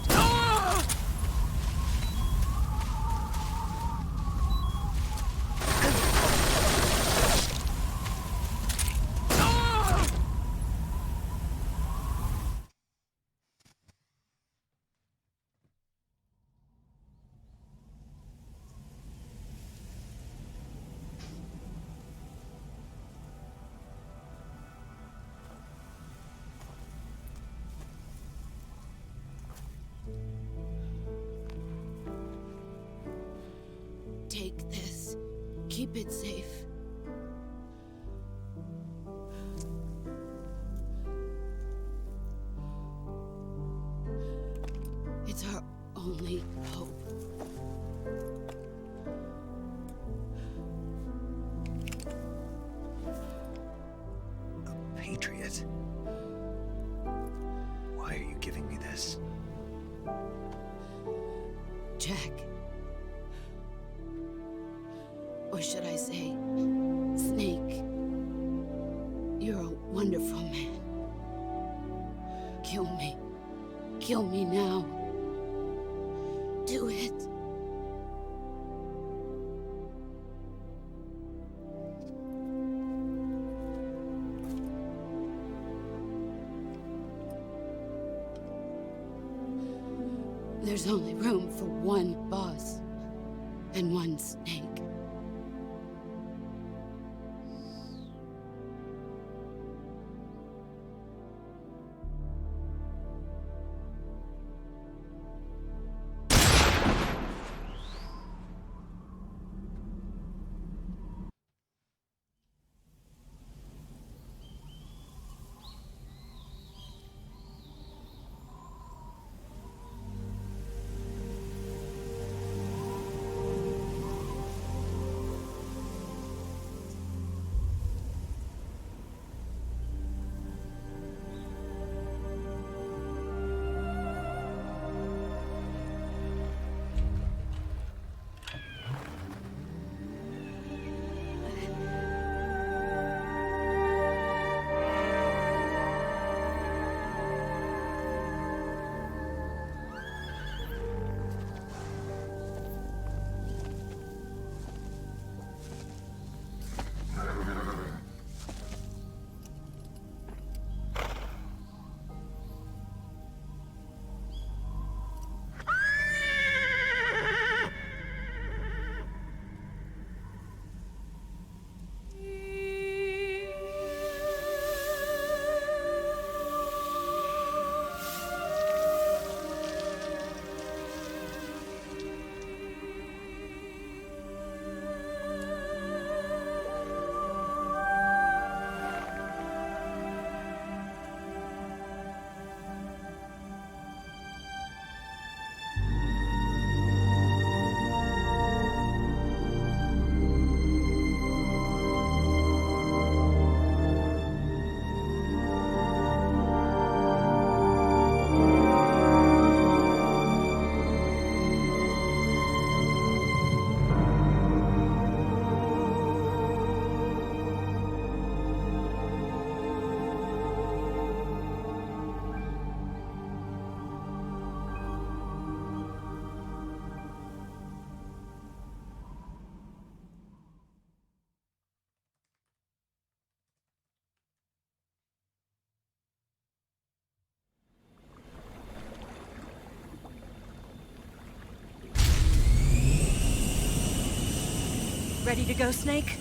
Take this. Keep it safe. It's our only hope. A patriot? Why are you giving me this? Jack. Or should I say, Snake. You're a wonderful man. Kill me. Kill me now. Do it. There's only room for one boss and one snake. Ready to go, Snake?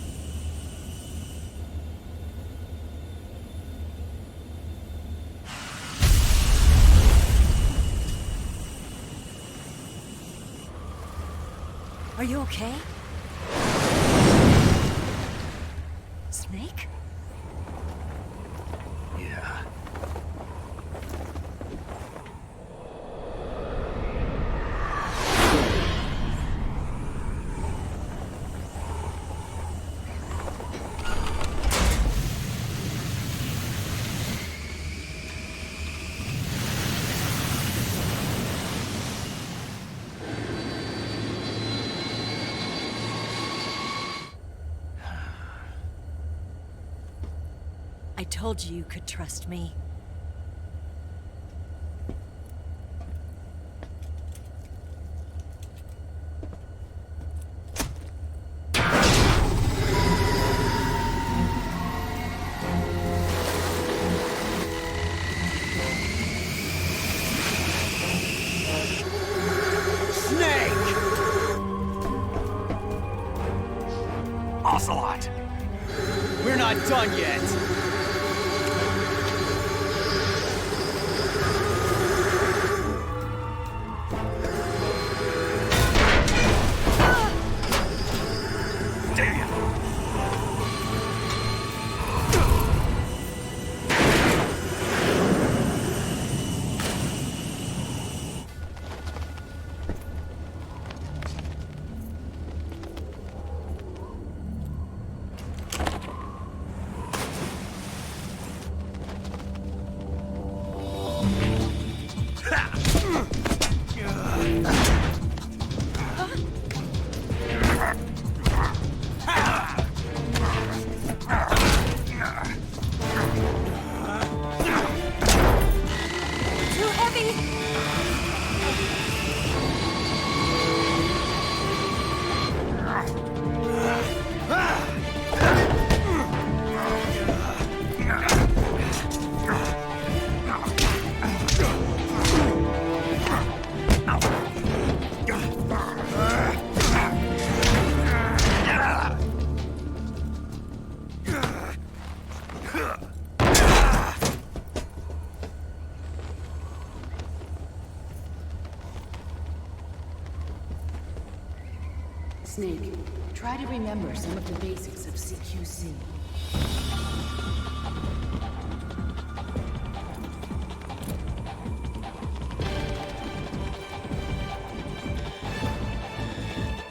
Are you okay? Snake? Yeah. I told you you could trust me. Ocelot! We're not done yet! Snake, try to remember some of the basics of CQC.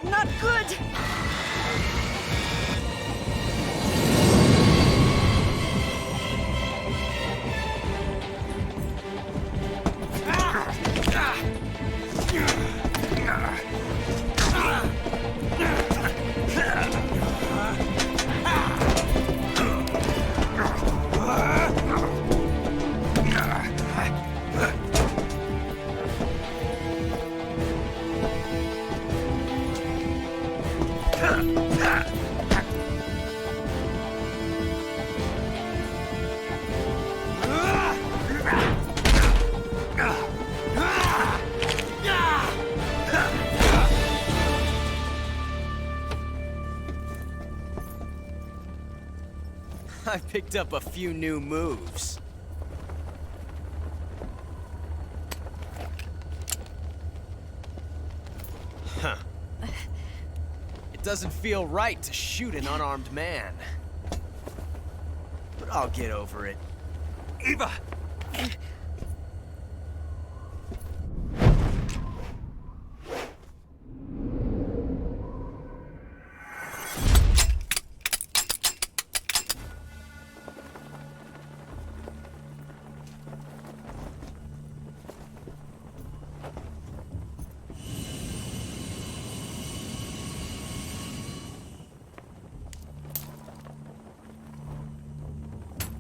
Not good! I picked up a few new moves. Huh. It doesn't feel right to shoot an unarmed man. But I'll get over it. Eva!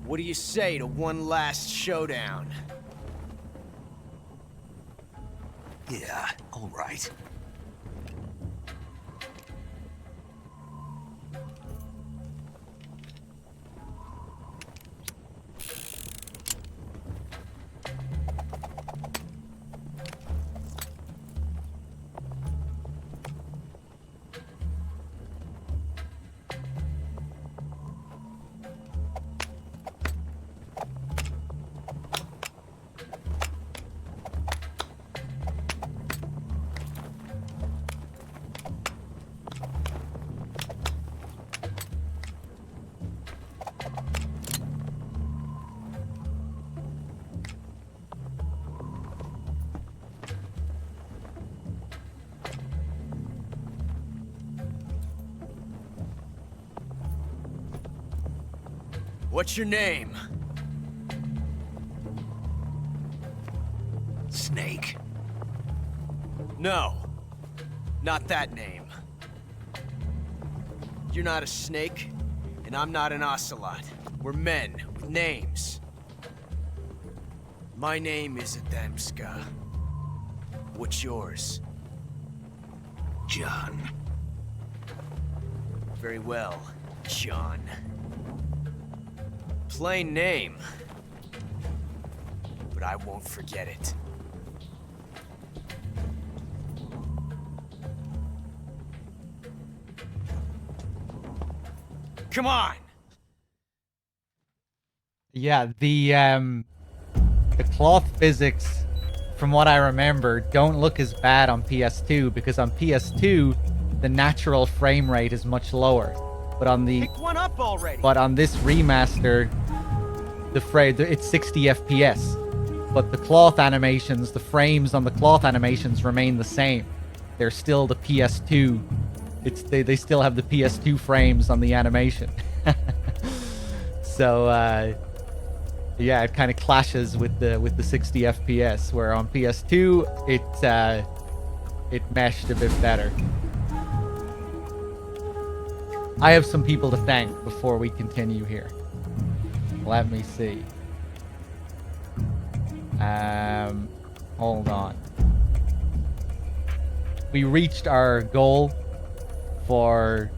What do you say to one last showdown? Yeah, all right. What's your name? Snake. No. Not that name. You're not a snake, and I'm not an ocelot. We're men with names. My name is Adamska. What's yours? John. Very well, John. Plain name. But I won't forget it. Come on! Yeah, the cloth physics, from what I remember, don't look as bad on PS2 because on PS2 the natural frame rate is much lower. But on the Pick one up already. But on this remaster, it's 60 FPS. But the cloth animations, the frames on the cloth animations remain the same. They're still the PS2. They still have the PS2 frames on the animation. So yeah, it kind of clashes with the 60 FPS, where on PS2 it meshed a bit better. I have some people to thank before we continue here. Let me see. Hold on. We reached our goal for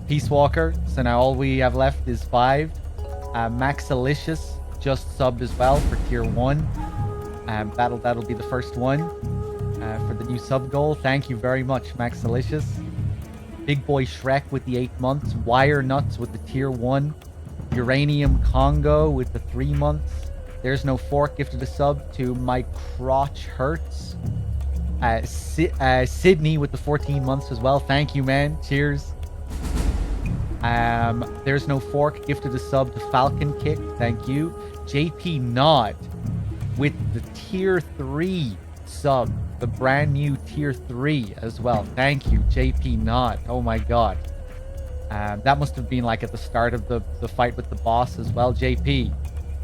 Peace Walker, so now all we have left is 5. Maxalicious just subbed as well for tier 1. That'll be the first one for the new sub goal. Thank you very much, Maxalicious. Big Boy Shrek with the 8 months. Wire Nuts with the tier 1. Uranium Congo with the 3 months. There's No Fork gifted a sub to My Crotch Hurts. Sydney with the 14 months as well. Thank you, man. Cheers. There's no fork. Gifted a sub to Falcon Kick. Thank you. JP Nod with the tier 3 sub. The brand new tier 3 as well. Thank you, JP Nod. Oh my god. That must have been like at the start of the fight with the boss as well. JP,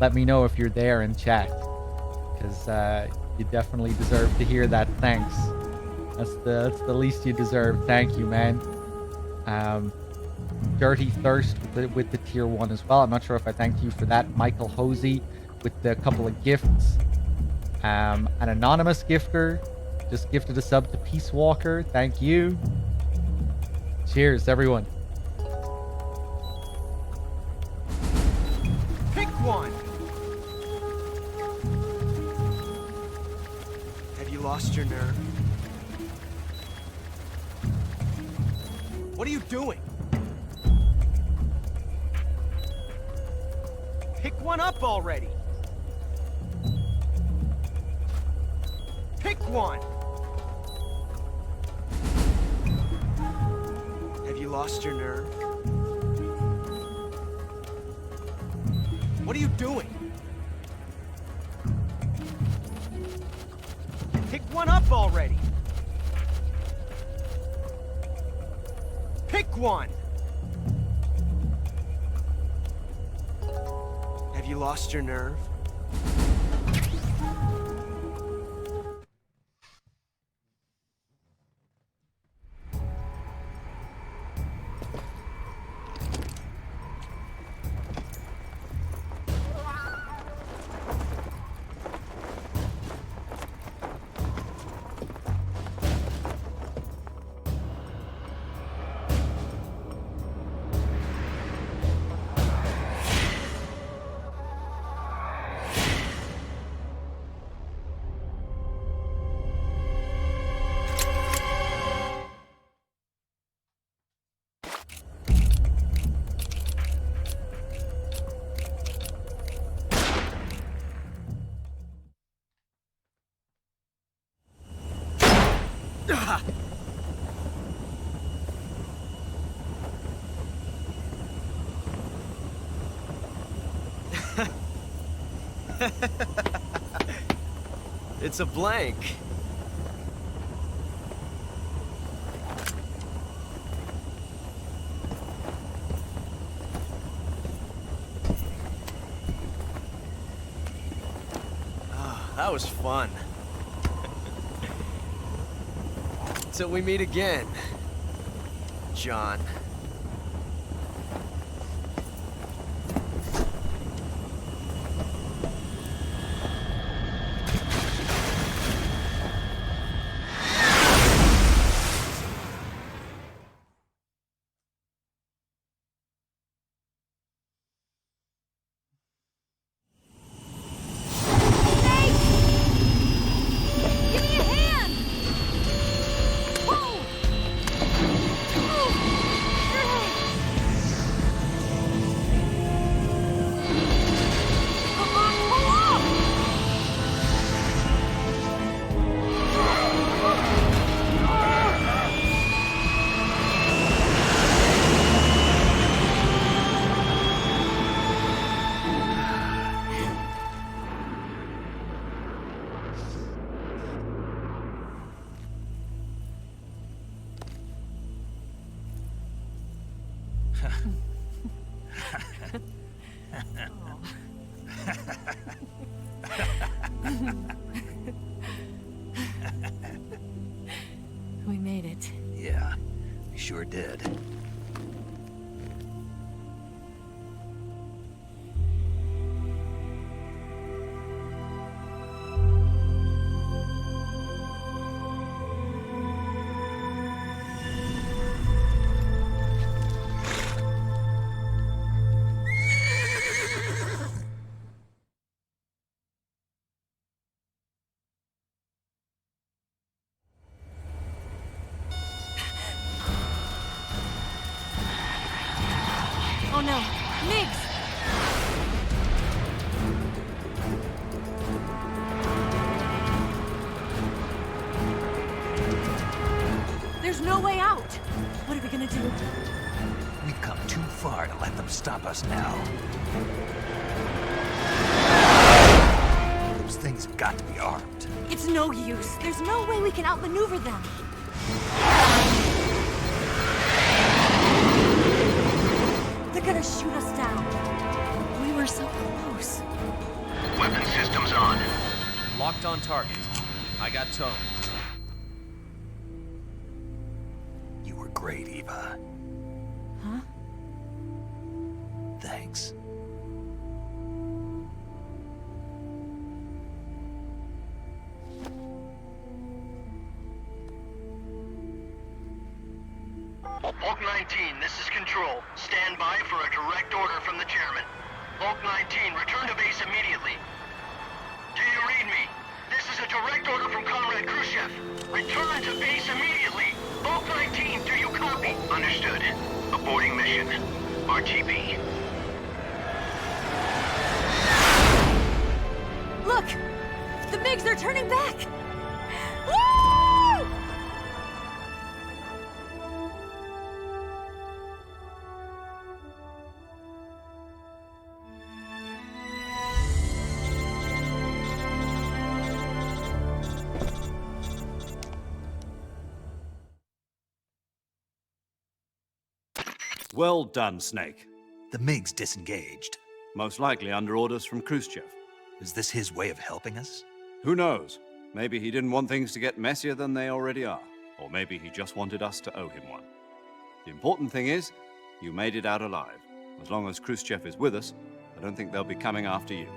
let me know if you're there in chat. Because you definitely deserve to hear that. Thanks. That's the least you deserve. Thank you, man. Dirty Thirst with the tier 1 as well. I'm not sure if I thanked you for that. Michael Hosey with the couple of gifts. An anonymous gifter just gifted a sub to Peace Walker. Thank you. Cheers, everyone. Pick one. Have you lost your nerve? What are you doing? Pick one up already. Pick one. Have you lost your nerve? What are you doing? Pick one up already. Pick one. Have you lost your nerve? It's a blank. Oh, that was fun. Till we meet again, John. We made it. Yeah, we sure did. There's no way out. What are we gonna do? We've come too far to let them stop us now. Those things have got to be armed. It's no use. There's no way we can outmaneuver them. They're gonna shoot us down. We were so close. Weapon systems on. Locked on target. I got tone. You were great, Eva. Huh? Thanks. Bulk 19, this is Control. Stand by for a direct order from the chairman. Bulk 19, return to base immediately. Do you read me? This is a direct order from Comrade Khrushchev. Return to base immediately. Bulk 19, do you copy? Understood. Aborting mission. RTB. Look! The MiGs, they're turning back! Woo! Well done, Snake. The MiGs disengaged. Most likely under orders from Khrushchev. Is this his way of helping us? Who knows? Maybe he didn't want things to get messier than they already are. Or maybe he just wanted us to owe him one. The important thing is, you made it out alive. As long as Khrushchev is with us, I don't think they'll be coming after you.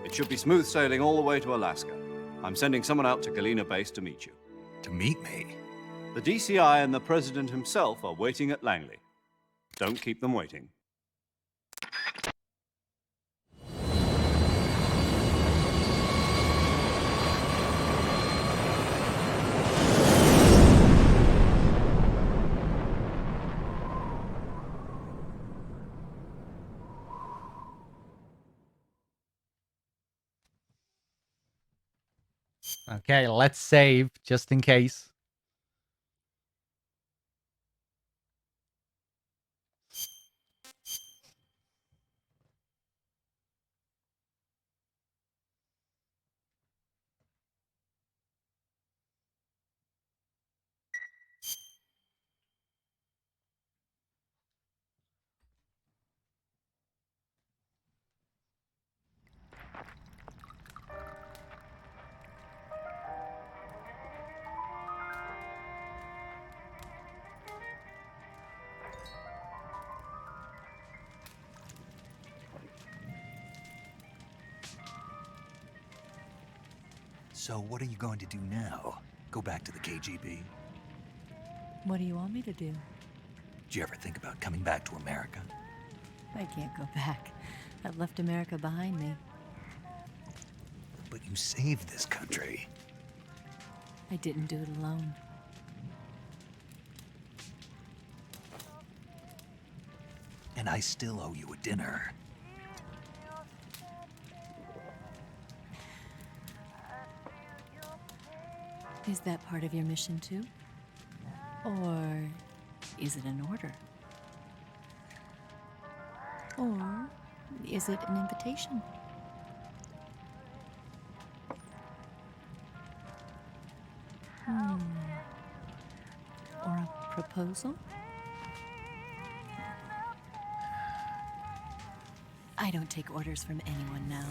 It should be smooth sailing all the way to Alaska. I'm sending someone out to Galena Base to meet you. To meet me? The DCI and the President himself are waiting at Langley. Don't keep them waiting. Okay, let's save just in case. So what are you going to do now? Go back to the KGB? What do you want me to do? Did you ever think about coming back to America? I can't go back. I've left America behind me. But you saved this country. I didn't do it alone. And I still owe you a dinner. Is that part of your mission too? Or is it an order? Or is it an invitation? Or a proposal? I don't take orders from anyone now.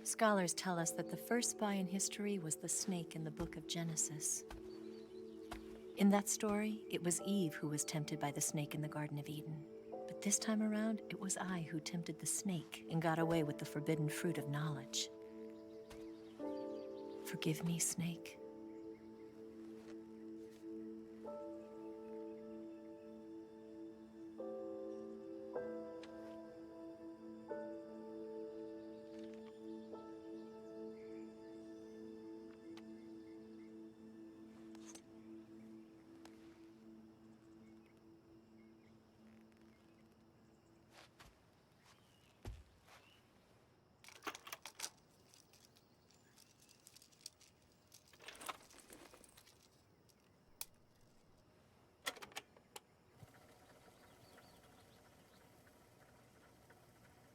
Scholars tell us that the first spy in history was the snake in the book of Genesis. In that story, it was Eve who was tempted by the snake in the Garden of Eden. But this time around, it was I who tempted the snake and got away with the forbidden fruit of knowledge. Forgive me, Snake.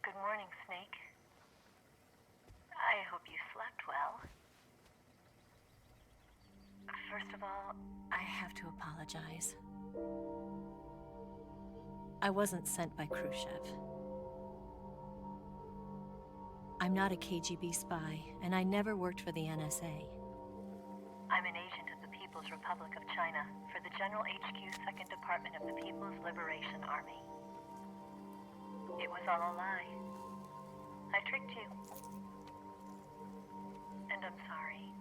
Good morning, Snake. I hope you slept well. First of all, I have to apologize. I wasn't sent by Khrushchev. I'm not a KGB spy, and I never worked for the NSA. I'm an agent of the People's Republic of China for the General HQ 2nd Department of the People's Liberation Army. It was all a lie. I tricked you. And I'm sorry.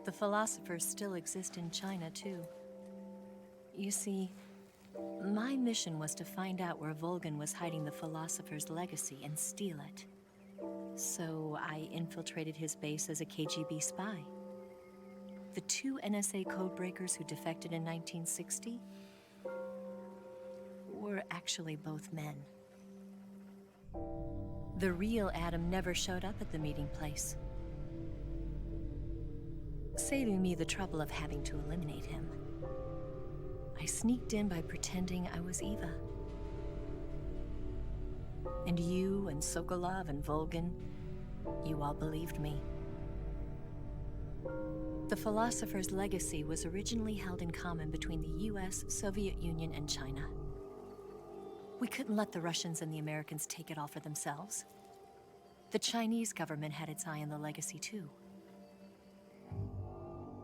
The philosophers still exist in China, too. You see, my mission was to find out where Volgin was hiding the philosopher's legacy and steal it. So I infiltrated his base as a KGB spy. The 2 NSA codebreakers who defected in 1960 were actually both men. The real Adam never showed up at the meeting place, saving me the trouble of having to eliminate him. I sneaked in by pretending I was Eva. And you and Sokolov and Volgin, you all believed me. The philosopher's legacy was originally held in common between the US, Soviet Union, and China. We couldn't let the Russians and the Americans take it all for themselves. The Chinese government had its eye on the legacy, too.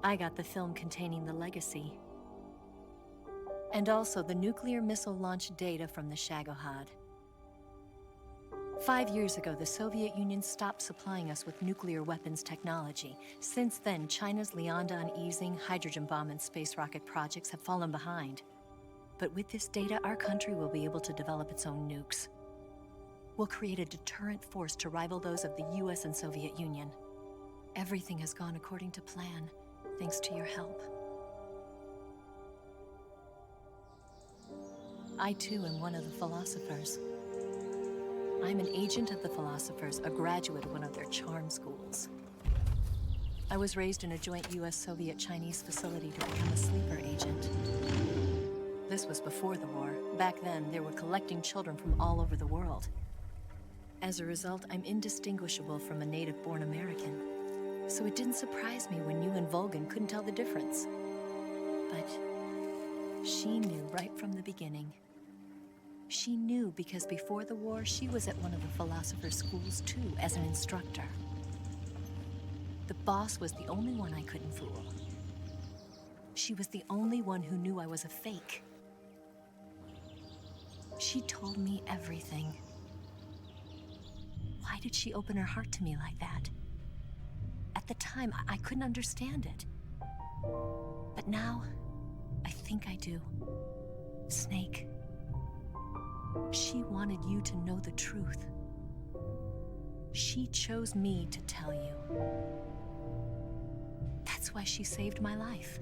I got the film containing the legacy, and also the nuclear missile launch data from the Shagohod. 5 years ago, the Soviet Union stopped supplying us with nuclear weapons technology. Since then, China's Liaodong easing, hydrogen bomb, and space rocket projects have fallen behind. But with this data, our country will be able to develop its own nukes. We'll create a deterrent force to rival those of the US and Soviet Union. Everything has gone according to plan, thanks to your help. I too am one of the philosophers. I'm an agent of the philosophers, a graduate of one of their charm schools. I was raised in a joint US-Soviet-Chinese facility to become a sleeper agent. This was before the war. Back then, they were collecting children from all over the world. As a result, I'm indistinguishable from a native-born American. So it didn't surprise me when you and Volgin couldn't tell the difference. But she knew right from the beginning. She knew because before the war, she was at one of the philosopher's schools too, as an instructor. The boss was the only one I couldn't fool. She was the only one who knew I was a fake. She told me everything. Why did she open her heart to me like that? At the time, I couldn't understand it. But now, I think I do. Snake. She wanted you to know the truth. She chose me to tell you. That's why she saved my life.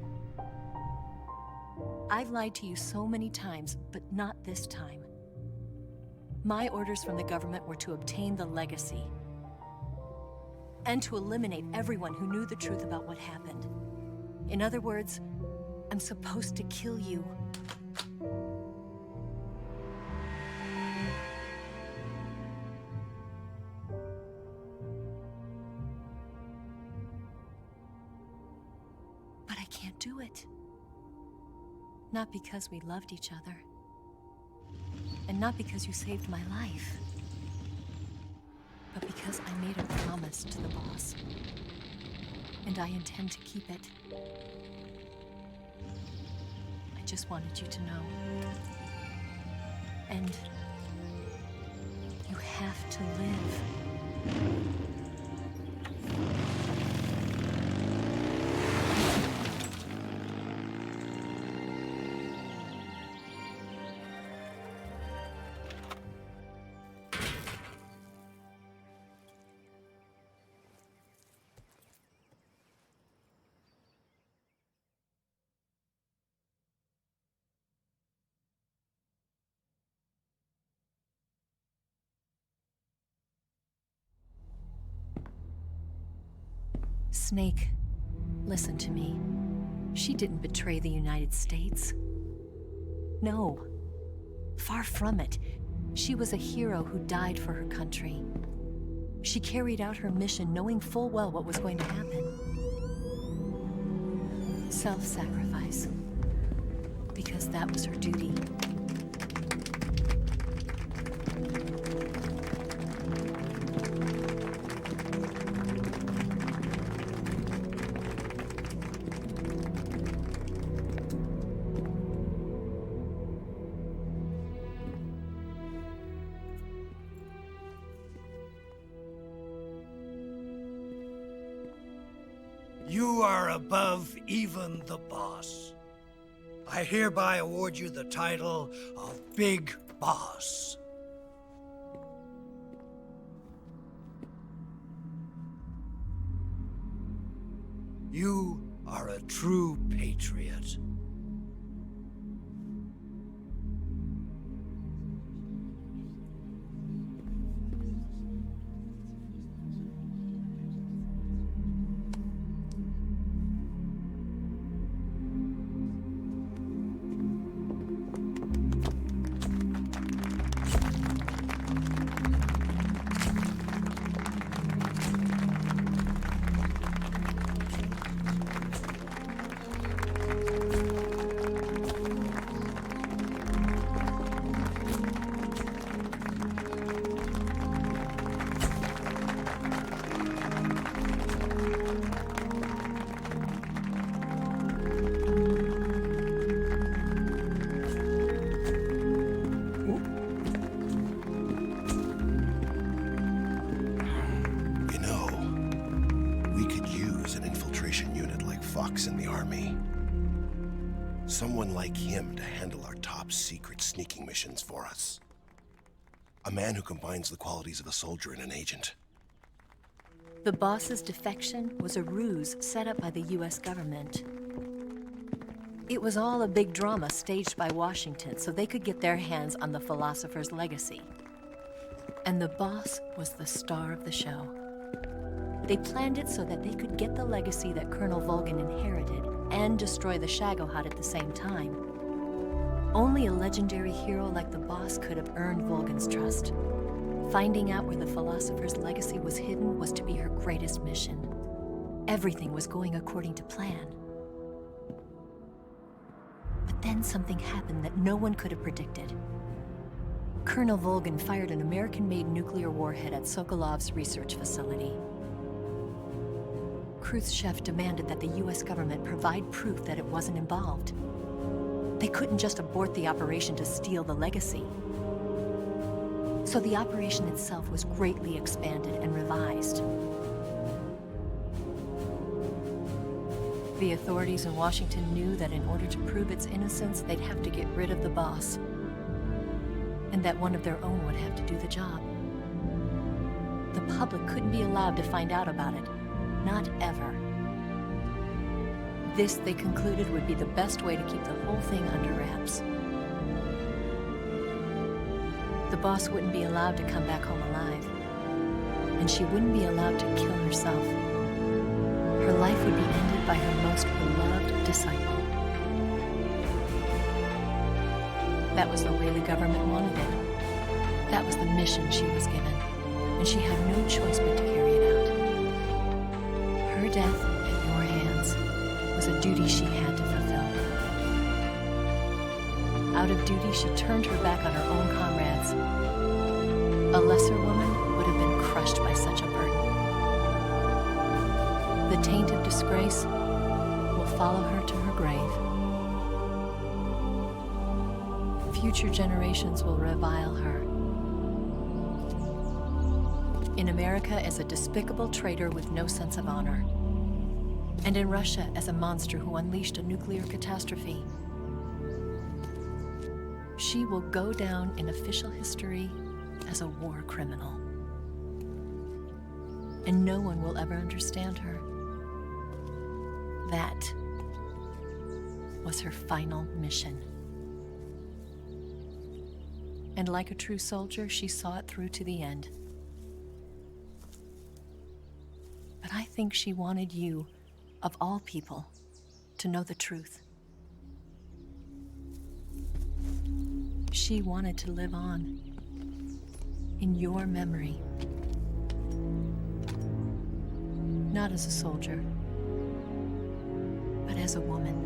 I've lied to you so many times, but not this time. My orders from the government were to obtain the legacy and to eliminate everyone who knew the truth about what happened. In other words, I'm supposed to kill you. do it. Not because we loved each other. And not because you saved my life. But because I made a promise to the boss. And I intend to keep it. I just wanted you to know. And you have to live. Snake, listen to me. She didn't betray the United States. No. Far from it. She was a hero who died for her country. She carried out her mission knowing full well what was going to happen. Self-sacrifice. Because that was her duty. You are above even the boss. I hereby award you the title of Big Boss. You are a true patriot. In the army. Someone like him to handle our top secret sneaking missions for us. A man who combines the qualities of a soldier and an agent. The boss's defection was a ruse set up by the US government. It was all a big drama staged by Washington so they could get their hands on the philosopher's legacy. And the boss was the star of the show. They planned it so that they could get the legacy that Colonel Volgin inherited and destroy the Shagohod at the same time. Only a legendary hero like the boss could have earned Volgin's trust. Finding out where the philosopher's legacy was hidden was to be her greatest mission. Everything was going according to plan. But then something happened that no one could have predicted. Colonel Volgin fired an American-made nuclear warhead at Sokolov's research facility. Khrushchev demanded that the US government provide proof that it wasn't involved. They couldn't just abort the operation to steal the legacy. So the operation itself was greatly expanded and revised. The authorities in Washington knew that in order to prove its innocence, they'd have to get rid of the boss. And that one of their own would have to do the job. The public couldn't be allowed to find out about it. Not ever. This, they concluded, would be the best way to keep the whole thing under wraps. The boss wouldn't be allowed to come back home alive. And she wouldn't be allowed to kill herself. Her life would be ended by her most beloved disciple. That was the way the government wanted it. That was the mission she was given. And she had no choice but to carry it out. Her death at your hands was a duty she had to out of duty, she turned her back on her own comrades. A lesser woman would have been crushed by such a burden. The taint of disgrace will follow her to her grave. Future generations will revile her. In America as a despicable traitor with no sense of honor. And in Russia as a monster who unleashed a nuclear catastrophe. She will go down in official history as a war criminal. And no one will ever understand her. That was her final mission. And like a true soldier, she saw it through to the end. But I think she wanted you, of all people, to know the truth. She wanted to live on in your memory. Not as a soldier, but as a woman.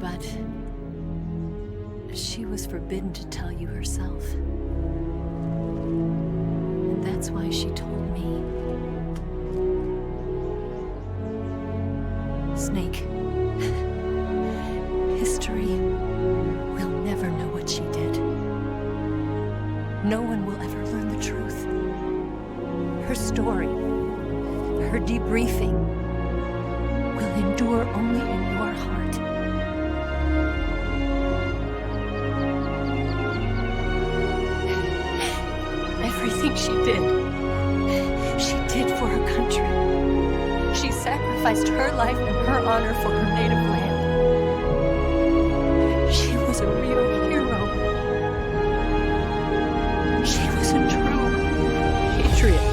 But she was forbidden to tell you herself. And that's why she told me. Snake, history will never know what she did. No one will ever learn the truth. Her story, her debriefing, will endure only in your heart. Everything she did for her country. She sacrificed her life and her honor for her native land. She was a real hero. She was a true patriot.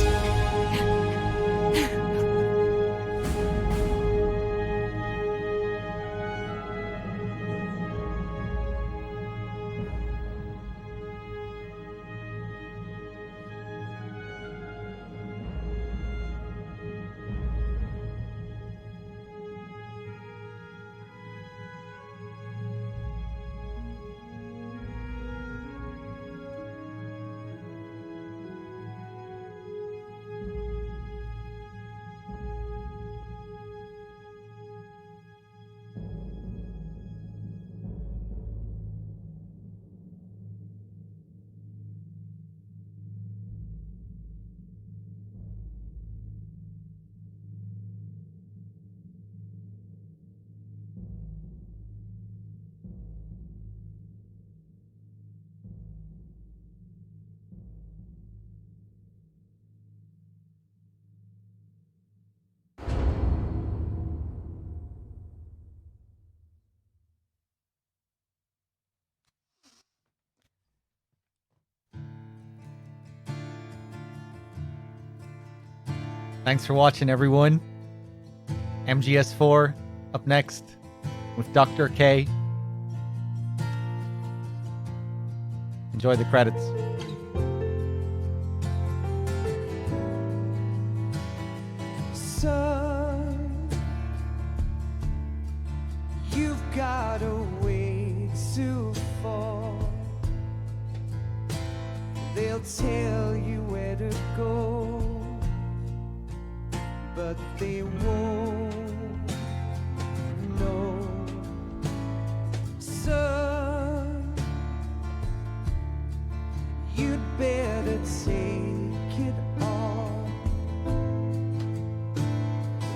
Thanks for watching, everyone. MGS4 up next with Dr. K. Enjoy the credits. Son, you've got a way to fall. They'll tell you where to go, but they won't know. Son, you'd better take it on.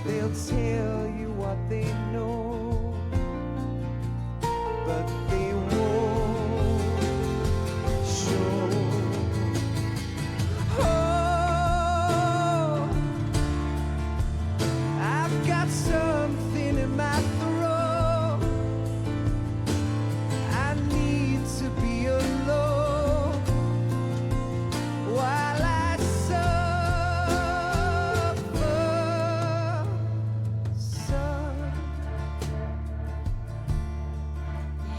They'll tell you what they know, but they won't show. Oh, I've got something in my throat. I need to be alone while I suffer. Son,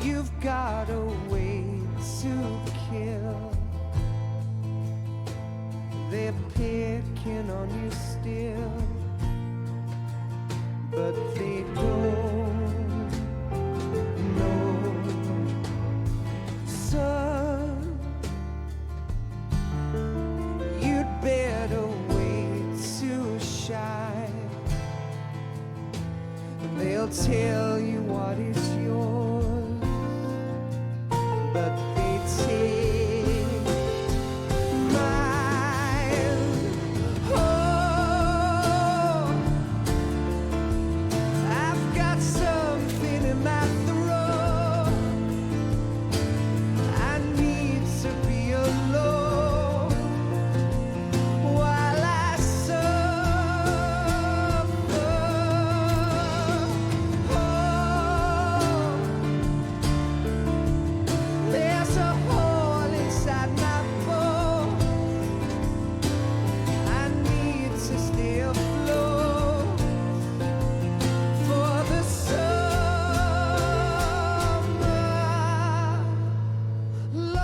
you've got a way to kill. They're picking on you still, but they don't shy. And they'll tell you what is yours, but they take mine. Oh, I've got something in my throat. I need to be alone while I suffer. Oh, there's a hole inside my bones. I need to stay afloat for the summer, Lord.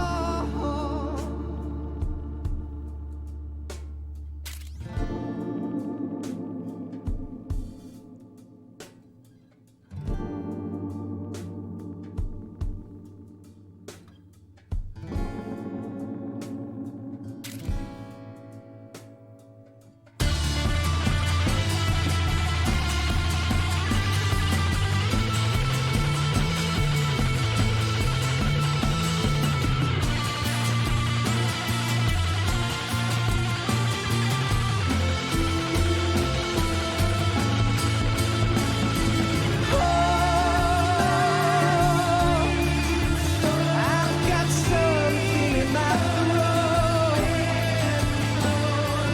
I've got something in my throat.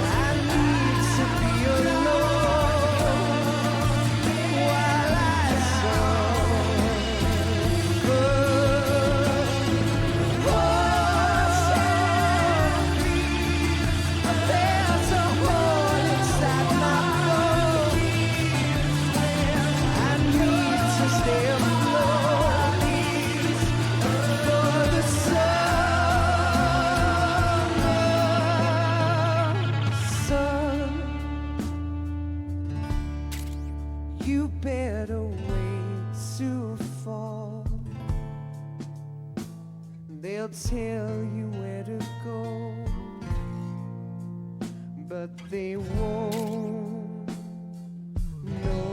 I need to be alone while I suffer. There's a hole inside my bones. I need to stay afloat for the sun. You better wait to fall. They'll tell you where to go, but they won't know.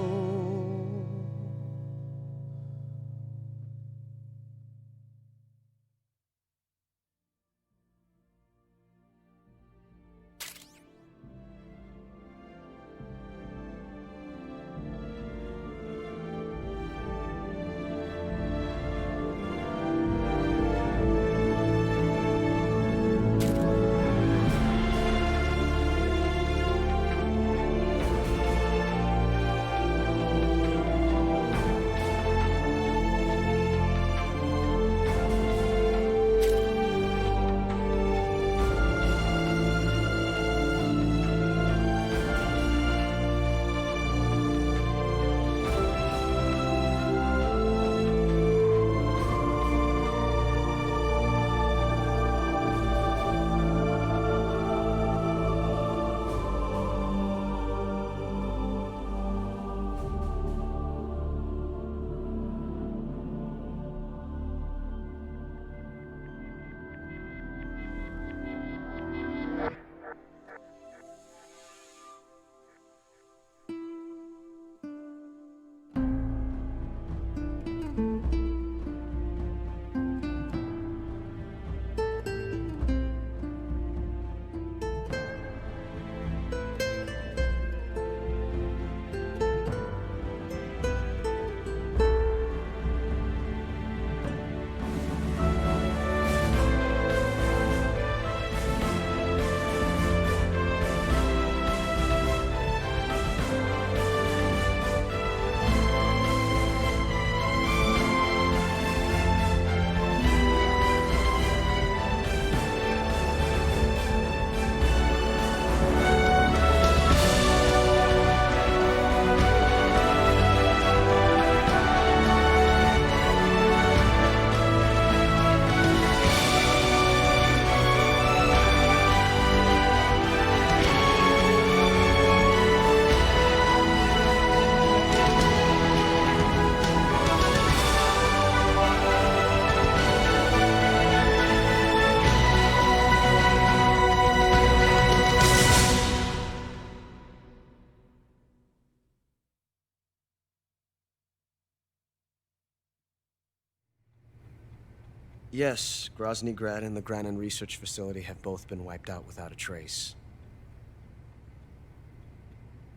Yes, Grozny Grad and the Granin Research Facility have both been wiped out without a trace.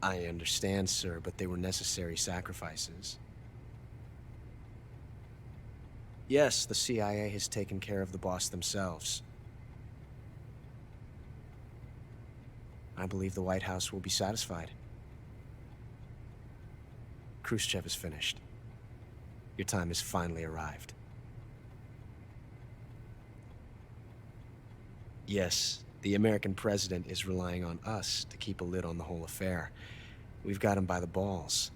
I understand, sir, but they were necessary sacrifices. Yes, the CIA has taken care of the boss themselves. I believe the White House will be satisfied. Khrushchev is finished. Your time has finally arrived. Yes, the American president is relying on us to keep a lid on the whole affair. We've got him by the balls.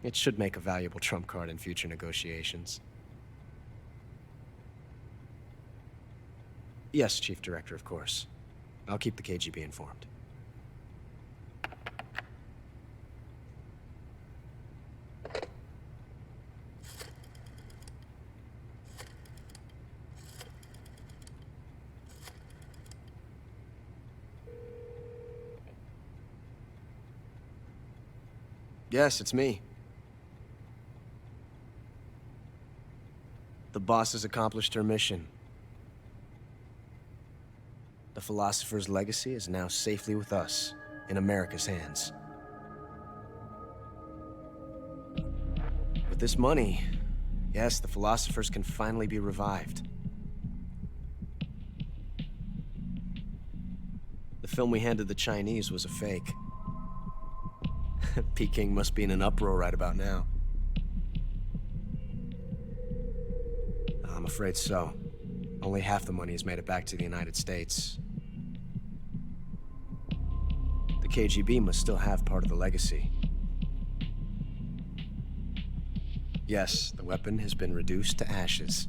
It should make a valuable trump card in future negotiations. Yes, Chief Director, of course. I'll keep the KGB informed. Yes, it's me. The boss has accomplished her mission. The philosopher's legacy is now safely with us, in America's hands. With this money, yes, the philosophers can finally be revived. The film we handed the Chinese was a fake. Peking must be in an uproar right about now. I'm afraid so. Only half the money has made it back to the United States. The KGB must still have part of the legacy. Yes, the weapon has been reduced to ashes.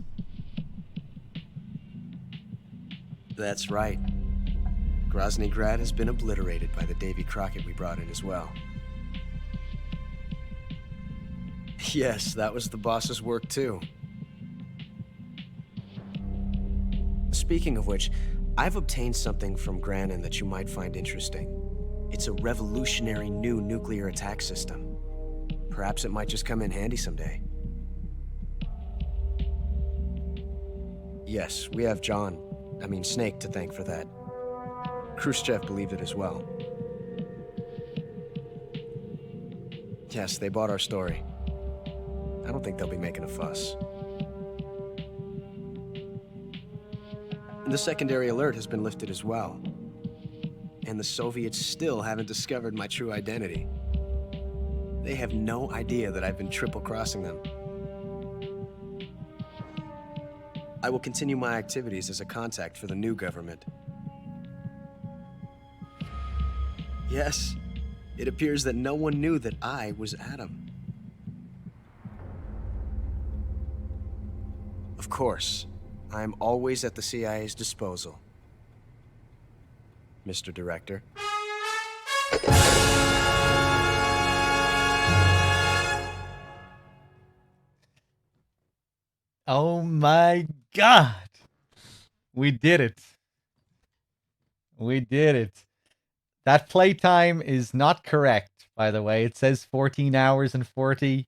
That's right. Grozny Grad has been obliterated by the Davy Crockett we brought in as well. Yes, that was the boss's work too. Speaking of which, I've obtained something from Granin that you might find interesting. It's a revolutionary new nuclear attack system. Perhaps it might just come in handy someday. Yes, we have Snake to thank for that. Khrushchev believed it as well. Yes, they bought our story. I don't think they'll be making a fuss. The secondary alert has been lifted as well. And the Soviets still haven't discovered my true identity. They have no idea that I've been triple-crossing them. I will continue my activities as a contact for the new government. Yes, it appears that no one knew that I was Adam. Of course, I am always at the CIA's disposal, Mr. Director. Oh my God. We did it. We did it. That playtime is not correct, by the way. It says 14 hours and 40.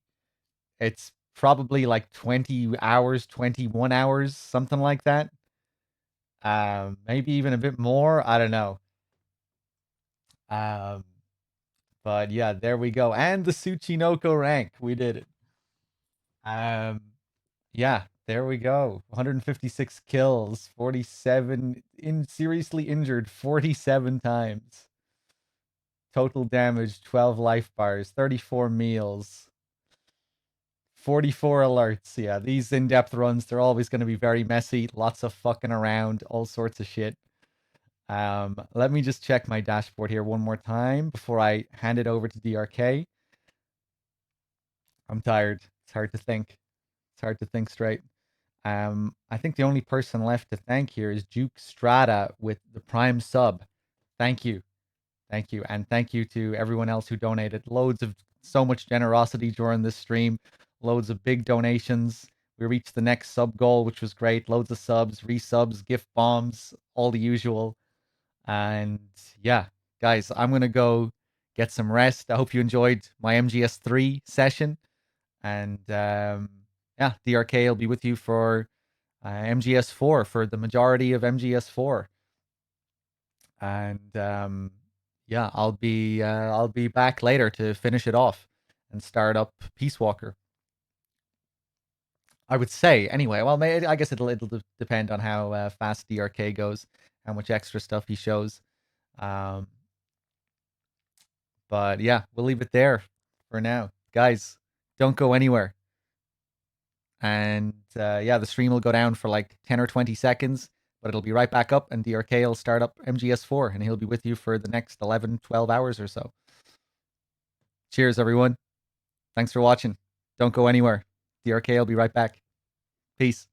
It's probably like 20 hours, 21 hours, something like that. Maybe even a bit more. I don't know. But yeah, there we go. And the Tsuchinoko rank. We did it. Yeah, there we go. 156 kills, 47 seriously injured 47 times. Total damage 12 life bars, 34 meals, 44 alerts. Yeah, these in-depth runs, they're always going to be very messy, lots of fucking around, all sorts of shit. Let me just check my dashboard here one more time before I hand it over to DRK. I'm tired. It's hard to think. It's hard to think straight. I think the only person left to thank here is Duke Strata with the Prime sub. Thank you. Thank you. And thank you to everyone else who donated. Loads of so much generosity during this stream. Loads of big donations. We reached the next sub goal, which was great. Loads of subs, resubs, gift bombs, all the usual. And yeah, guys, I'm going to go get some rest. I hope you enjoyed my MGS3 session. And yeah, DRK will be with you for MGS4 for the majority of MGS4. And yeah, I'll be back later to finish it off and start up Peace Walker. I would say anyway. Well, I guess it'll depend on how fast DRK goes, how much extra stuff he shows. But yeah, we'll leave it there for now, guys. Don't go anywhere. And yeah, the stream will go down for like 10 or 20 seconds, but it'll be right back up, and DRK will start up MGS4, and he'll be with you for the next 11, 12 hours or so. Cheers, everyone. Thanks for watching. Don't go anywhere. DRK will be right back. Peace.